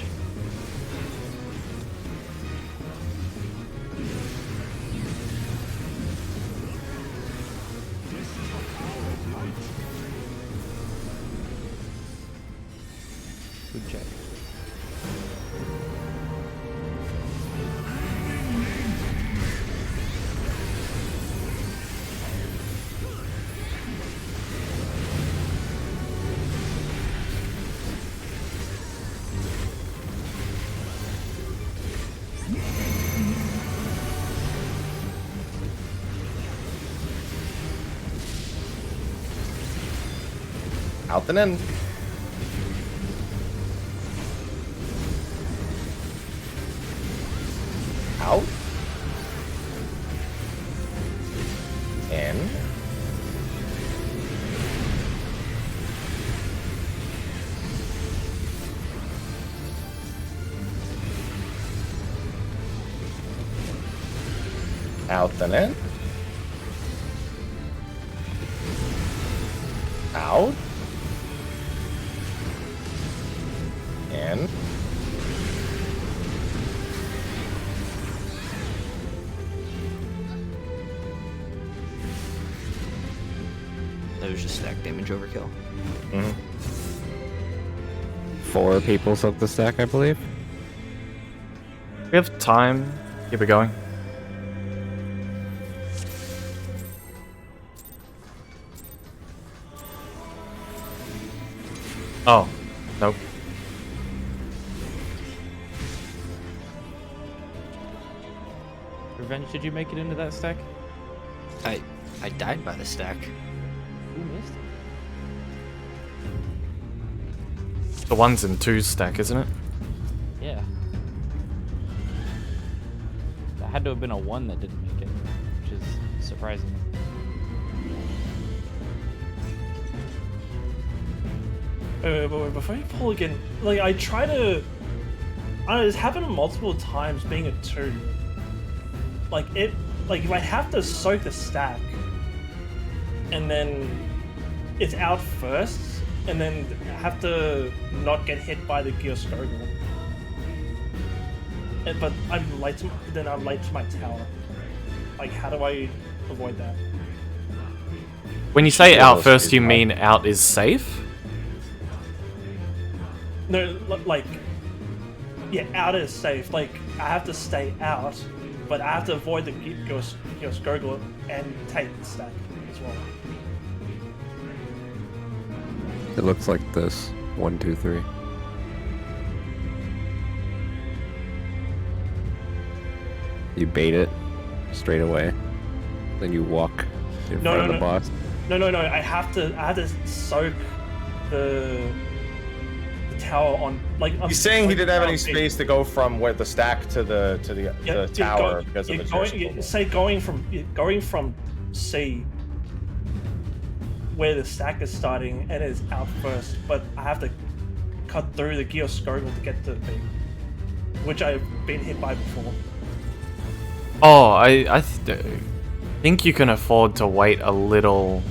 Good check. Out and in. Out. In. Out and in. Out. In. That was just stack damage overkill. Mhm. 4 people took the stack, I believe. We have time. Keep it going. Oh, nope. Revenge, did you make it into that stack? I died by the stack. Who missed it? The 1s and 2s stack, isn't it? Yeah. That had to have been a 1 that didn't make it, which is surprising. But before you pull again, like I try to. It's happened multiple times being a 2. Like if I have to soak the stack, and then it's out first, and then have to not get hit by the Geoskogel. But I'm late to my tower. Like, how do I avoid that? When you say out Those first, is you fine. mean out is safe? No, like, yeah, out is safe. Like, I have to stay out, but I have to avoid the Geoskogel and take the stack as well. It looks like this. 1, 2, 3. You bait it straight away. Then you walk in front of the boss. No. I have to soak the tower on. Like, He's saying he didn't have any space to go from where the stack to the tower because of the going from C, where the stack is starting and is out first, but I have to cut through the Geoskogel to get to B, which I've been hit by before. Oh, I think you can afford to wait a little.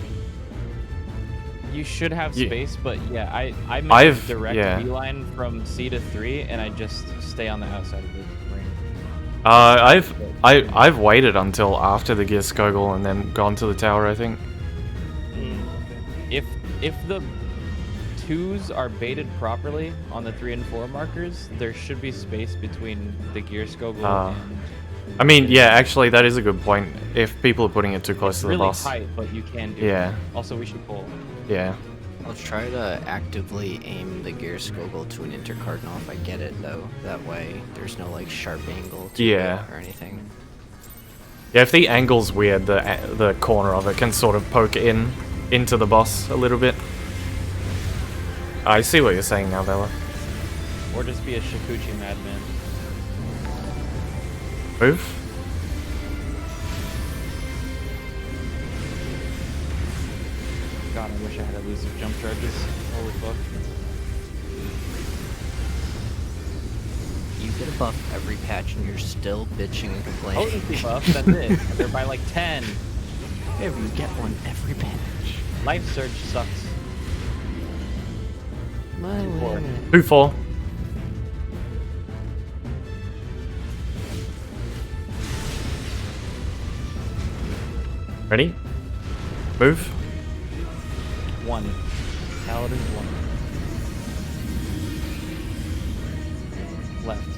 You should have Ye- space, but yeah, I make I've- a direct yeah. beeline from C to 3, and I just stay on the outside of the ring. I've waited until after the Geoskogel and then gone to the tower, I think. If the 2s are baited properly on the 3 and 4 markers, there should be space between the gear skoggle and... I mean, yeah, actually, that is a good point. If people are putting it too close It's to the really boss. tight, but you can do Yeah. it. Also, we should pull. Yeah. I'll try to actively aim the gear skoggle to an intercardinal if I get it, though. That way, there's no like sharp angle to Yeah. it or anything. Yeah, if the angle's weird, the corner of it can sort of poke into the boss a little bit. I see what you're saying now, Bella. Or just be a Shikuchi madman. Move. God, I wish I had elusive jump charges. Holy fuck. You get a buff every patch and you're still bitching and complaining. Potency buff, that's it. They're by like 10. Yeah, but you get one every patch. Life Surge sucks. My 2-4. limit. 2-4. Ready? Move. 1. Paladin 1. Left.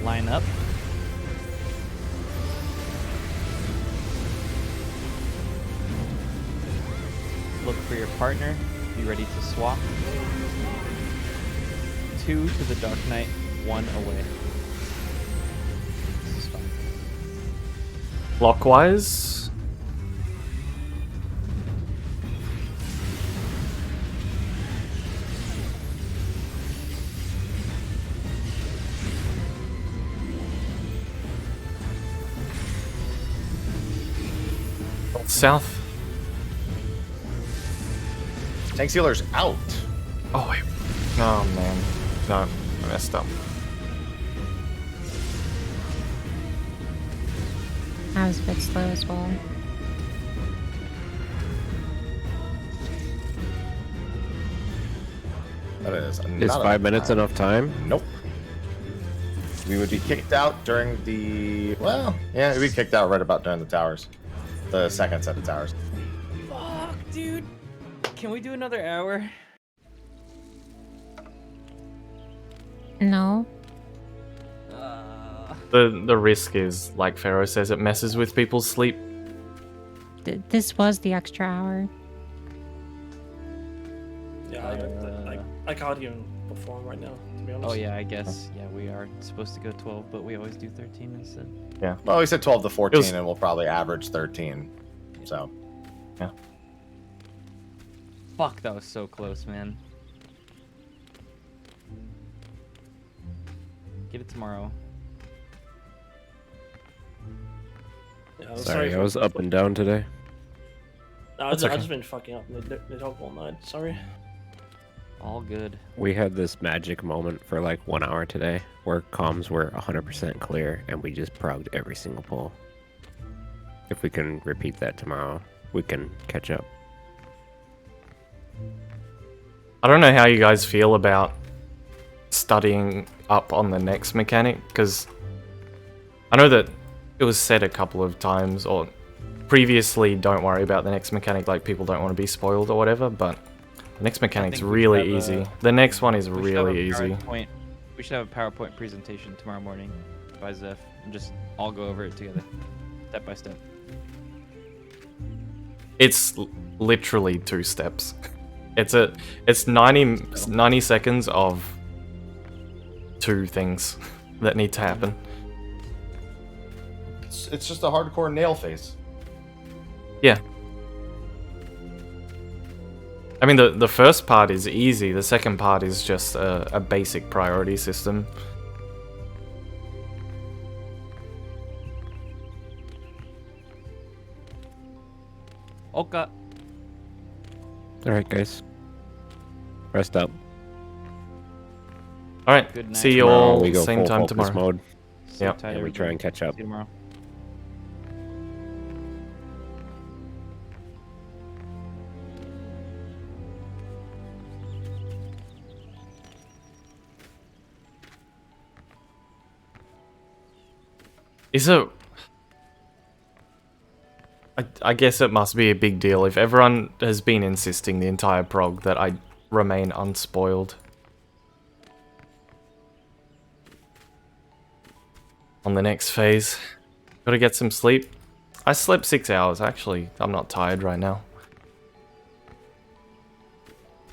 Line up. Look for your partner. Be ready to swap. 2 to the Dark Knight, 1 away. This is fine. Clockwise. South. Tank Sealer's out. Oh wait. Oh man. No, I messed up. I was a bit slow as well. That is Is not 5 minutes time. enough time? Nope. We would be kicked out during the... Well, yeah, we'd be kicked out right about during the towers. The second set of towers. Fuck, dude. Can we do another hour? No. The risk is, like Pharaoh says, it messes with people's sleep. This was the extra hour. Yeah, I can't even perform right now, to be honest. Oh yeah, I guess. Yeah, we are supposed to go 12, but we always do 13 instead. Yeah. Well, we said 12 to 14, was- and we'll probably average 13. So, Fuck, that was so close, man. Get it tomorrow. Yeah, I'm Sorry, I for- was up and down today. No, That's I've okay. just been fucking up mid-hog all night. Sorry. All good. We had this magic moment for like 1 hour today where comms were 100% clear and we just progged every single pull. If we can repeat that tomorrow, we can catch up. I don't know how you guys feel about studying up on the next mechanic, because I know that it was said a couple of times, or previously, don't worry about the next mechanic, like people don't want to be spoiled or whatever, but the next mechanic's think we really should have easy. The next one is We should have really a easy. We should have a PowerPoint presentation tomorrow morning by Zeph, and just all go over it together, step by step. It's literally 2 steps. It's 90 seconds of 2 things that need to happen. it's just a hardcore nail face. Yeah. I mean, the first part is easy. The second part is just a basic priority system. Oka. Alright, guys. Rest up. Alright, Good night. see you Tomorrow all we go same full time focus tomorrow. mode, Sit Yep. tight, and we try everybody. and catch up. See you tomorrow. Is it... I guess it must be a big deal if everyone has been insisting the entire prog that I remain unspoiled. On the next phase. Gotta get some sleep. I slept 6 hours, actually. I'm not tired right now.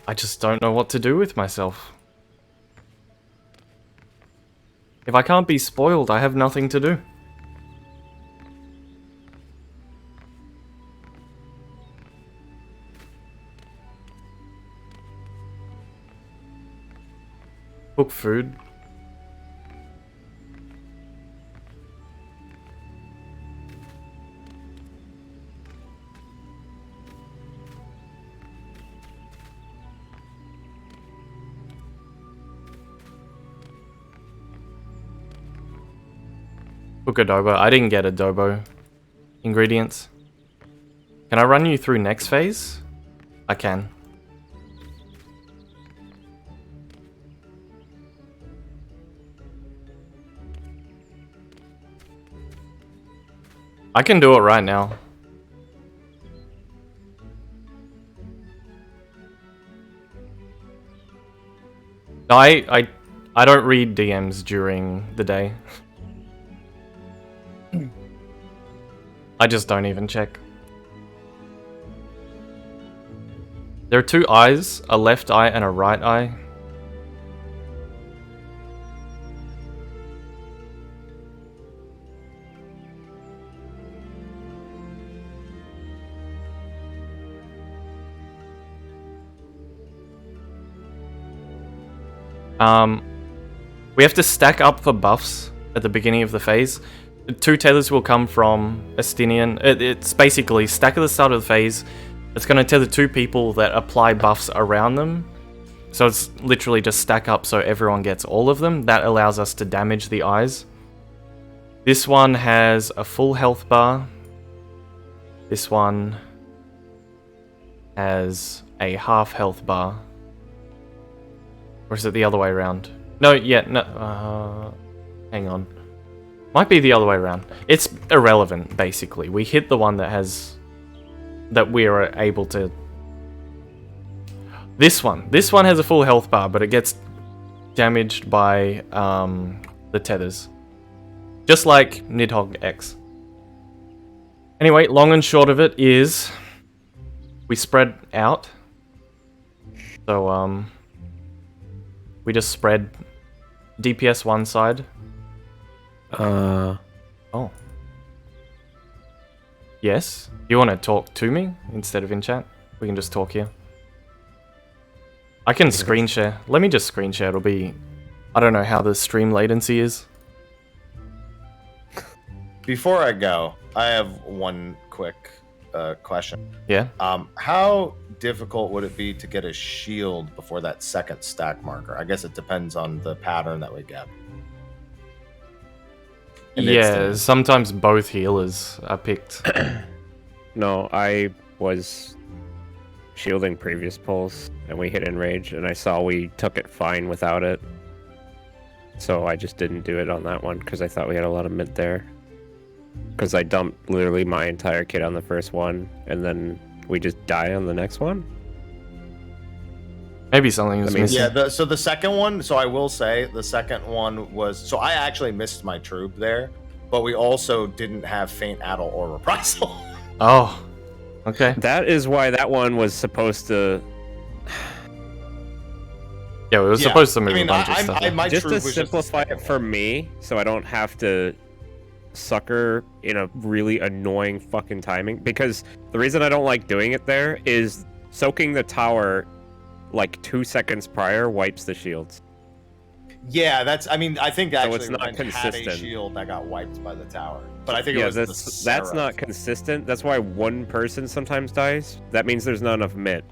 I just don't know what to do with myself. If I can't be spoiled, I have nothing to do. Cook food. Cook adobo. I didn't get adobo ingredients. Can I run you through next phase? I can. I can do it right now. No, I don't read DMs during the day. I just don't even check. There are 2 eyes, a left eye and a right eye. We have to stack up for buffs at the beginning of the phase. 2 tethers will come from Estinian. It's basically stack at the start of the phase. It's going to tether 2 people that apply buffs around them. So it's literally just stack up so everyone gets all of them. That allows us to damage the eyes. This one has a full health bar. This one has a half health bar. Or is it the other way around? No, yeah, no. Hang on. Might be the other way around. It's irrelevant, basically. We hit the one that has... that we are able to... This one. This one has a full health bar, but it gets damaged by the tethers. Just like Nidhogg X. Anyway, long and short of it is... we spread out. So, we just spread DPS one side. Oh. Yes? You want to talk to me instead of in chat? We can just talk here. I can screen share. Let me just screen share. It'll be... I don't know how the stream latency is. Before I go, I have one quick question. Yeah? How difficult would it be to get a shield before that second stack marker? I guess it depends on the pattern that we get. And Yeah, sometimes both healers are picked. No, I was shielding previous pulls, and we hit Enrage, and I saw we took it fine without it. So I just didn't do it on that one, because I thought we had a lot of mid there. Because I dumped literally my entire kit on the first one, and then we just die on the next one? Maybe something is missing. Yeah, so the second one, so I will say, the second one was... So I actually missed my troop there, but we also didn't have Faint Addle or Reprisal. Oh, okay. That is why that one was supposed to... Yeah, we were supposed to move a bunch of stuff. Just to simplify it for me, so I don't have to sucker in a really annoying fucking timing. Because the reason I don't like doing it there is soaking the tower like 2 seconds prior wipes the shields. Yeah, that's. I mean, I think actually it's not Revenge had a consistent. shield that got wiped by the tower, but I think it Yeah, was that's not consistent. That's why one person sometimes dies. That means there's not enough MIT.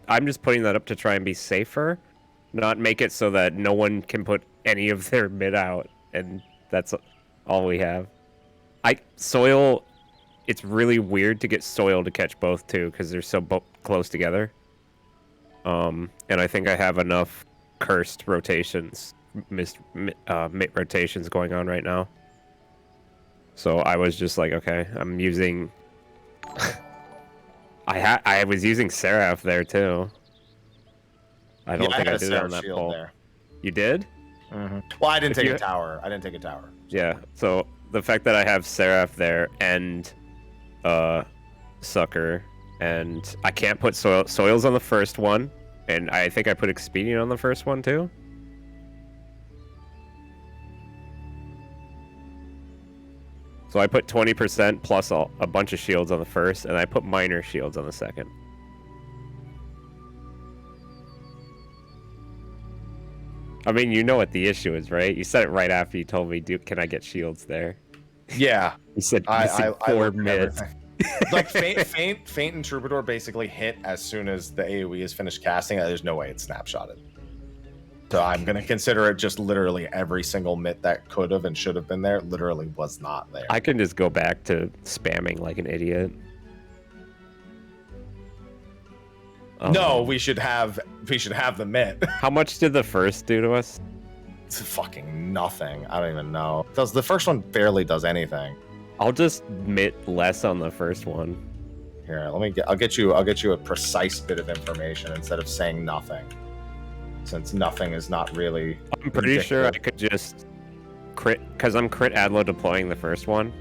I'm just putting that up to try and be safer, not make it so that no one can put any of their MIT out, and that's all we have. Soil. It's really weird to get soil to catch both too, because they're so close together. And I think I have enough cursed rotations, MIT rotations going on right now. So I was just like, okay, I'm using. I was using Seraph there too. I don't think I did it on that poll. There. You did? Well, I didn't take a tower. Yeah. So the fact that I have Seraph there and Sucker, and I can't put soils on the first one, and I think I put Expedient on the first one too. So I put 20% plus a bunch of shields on the first, and I put minor shields on the second. I mean, you know what the issue is, right? You said it right after you told me, "Can I get shields there?" Yeah. You said I 4 mids. Like Feint and Troubadour basically hit as soon as the AoE is finished casting. There's no way it's snapshotted. So I'm gonna consider it just literally every single MIT that could have and should have been there literally was not there. I can just go back to spamming like an idiot. No, we should have the MIT. How much did the first do to us? It's fucking nothing. I don't even know. The first one barely does anything. I'll just MIT less on the first one. Here, I'll get you a precise bit of information instead of saying nothing. Since nothing is not really. I'm pretty sure I could just crit, because I'm crit Adlo deploying the first one.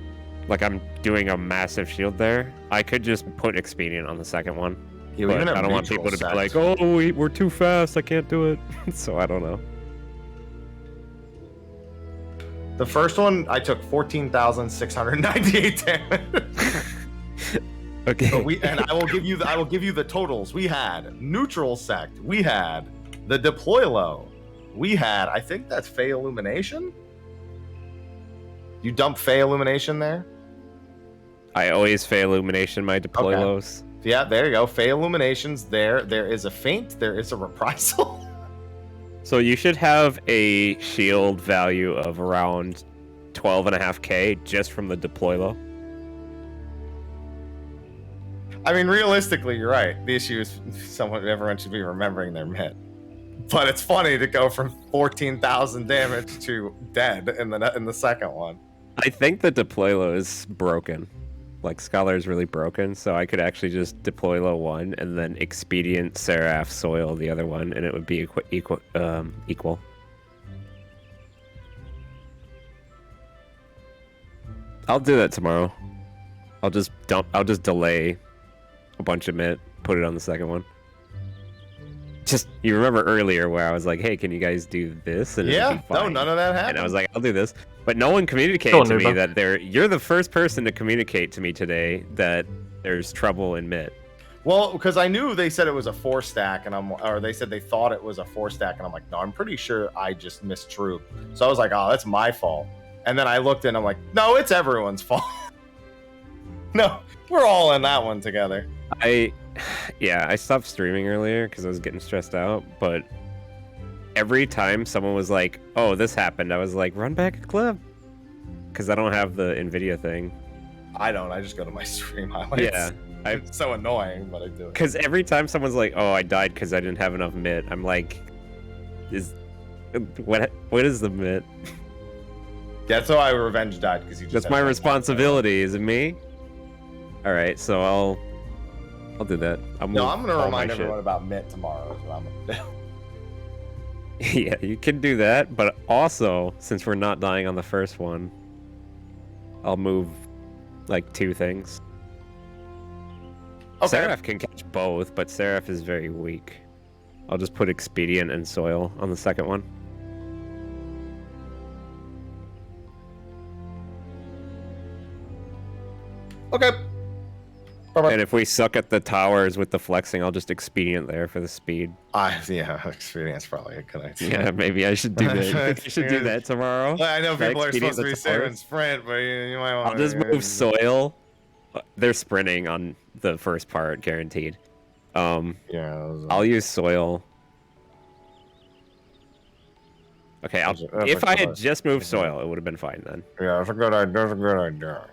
Like I'm doing a massive shield there. I could just put Expedient on the second one. Yeah, but I don't want people to be like, "Oh, we're too fast. I can't do it." So I don't know. The first one, I took 14,698 damage. Okay. So I will give you the totals. We had neutral sect. We had the deploy low. We had, I think that's Fey Illumination. You dump Fey Illumination there? I always Fey Illumination my deploy lows. Yeah, there you go. Fey Illumination's there. There is a feint. There is a reprisal. So you should have a shield value of around 12.5k just from the deploy low. I mean, realistically, you're right. The issue is everyone should be remembering their MIT. But it's funny to go from 14,000 damage to dead in the second one. I think the deploy low is broken. Like, Scholar is really broken, so I could actually just deploy low one and then Expedient Seraph Soil the other one, and it would be equal. I'll do that tomorrow. I'll just delay a bunch of MIT, put it on the second one. Just, you remember earlier where I was like, hey, can you guys do this? And yeah, no, none of that happened. And I was like, I'll do this. But no one communicated to me that you're the first person to communicate to me today that there's trouble in MIT. Well, because I knew they said it was a 4-stack, or they said they thought it was a 4-stack, and I'm like, no, I'm pretty sure I just missed troop. So I was like, oh, that's my fault. And then I looked and I'm like, no, it's everyone's fault. No, we're all in that one together. I stopped streaming earlier because I was getting stressed out, but every time someone was like, oh, this happened, I was like, run back a clip. Because I don't have the NVIDIA thing. I don't. I just go to my stream highlights. Yeah. It's so annoying, but I do it. Because every time someone's like, oh, I died because I didn't have enough MIT, I'm like, what is the MIT? That's why Revenge died, because That's my responsibility, is it me? Alright, so I'll do that. I'm gonna remind everyone about MIT tomorrow, is what I'm gonna do. Yeah, you can do that, but also, since we're not dying on the first one, I'll move like 2 things. Okay. Seraph can catch both, but Seraph is very weak. I'll just put Expedient and Soil on the second one. Okay. And if we suck at the towers with the flexing, I'll just expedient there for the speed. Yeah, experience probably a good idea. Yeah, maybe I should do that. I should do that tomorrow. Well, I know Should people are expedient supposed to be the saving towers? sprint, but you might want I'll just move soil. They're sprinting on the first part, guaranteed. Yeah. I'll use soil. Okay, That's if a I good had just moved soil, it would have been fine then. Yeah, that's a good idea. That's a good idea.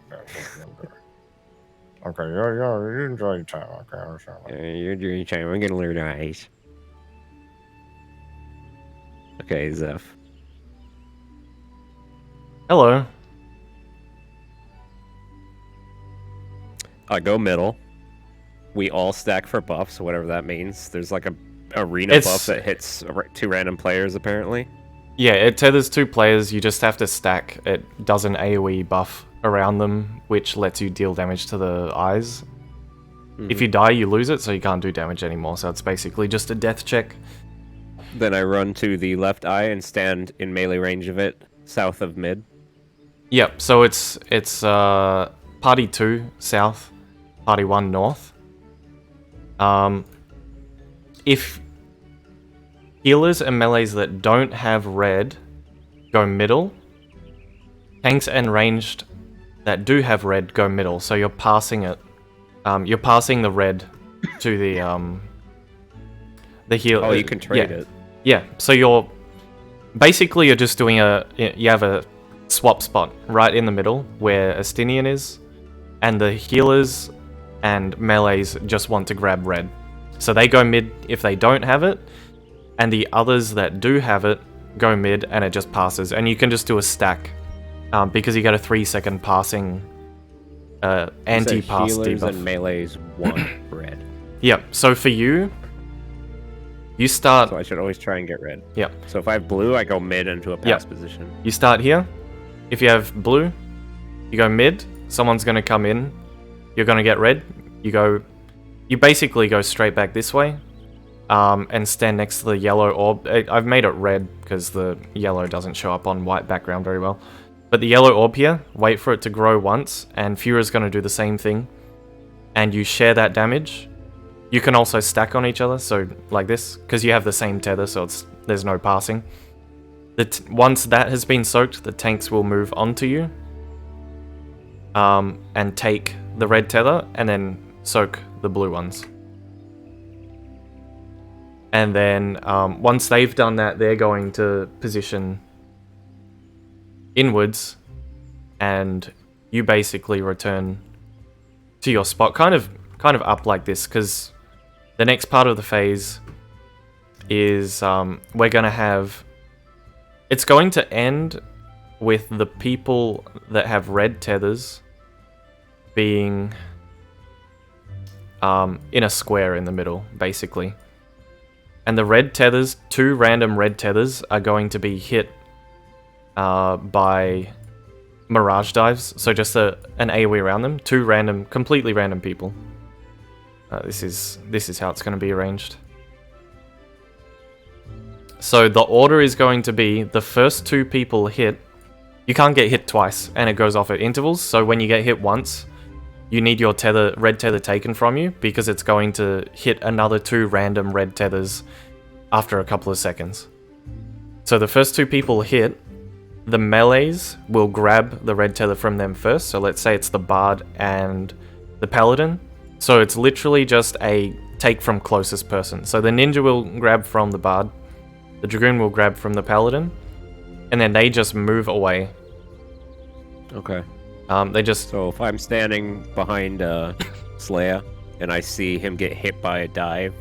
Okay, yeah, you enjoy your time. Okay, I understand. You're doing time. I'm gonna learn ice. Okay, Zeph. Hello. I go middle. We all stack for buffs, whatever that means. There's like a arena buff that hits 2 random players, apparently. Yeah, it tethers 2 players. You just have to stack. It does an AoE buff around them, which lets you deal damage to the eyes. If you die, you lose it, so you can't do damage anymore. So it's basically just a death check. Then I run to the left eye and stand in melee range of it, south of mid. Yep. So it's party 2 south, party 1 north. If healers and melees that don't have red go middle, tanks and ranged that do have red go middle. So you're passing it. You're passing the red to the heal. Oh, you can trade it. Yeah. So you're just doing you have a swap spot right in the middle where Astinian is, and the healers and melees just want to grab red. So they go mid if they don't have it, and the others that do have it go mid, and it just passes. And you can just do a stack, because you get a 3-second passing anti-pass healers debuff. and melees want red. Yep. So for you, you start. So I should always try and get red. Yep. So if I have blue, I go mid into a pass position. You start here. If you have blue, you go mid. Someone's gonna come in. You're gonna get red. You basically go straight back this way, and stand next to the yellow orb. I've made it red because the yellow doesn't show up on white background very well. But the yellow orb here, wait for it to grow once, and Fura's going to do the same thing. And you share that damage. You can also stack on each other, so like this, because you have the same tether, so there's no passing. Once that has been soaked, the tanks will move onto you, and take the red tether, and then soak the blue ones. And then once they've done that, they're going to position inwards, and you basically return to your spot, kind of up like this, because the next part of the phase is we're gonna have. It's going to end with the people that have red tethers being in a square in the middle, basically. And the red tethers, 2 random red tethers, are going to be hit by mirage dives. So just an AoE around them. 2 completely random people. This is how it's going to be arranged. So the order is going to be the first 2 people hit. You can't get hit twice, and it goes off at intervals. So when you get hit once, you need your red tether taken from you, because it's going to hit another 2 random red tethers after a couple of seconds. So the first 2 people hit, the melees will grab the red tether from them first. So let's say it's the bard and the paladin. So it's literally just a take from closest person. So the ninja will grab from the bard, the dragoon will grab from the paladin, and then they just move away. Okay. They just... So if I'm standing behind Slayer and I see him get hit by a dive,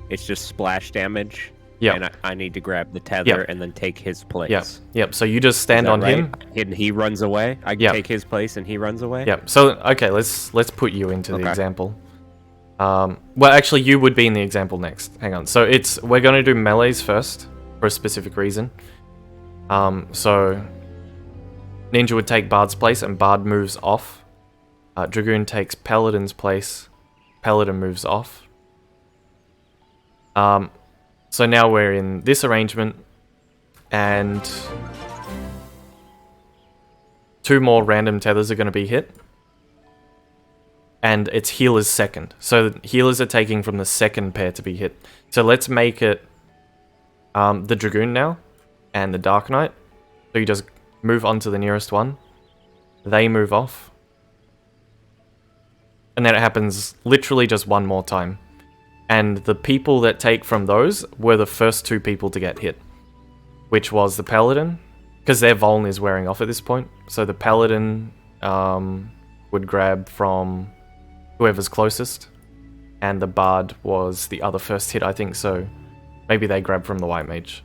it's just splash damage. Yeah. And I need to grab the tether and then take his place. Yep. So you just stand on him. And he runs away. I take his place and he runs away. Yep. So okay, let's put you into the example. Well, actually, you would be in the example next. Hang on. So we're gonna do melees first for a specific reason. So ninja would take bard's place, and bard moves off. Dragoon takes paladin's place. Paladin moves off. So now we're in this arrangement, and 2 more random tethers are going to be hit. and it's healers second. So healers are taking from the second pair to be hit. So let's make it the Dragoon now, and the Dark Knight. So you just move on to the nearest one. They move off. And then it happens literally just one more time. And the people that take from those were the first 2 people to get hit. Which was the Paladin, because their Vuln is wearing off at this point. So the Paladin would grab from whoever's closest. And the Bard was the other first hit, I think, so maybe they grab from the White Mage.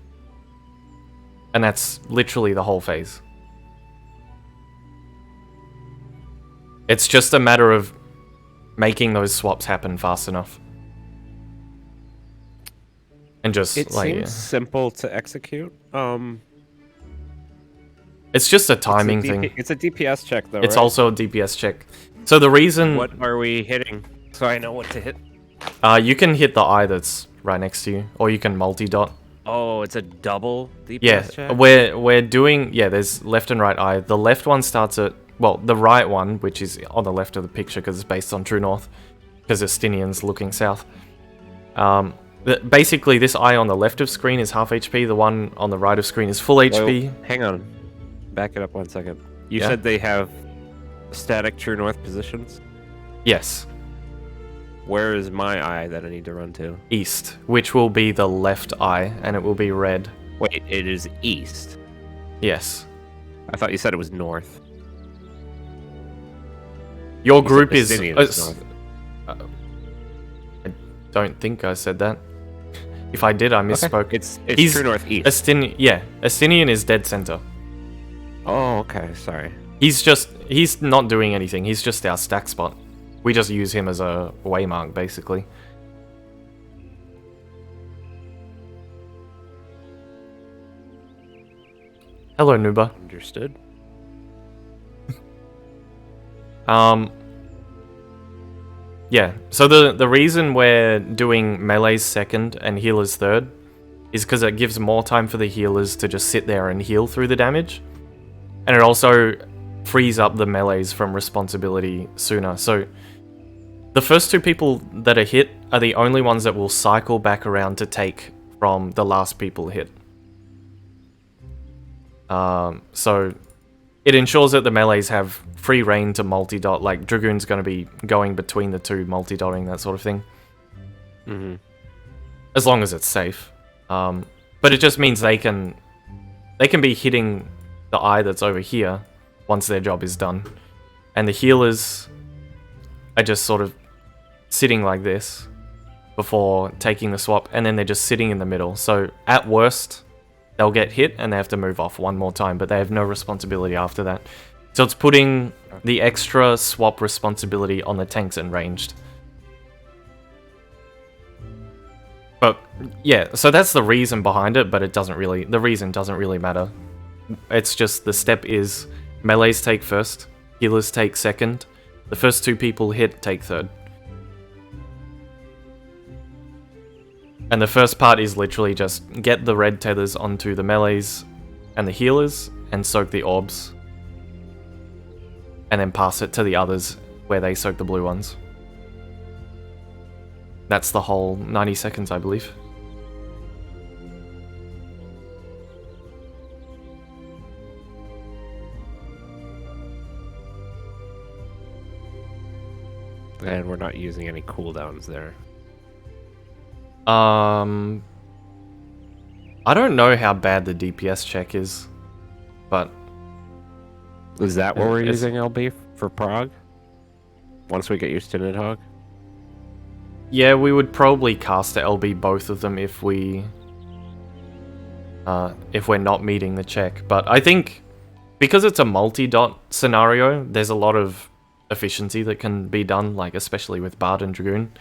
And that's literally the whole phase. It's just a matter of making those swaps happen fast enough. And just It like seems simple to execute. it's just a timing thing. It's a DPS check though. It's right? also a DPS check. So the reason What are we hitting? So I know what to hit. you can hit the eye that's right next to you, or you can multi-dot. Oh, it's a double DPS Yeah, check? we're doing, yeah, there's left and right eye. The left one starts at, well, the right one, which is on the left of the picture because it's based on True North, because Estinian's looking south. Basically, this eye on the left of screen is half HP, the one on the right of screen is full HP. Well, hang on. Back it up 1 second. You Yeah? said they have static True North positions? Yes, Where is my eye that I need to run to? east, which will be the left eye, and it will be red. Wait, it is east. Yes. I thought you said it was north. Your You said group is... Estinian is north. I don't think I said that. If I did, I misspoke. Okay. It's He's True North east. Estinian is dead center. Oh, okay. Sorry. He's not doing anything. He's just our stack spot. We just use him as a waymark, basically. Hello, Nuba. Understood. Yeah, so the reason we're doing melees second and healers third is because it gives more time for the healers to just sit there and heal through the damage. And it also frees up the melees from responsibility sooner. So the first 2 people that are hit are the only ones that will cycle back around to take from the last people hit. So it ensures that the melees have free reign to multi-dot, like Dragoon's going to be going between the 2, multi-dotting, that sort of thing. Mm-hmm. As long as it's safe. But it just means they can be hitting the eye that's over here once their job is done. And the healers are just sort of sitting like this before taking the swap, and then they're just sitting in the middle. So at worst, they'll get hit and they have to move off one more time, but they have no responsibility after that. So it's putting the extra swap responsibility on the tanks and ranged. But yeah, so that's the reason behind it, but the reason doesn't really matter. It's just the step is melees take first, healers take second, the first 2 people hit take third. And the first part is literally just get the red tethers onto the melees and the healers and soak the orbs. And then pass it to the others where they soak the blue ones. That's the whole 90 seconds, I believe. And we're not using any cooldowns there. I don't know how bad the DPS check is, but Is that what we're It's- using LB for Prague? Once we get used to Nidhogg? yeah, we would probably cast to LB both of them if we're not meeting the check. But I think because it's a multi-dot scenario, there's a lot of efficiency that can be done, like especially with Bard and Dragoon,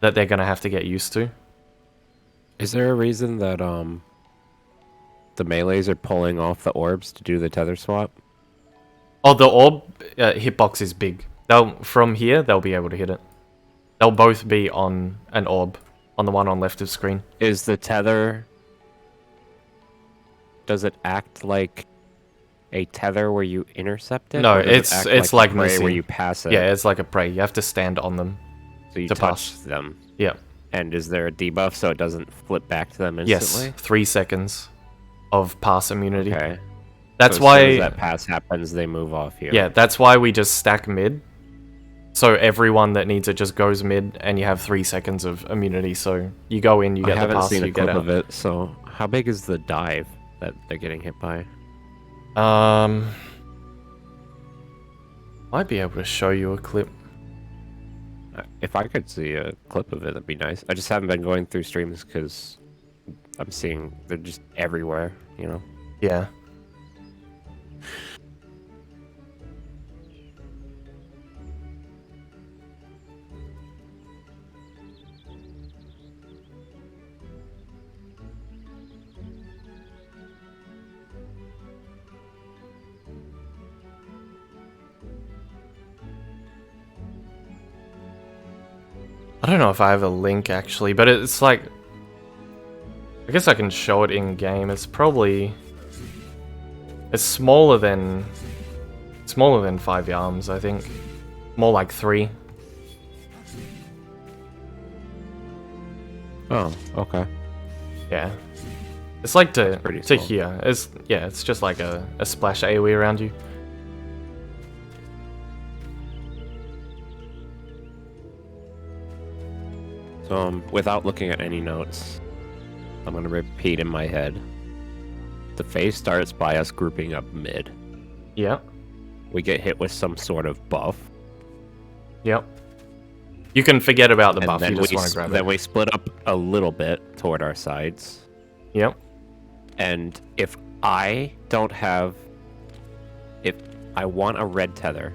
that they're gonna have to get used to. Is there a reason that the melees are pulling off the orbs to do the tether swap? Oh, the orb hitbox is big. From here, they'll be able to hit it. They'll both be on an orb, on the one on left of screen. Is the tether... Does it act like a tether where you intercept it? No, or does it it's act like a prey missing. where you pass it. Yeah, it's like a prey. You have to stand on them. So you to touch pass. them. Yeah. And is there a debuff so it doesn't flip back to them Yes. instantly? 3 seconds of pass immunity. Okay. That's so why. As soon as that pass happens, they move off you. Yeah, that's why we just stack mid. So everyone that needs it just goes mid, and you have 3 seconds of immunity. So you go in, you I get the haven't pass, seen you a get clip out. of it. So how big is the dive that they're getting hit by? Might be able to show you a clip. If I could see a clip of it, that'd be nice. I just haven't been going through streams because I'm seeing they're just everywhere, you know? Yeah. I don't know if I have a link actually, but it's like, I guess I can show it in game. It's probably, it's smaller than 5 yams, I think. More like 3. Oh, okay. Yeah. It's like to pretty small. here. It's just like a splash AoE around you. So, without looking at any notes, I'm gonna repeat in my head. The phase starts by us grouping up mid. Yep. We get hit with some sort of buff. Yep. You can forget about the and buff, then you just want to grab then it. we split up a little bit toward our sides. Yep. And if I want a red tether,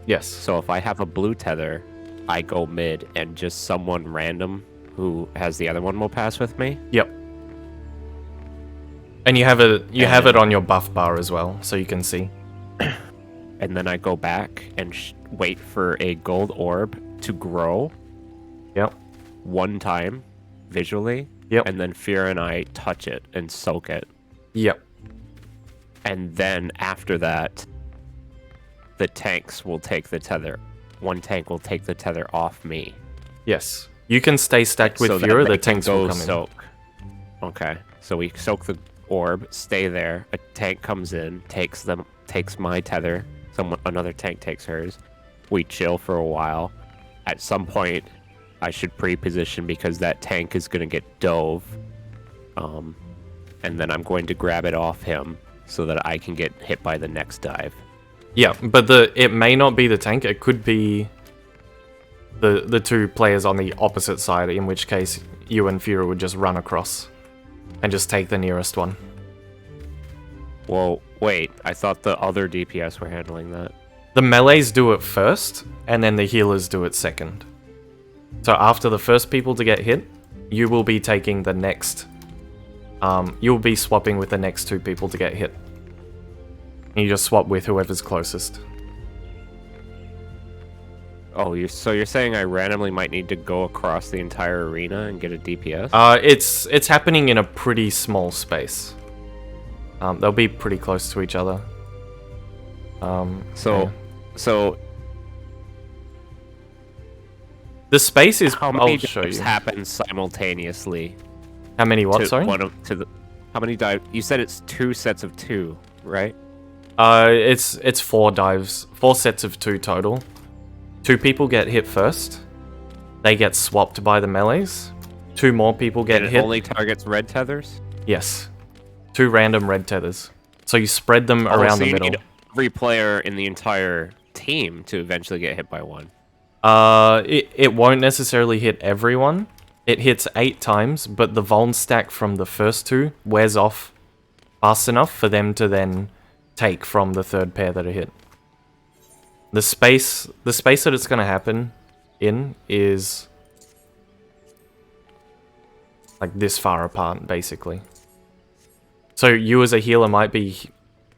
Yes. so if I have a blue tether, I go mid and just someone random who has the other one will pass with me. Yep. And you have it on your buff bar as well, so you can see. And then I go back and wait for a gold orb to grow. Yep. One time, visually. Yep. And then Fear and I touch it and soak it. Yep. And then after that, the tanks will take the tether. One tank will take the tether off me. Yes. You can stay stacked with so Fury, that they the can tanks will go come in. soak. Okay. So we soak the orb, stay there. A tank comes in, takes my tether. Another tank takes hers. We chill for a while. At some point, I should pre-position because that tank is going to get dove. And then I'm going to grab it off him so that I can get hit by the next dive. Yeah, but it may not be the tank, it could be the two players on the opposite side, in which case you and Fury would just run across and just take the nearest one. Well, wait, I thought the other DPS were handling that. The melees do it first, and then the healers do it second. So after the first people to get hit, you will be taking the next... you'll be swapping with the next 2 people to get hit. And you just swap with whoever's closest. Oh, so you're saying I randomly might need to go across the entire arena and get a DPS? It's happening in a pretty small space. They'll be pretty close to each other. So the space is. how many I'll show dives you. happen simultaneously? How many what? Sorry. How many dives? You said it's 2 sets of 2, right? It's 4 dives, 4 sets of 2 total. 2 people get hit first. They get swapped by the melees. 2 more people get And it hit. only targets red tethers? Yes. 2 random red tethers. So you spread them around so the you middle. need every player in the entire team to eventually get hit by one. It won't necessarily hit everyone. It hits 8 times, but the vuln stack from the first 2 wears off fast enough for them to then take from the 3rd pair that are hit. The space that it's going to happen in is like this far apart, basically. So you as a healer might be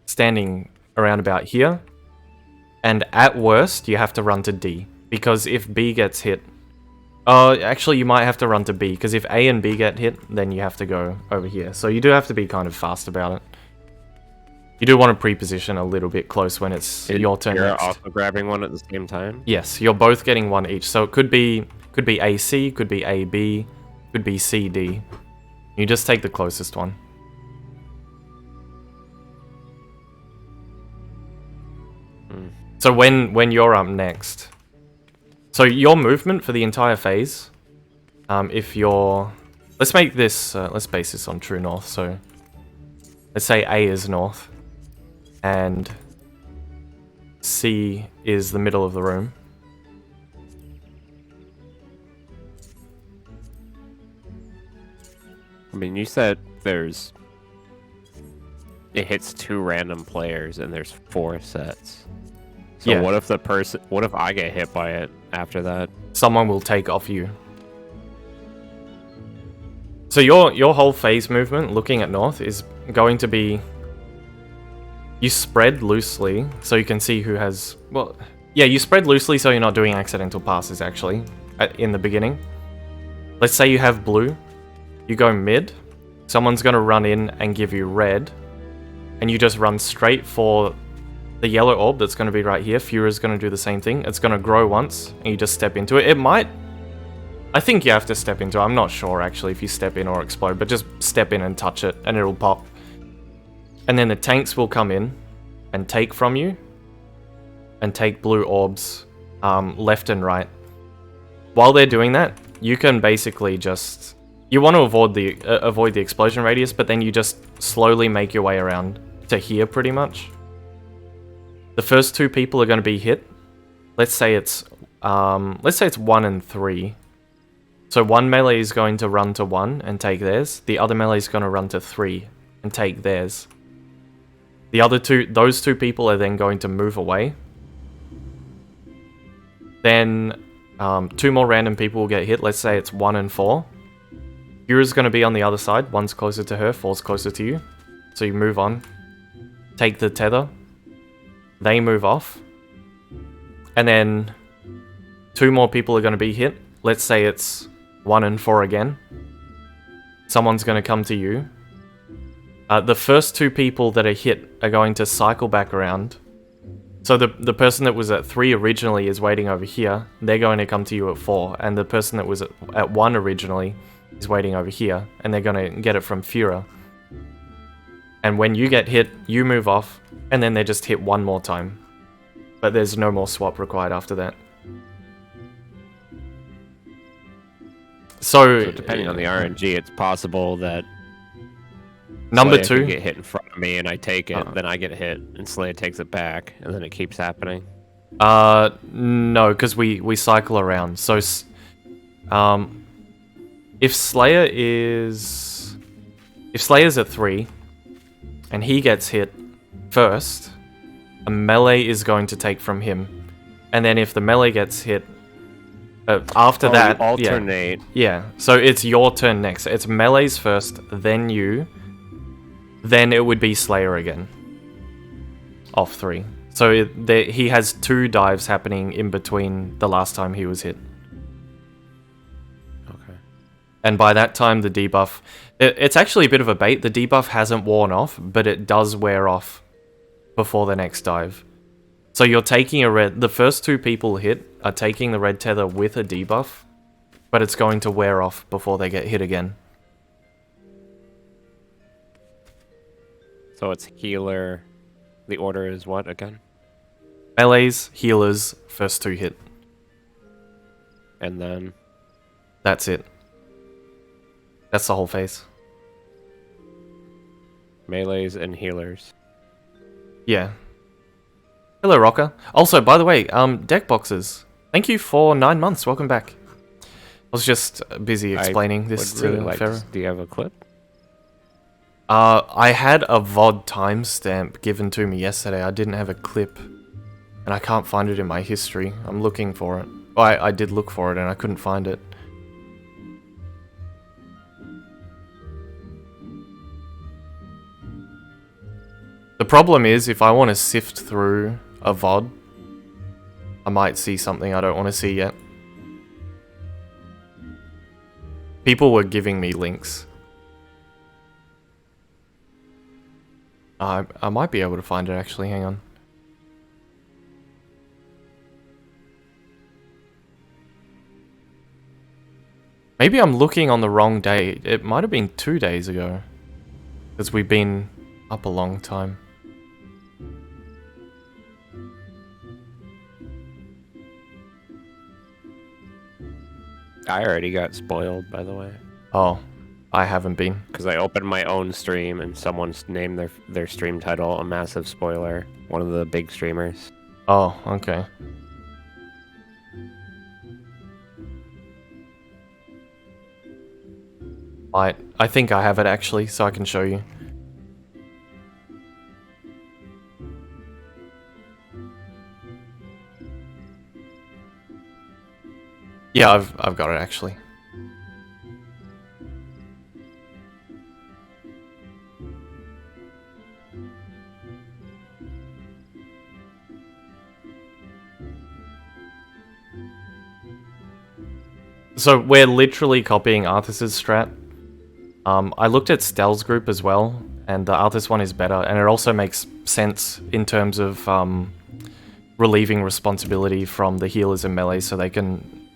standing around about here, and at worst, you have to run to D, because if B gets hit... actually, you might have to run to B, because if A and B get hit, then you have to go over here. So you do have to be kind of fast about it. You do want to pre-position a little bit close when it's your turn You're next. also grabbing one at the same time? Yes, you're both getting one each. So it could be AC, could be AB, could be CD. You just take the closest one. So when you're up next, so your movement for the entire phase, if you're, let's make this, let's base this on true north. So let's say A is north, and C is the middle of the room. I mean, you said it hits 2 random players and there's 4 sets. So Yeah. what if I get hit by it after that? Someone will take off you. So your whole phase movement, looking at north, is going to be, you spread loosely so you can see who has, well, yeah, you spread loosely so you're not doing accidental passes actually in the beginning. Let's say you have blue, you go mid, someone's going to run in and give you red, and you just run straight for the yellow orb that's going to be right here. Fura's going to do the same thing. It's going to grow once, and you just step into it. It might, I think you have to step into it. I'm not sure actually if you step in or explode, but just step in and touch it and it'll pop. And then the tanks will come in and take from you and take blue orbs left and right. While they're doing that, you can basically just, you want to avoid the explosion radius, but then you just slowly make your way around to here pretty much. The first 2 people are going to be hit. Let's say it's 1 and 3. So one melee is going to run to 1 and take theirs. The other melee is going to run to 3 and take theirs. The other those two people are then going to move away. Then 2 more random people will get hit. Let's say it's 1 and 4. Fura's going to be on the other side. 1's closer to her, 4's closer to you. So you move on. Take the tether. They move off. And then 2 more people are going to be hit. Let's say it's 1 and 4 again. Someone's going to come to you. The first 2 people that are hit are going to cycle back around. So the person that was at 3 originally is waiting over here. They're going to come to you at 4. And the person that was at 1 originally is waiting over here. And they're going to get it from Fura. And when you get hit, you move off. And then they just hit 1 more time. But there's no more swap required after that. So depending on the RNG, it's possible that number Slayer 2 could get hit in front of me and I take it, then I get hit, and Slayer takes it back, and then it keeps happening. No, because we cycle around. So, if Slayer's at 3, and he gets hit first, a melee is going to take from him, and then if the melee gets hit after that, alternate. Yeah. So it's your turn next. It's melees first, then you, then it would be Slayer again. Off 3. So he has 2 dives happening in between the last time he was hit. Okay. And by that time, the debuff, it's actually a bit of a bait. The debuff hasn't worn off, but it does wear off before the next dive. So you're taking the first 2 people hit are taking the red tether with a debuff, but it's going to wear off before they get hit again. So it's healer. The order is what again? Melees, healers, first 2 hit. And then That's it. That's the whole phase. melees and healers. Yeah. Hello, Rocker. Also, by the way, deck boxes. Thank you for 9 months. Welcome back. I was just busy explaining this to Pharaoh. Do you have a clip? I had a VOD timestamp given to me yesterday. I didn't have a clip. And I can't find it in my history. I'm looking for it. Well, I did look for it and I couldn't find it. The problem is, if I want to sift through a VOD, I might see something I don't want to see yet. People were giving me links. I might be able to find it actually, hang on. Maybe I'm looking on the wrong day. It might have been 2 days ago. Because we've been up a long time. I already got spoiled, by the way. Oh, I haven't been. Because I opened my own stream and someone's named their stream title a massive spoiler. One of the big streamers. Oh, okay. I think I have it actually, so I can show you. Yeah, I've got it actually. So we're literally copying Arthas's strat. I looked at Stell's group as well, and the Arthas one is better, and it also makes sense in terms of relieving responsibility from the healers and melee so they can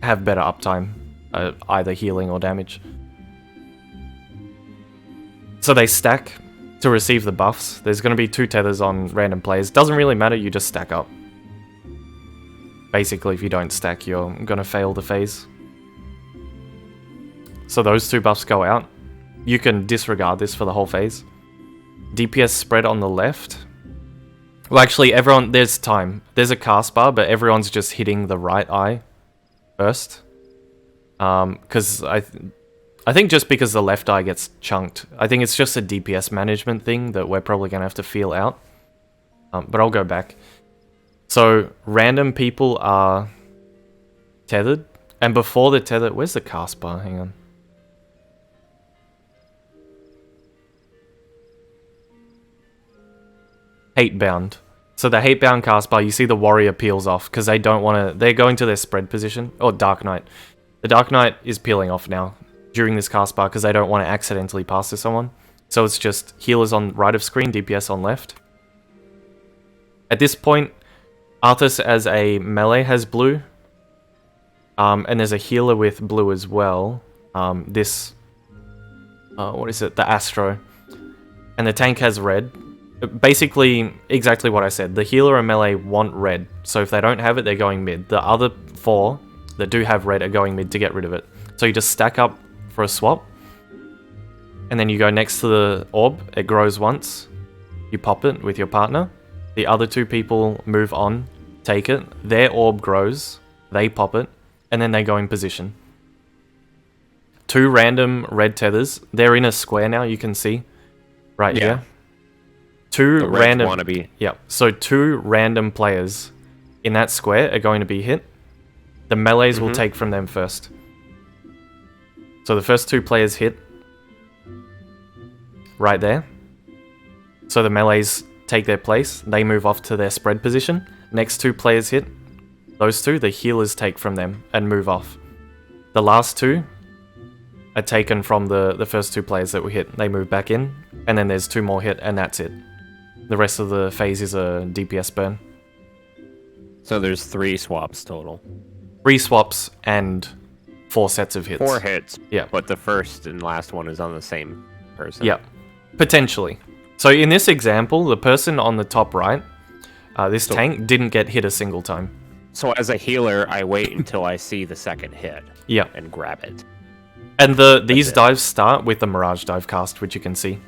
have better uptime, either healing or damage. So they stack to receive the buffs. There's going to be 2 tethers on random players. Doesn't really matter, you just stack up. Basically, if you don't stack, you're going to fail the phase. So those 2 buffs go out. You can disregard this for the whole phase. DPS spread on the left. Well, actually, everyone... There's time. There's a cast bar, but everyone's just hitting the right eye first. Because I think just because the left eye gets chunked. I think it's just a DPS management thing that we're probably going to have to feel out. But I'll go back. So, random people are tethered. And before the tether... Where's the cast bar? Hang on. Hate bound. So the hate bound cast bar, you see the warrior peels off because they don't want to. They're going to their spread position. Or Dark Knight. The Dark Knight is peeling off now during this cast bar because they don't want to accidentally pass to someone. So it's just healers on right of screen, DPS on left. At this point, Arthas as a melee has blue. And there's a healer with blue as well. What is it? The Astro. And the tank has red. Basically, exactly what I said. The healer and melee want red. So if they don't have it, they're going mid. The other 4 that do have red are going mid to get rid of it. So you just stack up for a swap. And then you go next to the orb. It grows once. You pop it with your partner. The other 2 people move on, take it. Their orb grows. They pop it. And then they go in position. 2 random red tethers. They're in a square now, you can see. Right here. 2 random... wannabe. Yeah, so 2 random players in that square are going to be hit. The melees will take from them first. So the first 2 players hit. Right there. So the melees take their place. They move off to their spread position. Next 2 players hit. Those 2, the healers take from them and move off. The last 2 are taken from the first 2 players that were hit. They move back in. And then there's 2 more hit and that's it. The rest of the phase is a DPS burn. So there's 3 swaps total. 3 swaps and 4 sets of hits. 4 hits. Yeah. But the first and last one is on the same person. Yeah. Potentially. So in this example, the person on the top right, this tank didn't get hit a single time. So as a healer, I wait until I see the second hit. Yeah. And grab it. And these dives start with the Mirage dive cast, which you can see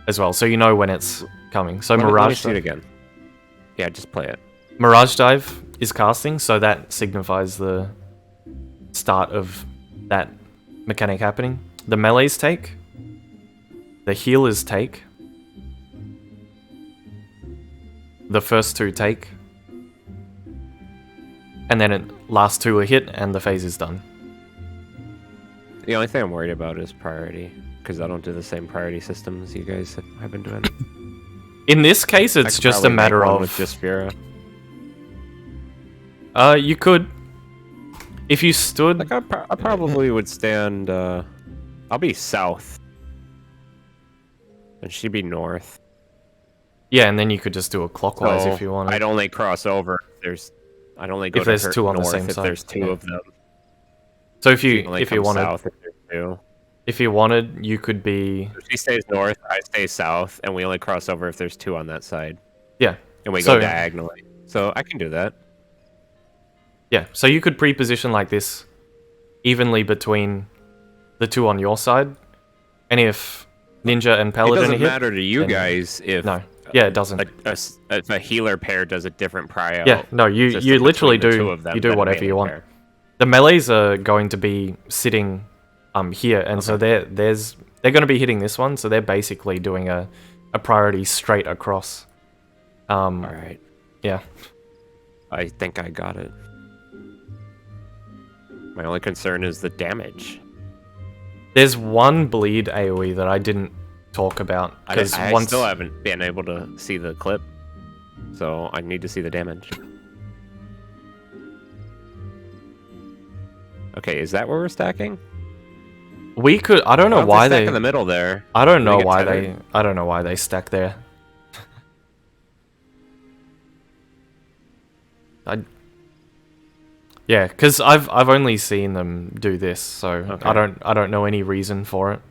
as well. So you know when it's coming. So Let me Mirage see it again. Yeah, just play it. Mirage dive is casting, so that signifies the start of that mechanic happening. The melees take. The healers take. The first 2 take. And then last 2 are hit and the phase is done. The only thing I'm worried about is priority, because I don't do the same priority system as you guys have been doing. In this case, it's just a matter of... with ZhephZaeora. You could. If you stood... Like, I probably would stand... I'll be south. And she'd be north. Yeah, and then you could just do it clockwise So if you wanted. I'd only cross over if I'd only go If to there's two on the north same if side. there's two Yeah. of them. So if She you only if you comes wanted south if there's two. if you wanted, you could be So she stays north, I stay south, and we only cross over if there's two on that side. yeah. And we So- go diagonally. So I can do that. Yeah, so you could pre-position like this evenly between the two on your side. And if Ninja and It Paladin doesn't hit, matter to you then- guys if no. Yeah, it doesn't. if a healer pair does a different pry out. Yeah, no, you system literally between the do two of them you do than a whatever you melee want. pair. The melees are going to be sitting here, and so they're going to be hitting this one, so they're basically doing a priority straight across. All right. Yeah. I think I got it. My only concern is the damage. There's one bleed AoE that I didn't talk about I because still haven't been able to see the clip, so I need to see the damage. Okay, is that where we're stacking? we could. I don't know Why why stack they. in the middle there? I don't Do know we get why tethered? I don't know why they stack there. Yeah, because I've only seen them do this, so Okay. I don't know any reason for it.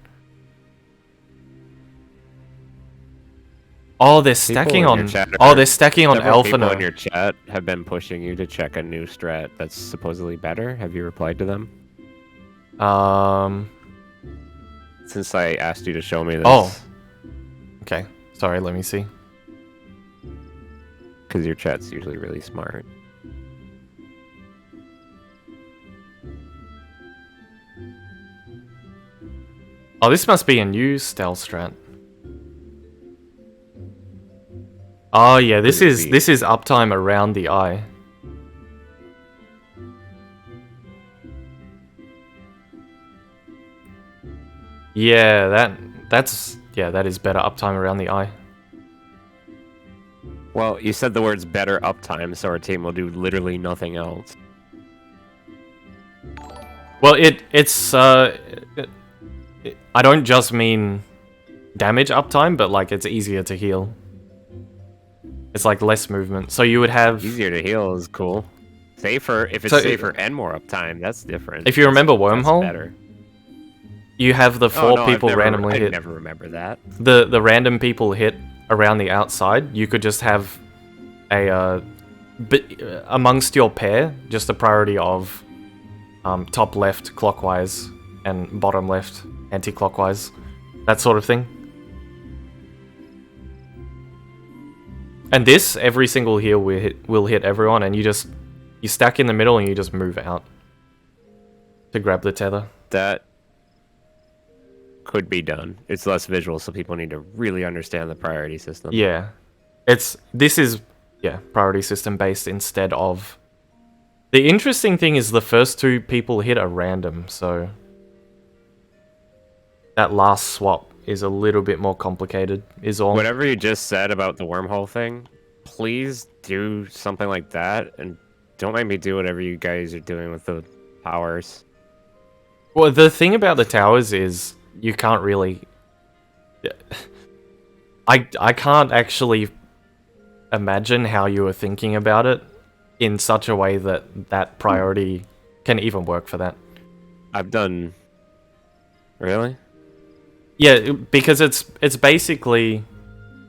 Oh, they're stacking in your on. chat Oh, are- they're stacking on Several people in Alpha. your chat have been pushing you to check a new strat that's supposedly better. Have you replied to them? Since I asked you to show me this. Oh. Okay. Sorry, let me see. Because your chat's usually really smart. Oh, this must be a new stealth strat. Oh yeah, this Could it is be? uptime around the eye. Yeah, that is better uptime around the eye. Well, you said the words better uptime, so our team will do literally nothing else. Well, I don't just mean damage uptime, but like it's easier to heal. It's like less movement, so you would have. Easier to heal is cool. Safer, if it's So safer and more uptime, that's different. If you remember That's Wormhole, better. you have the Oh, four no, people randomly I hit. never remember that. The random people hit around the outside. You could just have a amongst your pair, just a priority of top left clockwise and bottom left anti-clockwise, that sort of thing. And this, every single heal will hit everyone, and you stack in the middle and you just move out to grab the tether. That could be done. It's less visual, so people need to really understand the priority system. Yeah, this is priority system based instead of. The interesting thing is the first two people hit are random, so that last swap is a little bit more complicated. Is all. Whatever you just said about the wormhole thing, please do something like that, and don't make me do whatever you guys are doing with the powers. Well, the thing about the towers is you can't really. I can't actually imagine how you were thinking about it in such a way that priority can even work for that. I've done. Really? Yeah, because it's basically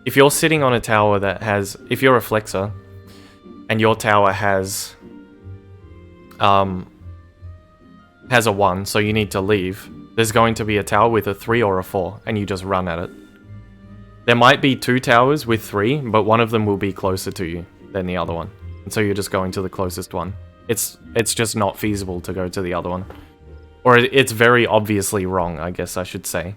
if you're sitting on a tower that has, if you're a flexor and your tower has a 1, so you need to leave, there's going to be a tower with a 3 or a 4 and you just run at it. There might be 2 towers with 3, but one of them will be closer to you than the other one. And so you're just going to the closest one. It's just not feasible to go to the other one. Or it's very obviously wrong, I guess I should say.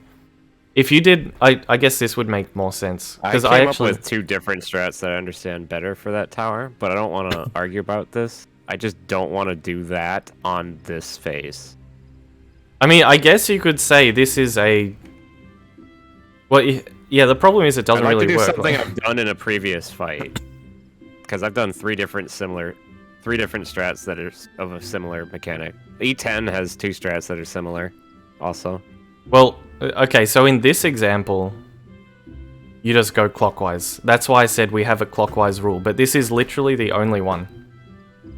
If you did, I guess this would make more sense. I Because came I up actually... with 2 different strats that I understand better for that tower, but I don't want to argue about this. I just don't want to do that on this phase. I mean, I guess you could say this is a... Well, yeah, the problem is it doesn't I'd like really to do work. something like- I've done in a previous fight. Because I've done 3 different strats that are of a similar mechanic. E10 has 2 strats that are similar, also. Well, okay, so in this example, you just go clockwise. That's why I said we have a clockwise rule, but this is literally the only one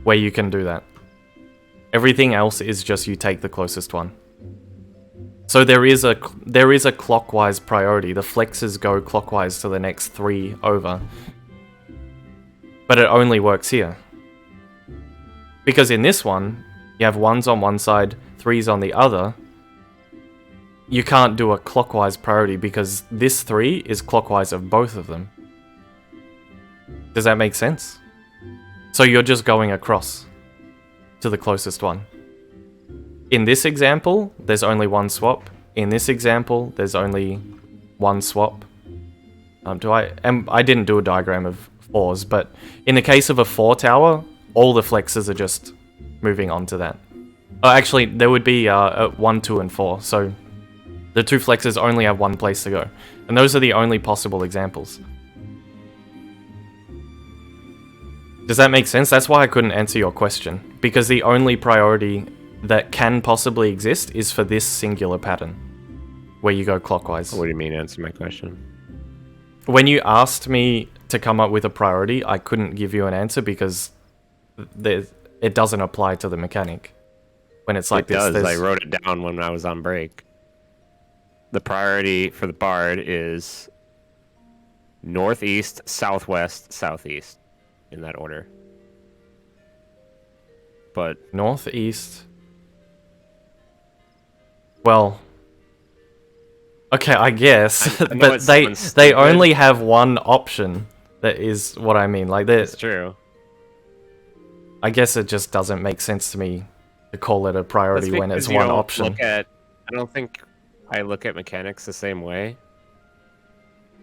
where you can do that. Everything else is just you take the closest one. So there is a clockwise priority. The flexes go clockwise to the next 3 over. But it only works here. Because in this one, you have 1s on one side, 3s on the other. You can't do a clockwise priority because this 3 is clockwise of both of them. Does that make sense? So you're just going across to the closest one. In this example, there's only one swap. In this example, there's only one swap. I didn't do a diagram of 4s, but in the case of a 4 tower, all the flexes are just moving on to that. Actually, there would be 1, 2, and 4, so the 2 flexes only have one place to go. And those are the only possible examples. Does that make sense? That's why I couldn't answer your question. Because the only priority that can possibly exist is for this singular pattern, where you go clockwise. What do you mean, answer my question? When you asked me to come up with a priority, I couldn't give you an answer because it doesn't apply to the mechanic. When it's like it this, does. I wrote it down when I was on break. The priority for the bard is northeast, southwest, southeast, in that order. But northeast. Well, okay, I guess, but they only have one option. That is what I mean. Like that's true. I guess it just doesn't make sense to me to call it a priority when it's one option. I don't think I look at mechanics the same way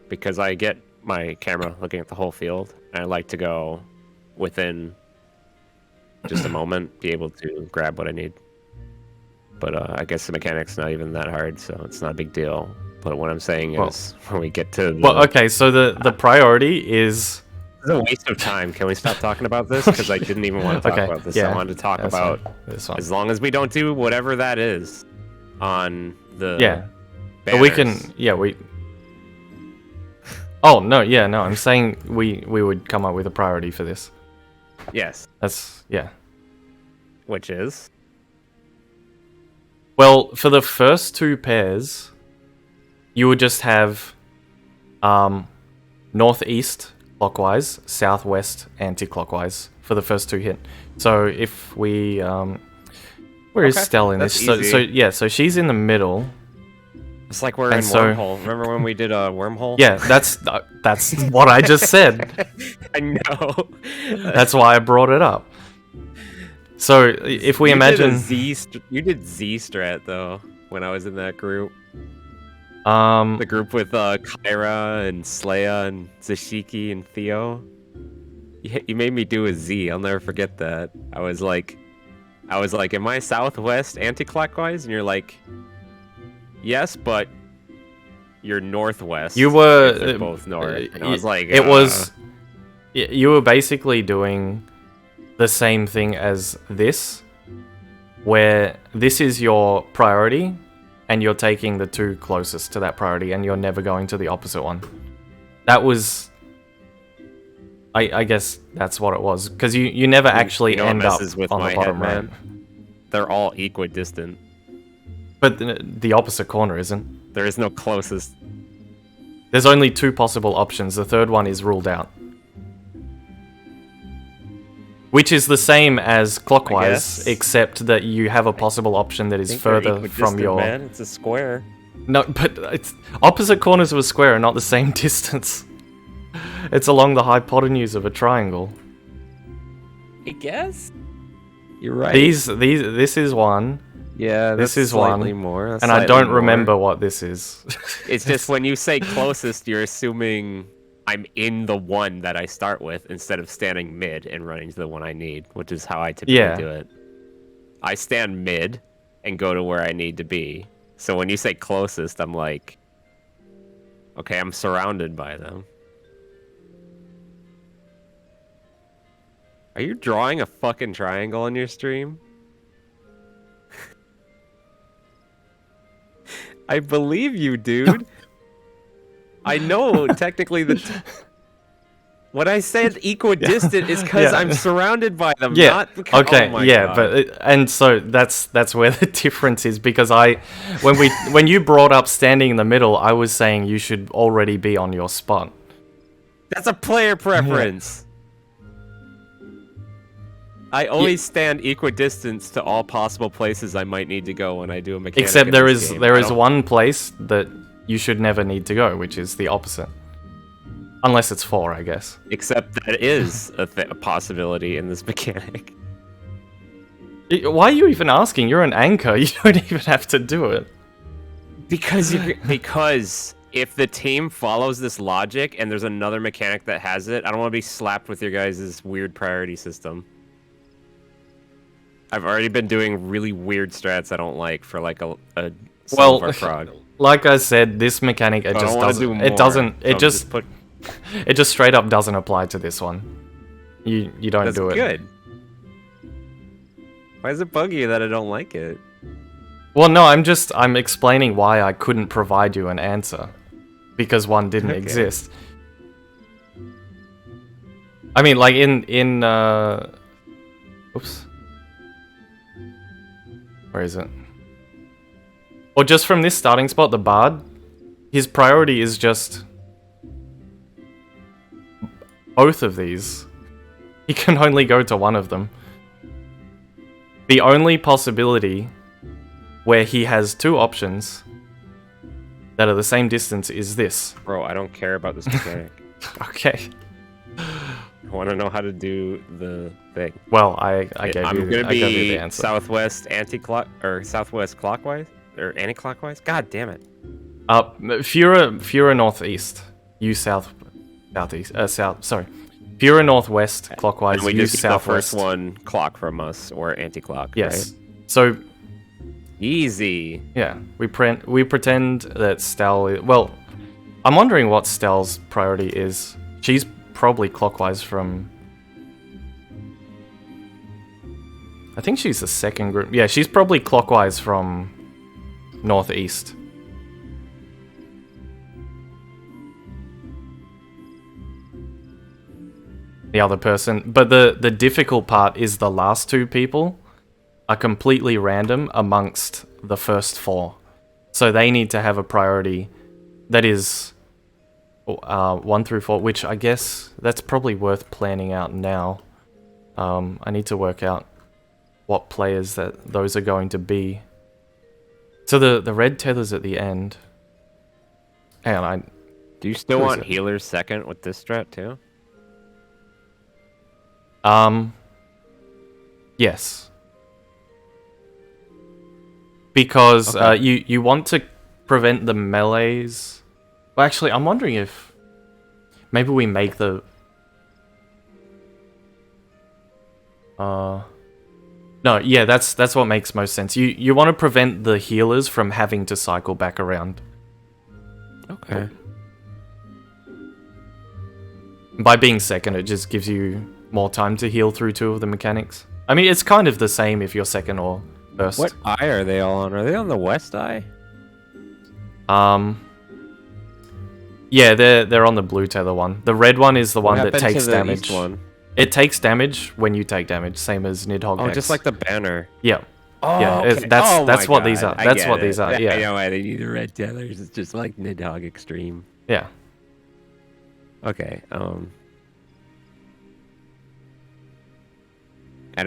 because I get my camera looking at the whole field, and I like to go within just a moment, be able to grab what I need. But I guess the mechanic's not even that hard, so it's not a big deal. But what I'm saying is, when we get to the... Well, okay, so the priority is... It's a waste of time. Can we stop talking about this? Because I didn't even want to talk about this. Yeah, I wanted to talk about this one. As long as we don't do whatever that is on the banners. We can... Yeah, we... Oh, no, yeah, no, I'm saying we would come up with a priority for this. Yes. That's... Yeah. Which is? Well, for the first 2 pairs, you would just have northeast clockwise, southwest anti-clockwise for the first 2 hit. So if we... where is Stella in this? So she's in the middle. It's like we're in Wormhole. Remember when we did a Wormhole? Yeah, that's what I just said. I know. That's why I brought it up. So if we imagine... You did Z strat, though, when I was in that group. The group with Kyra and Slaya and Zashiki and Theo. You made me do a Z. I'll never forget that. I was like, am I southwest anti-clockwise? And you're like, yes, but you're northwest. You were they're both north. And I was like, it was. You were basically doing the same thing as this, where this is your priority, and you're taking the 2 closest to that priority, and you're never going to the opposite one. That was... I guess that's what it was, because you never actually end up on the bottom right. They're all equidistant. But the opposite corner isn't. There is no closest. There's only 2 possible options. The third one is ruled out. Which is the same as clockwise, except that you have a possible option that is further from your... Man. It's a square. No, but it's opposite corners of a square are not the same distance. It's along the hypotenuse of a triangle. I guess. You're right. This is one. Yeah, this is one. More. And I don't remember what this is. It's just when you say closest, you're assuming I'm in the one that I start with instead of standing mid and running to the one I need, which is how I typically do it. I stand mid and go to where I need to be. So when you say closest, I'm like, okay, I'm surrounded by them. Are you drawing a fucking triangle on your stream? I believe you, dude. I know, technically, when I said equidistant is because I'm surrounded by them, Yeah. not because... Okay. Oh my Yeah. God. And so that's where the difference is, because when you brought up standing in the middle, I was saying you should already be on your spot. That's a player preference. I always stand equidistance to all possible places I might need to go when I do a mechanic. Except in there this is game. there is one place that you should never need to go, which is the opposite. Unless it's 4, I guess. Except that is a possibility in this mechanic. Why are you even asking? You're an anchor. You don't even have to do it. Because if the team follows this logic and there's another mechanic that has it, I don't want to be slapped with your guys' weird priority system. I've already been doing really weird strats I don't like for like a silver frog. Like I said, this mechanic it just doesn't. It just straight up doesn't apply to this one. You don't That's do it. Good. Why does it bug you that I don't like it? Well, no, I'm explaining why I couldn't provide you an answer, because one didn't exist. I mean, like in oops. Where is it? Or just from this starting spot, the bard, his priority is just both of these. He can only go to one of them. The only possibility where he has 2 options that are the same distance is this. Bro, I don't care about this mechanic. Okay. I want to know how to do the thing. Well, I gave you the answer. Southwest anti-clock or southwest clockwise or anti-clockwise. God damn it. Fura northeast. You southeast. Sorry. Fura northwest clockwise. And we you just get the southwest. first one clock from us or anti-clock. Yes. Right? So easy. yeah, we pretend that Stel. Well, I'm wondering what Stel's priority is. She's probably clockwise from... I think she's the second group. Yeah, she's probably clockwise from northeast. The other person. But the difficult part is the last 2 people are completely random amongst the first 4. So they need to have a priority that is 1 through 4, which I guess that's probably worth planning out now. I need to work out what players that those are going to be. So the red tether's at the end. Hang on, Do you still want healers second with this strat too? Yes. Because you want to prevent the melees. Well, actually, I'm wondering if maybe we make the no, yeah, that's what makes most sense. You want to prevent the healers from having to cycle back around. Okay. By being second, it just gives you more time to heal through 2 of the mechanics. I mean, it's kind of the same if you're second or first. What eye are they all on? Are they on the west eye? Yeah, they're on the blue tether one. The red one is the one that takes damage. One? It takes damage when you take damage, same as Nidhogg. Oh, just like the banner. Yeah. Oh, yeah, okay. that's what God. these are. I That's get what it. these are. Yeah. I know why they need the red tethers. It's just like Nidhogg Extreme. Yeah. Okay. And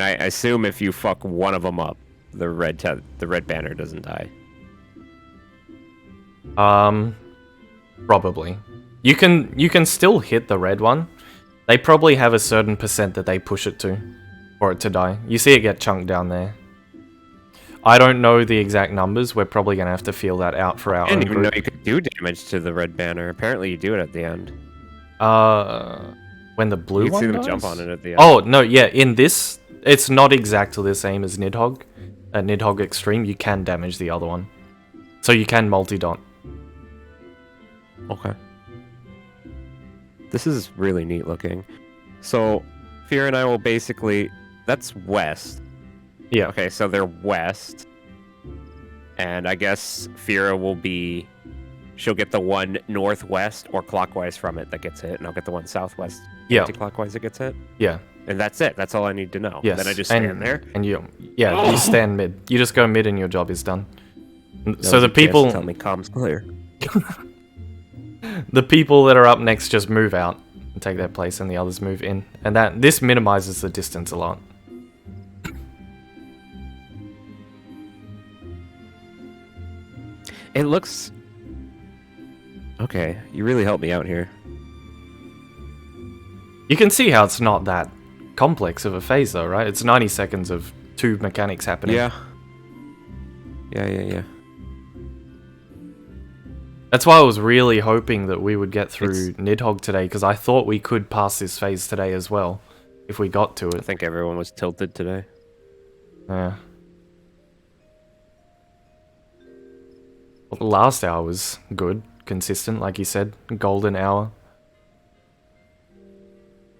I assume if you fuck one of them up, the red banner doesn't die. Probably. You can still hit the red one. They probably have a certain percent that they push it to for it to die. You see it get chunked down there. I don't know the exact numbers. We're probably gonna have to feel that out for our I own didn't even know group. you could do damage to the red banner. Apparently you do it at the end. When the blue You can one see them dies? jump on it at the end. Oh, no, yeah, in this, it's not exactly the same as Nidhogg. At Nidhogg Extreme, you can damage the other one. So you can multi-dot. Okay. This is really neat looking. So, Fear and I will basically... That's west. Yeah. Okay, so they're west. And I guess Fira will be she'll get the one northwest or clockwise from it that gets hit, and I'll get the one southwest Yeah. anti-clockwise that gets hit. Yeah. And that's it. That's all I need to know. Yes. Then I just stand there. And you stand mid. You just go mid and your job is done. No So the GPS people, tell me comms clear. the people that are up next just move out and take their place, and the others move in, and this minimizes the distance a lot. It looks okay. You really helped me out here. You can see how it's not that complex of a phase, though, right? It's 90 seconds of 2 mechanics happening. Yeah. Yeah. That's why I was really hoping that we would get through Nidhogg today, because I thought we could pass this phase today as well, if we got to I it. think everyone was tilted today. Yeah. Well, the last hour was good, consistent, like you said. Golden hour.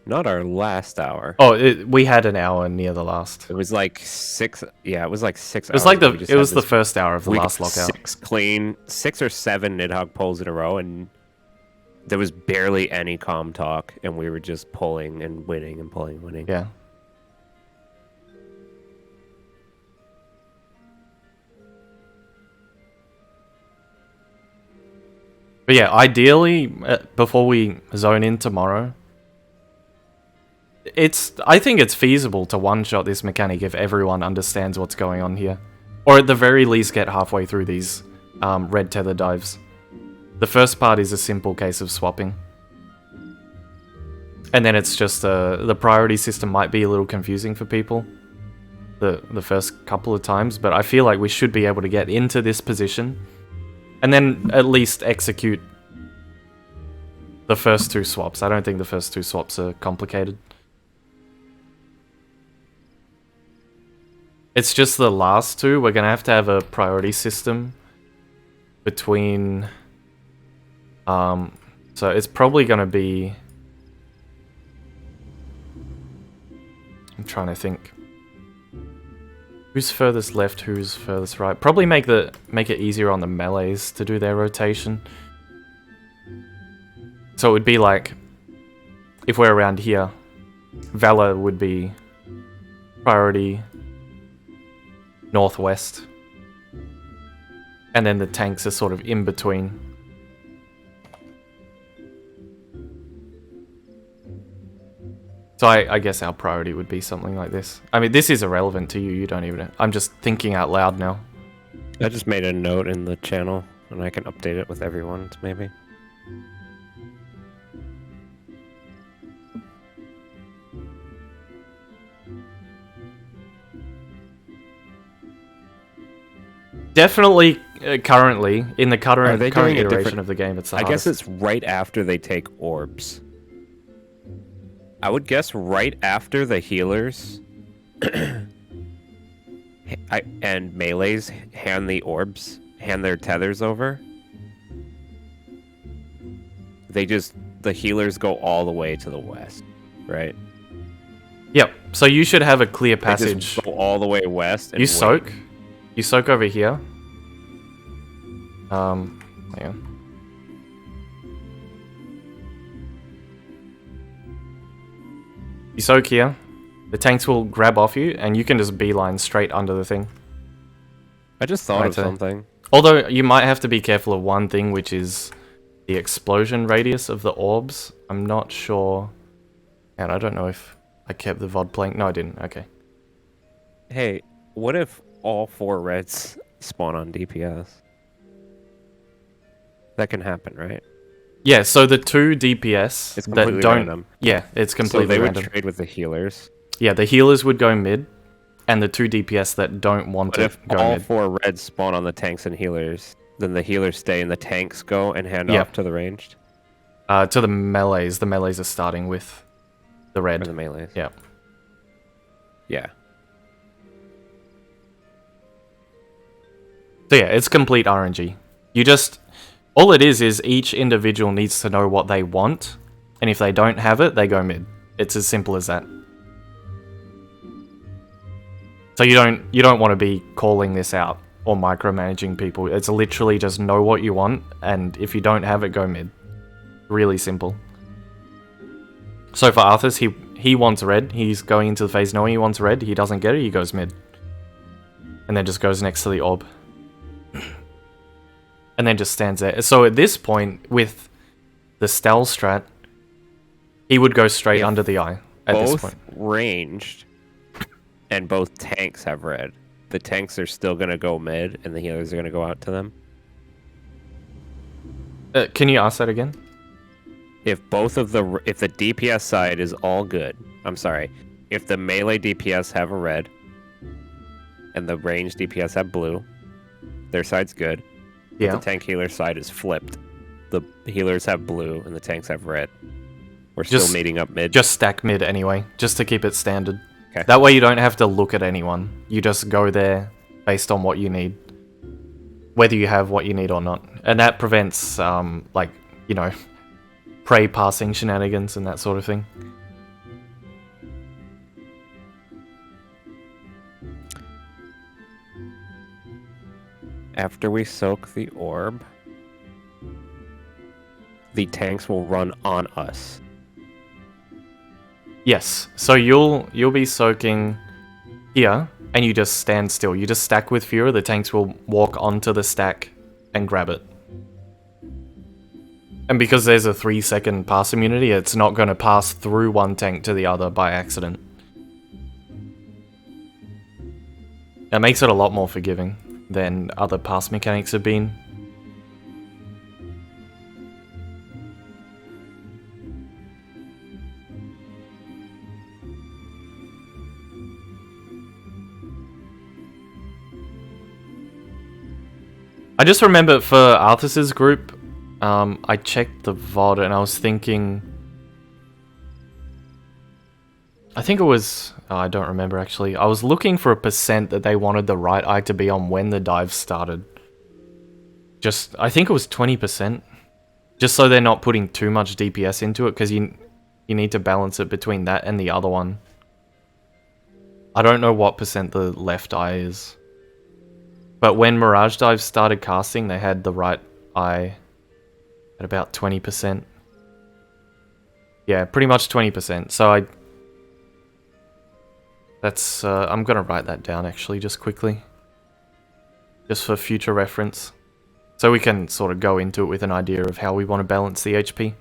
Not our last hour. Oh, we had an hour near the last. It was like 6. Yeah, it was like 6 It was like the first hour of the last lockout. 6 or 7 Nidhogg pulls in a row, and there was barely any comm talk, and we were just pulling and winning and pulling and winning. Yeah. But yeah, ideally, before we zone in tomorrow, I think it's feasible to one-shot this mechanic if everyone understands what's going on here. Or at the very least get halfway through these red tether dives. The first part is a simple case of swapping. And then it's just the priority system might be a little confusing for people the first couple of times, but I feel like we should be able to get into this position and then at least execute the first 2 swaps. I don't think the first 2 swaps are complicated. It's just the last 2. We're going to have a priority system between... so it's probably going to be... I'm trying to think. Who's furthest left, who's furthest right? Probably make it easier on the melees to do their rotation. So it would be like... If we're around here, Valor would be priority... northwest, and then the tanks are sort of in between. So I guess our priority would be something like this. I mean, this is irrelevant to you. You don't even... I'm just thinking out loud now. I just made a note in the channel, and I can update it with everyone, maybe. Definitely, currently, in the Are current they doing a iteration different- of the game, it's the I guess hardest. it's right after they take orbs. I would guess right after the healers and melees hand the orbs, hand their tethers over. The healers go all the way to the west, right? Yep, so you should have a clear They passage. just go all the way west. And You wait. soak. You soak over here. Hang on. You soak here. The tanks will grab off you, and you can just beeline straight under the thing. I just thought Right of there. something. Although, you might have to be careful of one thing, which is the explosion radius of the orbs. I'm not sure... And I don't know if I kept the VOD playing. No, I didn't. Okay. Hey, what if all 4 reds spawn on DPS? That can happen, right? Yeah, so the 2 DPS It's that completely don't... random. Yeah, it's So completely they would random. trade with the healers. Yeah, the healers would go mid, and the 2 DPS that don't want But to if go all mid. 4 reds spawn on the tanks and healers, then the healers stay and the tanks go and hand Yeah. off to the ranged? To the melees. The melees are starting with the Or red. the melees? Yeah. Yeah. So yeah, it's complete RNG. You just... All it is each individual needs to know what they want, and if they don't have it, they go mid. It's as simple as that. So you don't want to be calling this out or micromanaging people. It's literally just know what you want, and if you don't have it, go mid. Really simple. So for Arthas, he wants red. He's going into the phase knowing he wants red. He doesn't get it, he goes mid. And then just goes next to the orb. And then just stands there. So at this point, with the Stel strat, he would go straight under the eye at this Both point. ranged, and both tanks have red. The tanks are still going to go mid, and the healers are going to go out to them. Can you ask that again? If the DPS side is all good, I'm sorry, if the melee DPS have a red, and the range DPS have blue, their side's good. Yeah. The tank healer side is flipped. The healers have blue, and the tanks have red. We're still meeting up mid. Just stack mid anyway, just to keep it standard. Okay. That way you don't have to look at anyone. You just go there based on what you need. Whether you have what you need or not. And that prevents, like, you know, prey passing shenanigans and that sort of thing. After we soak the orb, the tanks will run on us. Yes, so you'll be soaking here, and you just stand still. You just stack with Fura, the tanks will walk onto the stack and grab it. And because there's a 3-second pass immunity, it's not going to pass through one tank to the other by accident. That makes it a lot more forgiving than other pass mechanics have been. I just remember for Arthas's group, I checked the VOD and I was thinking... I think it was... Oh, I don't remember actually. I was looking for a percent that they wanted the right eye to be on when the dive started. I think it was 20%. Just so they're not putting too much DPS into it, because you need to balance it between that and the other one. I don't know what percent the left eye is. But when Mirage Dive started casting, they had the right eye at about 20%. Yeah, pretty much 20%. So I'm gonna write that down actually, just quickly. Just for future reference. So we can sort of go into it with an idea of how we want to balance the HP.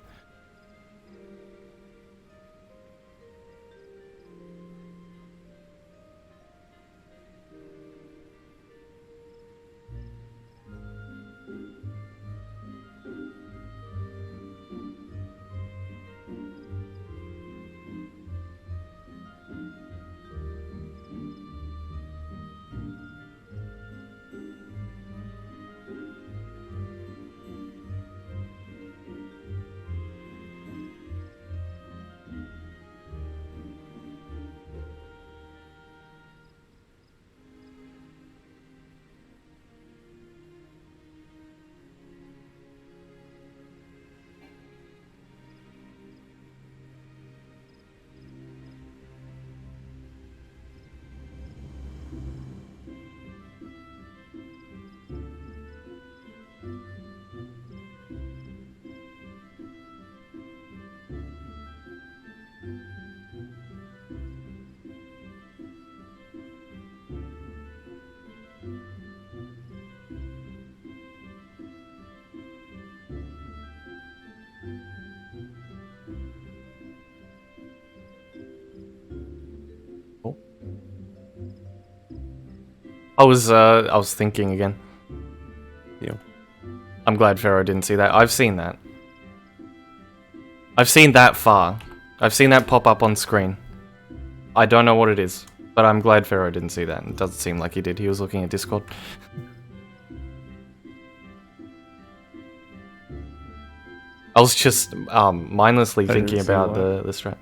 I was thinking again. Yeah. I'm glad Pharaoh didn't see that. I've seen that. I've seen that far. I've seen that pop up on screen. I don't know what it is, but I'm glad Pharaoh didn't see that. It doesn't seem like he did. He was looking at Discord. I was just mindlessly thinking about the strat.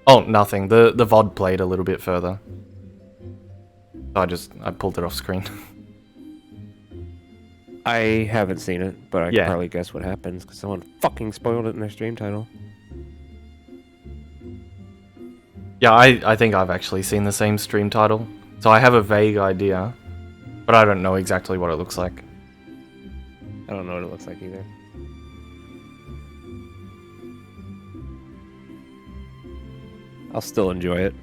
Oh, nothing. The VOD played a little bit further. I pulled it off screen. I haven't seen it, but I Yeah. can probably guess what happens because someone fucking spoiled it in their stream title. Yeah, I think I've actually seen the same stream title, so I have a vague idea. But I don't know exactly what it looks like. I don't know what it looks like either. I'll still enjoy it.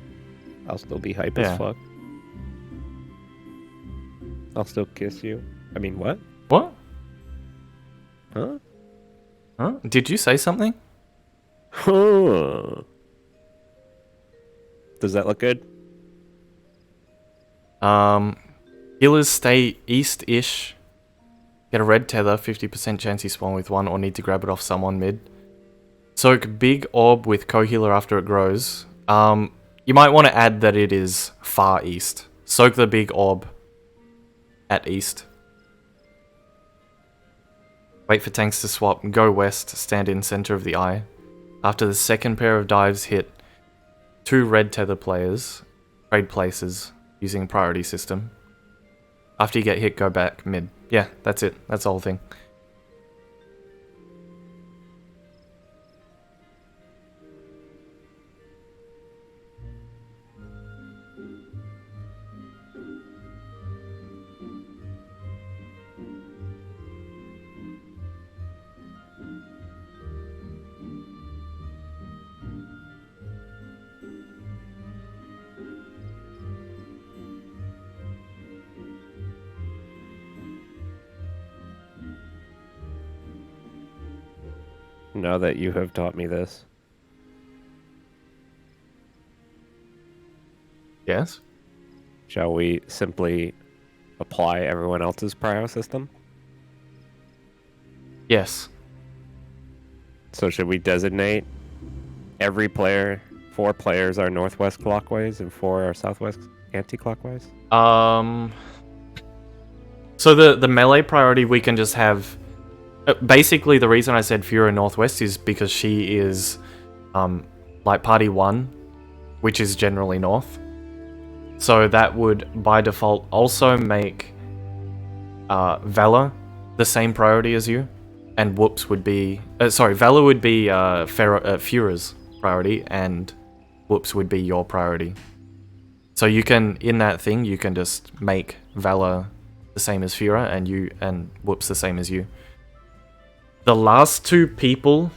I'll still be hype Yeah. as fuck. I'll still kiss you. I mean, what? What? Huh? Huh? Did you say something? Huh. Does that look good? Healers stay east-ish. Get a red tether, 50% chance you spawn with one, or need to grab it off someone mid. Soak big orb with co-healer after it grows. You might want to add that it is far east. Soak the big orb at east. Wait for tanks to swap, go west, stand in center of the eye. After the second pair of dives hit, 2 red tether players trade places using priority system. After you get hit, go back mid. Yeah, that's it. That's the whole thing. Now that you have taught me this. Yes? Shall we simply apply everyone else's prio system? Yes. So should we designate every player, 4 players are northwest clockwise and 4 are southwest anti-clockwise? So the melee priority we can just have... basically, the reason I said Fiora Northwest is because she is, like, party 1, which is generally north. So that would, by default, also make Valor the same priority as you. And Whoops would be... Valor would be Fiora's priority, and Whoops would be your priority. So you can, in that thing, you can just make Valor the same as Fiora, and Whoops the same as you. The last 2 people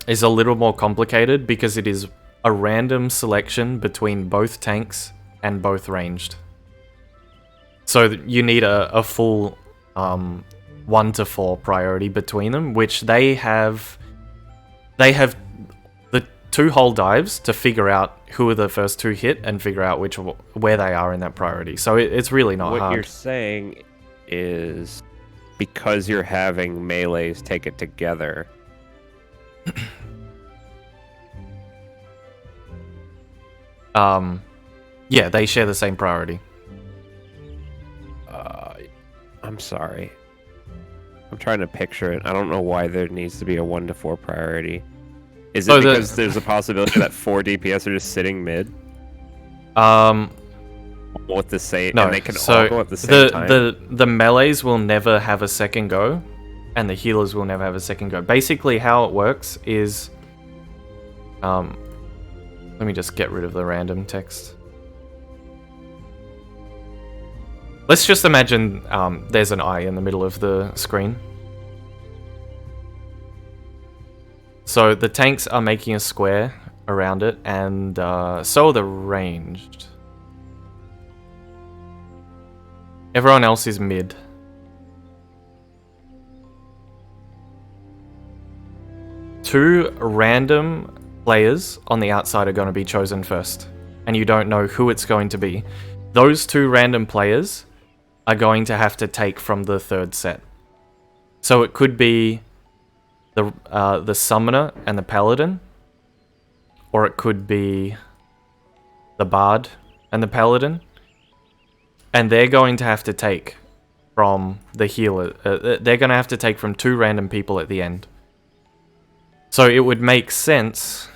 is a little more complicated because it is a random selection between both tanks and both ranged. So you need a full 1 to 4 priority between them, which they have the 2 whole dives to figure out who are the first 2 hit and figure out where they are in that priority. So it's really not hard. What you're saying is, because you're having melees take it together, yeah, they share the same priority. I'm sorry. I'm trying to picture it. I don't know why there needs to be a 1 to 4 priority. Is it because there's a possibility that 4 DPS are just sitting mid? With the same, No, and they can all go at the same time? The melees will never have a second go, and the healers will never have a second go. Basically, how it works is... let me just get rid of the random text. Let's just imagine there's an eye in the middle of the screen. So the tanks are making a square around it, and so are the ranged. Everyone else is mid. Two random players on the outside are going to be chosen first, and you don't know who it's going to be. Those 2 random players are going to have to take from the 3rd set. So it could be the Summoner and the Paladin, or it could be the Bard and the Paladin, and they're going to have to take from the healer. They're going to have to take from 2 random people at the end. So it would make sense...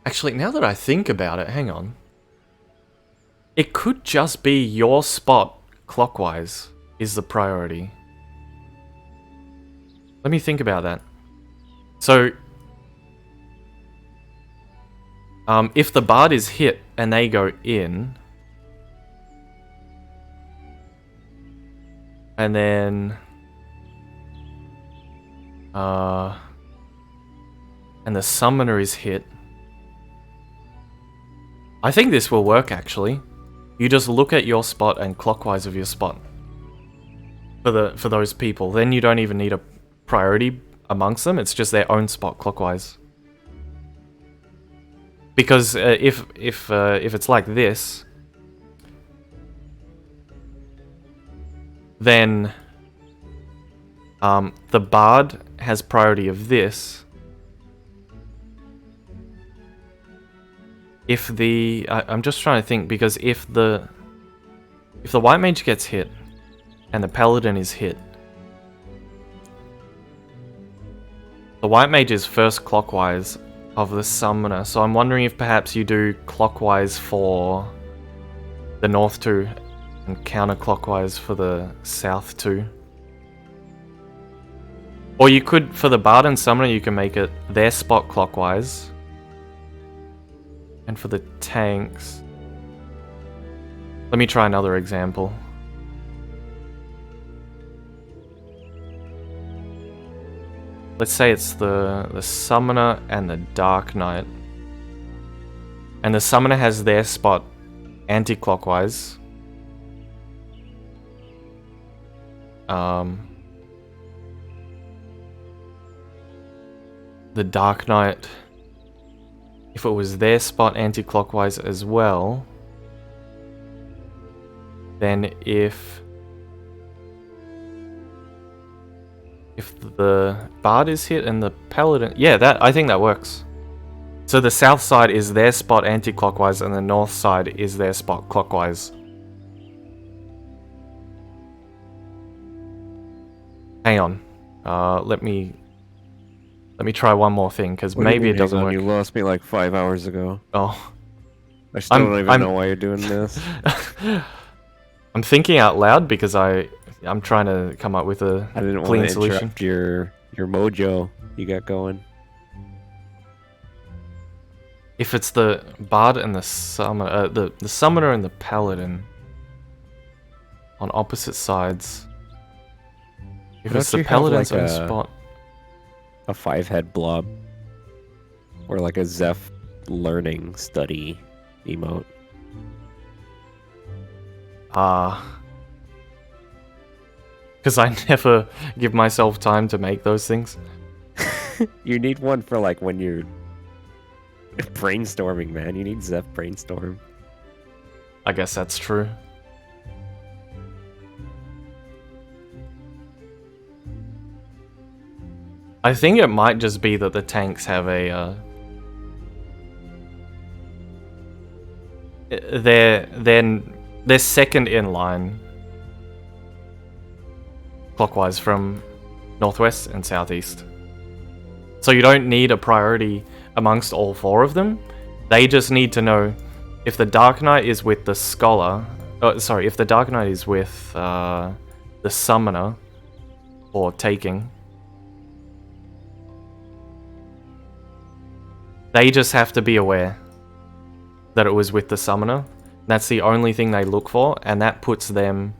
Actually, now that I think about it, hang on. It could just be your spot clockwise is the priority. Let me think about that. So, if the Bard is hit and they go in, And then... and the summoner is hit. I think this will work, actually. You just look at your spot and clockwise of your spot. For those people. Then you don't even need a priority amongst them. It's just their own spot clockwise. Because if it's like this, then the bard has priority of this. If the I'm just trying to think, because if the white mage gets hit and the paladin is hit, the white mage is first clockwise of the summoner. So I'm wondering if perhaps you do clockwise for the north 2 and counterclockwise for the south 2. Or you could, for the bard and summoner, you can make it their spot clockwise. And for the tanks... Let me try another example. Let's say it's the summoner and the dark knight. And the summoner has their spot anti-clockwise. The dark knight, if it was their spot anti-clockwise as well, then if the bard is hit and the paladin, yeah, I think that works. So the south side is their spot anti-clockwise and the north side is their spot clockwise. Hang on, let me try one more thing, because maybe it doesn't work. You lost me like 5 hours ago. Oh. I still don't even know why you're doing this. I'm thinking out loud because I'm trying to come up with a I didn't clean want to solution. interrupt your mojo you got going. If it's the bard and the summoner, the summoner and the paladin on opposite sides. If it's the paladin's own spot. A 5-head blob. Or like a Zeph learning study emote. Because I never give myself time to make those things. You need one for like when you're brainstorming, man. You need Zeph brainstorm. I guess that's true. I think it might just be that the tanks have a they're second in line clockwise from northwest and southeast. So you don't need a priority amongst all 4 of them. They just need to know if the Dark Knight is with the Scholar. If the Dark Knight is with the Summoner or taking. They just have to be aware that it was with the Summoner. That's the only thing they look for, and that puts them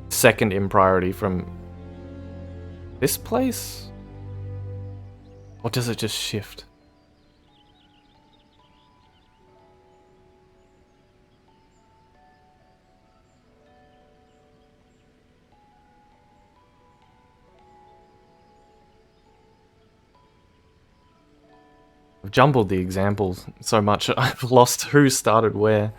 second in priority from this place? Or does it just shift? I've jumbled the examples so much, I've lost who started where.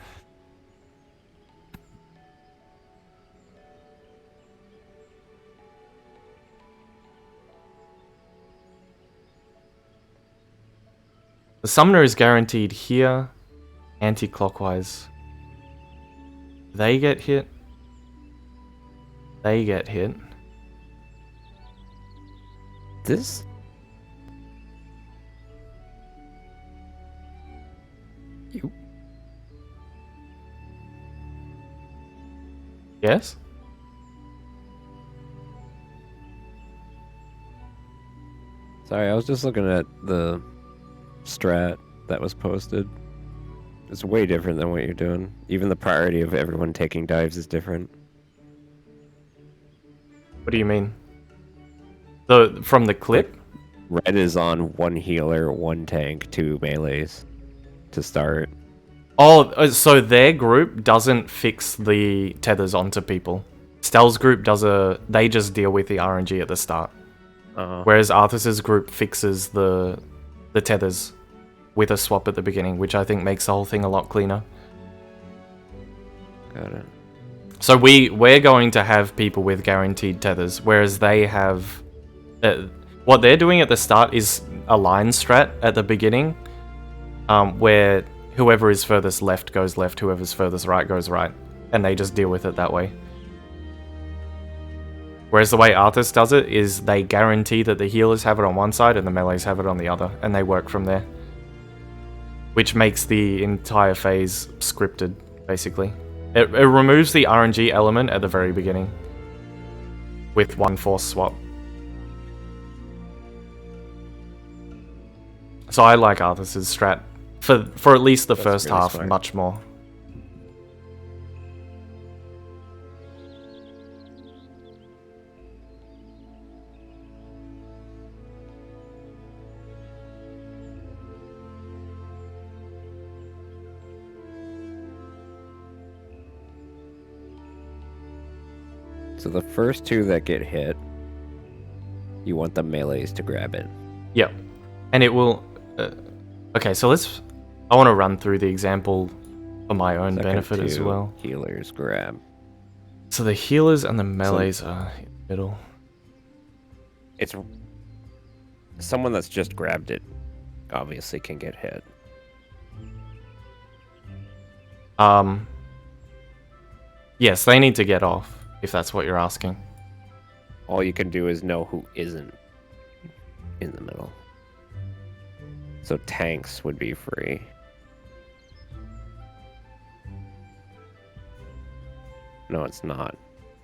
The summoner is guaranteed here, anti-clockwise. They get hit. They get hit. This? You? Yes? Sorry, I was just looking at the strat that was posted. It's way different than what you're doing. Even the priority of everyone taking dives is different. What do you mean? From the clip? Red is on 1 healer, 1 tank, 2 melees to start. Oh, so their group doesn't fix the tethers onto people. Stell's group they just deal with the RNG at the start. Whereas Arthas's group fixes the tethers with a swap at the beginning, which I think makes the whole thing a lot cleaner. Got it. So we're going to have people with guaranteed tethers, whereas they have... what they're doing at the start is a line strat at the beginning, where whoever is furthest left goes left, whoever's furthest right goes right, and they just deal with it that way. Whereas the way Arthas does it is they guarantee that the healers have it on one side and the melees have it on the other, and they work from there. Which makes the entire phase scripted, basically. It removes the RNG element at the very beginning with 1 force swap. So I like Arthas's strat for at least the first really half smart. much more. So the first 2 that get hit, you want the melees to grab it. Yep. And it will... okay, so I want to run through the example for my own Second benefit as 2 well. healers grab. So the healers and the melees are in the middle. It's someone that's just grabbed it obviously can get hit. Yes, they need to get off, if that's what you're asking. All you can do is know who isn't in the middle. So tanks would be free. No, it's not.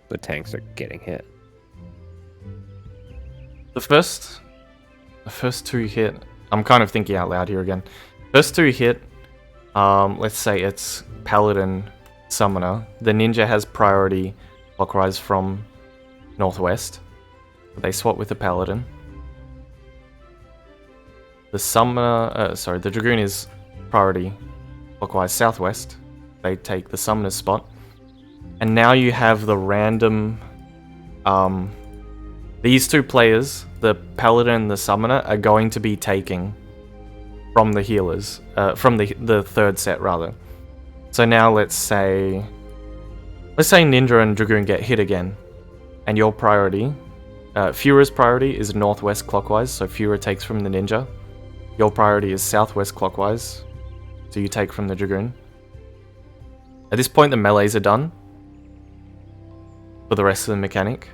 The tanks are getting hit. The first 2 hit... I'm kind of thinking out loud here again. First 2 hit, let's say it's Paladin Summoner. The Ninja has priority clockwise from northwest. They swap with the Paladin. The Summoner... the Dragoon is priority clockwise southwest. They take the Summoner's spot. And now you have the random... these 2 players, the Paladin and the Summoner, are going to be taking from the healers. From the third set, rather. So now let's say Ninja and Dragoon get hit again. And your priority... Fura's priority is northwest clockwise, so Fura takes from the Ninja. Your priority is southwest clockwise, so you take from the Dragoon. At this point, the melees are done for the rest of the mechanic.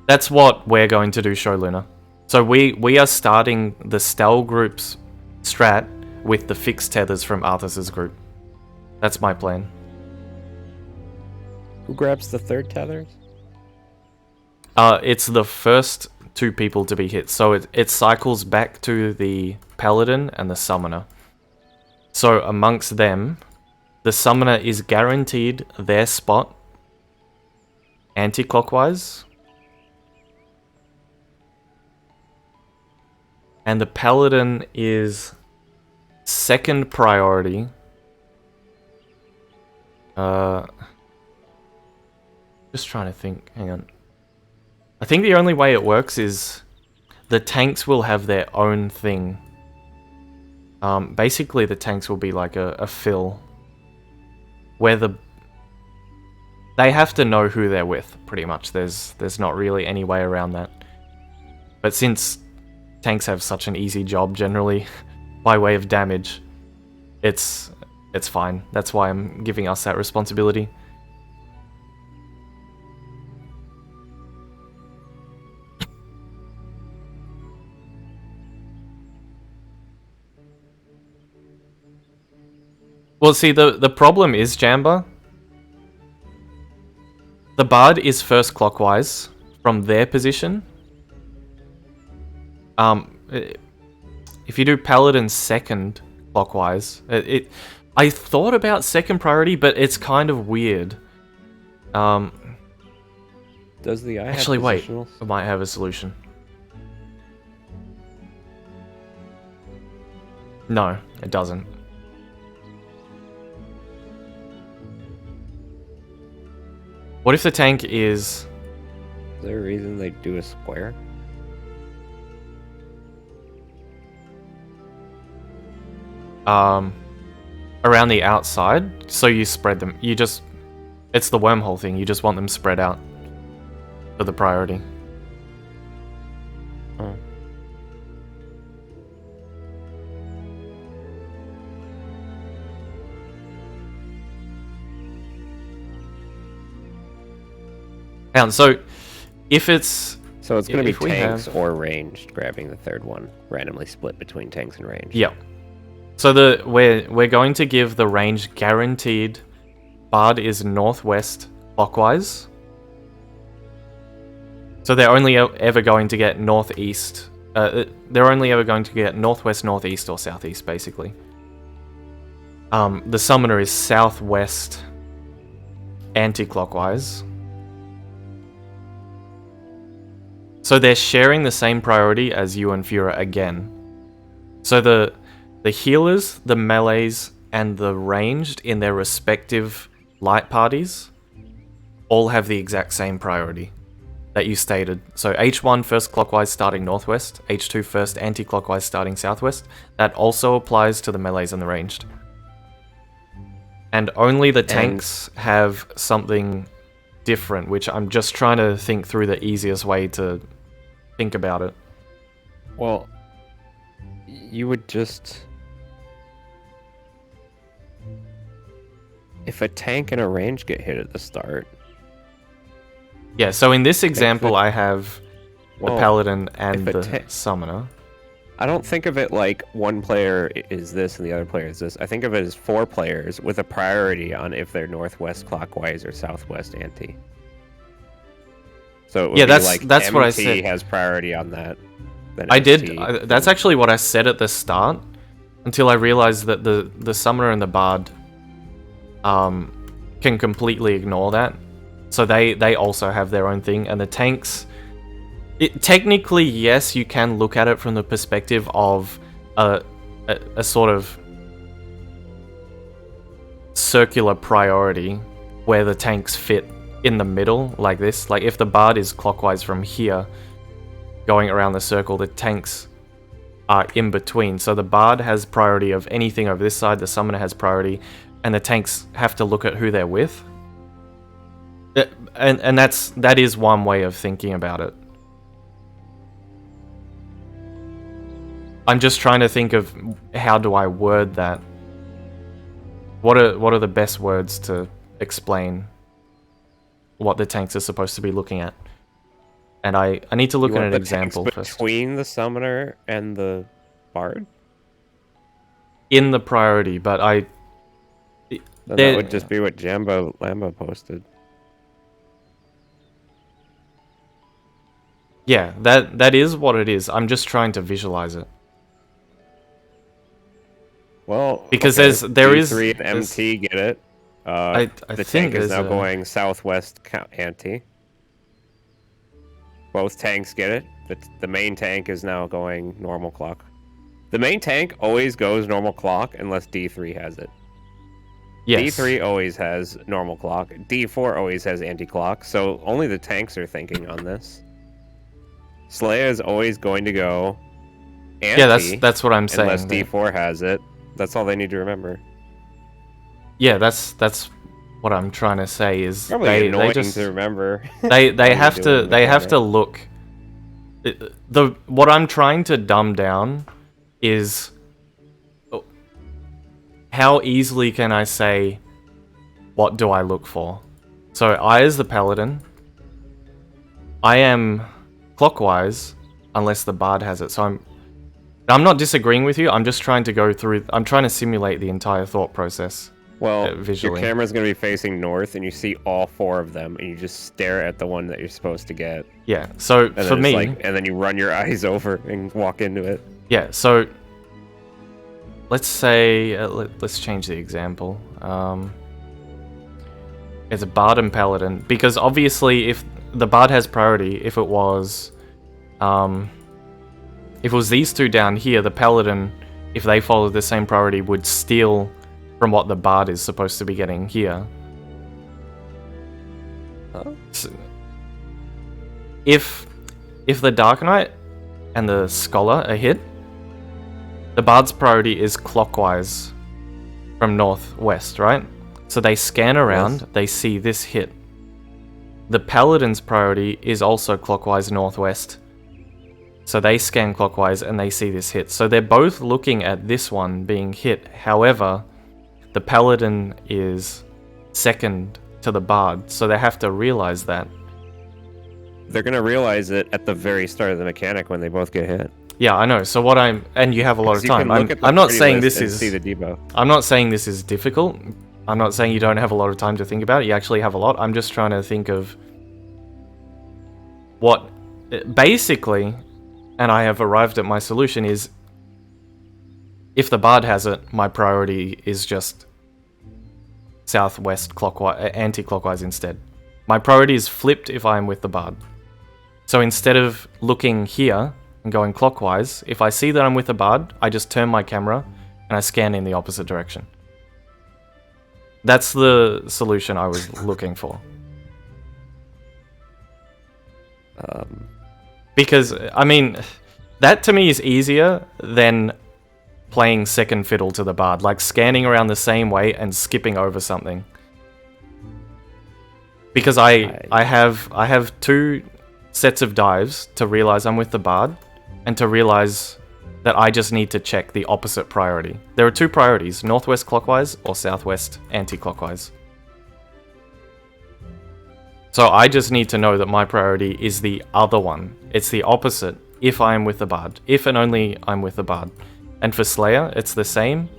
That's what we're going to do, Show Luna. So we are starting the Stell group's strat with the fixed tethers from Arthas's group. That's my plan. Who grabs the third tethers? It's the first 2 people to be hit, so it cycles back to the Paladin and the Summoner. So amongst them, the Summoner is guaranteed their spot anti-clockwise, and the Paladin is second priority. Just trying to think. Hang on. I think the only way it works is the tanks will have their own thing. Basically, the tanks will be like a fill, where they have to know who they're with. Pretty much, there's not really any way around that. But since tanks have such an easy job generally, by way of damage, it's fine. That's why I'm giving us that responsibility. Well, see, the problem is, Jamba, the Bard is first clockwise from their position. if you do paladin second clockwise, I thought about second priority, but it's kind of weird. Does the eye Actually, have wait. positionals? I might have a solution. No, it doesn't. What if the tank is... Is there a reason they do a square? around the outside, so you spread them. You just... It's the wormhole thing, you just want them spread out for the priority. Oh. Now, so if it's... So it's going to be if we tanks have- or ranged grabbing the third one, randomly split between tanks and range. Yep. So we're going to give the range guaranteed. Bard is northwest clockwise. So they're only ever going to get northeast. They're only ever going to get northwest, northeast, or southeast, basically. The summoner is southwest anti-clockwise. So they're sharing the same priority as you and Fura again. So the healers, the melees, and the ranged in their respective light parties all have the exact same priority that you stated. So H1 first clockwise starting northwest, H2 first anti-clockwise starting southwest. That also applies to the melees and the ranged. And only the tanks have something different, which I'm just trying to think through the easiest way to think about it. Well, you would just... If a tank and a range get hit at the start... Yeah, so in this example, I have the Well, paladin and if a the summoner. I don't think of it like one player is this and the other player is this. I think of it as 4 players with a priority on if they're northwest clockwise or southwest anti. So it would Yeah, be that's- like that's what I MT said. has priority on that. Then I did. ST. That's actually what I said at the start, until I realized that the summoner and the bard can completely ignore that. So they also have their own thing, and the tanks. Technically, yes, you can look at it from the perspective of a sort of circular priority where the tanks fit in the middle like this. Like if the bard is clockwise from here, going around the circle, the tanks are in between. So the bard has priority of anything over this side, the summoner has priority, and the tanks have to look at who they're with. And that is one way of thinking about it. I'm just trying to think of how do I word that. What are the best words to explain what the tanks are supposed to be looking at? And I need to look You at want an the tanks example first. between the summoner and the bard? In the priority, but Then There- that would just be what Lambo posted. yeah, that is what it is. I'm just trying to visualize it. Well, Because okay, there is D3 and there's- MT get it. I The think tank is there's now a- going southwest anti. Both tanks get it. The main tank is now going normal clock. The main tank always goes normal clock unless D3 has it. Yes. D3 always has normal clock. D4 always has anti-clock. So only the tanks are thinking on this. Slayer is always going to go anti. Yeah, that's what I'm saying. Unless that- D4 has it. That's all they need to remember. Yeah, that's what I'm trying to say is Probably they annoying just to remember. they you have do it to in the they have camera. to look. What I'm trying to dumb down is how easily can I say what do I look for? So I as the paladin, I am clockwise unless the bard has it. So I'm not disagreeing with you. I'm just trying to go through. I'm trying to simulate the entire thought process. Well, visually. your camera's going to be facing north, and you see all 4 of them, and you just stare at the one that you're supposed to get. Yeah. So And for then me, and then you run your eyes over and walk into it. yeah. So let's say let's change the example. It's a Bard and Paladin, because obviously if the Bard has priority, if it was these two down here, the Paladin, if they followed the same priority, would steal from what the Bard is supposed to be getting here. Huh? So, if the Dark Knight and the Scholar are hit, the Bard's priority is clockwise from northwest, right? So they scan around, Yes. they see this hit. The Paladin's priority is also clockwise northwest. So they scan clockwise and they see this hit. So they're both looking at this one being hit. However, the Paladin is second to the Bard, so they have to realize that. They're gonna realize it at the very start of the mechanic when they both get hit. Yeah, I know. So what and you have a lot of You can time. look at the I'm not party saying list this and is see the debuff. I'm not saying this is difficult. I'm not saying you don't have a lot of time to think about it. You actually have a lot. I'm just trying to think of what basically, and I have arrived at my solution, is if the Bard has it, my priority is just southwest clockwise, anti-clockwise instead. My priority is flipped if I'm with the Bard. So instead of looking here and going clockwise, if I see that I'm with the Bard, I just turn my camera and I scan in the opposite direction. That's the solution I was looking for. Because, I mean, that to me is easier than playing second fiddle to the Bard, like scanning around the same way and skipping over something. Because I have two sets of dives to realize I'm with the Bard, and to realize that I just need to check the opposite priority. There are two priorities, northwest clockwise or southwest anti-clockwise. So I just need to know that my priority is the other one. It's the opposite if I am with the Bard. If and only I'm with the Bard. And for Slayer, it's the same.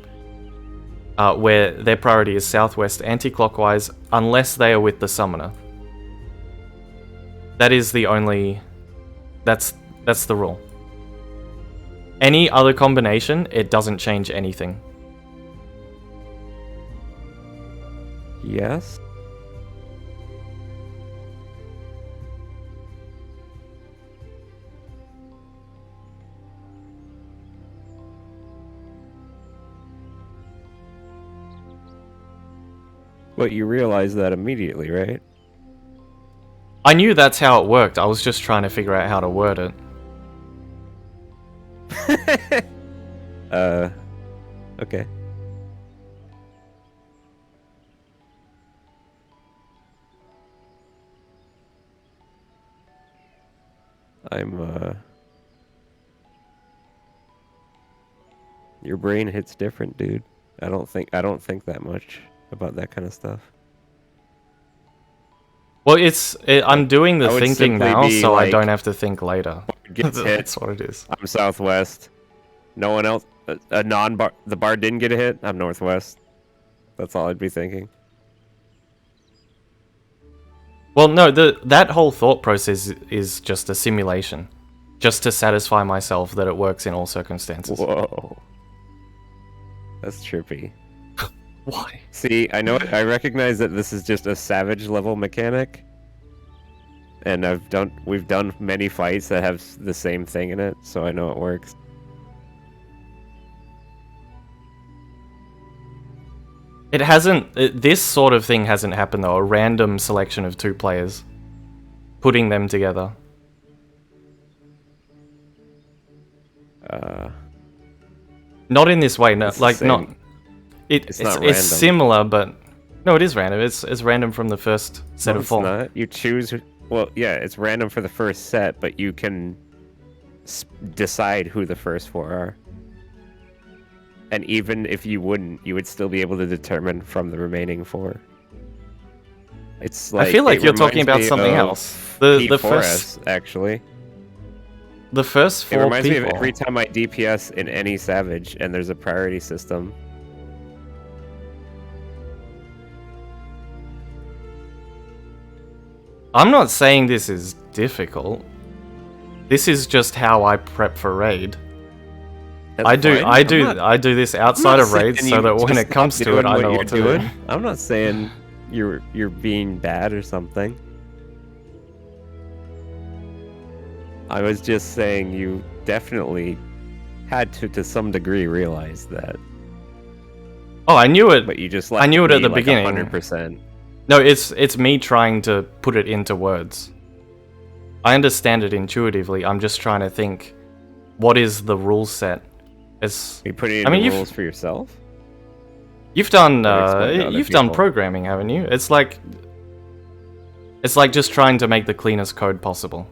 Where their priority is southwest anti-clockwise unless they are with the Summoner. That is the only... That's the rule. Any other combination, it doesn't change anything. Yes. But you realize that immediately, right? I knew that's how it worked. I was just trying to figure out how to word it. Okay. Your brain hits different, dude. I don't think that much about that kind of stuff. Well, I'm doing the I would thinking simply now, be so I like, don't have to think later. Gets hit. That's what it is. I'm southwest. No one else. The Bard didn't get a hit. I'm northwest. That's all I'd be thinking. Well, no, that whole thought process is just a simulation. Just to satisfy myself that it works in all circumstances. Whoa. That's trippy. Why? See, I recognize that this is just a savage level mechanic. And we've done many fights that have the same thing in it, so I know it works. It hasn't... This sort of thing hasn't happened though. A random selection of two players. Putting them together. Not in this way, no. It's Like, the not... same. It's random. similar, but... No, it is random. It's random from the first set No, of it's four. not. You choose... Well, yeah, it's random for the first set, but you can decide who the first four are. And even if you wouldn't, you would still be able to determine from the remaining four. It's like... I feel like it you're talking about reminds me something of else. The Pete first... Forrest, actually. The first It four reminds me people... of every time I DPS in any Savage and there's a priority system. I'm not saying this is difficult. This is just how I prep for raid. That's I do, fine. I do this outside of raids so that when it comes to it, I know what to do. I'm not saying you're being bad or something. I was just saying you definitely had to some degree realize that. Oh, I knew it. But you just I knew it at the like beginning. 100%. No, it's me trying to put it into words. I understand it intuitively. I'm just trying to think, what is the rule set? You putting in the rules for yourself? You've done You've done programming, haven't you? It's like just trying to make the cleanest code possible.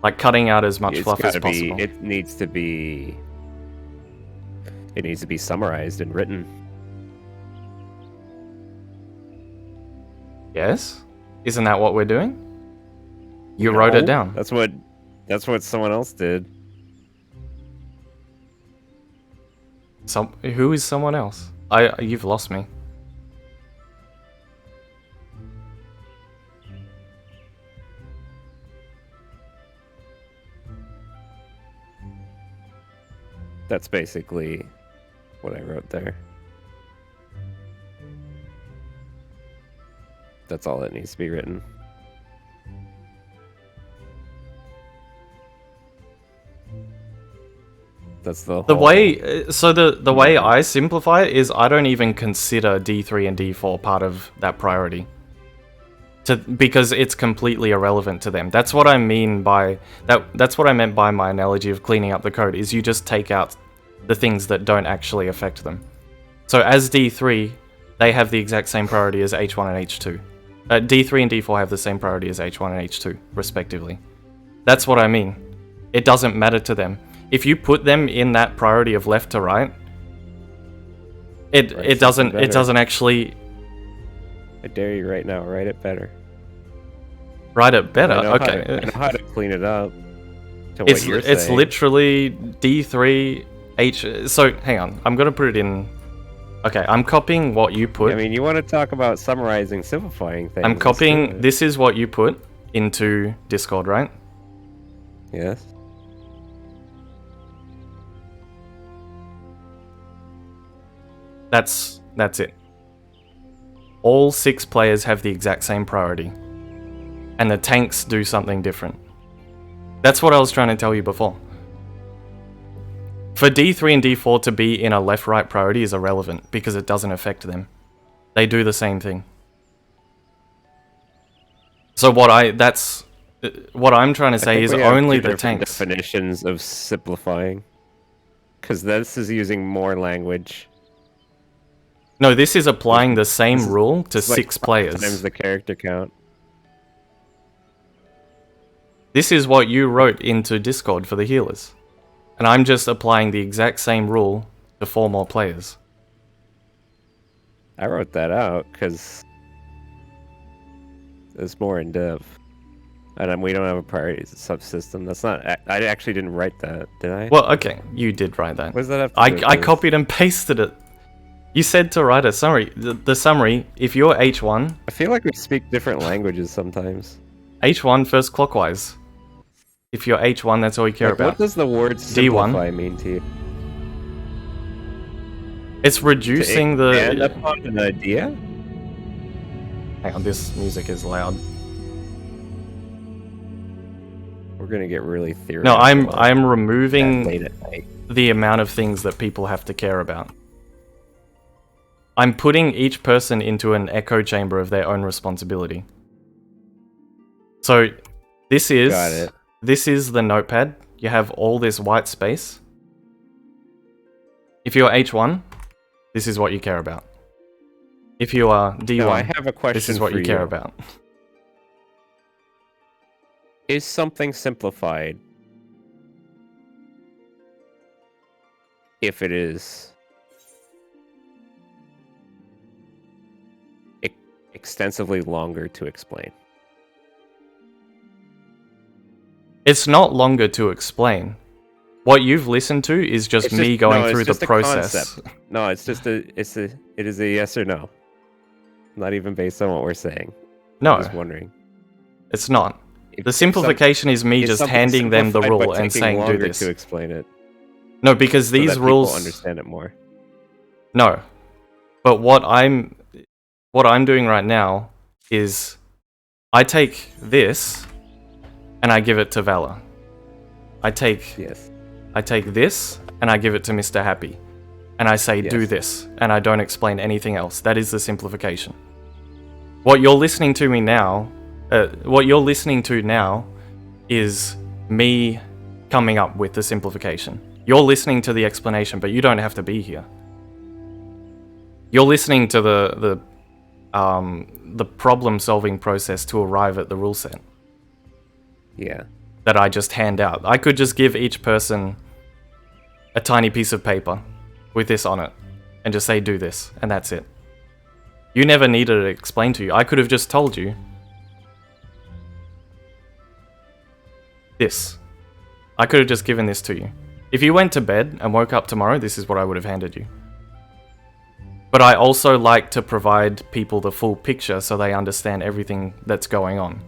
Like cutting out as much fluff as possible. It needs to be summarized and written. Yes? Isn't that what we're doing? You wrote it down. That's what someone else did. Who is someone else? You've lost me. That's basically what I wrote there. That's all that needs to be written. That's the way. So the way I simplify it is I don't even consider D3 and D4 part of that priority. Because it's completely irrelevant to them. That's what I mean by that. That's what I meant by my analogy of cleaning up the code. Is you just take out the things that don't actually affect them. So as D3, they have the exact same priority as H1 and H2. D3 and D4 have the same priority as H1 and H2, respectively. That's what I mean. It doesn't matter to them. If you put them in that priority of left to right, it doesn't actually. I dare you right now, write it better. Write it better. I know Okay. how to clean it up. To It's what you're it's saying. literally D3 H. So hang on, I'm gonna put it in. Okay, I'm copying what you put. I mean, you want to talk about summarizing, simplifying things. I'm copying. This is what you put into Discord, right? Yes. That's it. All 6 players have the exact same priority. And the tanks do something different. That's what I was trying to tell you before. For D3 and D4 to be in a left-right priority is irrelevant because it doesn't affect them. They do the same thing. So what I'm trying to say is only the tanks. Definitions of simplifying. Because this is using more language. No, this is applying the same rule to 6 players. Times the character count. This is what you wrote into Discord for the healers. And I'm just applying the exact same rule to 4 more players. I wrote that out because it's more in depth. And we don't have a priority subsystem. That's not. I actually didn't write that, did I? Well, okay, you did write that. What does that have to do with I this? copied and pasted it. You said to write a summary. The summary, if you're H1... I feel like we speak different languages sometimes. H1 first clockwise. If you're H1, that's all you care about. What does the word simplify mean to you? It's reducing the... And upon an idea? Hang on, this music is loud. We're gonna get really theoretical. No, I'm removing late at night. the amount of things that people have to care about. I'm putting each person into an echo chamber of their own responsibility. So, this is... Got it. This is the notepad. You have all this white space. If you're H1, this is what you care about. If you are D1, No, I have a question this is what for you care you. about. Is something simplified if it is extensively longer to explain? It's not longer to explain. What you've listened to is just It's me just- going no, it's through the just a process. concept. No, it is a yes or no. Not even based on what we're saying. No, I'm just wondering. it's not. If The simplification is me is just something handing them the simplified rule but and taking saying do longer this. to explain it. No, because so these that rules people understand it more. No. But what I'm doing right now is I take this and I give it to Valor. I take Yes. this and I give it to Mr. Happy. And I say do Yes. this and I don't explain anything else. That is the simplification. What you're listening to now is me coming up with the simplification. You're listening to the explanation, but you don't have to be here. You're listening to the problem-solving process to arrive at the rule set Yeah. that I just hand out. I could just give each person a tiny piece of paper with this on it and just say do this, and that's it. You never needed it explained to you. I could have just told you this. I could have just given this to you. If you went to bed and woke up tomorrow, this is what I would have handed you. But I also like to provide people the full picture so they understand everything that's going on.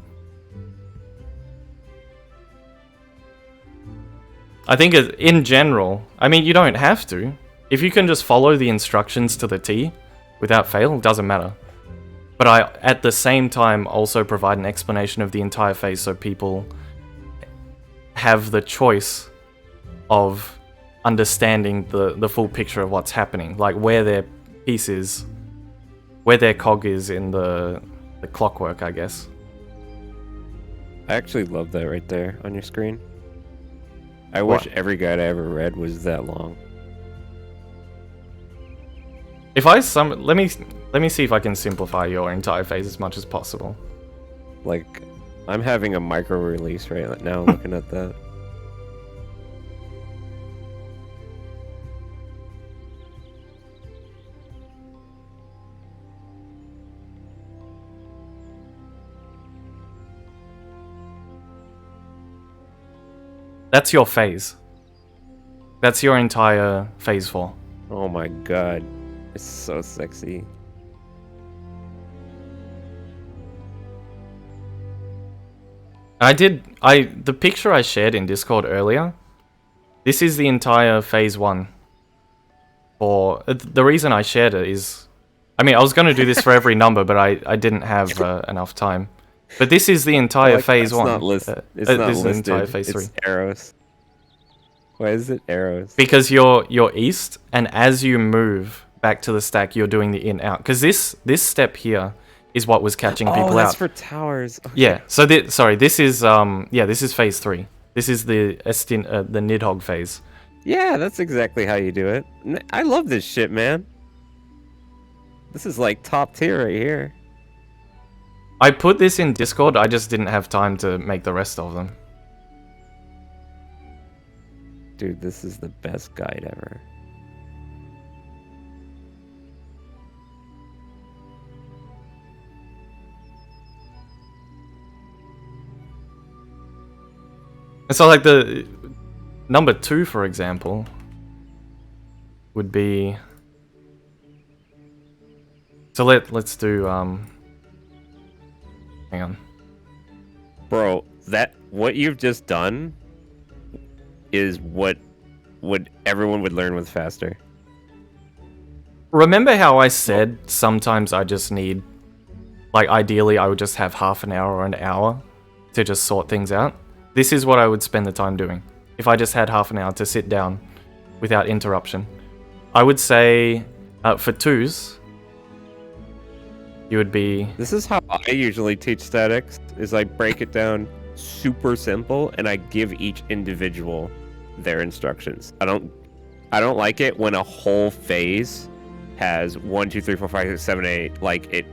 I think in general, I mean, you don't have to. If you can just follow the instructions to the T without fail, it doesn't matter. But I, at the same time, also provide an explanation of the entire phase so people have the choice of understanding the full picture of what's happening, like where their piece is, where their cog is in the clockwork, I guess. I actually love that right there on your screen. I wish every guide I ever read was that long. If I let me see if I can simplify your entire phase as much as possible. Like, I'm having a micro release right now looking at that. That's your phase. That's your entire phase 4. Oh my god. It's so sexy. The picture I shared in Discord earlier, this is the entire phase 1. The reason I shared it is, I mean, I was going to do this for every number, but I didn't have enough time. But this is the entire phase 1. It's not this is the listed. entire phase 3. It's arrows. Why is it arrows? Because you're east, and as you move back to the stack, you're doing the in-out. Because this step here is what was catching people out. Oh, that's for towers. Okay. Yeah. So this is this is phase 3. This is the Nidhogg phase. Yeah, that's exactly how you do it. I love this shit, man. This is like top tier right here. I put this in Discord, I just didn't have time to make the rest of them. Dude, this is the best guide ever. And so like the number 2, for example, would be, so let's do hang on. Bro, what you've just done is what everyone would learn with faster. Remember how I said sometimes I just need, like, ideally I would just have half an hour or an hour to just sort things out? This is what I would spend the time doing if I just had half an hour to sit down without interruption. I would say for 2s, you would be... This is how I usually teach statics, is I break it down super simple and I give each individual their instructions. I don't like it when a whole phase has 1, 2, 3, 4, 5, 6, 7, 8. Like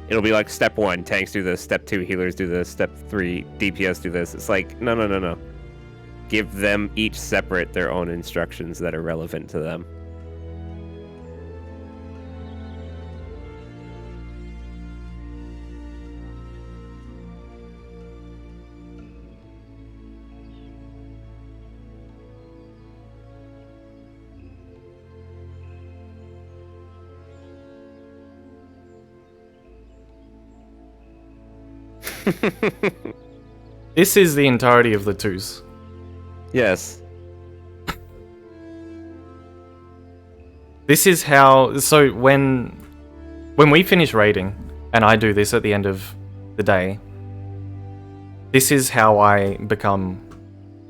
it'll be like step 1, tanks do this, step 2, healers do this, step 3, DPS do this. It's like no. Give them each separate their own instructions that are relevant to them. This is the entirety of the 2s. Yes. This is how. So when we finish raiding, and I do this at the end of the day, this is how I become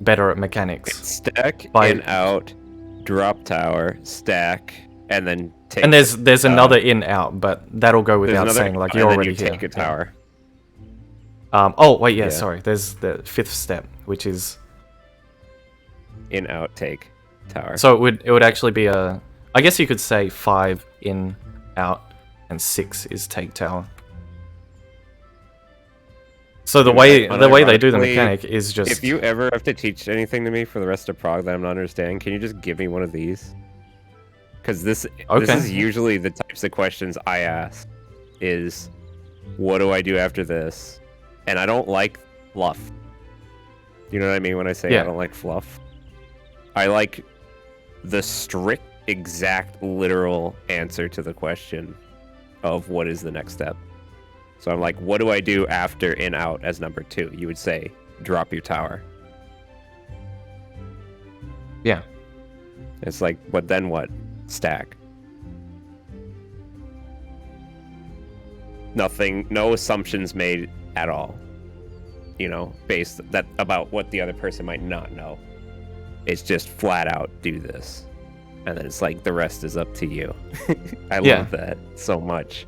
better at mechanics. Stack, By- in, out, drop tower, stack, and then take. And there's another in out, but that'll go there's without another saying. Like and you're then already you here. take a tower. Oh wait, yeah, Yeah. sorry. There's the 5th step, which is In, out, take, tower. so it would actually be a. I guess you could say 5 in, out, and 6 is take tower. So the way they do the unironically, mechanic is just. If you ever have to teach anything to me for the rest of Prague that I'm not understanding, can you just give me one of these? Because this is usually the types of questions I ask. Is what do I do after this? And I don't like fluff. You know what I mean when I say Yeah. I don't like fluff? I like the strict, exact, literal answer to the question of what is the next step. So I'm like, what do I do after in out as number 2? You would say, drop your tower. Yeah. It's like, but then what? Stack. Nothing, no assumptions made at all. You know, based that about what the other person might not know. It's just flat out do this. And then it's like the rest is up to you. I Yeah. love that so much.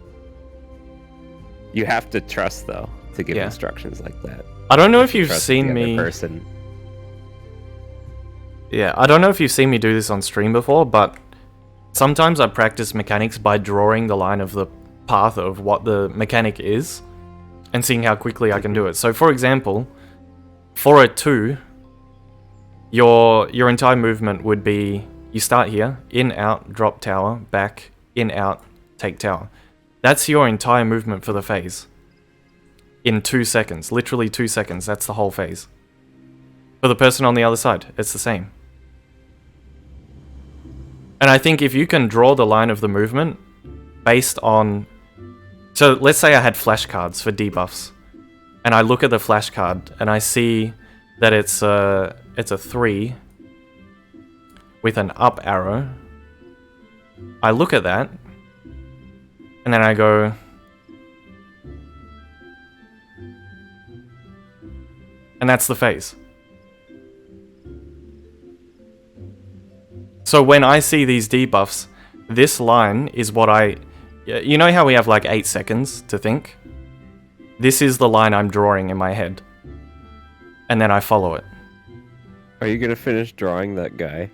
You have to trust though to give Yeah. instructions like that. I don't know if you've Trust seen the other me. person. Yeah, I don't know if you've seen me do this on stream before, but sometimes I practice mechanics by drawing the line of the path of what the mechanic is and seeing how quickly I can do it. So for example, for a 2, your entire movement would be you start here, in, out, drop tower, back, in, out, take tower. That's your entire movement for the phase. In 2 seconds, literally 2 seconds, that's the whole phase. For the person on the other side, it's the same. And I think if you can draw the line of the movement based on... So let's say I had flashcards for debuffs, and I look at the flashcard and I see that it's a 3 with an up arrow. I look at that, and then I go... And that's the phase. So when I see these debuffs, this line is what I... You know how we have like 8 seconds to think? This is the line I'm drawing in my head. And then I follow it. Are you gonna finish drawing that guy?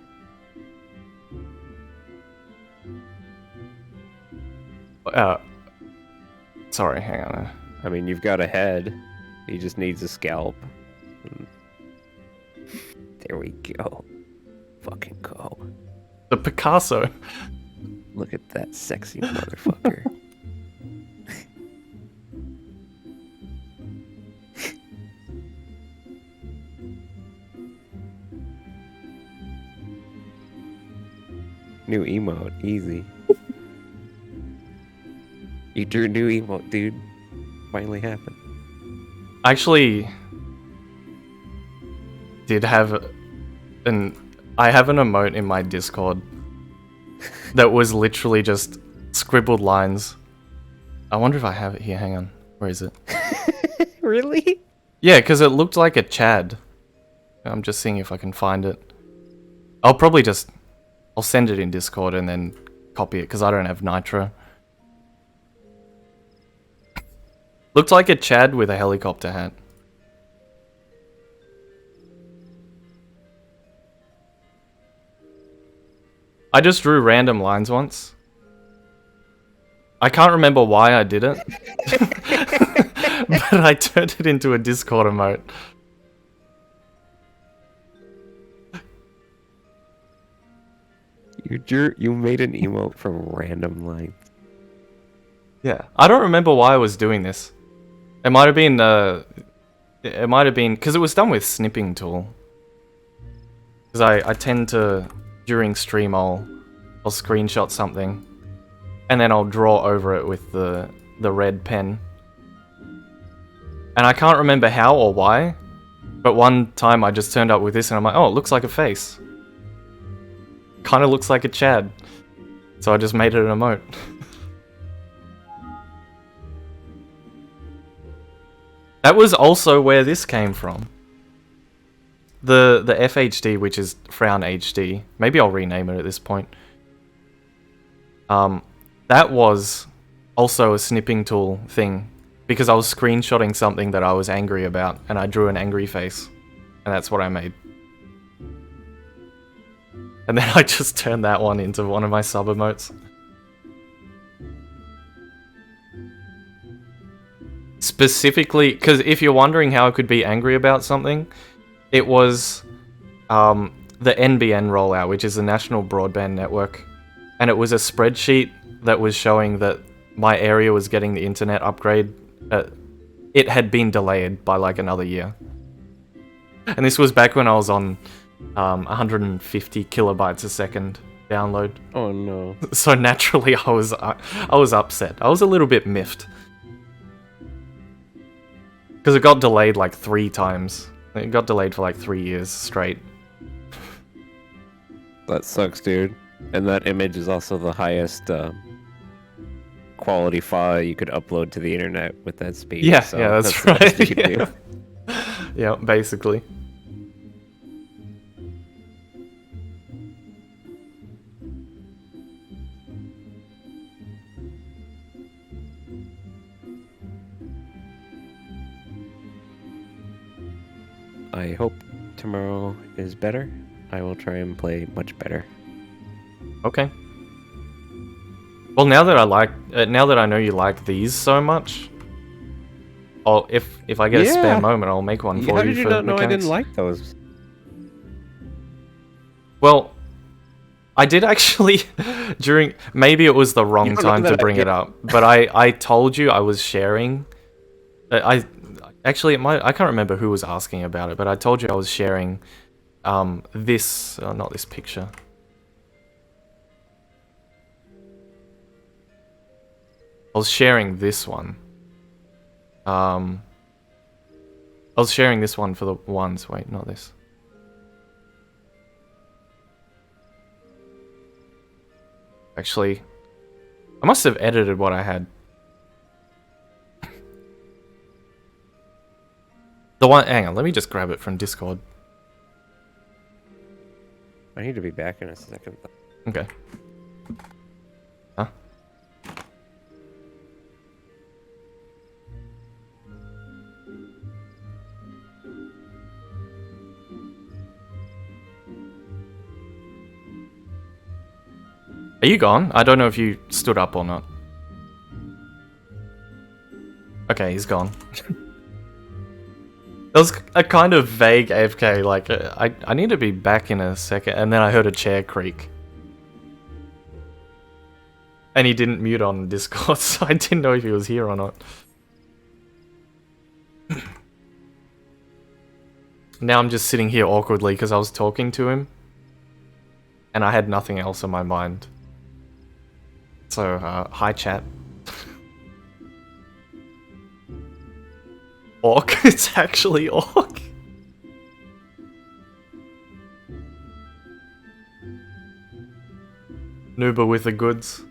Sorry, hang on. I mean, you've got a head. He just needs a scalp. There we go. Fucking go. The Picasso. Look at that sexy motherfucker. New emote, easy. You drew a new emote, dude. Finally happened. I actually did have I have an emote in my Discord that was literally just scribbled lines. I wonder if I have it here. Hang on. Where is it? Really? Yeah, because it looked like a Chad. I'm just seeing if I can find it. I'll send it in Discord and then copy it because I don't have Nitro. Looked like a Chad with a helicopter hat. I just drew random lines once. I can't remember why I did it. But I turned it into a Discord emote. You made an emote from random lines. Yeah. I don't remember why I was doing this. It might have been because it was done with snipping tool. Because I tend to, during stream, I'll screenshot something and then I'll draw over it with the red pen. And I can't remember how or why, but one time I just turned up with this and I'm like, oh, it looks like a face. Kind of looks like a Chad. So I just made it an emote. That was also where this came from. The FHD, which is Frown HD. Maybe I'll rename it at this point. That was also a snipping tool thing. Because I was screenshotting something that I was angry about, and I drew an angry face. And that's what I made. And then I just turned that one into one of my sub-emotes. Specifically, because if you're wondering how I could be angry about something, it was the NBN rollout, which is the National Broadband Network. And it was a spreadsheet that was showing that my area was getting the internet upgrade. It had been delayed by like another year. And this was back when I was on 150 kilobytes a second download. Oh no. So naturally I was upset. I was a little bit miffed. Because it got delayed like 3 times. It got delayed for like 3 years straight. That sucks, dude. And that image is also the highest quality file you could upload to the internet with that speed. Yeah, so yeah, that's the best right. you could do. Yeah, basically. I hope tomorrow is better. I will try and play much better. Okay. Well, now that I know you like these so much, if I get a spare moment, I'll make one for How you. did you for not know I mechanics. didn't like those? Well, I did actually during maybe it was the wrong time to bring it up, but I told you I was sharing. I can't remember who was asking about it, but I told you I was sharing this not this picture. I was sharing this one. I was sharing this one for the ones. Wait, not this. Actually, I must have edited what I had. The one, hang on, let me just grab it from Discord. I need to be back in a second. Okay. Huh? Are you gone? I don't know if you stood up or not. Okay, he's gone. That was a kind of vague AFK, like, I need to be back in a second, and then I heard a chair creak. And he didn't mute on Discord, so I didn't know if he was here or not. Now I'm just sitting here awkwardly because I was talking to him, and I had nothing else in my mind. So, hi chat. Orc? It's actually Orc. Nooba with the goods.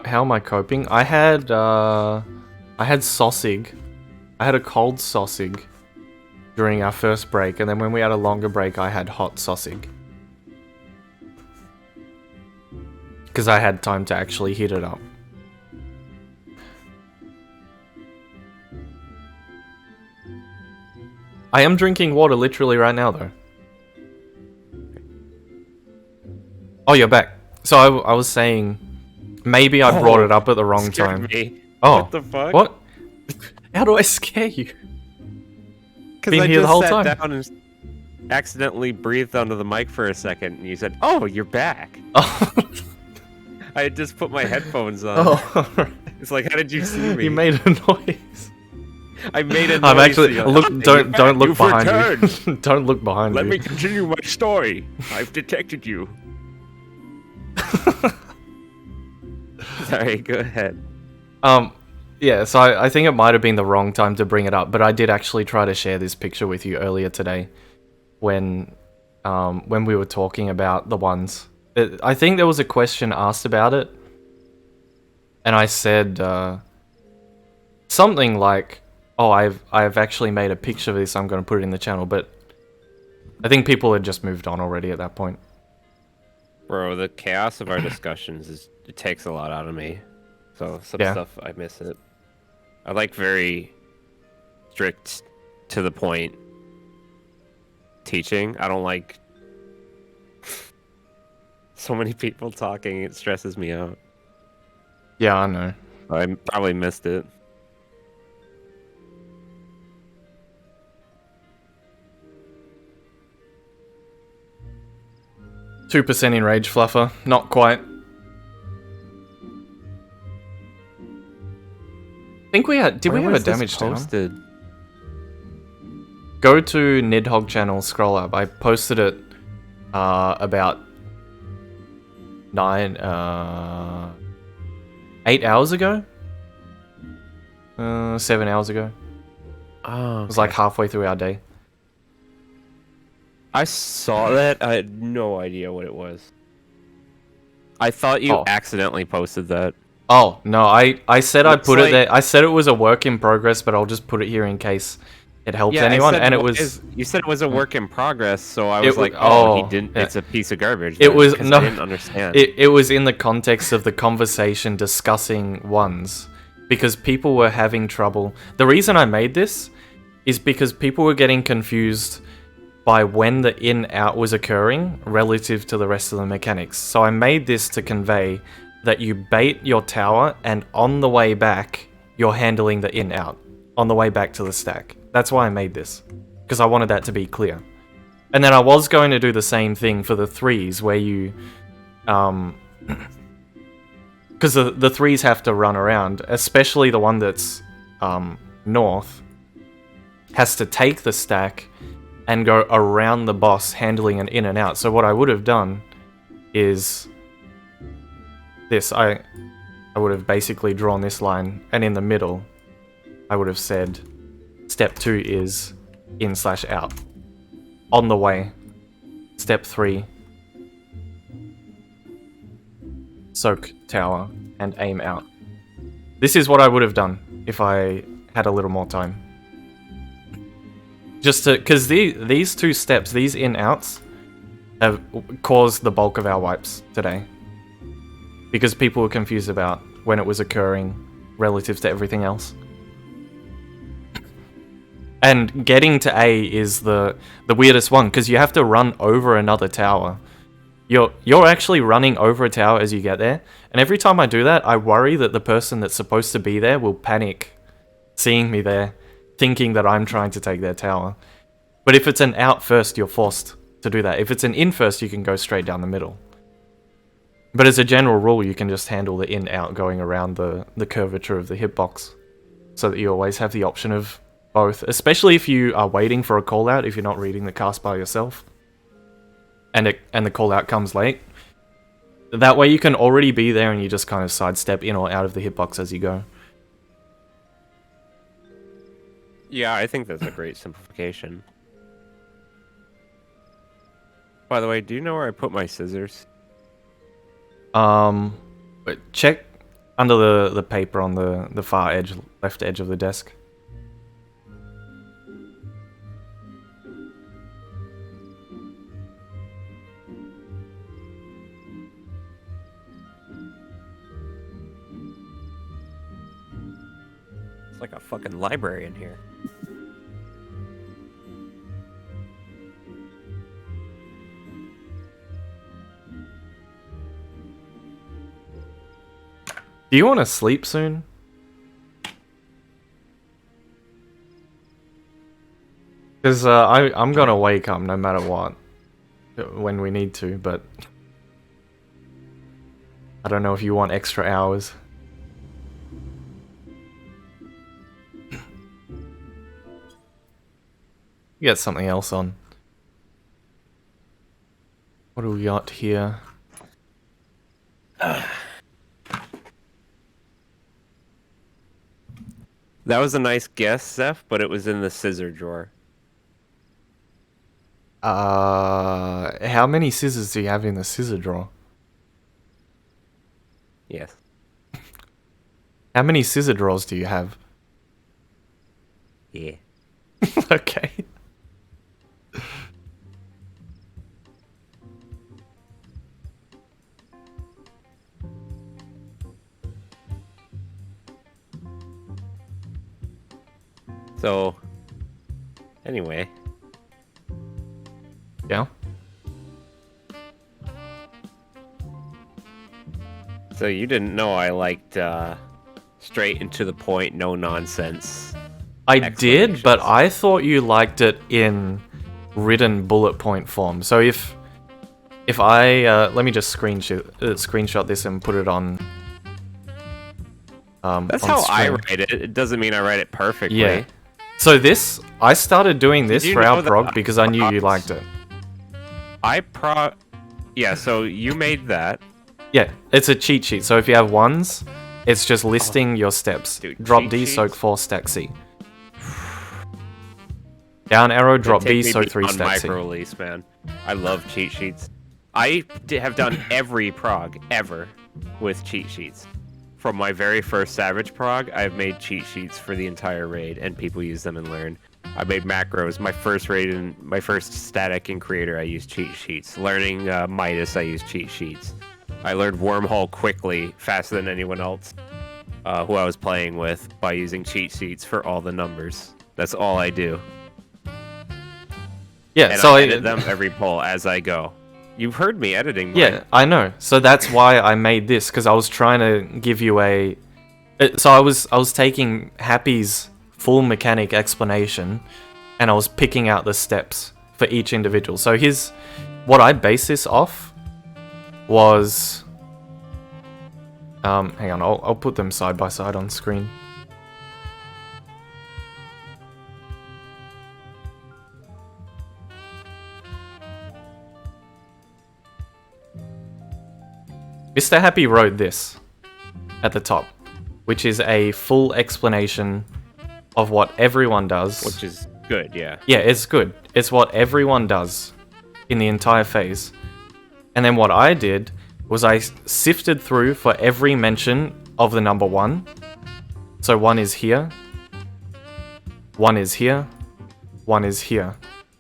How am I coping? I had sausage. I had a cold sausage during our first break, and then when we had a longer break, I had hot sausage. Because I had time to actually heat it up. I am drinking water literally right now, though. Oh, you're back. So I was saying... Maybe I brought it up at the wrong time. Me. Oh, What the fuck? What? How do I scare you? Because Been I here just the whole sat time. down and accidentally breathed onto the mic for a second, and you said, "Oh, you're back." Oh, I had just put my headphones on. oh right. It's like, how did you see me? You made a noise. I made it. I'm actually look. Don't look behind you. Don't look behind Let you. me continue my story. I've detected you. Sorry, go ahead. Yeah, so I think it might have been the wrong time to bring it up, but I did actually try to share this picture with you earlier today when we were talking about the ones. I think there was a question asked about it, and I said something like, "Oh, I've actually made a picture of this. I'm going to put it in the channel," but I think people had just moved on already at that point. Bro, the chaos of our discussions it takes a lot out of me. So some Yeah. stuff I miss it. I like very strict, to the point teaching. I don't like so many people talking. It stresses me out. Yeah, I know. I probably missed it. %2% in Rage Fluffer. Not quite. I think we had... Did we have a damage down? posted? Go to Nidhogg channel, scroll up. I posted it about 8 hours ago? 7 hours ago. Oh, It was like halfway through our day. I saw that. I had no idea what it was. I thought you Oh. accidentally posted that. Oh, no, I said I'd Looks put it like- there. I said it was a work in progress, but I'll just put it here in case it helps Yeah, I anyone. said, And it "What was... is-" You said it was a work in progress, so I It was wa- like, "Oh, he oh, didn't. yeah. It's a piece of garbage." It then," was... 'cause No, I didn't understand. It was in the context of the conversation discussing ones. Because people were having trouble. The reason I made this is because people were getting confused by when the in-out was occurring relative to the rest of the mechanics. So I made this to convey that you bait your tower, and on the way back, you're handling the in-out. On the way back to the stack. That's why I made this. Because I wanted that to be clear. And then I was going to do the same thing for the threes, where you... Because the threes have to run around, especially the one that's north, has to take the stack and go around the boss, handling an in and out. So what I would have done is this. I would have basically drawn this line, and in the middle, I would have said, step 2 is in/out. On the way, step 3, soak tower and aim out. This is what I would have done if I had a little more time. Just to, because these two steps, these in-outs, have caused the bulk of our wipes today. Because people were confused about when it was occurring relative to everything else. And getting to A is the weirdest one, because you have to run over another tower. You're actually running over a tower as you get there, and every time I do that, I worry that the person that's supposed to be there will panic seeing me there, thinking that I'm trying to take their tower. But if it's an out first, you're forced to do that. If it's an in first, you can go straight down the middle. But as a general rule, you can just handle the in-out going around the curvature of the hitbox, so that you always have the option of both, especially if you are waiting for a call out, if you're not reading the cast by yourself, and the call out comes late. That way you can already be there and you just kind of sidestep in or out of the hitbox as you go. Yeah, I think that's a great simplification. By the way, do you know where I put my scissors? But check under the paper on the far edge, left edge of the desk. It's like a fucking library in here. Do you want to sleep soon? Because I'm gonna wake up no matter what, when we need to, but I don't know if you want extra hours. Get something else on. What do we got here? That was a nice guess, Zeph, but it was in the scissor drawer. How many scissors do you have in the scissor drawer? Yes. How many scissor drawers do you have? Yeah. Okay. So, anyway. Yeah. So you didn't know I liked straight and to the point, no nonsense. I did, but I thought you liked it in written bullet point form. So if I let me just screenshot this and put it on. That's on how screen. I write it. It doesn't mean I write it perfectly. Yeah. So I started doing this you for know our that prog because I knew you progs- liked it. Yeah, so you made that. Yeah, it's a cheat sheet. So if you have ones, it's just listing your steps. Dude, Drop cheat D, sheets? soak 4, stack C. Down arrow, drop B, Take me soak 3, beyond stack C. micro release, man. I love cheat sheets. I have done every prog ever with cheat sheets. From my very first Savage prog, I've made cheat sheets for the entire raid, and people use them and learn. I made macros. My first raid and my first static and creator, I used cheat sheets. Learning Midas, I used cheat sheets. I learned wormhole quickly, faster than anyone else who I was playing with, by using cheat sheets for all the numbers. That's all I do. Yeah, And so I edit them every pull as I go. You've heard me editing mine. Yeah, I know. So that's why I made this, because I was trying to give you a... So I was taking Happy's full mechanic explanation, and I was picking out the steps for each individual. So what I base this off was... hang on, I'll put them side by side on screen. Mr. Happy wrote this at the top, which is a full explanation of what everyone does. Which is good, yeah. Yeah, it's good. It's what everyone does in the entire phase. And then what I did was I sifted through for every mention of the number 1. So 1 is here, 1 is here, 1 is here,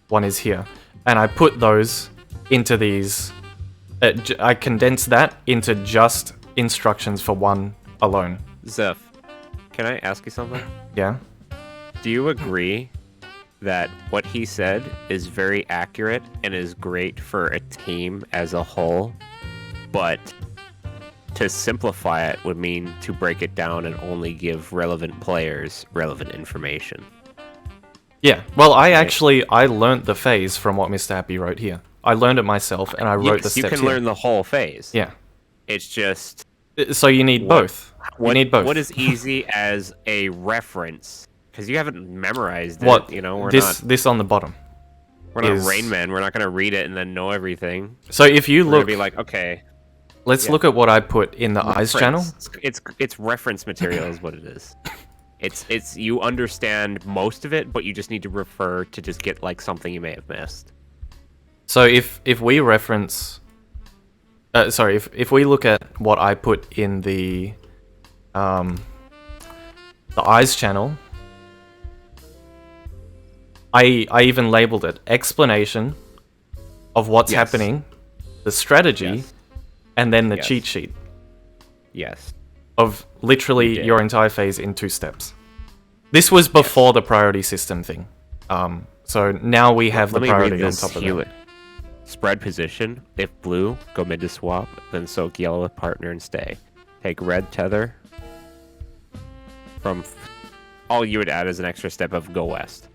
1 is here. And I put those into these... I condensed that into just instructions for 1 alone. Zeph, can I ask you something? Yeah? Do you agree that what he said is very accurate and is great for a team as a whole, but to simplify it would mean to break it down and only give relevant players relevant information? Yeah, well, I learned the phase from what Mr. Happy wrote here. I learned it myself, and I wrote the steps you can here. learn the whole phase. Yeah. It's just... So you need both. You need both. What is easy as a reference? Because you haven't memorized What? it, you know? We're this on the bottom. not Rain Man. We're not going to read it and then know everything. So if you We're going look... to be like, okay... Let's look at what I put in the eyes channel. It's reference material is what it is. It's you understand most of it, but you just need to refer to just get like something you may have missed. So if we reference... if we look at what I put in the eyes channel, I even labeled it explanation of what's happening, the strategy, and then the cheat sheet Yes. of literally your entire phase in 2 steps. This was before the priority system thing. So now we have the priority on top of it. Spread position. If blue, go mid to swap, then soak yellow with partner and stay. Take red tether from... All you would add is an extra step of go west.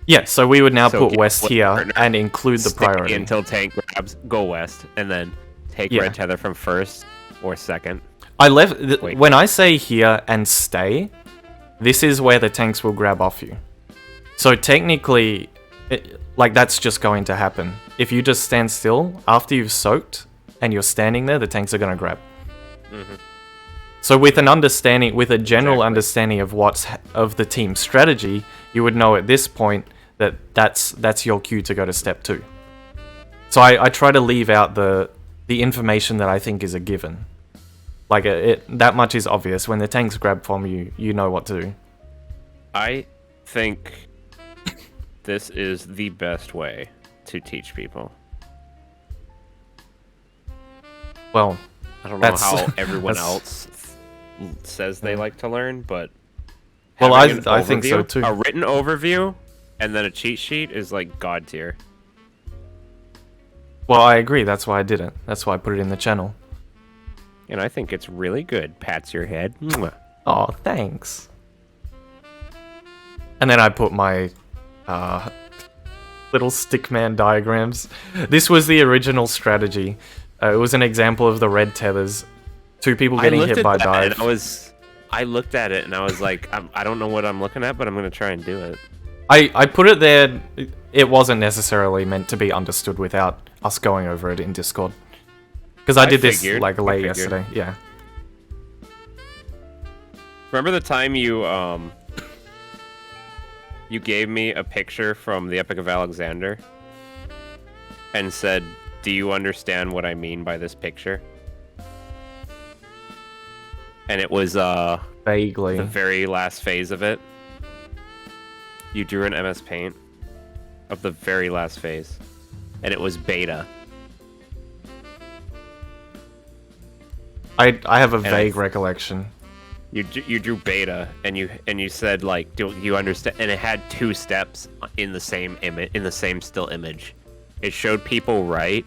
Yeah, so we would now So put get west with here partner, and include the Stay priority. until tank grabs, go west, and then take red tether from first or second. I left... Wait. When I say here and stay, this is where the tanks will grab off you. So technically, Like, that's just going to happen. If you just stand still, after you've soaked, and you're standing there, the tanks are going to grab. So with an understanding, with a general understanding of of the team's strategy, you would know at this point that that's your cue to go to step 2. So I try to leave out the information that I think is a given. Like, that much is obvious. When the tanks grab from you, you know what to do. I think this is the best way to teach people. Well, I don't know how everyone else says they like to learn, but well, I think so too. A written overview and then a cheat sheet is like god tier. Well, I agree. That's why I did it. That's why I put it in the channel. And I think it's really good. Pats your head. Mwah. Oh, thanks. And then I put my little stickman diagrams. This was the original strategy. It was an example of the red tethers. 2 people getting hit by dive. I looked at it and I was like, I don't know what I'm looking at, but I'm going to try and do it. I put it there. It wasn't necessarily meant to be understood without us going over it in Discord. Because I did this like late yesterday. Yeah. Remember the time you gave me a picture from the Epic of Alexander and said, "Do you understand what I mean by this picture?" And it was vaguely the very last phase of it. You drew an MS Paint of the very last phase, and it was beta. I have a vague recollection. You drew beta, and you said, like, do you understand? And it had 2 steps in the same image, in the same still image. It showed people right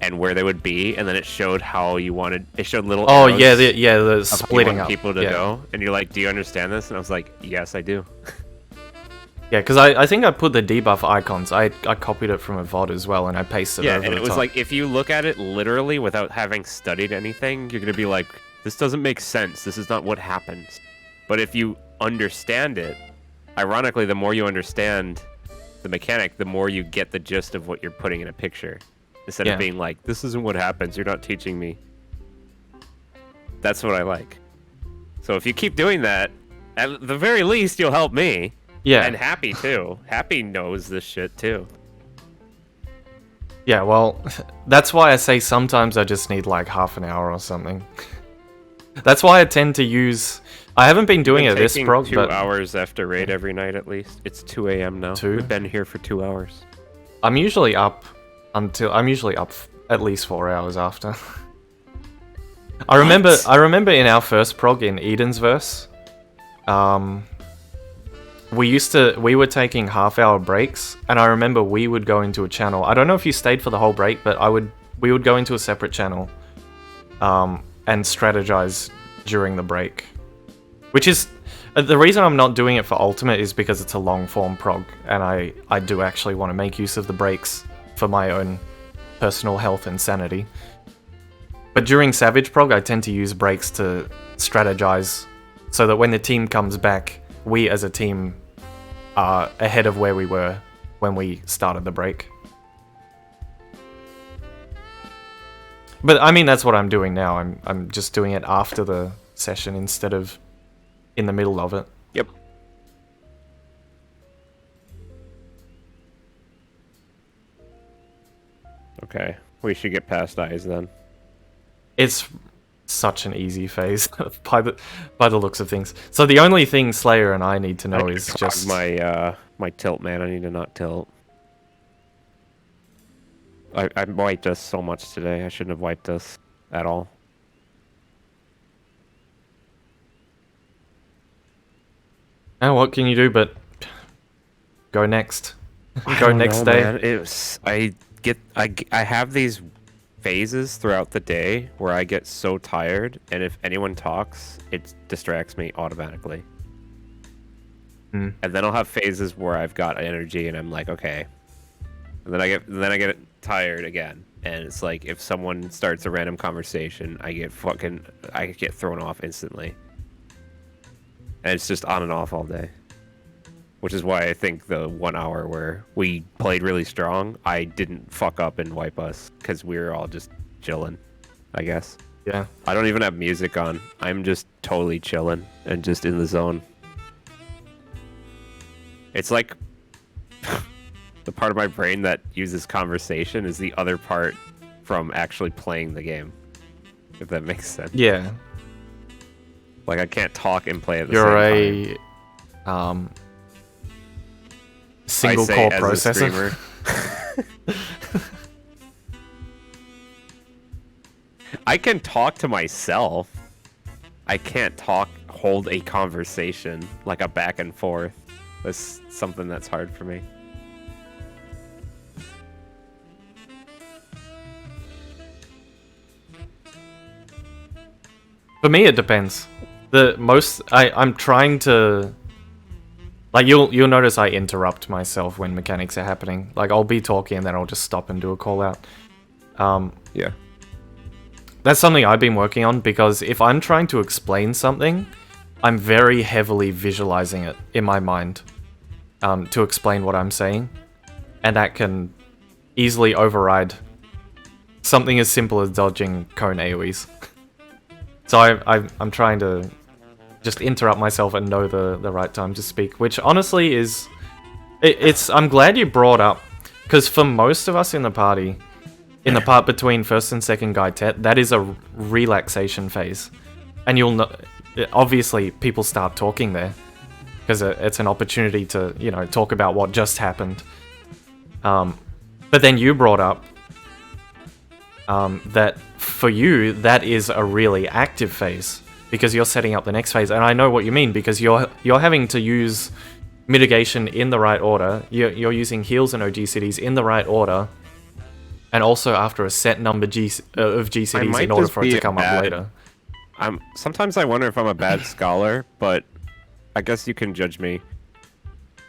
and where they would be, and then it showed how you wanted. It showed little. Oh arrows the splitting up. People to go, and you're like, "Do you understand this?" And I was like, "Yes, I do." Yeah, because I think I put the debuff icons. I copied it from a VOD as well, and I pasted it over and the it was top. like, if you look at it literally without having studied anything, you're gonna be like, "This doesn't make sense. This is not what happens." But if you understand it, ironically, the more you understand the mechanic, the more you get the gist of what you're putting in a picture. Instead of being like, "This isn't what happens. You're not teaching me." That's what I like. So if you keep doing that, at the very least, you'll help me. Yeah. And Happy, too. Happy knows this shit, too. Yeah, well, that's why I say sometimes I just need like half an hour or something. That's why I tend to use... I haven't been doing it this prog, 2 hours after raid every night at least. It's 2 a.m. now. 2? We've been here for 2 hours. I'm usually up at least 4 hours after. I remember in our first prog in Eden's verse, we were taking half-hour breaks, and I remember we would go into a channel. I don't know if you stayed for the whole break, but we would go into a separate channel, and strategize during the break. Which is the reason I'm not doing it for Ultimate is because it's a long-form prog, and I do actually want to make use of the breaks for my own personal health and sanity. But during Savage prog, I tend to use breaks to strategize, so that when the team comes back, we as a team are ahead of where we were when we started the break. But I mean, that's what I'm doing now. I'm just doing it after the session instead of in the middle of it. Yep. Okay, we should get past eyes then. It's such an easy phase by the looks of things. So the only thing Slayer and I need to know is just my tilt, man. I need to not tilt. I wiped us so much today. I shouldn't have wiped us at all. And what can you do but go next? Go next day. Man. I have these phases throughout the day where I get so tired, and if anyone talks, it distracts me automatically. And then I'll have phases where I've got energy and I'm like, okay. And then I get tired again, and it's like if someone starts a random conversation, I get thrown off instantly. And it's just on and off all day. which is why I think the 1 hour where we played really strong, I didn't fuck up and wipe us because we were all just chilling, I guess. Yeah. I don't even have music on. I'm just totally chilling and just in the zone. It's like the part of my brain that uses conversation is the other part from actually playing the game. If that makes sense. Yeah. Like I can't talk and play at the You're same time. Single I say core as a processor. streamer. I can talk to myself. I can't hold a conversation, like a back and forth. That's something that's hard for me. For me, it depends. I'm trying to, like, you'll notice I interrupt myself when mechanics are happening. Like, I'll be talking and then I'll just stop and do a call out. Yeah. That's something I've been working on, because if I'm trying to explain something, I'm very heavily visualizing it in my mind to explain what I'm saying, and that can easily override something as simple as dodging cone AoEs. So I'm trying to just interrupt myself and know the right time to speak, which honestly is... I'm glad you brought up, because for most of us in the party, in the part between first and second guide tet, that is a relaxation phase. And you'll know... Obviously, people start talking there, because it's an opportunity to, you know, talk about what just happened. But then you brought up that for you, that is a really active phase, because you're setting up the next phase. And I know what you mean, because you're having to use mitigation in the right order. You're using heals and OGCDs in the right order, and also after a set number of GCDs in order for it to come up later. Sometimes I wonder if I'm a bad scholar, but I guess you can judge me.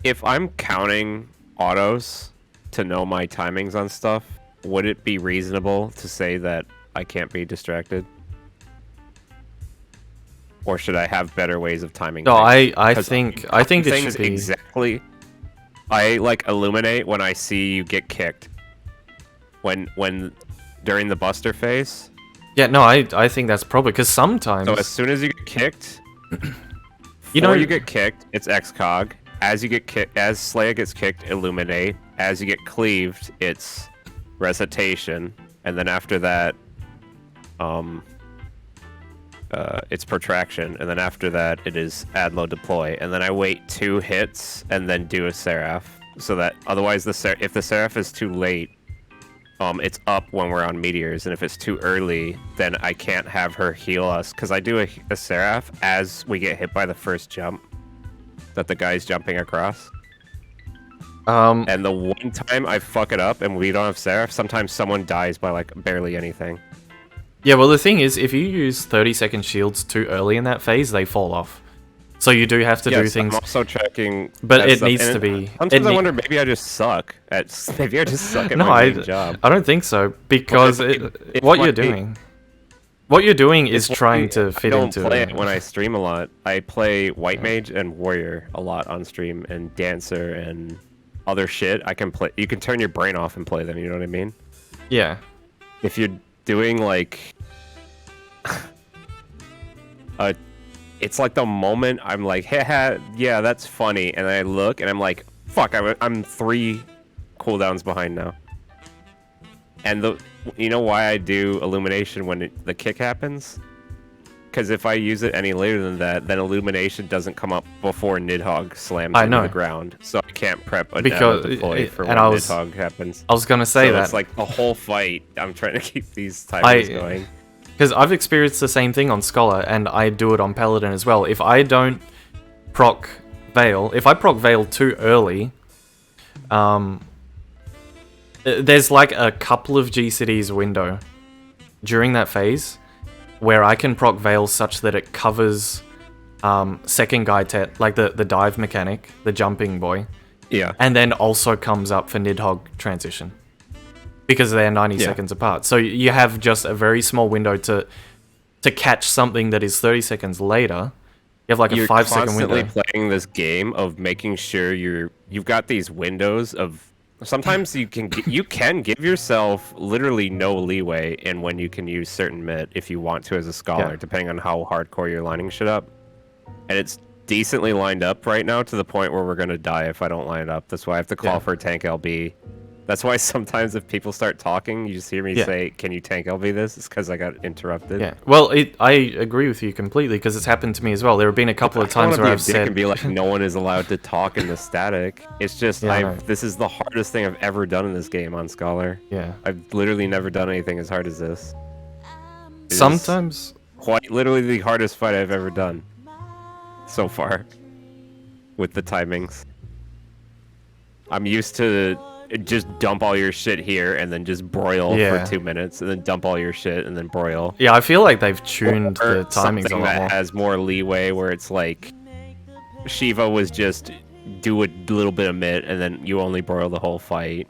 If I'm counting autos to know my timings on stuff, would it be reasonable to say that I can't be distracted? Or should I have better ways of timing? No, things? I think it should be exactly. I like illuminate when I see you get kicked. When during the buster phase. Yeah, no, I think that's probably because sometimes. So as soon as you get kicked, you know, you get kicked, it's XCOG. As you get kicked, as Slayer gets kicked, illuminate. As you get cleaved, it's recitation, and then after that, it's protraction, and then after that, it is add load deploy, and then I wait 2 hits and then do a Seraph, so that otherwise if the Seraph is too late, it's up when we're on meteors, and if it's too early, then I can't have her heal us, because I do a Seraph as we get hit by the first jump that the guy's jumping across. And the one time I fuck it up and we don't have Seraph, sometimes someone dies by like barely anything. Yeah, well the thing is, if you use 30-second shields too early in that phase, they fall off. So you do have to do things. I'm also checking, but it needs to be. Sometimes I wonder, maybe I just suck at my main job. I don't think so, because what you're doing is trying to fit into. I don't play it when I stream a lot. I play White Mage and Warrior a lot on stream, and Dancer and other shit. I can play. You can turn your brain off and play them. You know what I mean? Yeah. If you're doing like, it's like the moment I'm like, hey, yeah, that's funny, and I look and I'm like, fuck, I'm 3 cooldowns behind now. And you know why I do illumination when the kick happens? Because if I use it any later than that, then illumination doesn't come up before Nidhogg slams into the ground, so I can't prep a deploy for when Nidhogg happens. I was gonna say that it's like the whole fight. I'm trying to keep these timers going. Because I've experienced the same thing on Scholar, and I do it on Paladin as well. If I don't proc Veil, if I proc Veil too early, there's like a couple of GCDs window during that phase where I can proc Veil such that it covers second guy tet, like the dive mechanic, the jumping boy. Yeah. And then also comes up for Nidhogg transition, because they're 90 seconds apart. So you have just a very small window to catch something that is 30 seconds later, You have like a you're 5-second constantly window. playing this game of making sure you've got these windows of. Sometimes you can give yourself literally no leeway in when you can use certain mid if you want to as a scholar, Yeah. depending on how hardcore you're lining shit up. And it's decently lined up right now to the point where we're gonna die if I don't line it up. That's why I have to call for tank LB. That's why sometimes if people start talking, you just hear me say, "Can you tank LB this?" It's because I got interrupted. Yeah. Well, I agree with you completely because it's happened to me as well. There have been a couple of times where I've said, and be like, "No one is allowed to talk in the static." It's just Yeah, I know. this is the hardest thing I've ever done in this game on Scholar. yeah. I've literally never done anything as hard as this. It is Sometimes, quite literally the hardest fight I've ever done so far with the timings. I'm used to just dump all your shit here and then just broil Yeah. for 2 minutes and then dump all your shit and then broil. yeah, I feel like they've tuned Or the timings a something lot that more. has more leeway where it's like Shiva was just do a little bit of mid and then you only broil the whole fight.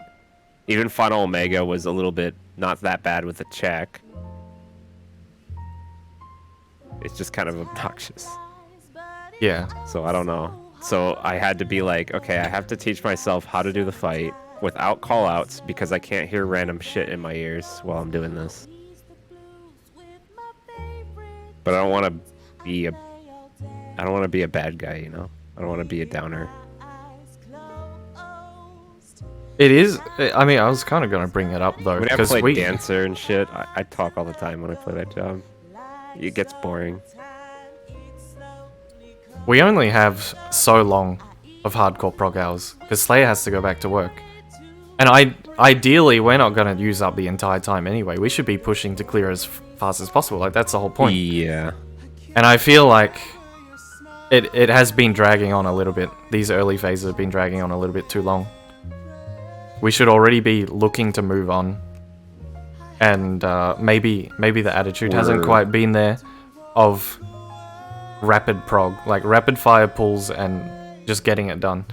Even Final Omega was a little bit not that bad with the check. It's just kind of obnoxious. Yeah. So I don't know. So I had to be like, okay, I have to teach myself how to do the fight without callouts because I can't hear random shit in my ears while I'm doing this. But I don't want to be a bad guy, you know? I don't want to be a downer. It is. I mean, I was kind of going to bring it up though When I because play we Dancer and shit, I talk all the time when I play that job. It gets boring. only have so long of hardcore prog hours because Slayer has to go back to work. And ideally, we're not going to use up the entire time anyway. We should be pushing to clear as fast as possible. Like, that's the whole point. Yeah. And I feel like it has been dragging on a little bit. These early phases have been dragging on a little bit too long. We should already be looking to move on. And maybe the attitude hasn't quite been there of rapid prog. Like, rapid fire pulls and just getting it done.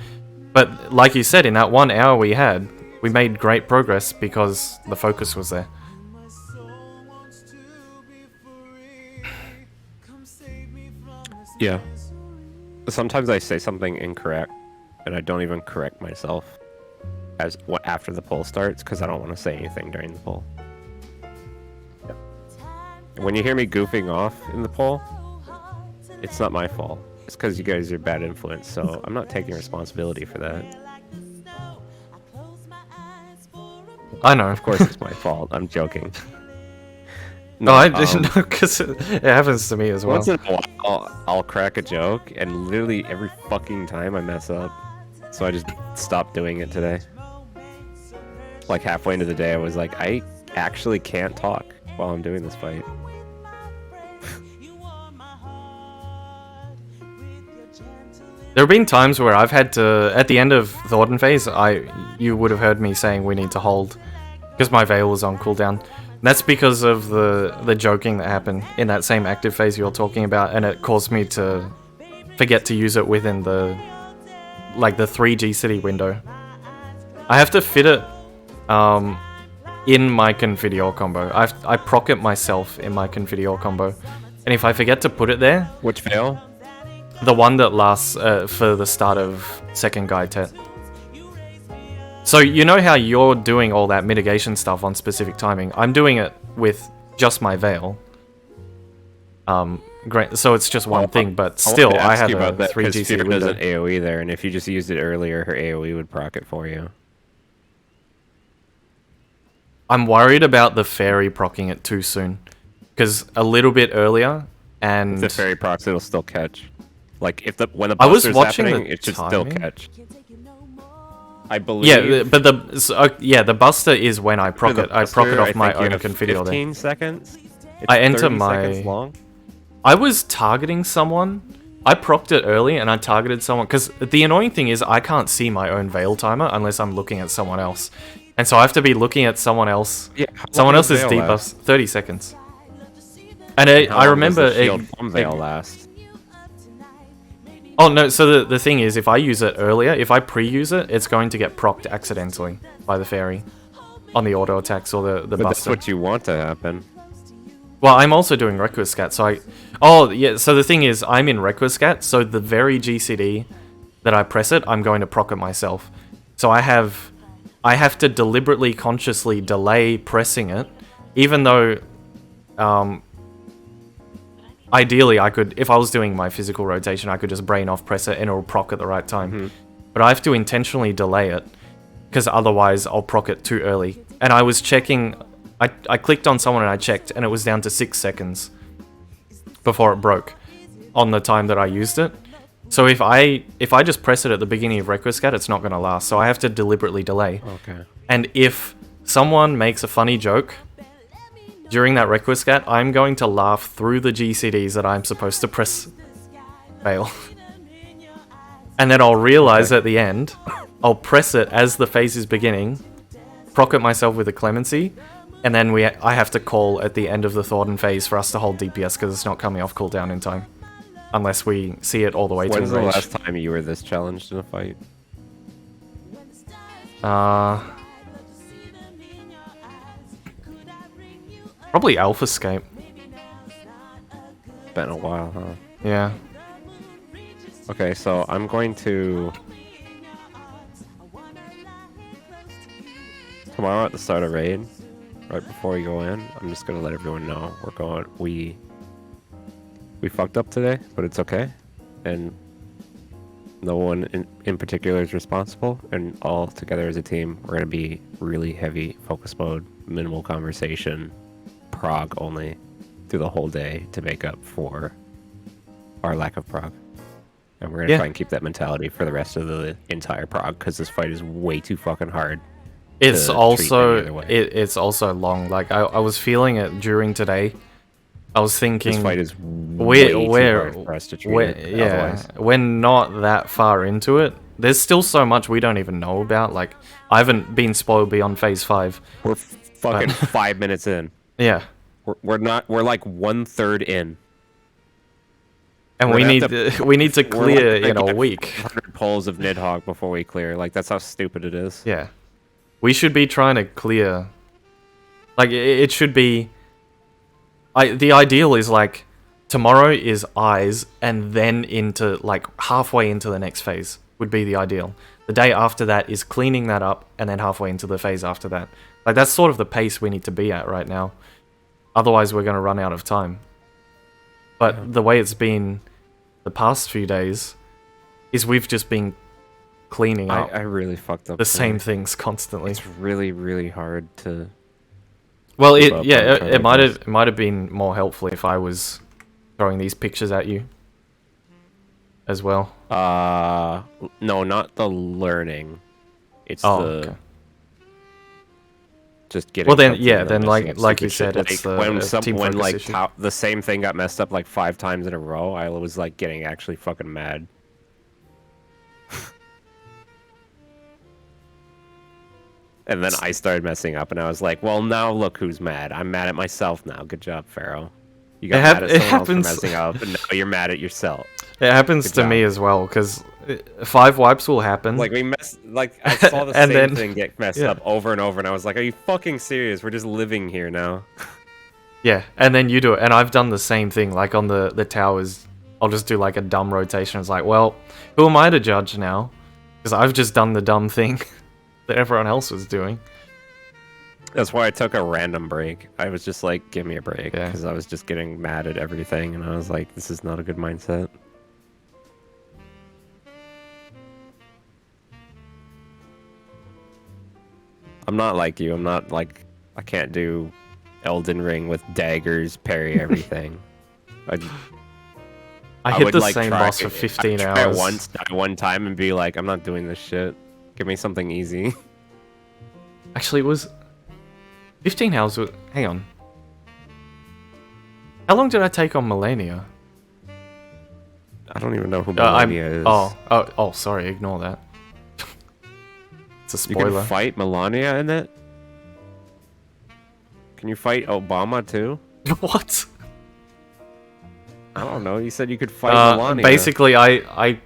But like you said, in that 1 hour we had, we made great progress because the focus was there. Yeah. Sometimes I say something incorrect, and I don't even correct myself after the poll starts because I don't want to say anything during the poll. When you hear me goofing off in the poll, it's not my fault. It's because you guys are bad influence, so I'm not taking responsibility for that. I know. Of course, it's my fault. I'm joking. No, I didn't know because it happens to me as well. Once in a while, I'll crack a joke, and literally every fucking time I mess up. So I just stopped doing it today. Like halfway into the day, I was like, I actually can't talk while I'm doing this fight. There have been times where I've had to, at the end of Thornton phase, you would have heard me saying we need to hold because my veil was on cooldown. And that's because of the joking that happened in that same active phase you're talking about, and it caused me to forget to use it within the 3G city window. I have to fit it in my Confidior combo. I proc it myself in my Confidior combo, and if I forget to put it there, Which veil? the one that lasts for the start of second guide tet. So you know how you're doing all that mitigation stuff on specific timing? I'm doing it with just my veil. Great. So it's just one thing, but still, I had a 3G Fear window. doesn't AoE there, and if you just used it earlier, her AoE would proc it for you. I'm worried about the fairy procking it too soon, because a little bit earlier and If the fairy procs, it'll still catch. Like if when the I was buster's watching happening, the it should still timing. catch. I believe. yeah, but the buster is when I proc it. I proc it off my own Confidior there. 15 seconds. It's I enter 30 my- seconds long. I was targeting someone. I procced it early and I targeted someone because the annoying thing is I can't see my own veil timer unless I'm looking at someone else, and so I have to be looking at someone else. Yeah, Someone how long else's does veil debuffs. last? 30 seconds. And How I long does remember the shield from veil last. Oh no, so the thing is, if I use it earlier, if I pre-use it, it's going to get procced accidentally by the fairy on the auto attacks or the But that's buster. what you want to happen. Well, I'm also doing Requiscat, so I... Oh, yeah, so the thing is, I'm in Requiscat, so the very GCD that I press it, I'm going to proc it myself. So I have to deliberately, consciously delay pressing it, even though... ideally, I could... If I was doing my physical rotation, I could just brain off press it and it'll proc at the right time. But I have to intentionally delay it, because otherwise I'll proc it too early. And I was checking... I clicked on someone and I checked, and it was down to 6 seconds before it broke on the time that I used it. So if I just press it at the beginning of Requiscat, it's not going to last. So I have to deliberately delay. Okay. And if someone makes a funny joke during that Requiscat, I'm going to laugh through the GCDs that I'm supposed to press fail. And then I'll realize at the end, I'll press it as the phase is beginning, proc it myself with a Clemency, and then I have to call at the end of the Thornton phase for us to hold DPS because it's not coming off cooldown in time. Unless we see it all the way to When's the enrage. last time you were this challenged in a fight? Probably Alphascape. Been a while, huh? Yeah. Okay, so I'm going to... Tomorrow at the start of raid, right before we go in, I'm just gonna let everyone know we fucked up today, but it's okay. And no one in particular is responsible, and all together as a team, we're gonna be really heavy focus mode, minimal conversation, prog only, through the whole day to make up for our lack of prog. And we're gonna try and keep that mentality for the rest of the entire prog, because this fight is way too fucking hard. It's also long. Like I was feeling it during today. I was thinking this fight is way too hard for us to treat it, otherwise. We're not that far into it. There's still so much we don't even know about. Like I haven't been spoiled beyond phase 5. We're fucking 5 minutes in. Yeah. We're like 1/3 in. And we need to clear in a week. 100 pulls of Nidhogg before we clear. Like that's how stupid it is. Yeah. We should be trying to clear. Like it should be. The ideal is like tomorrow is eyes and then into like halfway into the next phase would be the ideal. The day after that is cleaning that up and then halfway into the phase after that. Like that's sort of the pace we need to be at right now. Otherwise we're going to run out of time. But the way it's been the past few days is we've just been cleaning up. I really fucked up the same things constantly. It's really, really hard to... Well, it might have been more helpful if I was throwing these pictures at you as well. No, not the learning. It's okay. Just getting. Well, then like you said, like, it's the team when focus like issue. the same thing got messed up like 5 times in a row, I was like getting actually fucking mad. And then I started messing up, and I was like, well, now look who's mad. I'm mad at myself now. Good job, Pharaoh. You got mad at someone else for messing up, and now you're mad at yourself. It happens to me as well, because 5 wipes will happen. Like, I saw the same thing get messed up over and over, and I was like, are you fucking serious? We're just living here now. Yeah, and then you do it, and I've done the same thing, like on the towers, I'll just do like a dumb rotation. It's like, well, who am I to judge now? Because I've just done the dumb thing that everyone else was doing. That's why I took a random break. I was just like, give me a break, because I was just getting mad at everything, and I was like, this is not a good mindset. I'm not like you. I'm not like, I can't do Elden Ring with daggers, parry everything. I hit the same boss for 15 hours. One time and be like, I'm not doing this shit. Give me something easy. Actually, it was 15 hours. Hang on. How long did I take on Melania? I don't even know who Melania is. Oh, sorry. Ignore that. It's a spoiler. You can fight Melania in it? Can you fight Obama too? What? I don't know. You said you could fight Melania. Basically, I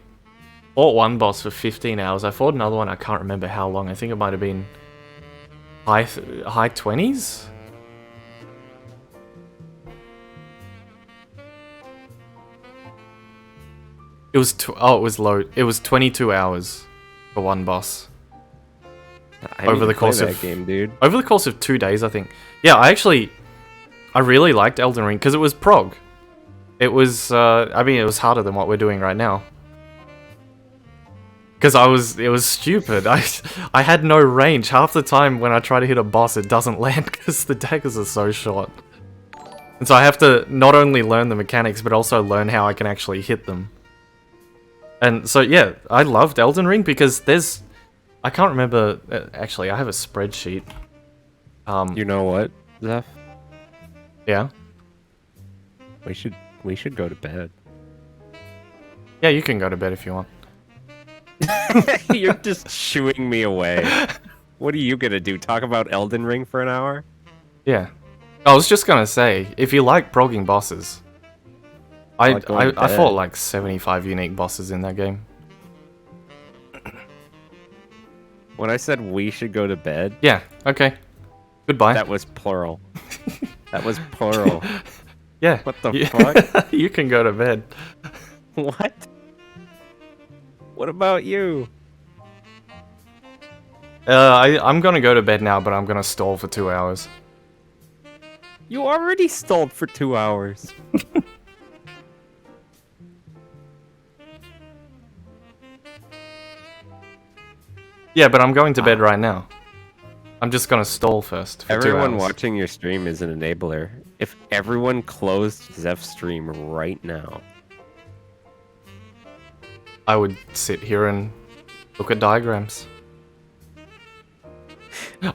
fought one boss for 15 hours. I fought another one. I can't remember how long. I think it might have been high 20s. It was it was low. It was 22 hours for one boss. Over the course of game, dude. Over the course of 2 days, I think. Yeah, I really liked Elden Ring because it was prog. It was, I mean, it was harder than what we're doing right now. Because it was stupid. I had no range. Half the time when I try to hit a boss, it doesn't land because the daggers are so short. And so I have to not only learn the mechanics, but also learn how I can actually hit them. And so, yeah, I loved Elden Ring because there's... I can't remember... actually, I have a spreadsheet. You know what, Zeph? Yeah? We should go to bed. Yeah, you can go to bed if you want. You're just shooing me away. What are you gonna do? Talk about Elden Ring for an hour? Yeah. I was just gonna say, if you like progging bosses... I fought like 75 unique bosses in that game. When I said we should go to bed... Yeah, okay. Goodbye. That was plural. That was plural. Yeah. What the fuck? You can go to bed. What? What about you? I'm gonna go to bed now, but I'm gonna stall for 2 hours. You already stalled for 2 hours. Yeah, but I'm going to bed right now. I'm just gonna stall first for 2 hours. Everyone watching your stream is an enabler. If everyone closed Zeph's stream right now... I would sit here and look at diagrams.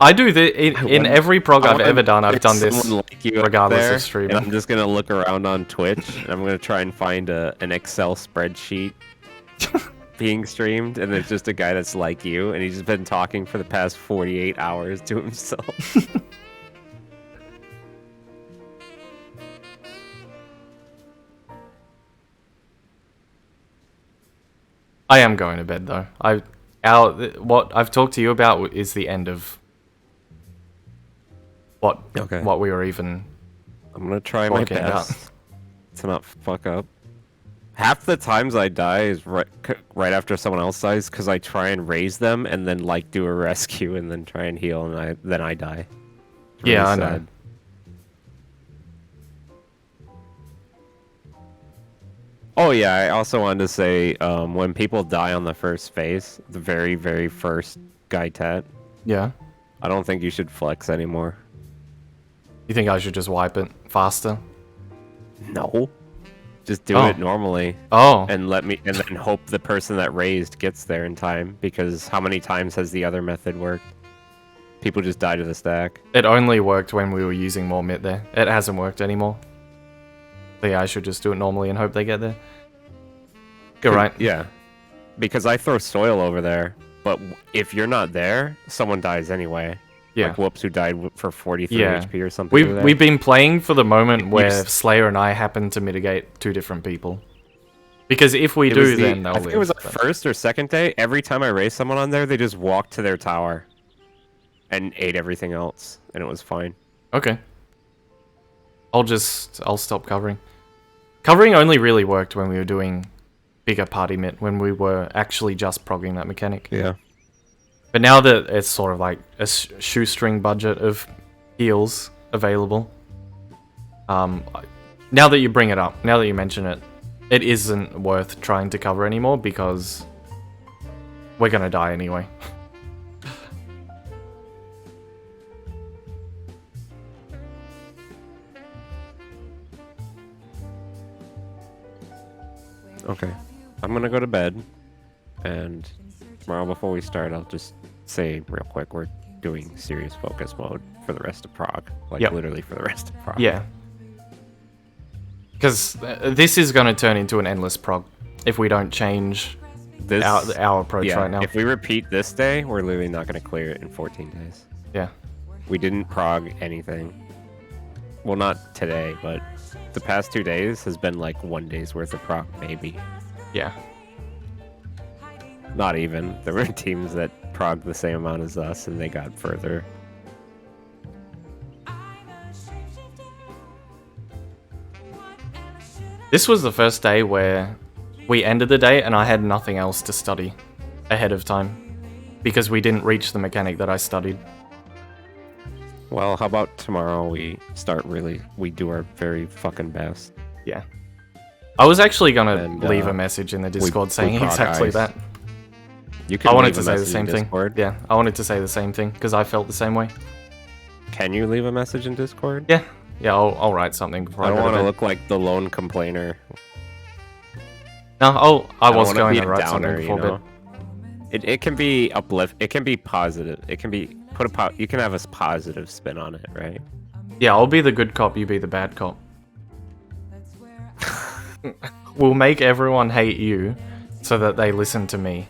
I do in every prog I've ever done. I've done this like you regardless there, of streaming. And I'm just gonna look around on Twitch. And I'm gonna try and find an Excel spreadsheet being streamed, and there's just a guy that's like you, and he's just been talking for the past 48 hours to himself. I am going to bed though. What I've talked to you about is the end of what we were even. I'm gonna try my best to not fuck up. Half the times I die is right after someone else dies because I try and raise them and then like do a rescue and then try and heal and then I die. It's yeah, really I sad. know. Oh yeah, I also wanted to say when people die on the first phase, the very, very first guy tat, Yeah. I don't think you should flex anymore. You think I should just wipe it faster? No. Just do Oh. it normally. Oh. And then hope the person that raised gets there in time, because how many times has the other method worked? People just die to the stack. It only worked when we were using more mit there. It hasn't worked anymore. So yeah, I should just do it normally and hope they get there. You're right. Yeah. Because I throw soil over there, but if you're not there, someone dies anyway. Yeah. Like Whoops, who died for 43 Yeah. HP or something. over there. We've been playing for the moment where We've- Slayer and I happen to mitigate two different people. Because if we It was do, then they'll I think live. it was the but- first or second day. Every time I raised someone on there, they just walked to their tower and ate everything else, and it was fine. Okay. I'll stop covering. Covering only really worked when we were doing bigger party mit, when we were actually just progging that mechanic. Yeah. But now that it's sort of like a shoestring budget of heals available, now that you bring it up, now that you mention it, it isn't worth trying to cover anymore because we're gonna die anyway. Okay. I'm gonna go to bed, and tomorrow before we start, I'll just say real quick, we're doing serious focus mode for the rest of Prague. Like, Yep. literally for the rest of Prague. Yeah. Because this is going to turn into an endless prog if we don't change This, our approach yeah, right now. if we repeat this day, we're literally not gonna clear it in 14 days. Yeah. We didn't prog anything. Well, not today, but the past 2 days has been like 1 day's worth of prog, maybe. Yeah. Not even. There were teams that progged the same amount as us, and they got further. This was the first day where we ended the day and I had nothing else to study ahead of time because we didn't reach the mechanic that I studied. Well, how about tomorrow we do our very fucking best. Yeah. I was actually gonna And, leave a message in the Discord saying proc exactly eyes. that. You can I wanted leave to a say the message same in thing. Discord. Yeah, I wanted to say the same thing because I felt the same way. Can you leave a message in Discord? Yeah, yeah, I'll write something before I, I don't go want to bed. look like the lone complainer. No, I was wanna going be to a write downer, something before you know? bed. It can be uplift. It can be positive. It can be you can have a positive spin on it, right? Yeah, I'll be the good cop, you be the bad cop. We'll make everyone hate you so that they listen to me.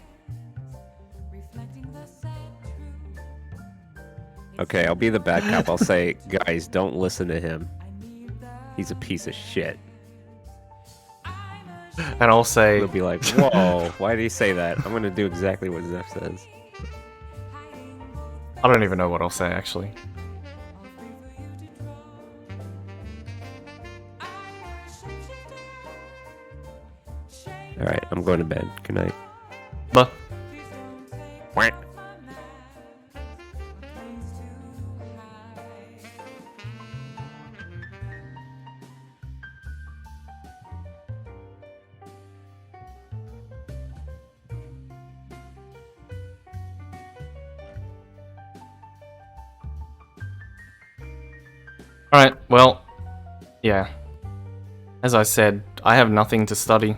Okay, I'll be the bad cop. I'll say, guys, don't listen to him. He's a piece of shit. And I'll say, They'll be like, whoa, why did he say that? I'm gonna do exactly what Zeph says. I don't even know what I'll say actually. Alright, I'm going to bed. Good night. But Whack. alright, well, yeah. As I said, I have nothing to study.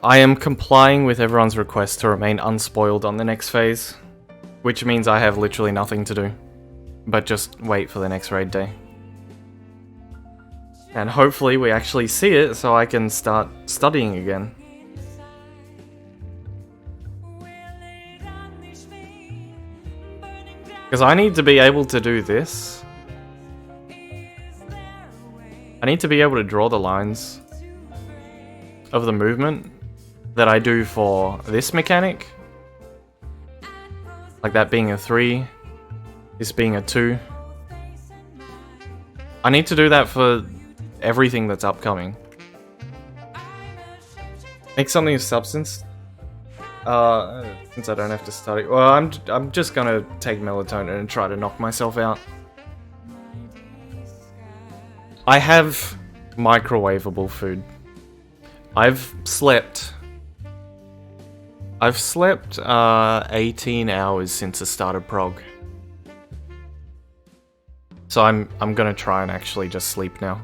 I am complying with everyone's request to remain unspoiled on the next phase, which means I have literally nothing to do, but just wait for the next raid day. And hopefully we actually see it so I can start studying again. Because I need to be able to do this. I need to be able to draw the lines of the movement that I do for this mechanic. Like that being a 3, this being a 2. I need to do that for everything that's upcoming. Make something of substance. Since I don't have to study. Well, I'm just gonna take melatonin and try to knock myself out. I have microwavable food. I've slept 18 hours since the start of prog. So I'm gonna try and actually just sleep now.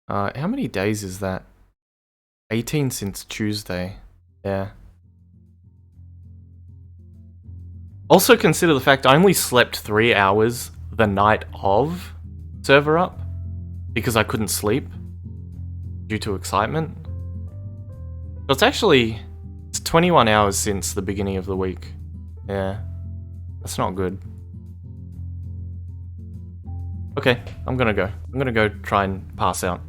How many days is that? 18 since Tuesday. Yeah. Also consider the fact I only slept 3 hours the night of server up because I couldn't sleep due to excitement. So it's 21 hours since the beginning of the week. Yeah. That's not good. Okay, I'm gonna go. I'm gonna go try and pass out.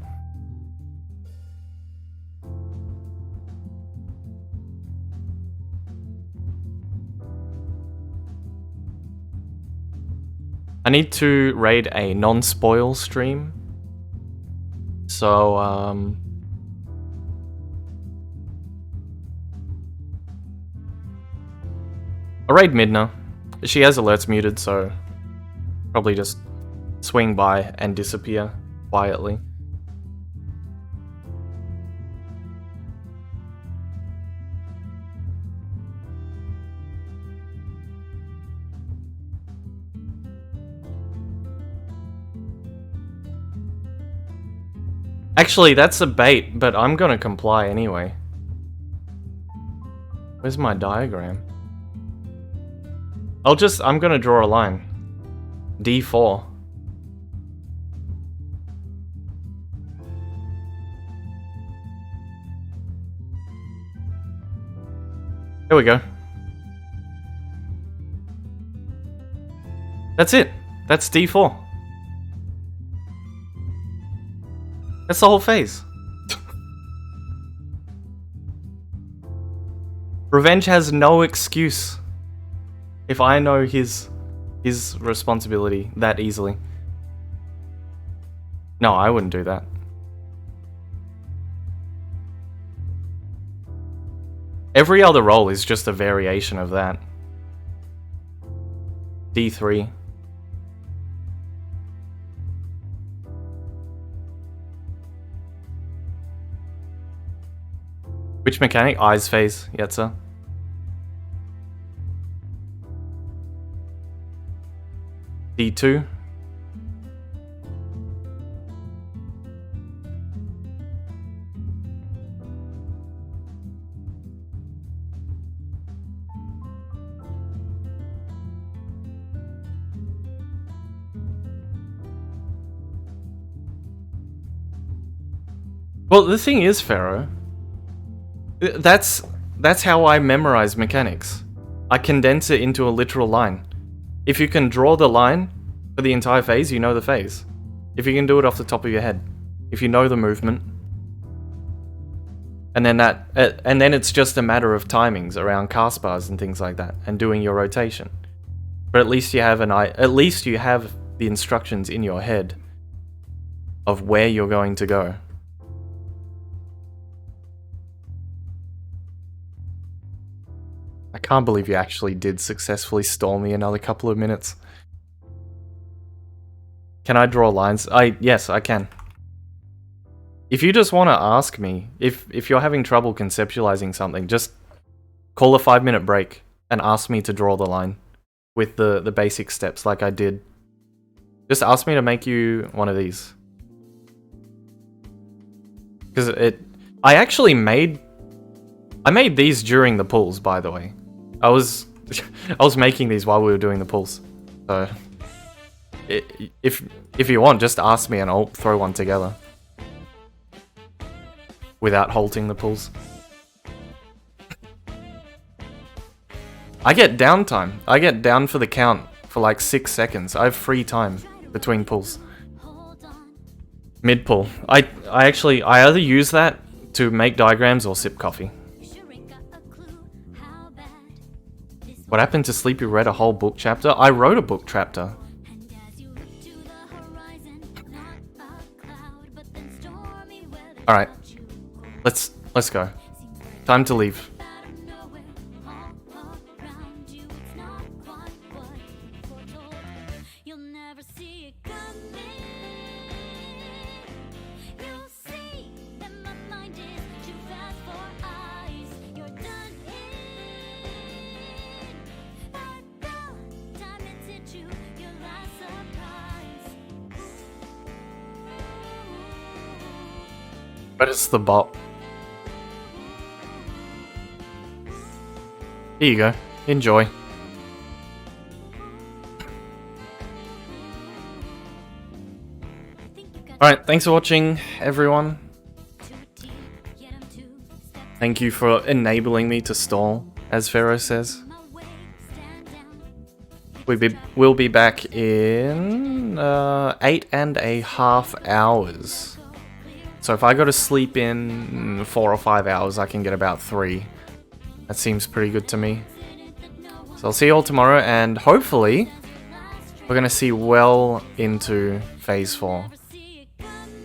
I need to raid a non-spoil stream. So, I'll raid Midna. She has alerts muted, so probably just swing by and disappear quietly. Actually, that's a bait, but I'm gonna comply anyway. Where's my diagram? I'm gonna draw a line. D4. There we go. That's it. That's D4. That's the whole phase. Revenge has no excuse. If I know his his responsibility that easily. No, I wouldn't do that. Every other roll is just a variation of that. D3. Which mechanic? Eyes phase, Yetza. D2. Well, the thing is, Pharaoh, that's how I memorize mechanics. I condense it into a literal line. If you can draw the line for the entire phase, you know the phase. If you can do it off the top of your head, if you know the movement, and then it's just a matter of timings around cast bars and things like that, and doing your rotation. But at least you have the instructions in your head of where you're going to go. I can't believe you actually did successfully stall me another couple of minutes. Can I draw lines? Yes, I can. If you just want to ask me, if you're having trouble conceptualizing something, just call a 5-minute break and ask me to draw the line with the basic steps like I did. Just ask me to make you one of these. Because I made these during the pulls, by the way. I was making these while we were doing the pulls. So if you want, just ask me and I'll throw one together without halting the pulls. I get downtime. I get down for the count for like 6 seconds. I have free time between pulls. Mid pull. I either use that to make diagrams or sip coffee. What happened to Sleepy read a whole book chapter? I wrote a book chapter. Alright. Let's go. Time to leave. But it's the bot. Here you go. Enjoy. Alright, thanks for watching, everyone. Thank you for enabling me to stall, as Pharaoh says. We'll be back in 8.5 hours. So if I go to sleep in 4 or 5 hours, I can get about 3. That seems pretty good to me. So I'll see you all tomorrow, and hopefully we're going to see well into Phase 4.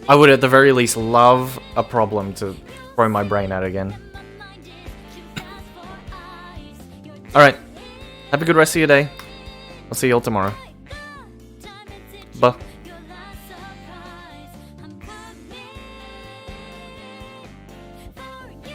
I would at the very least love a problem to throw my brain at again. Alright, have a good rest of your day. I'll see you all tomorrow. Bye.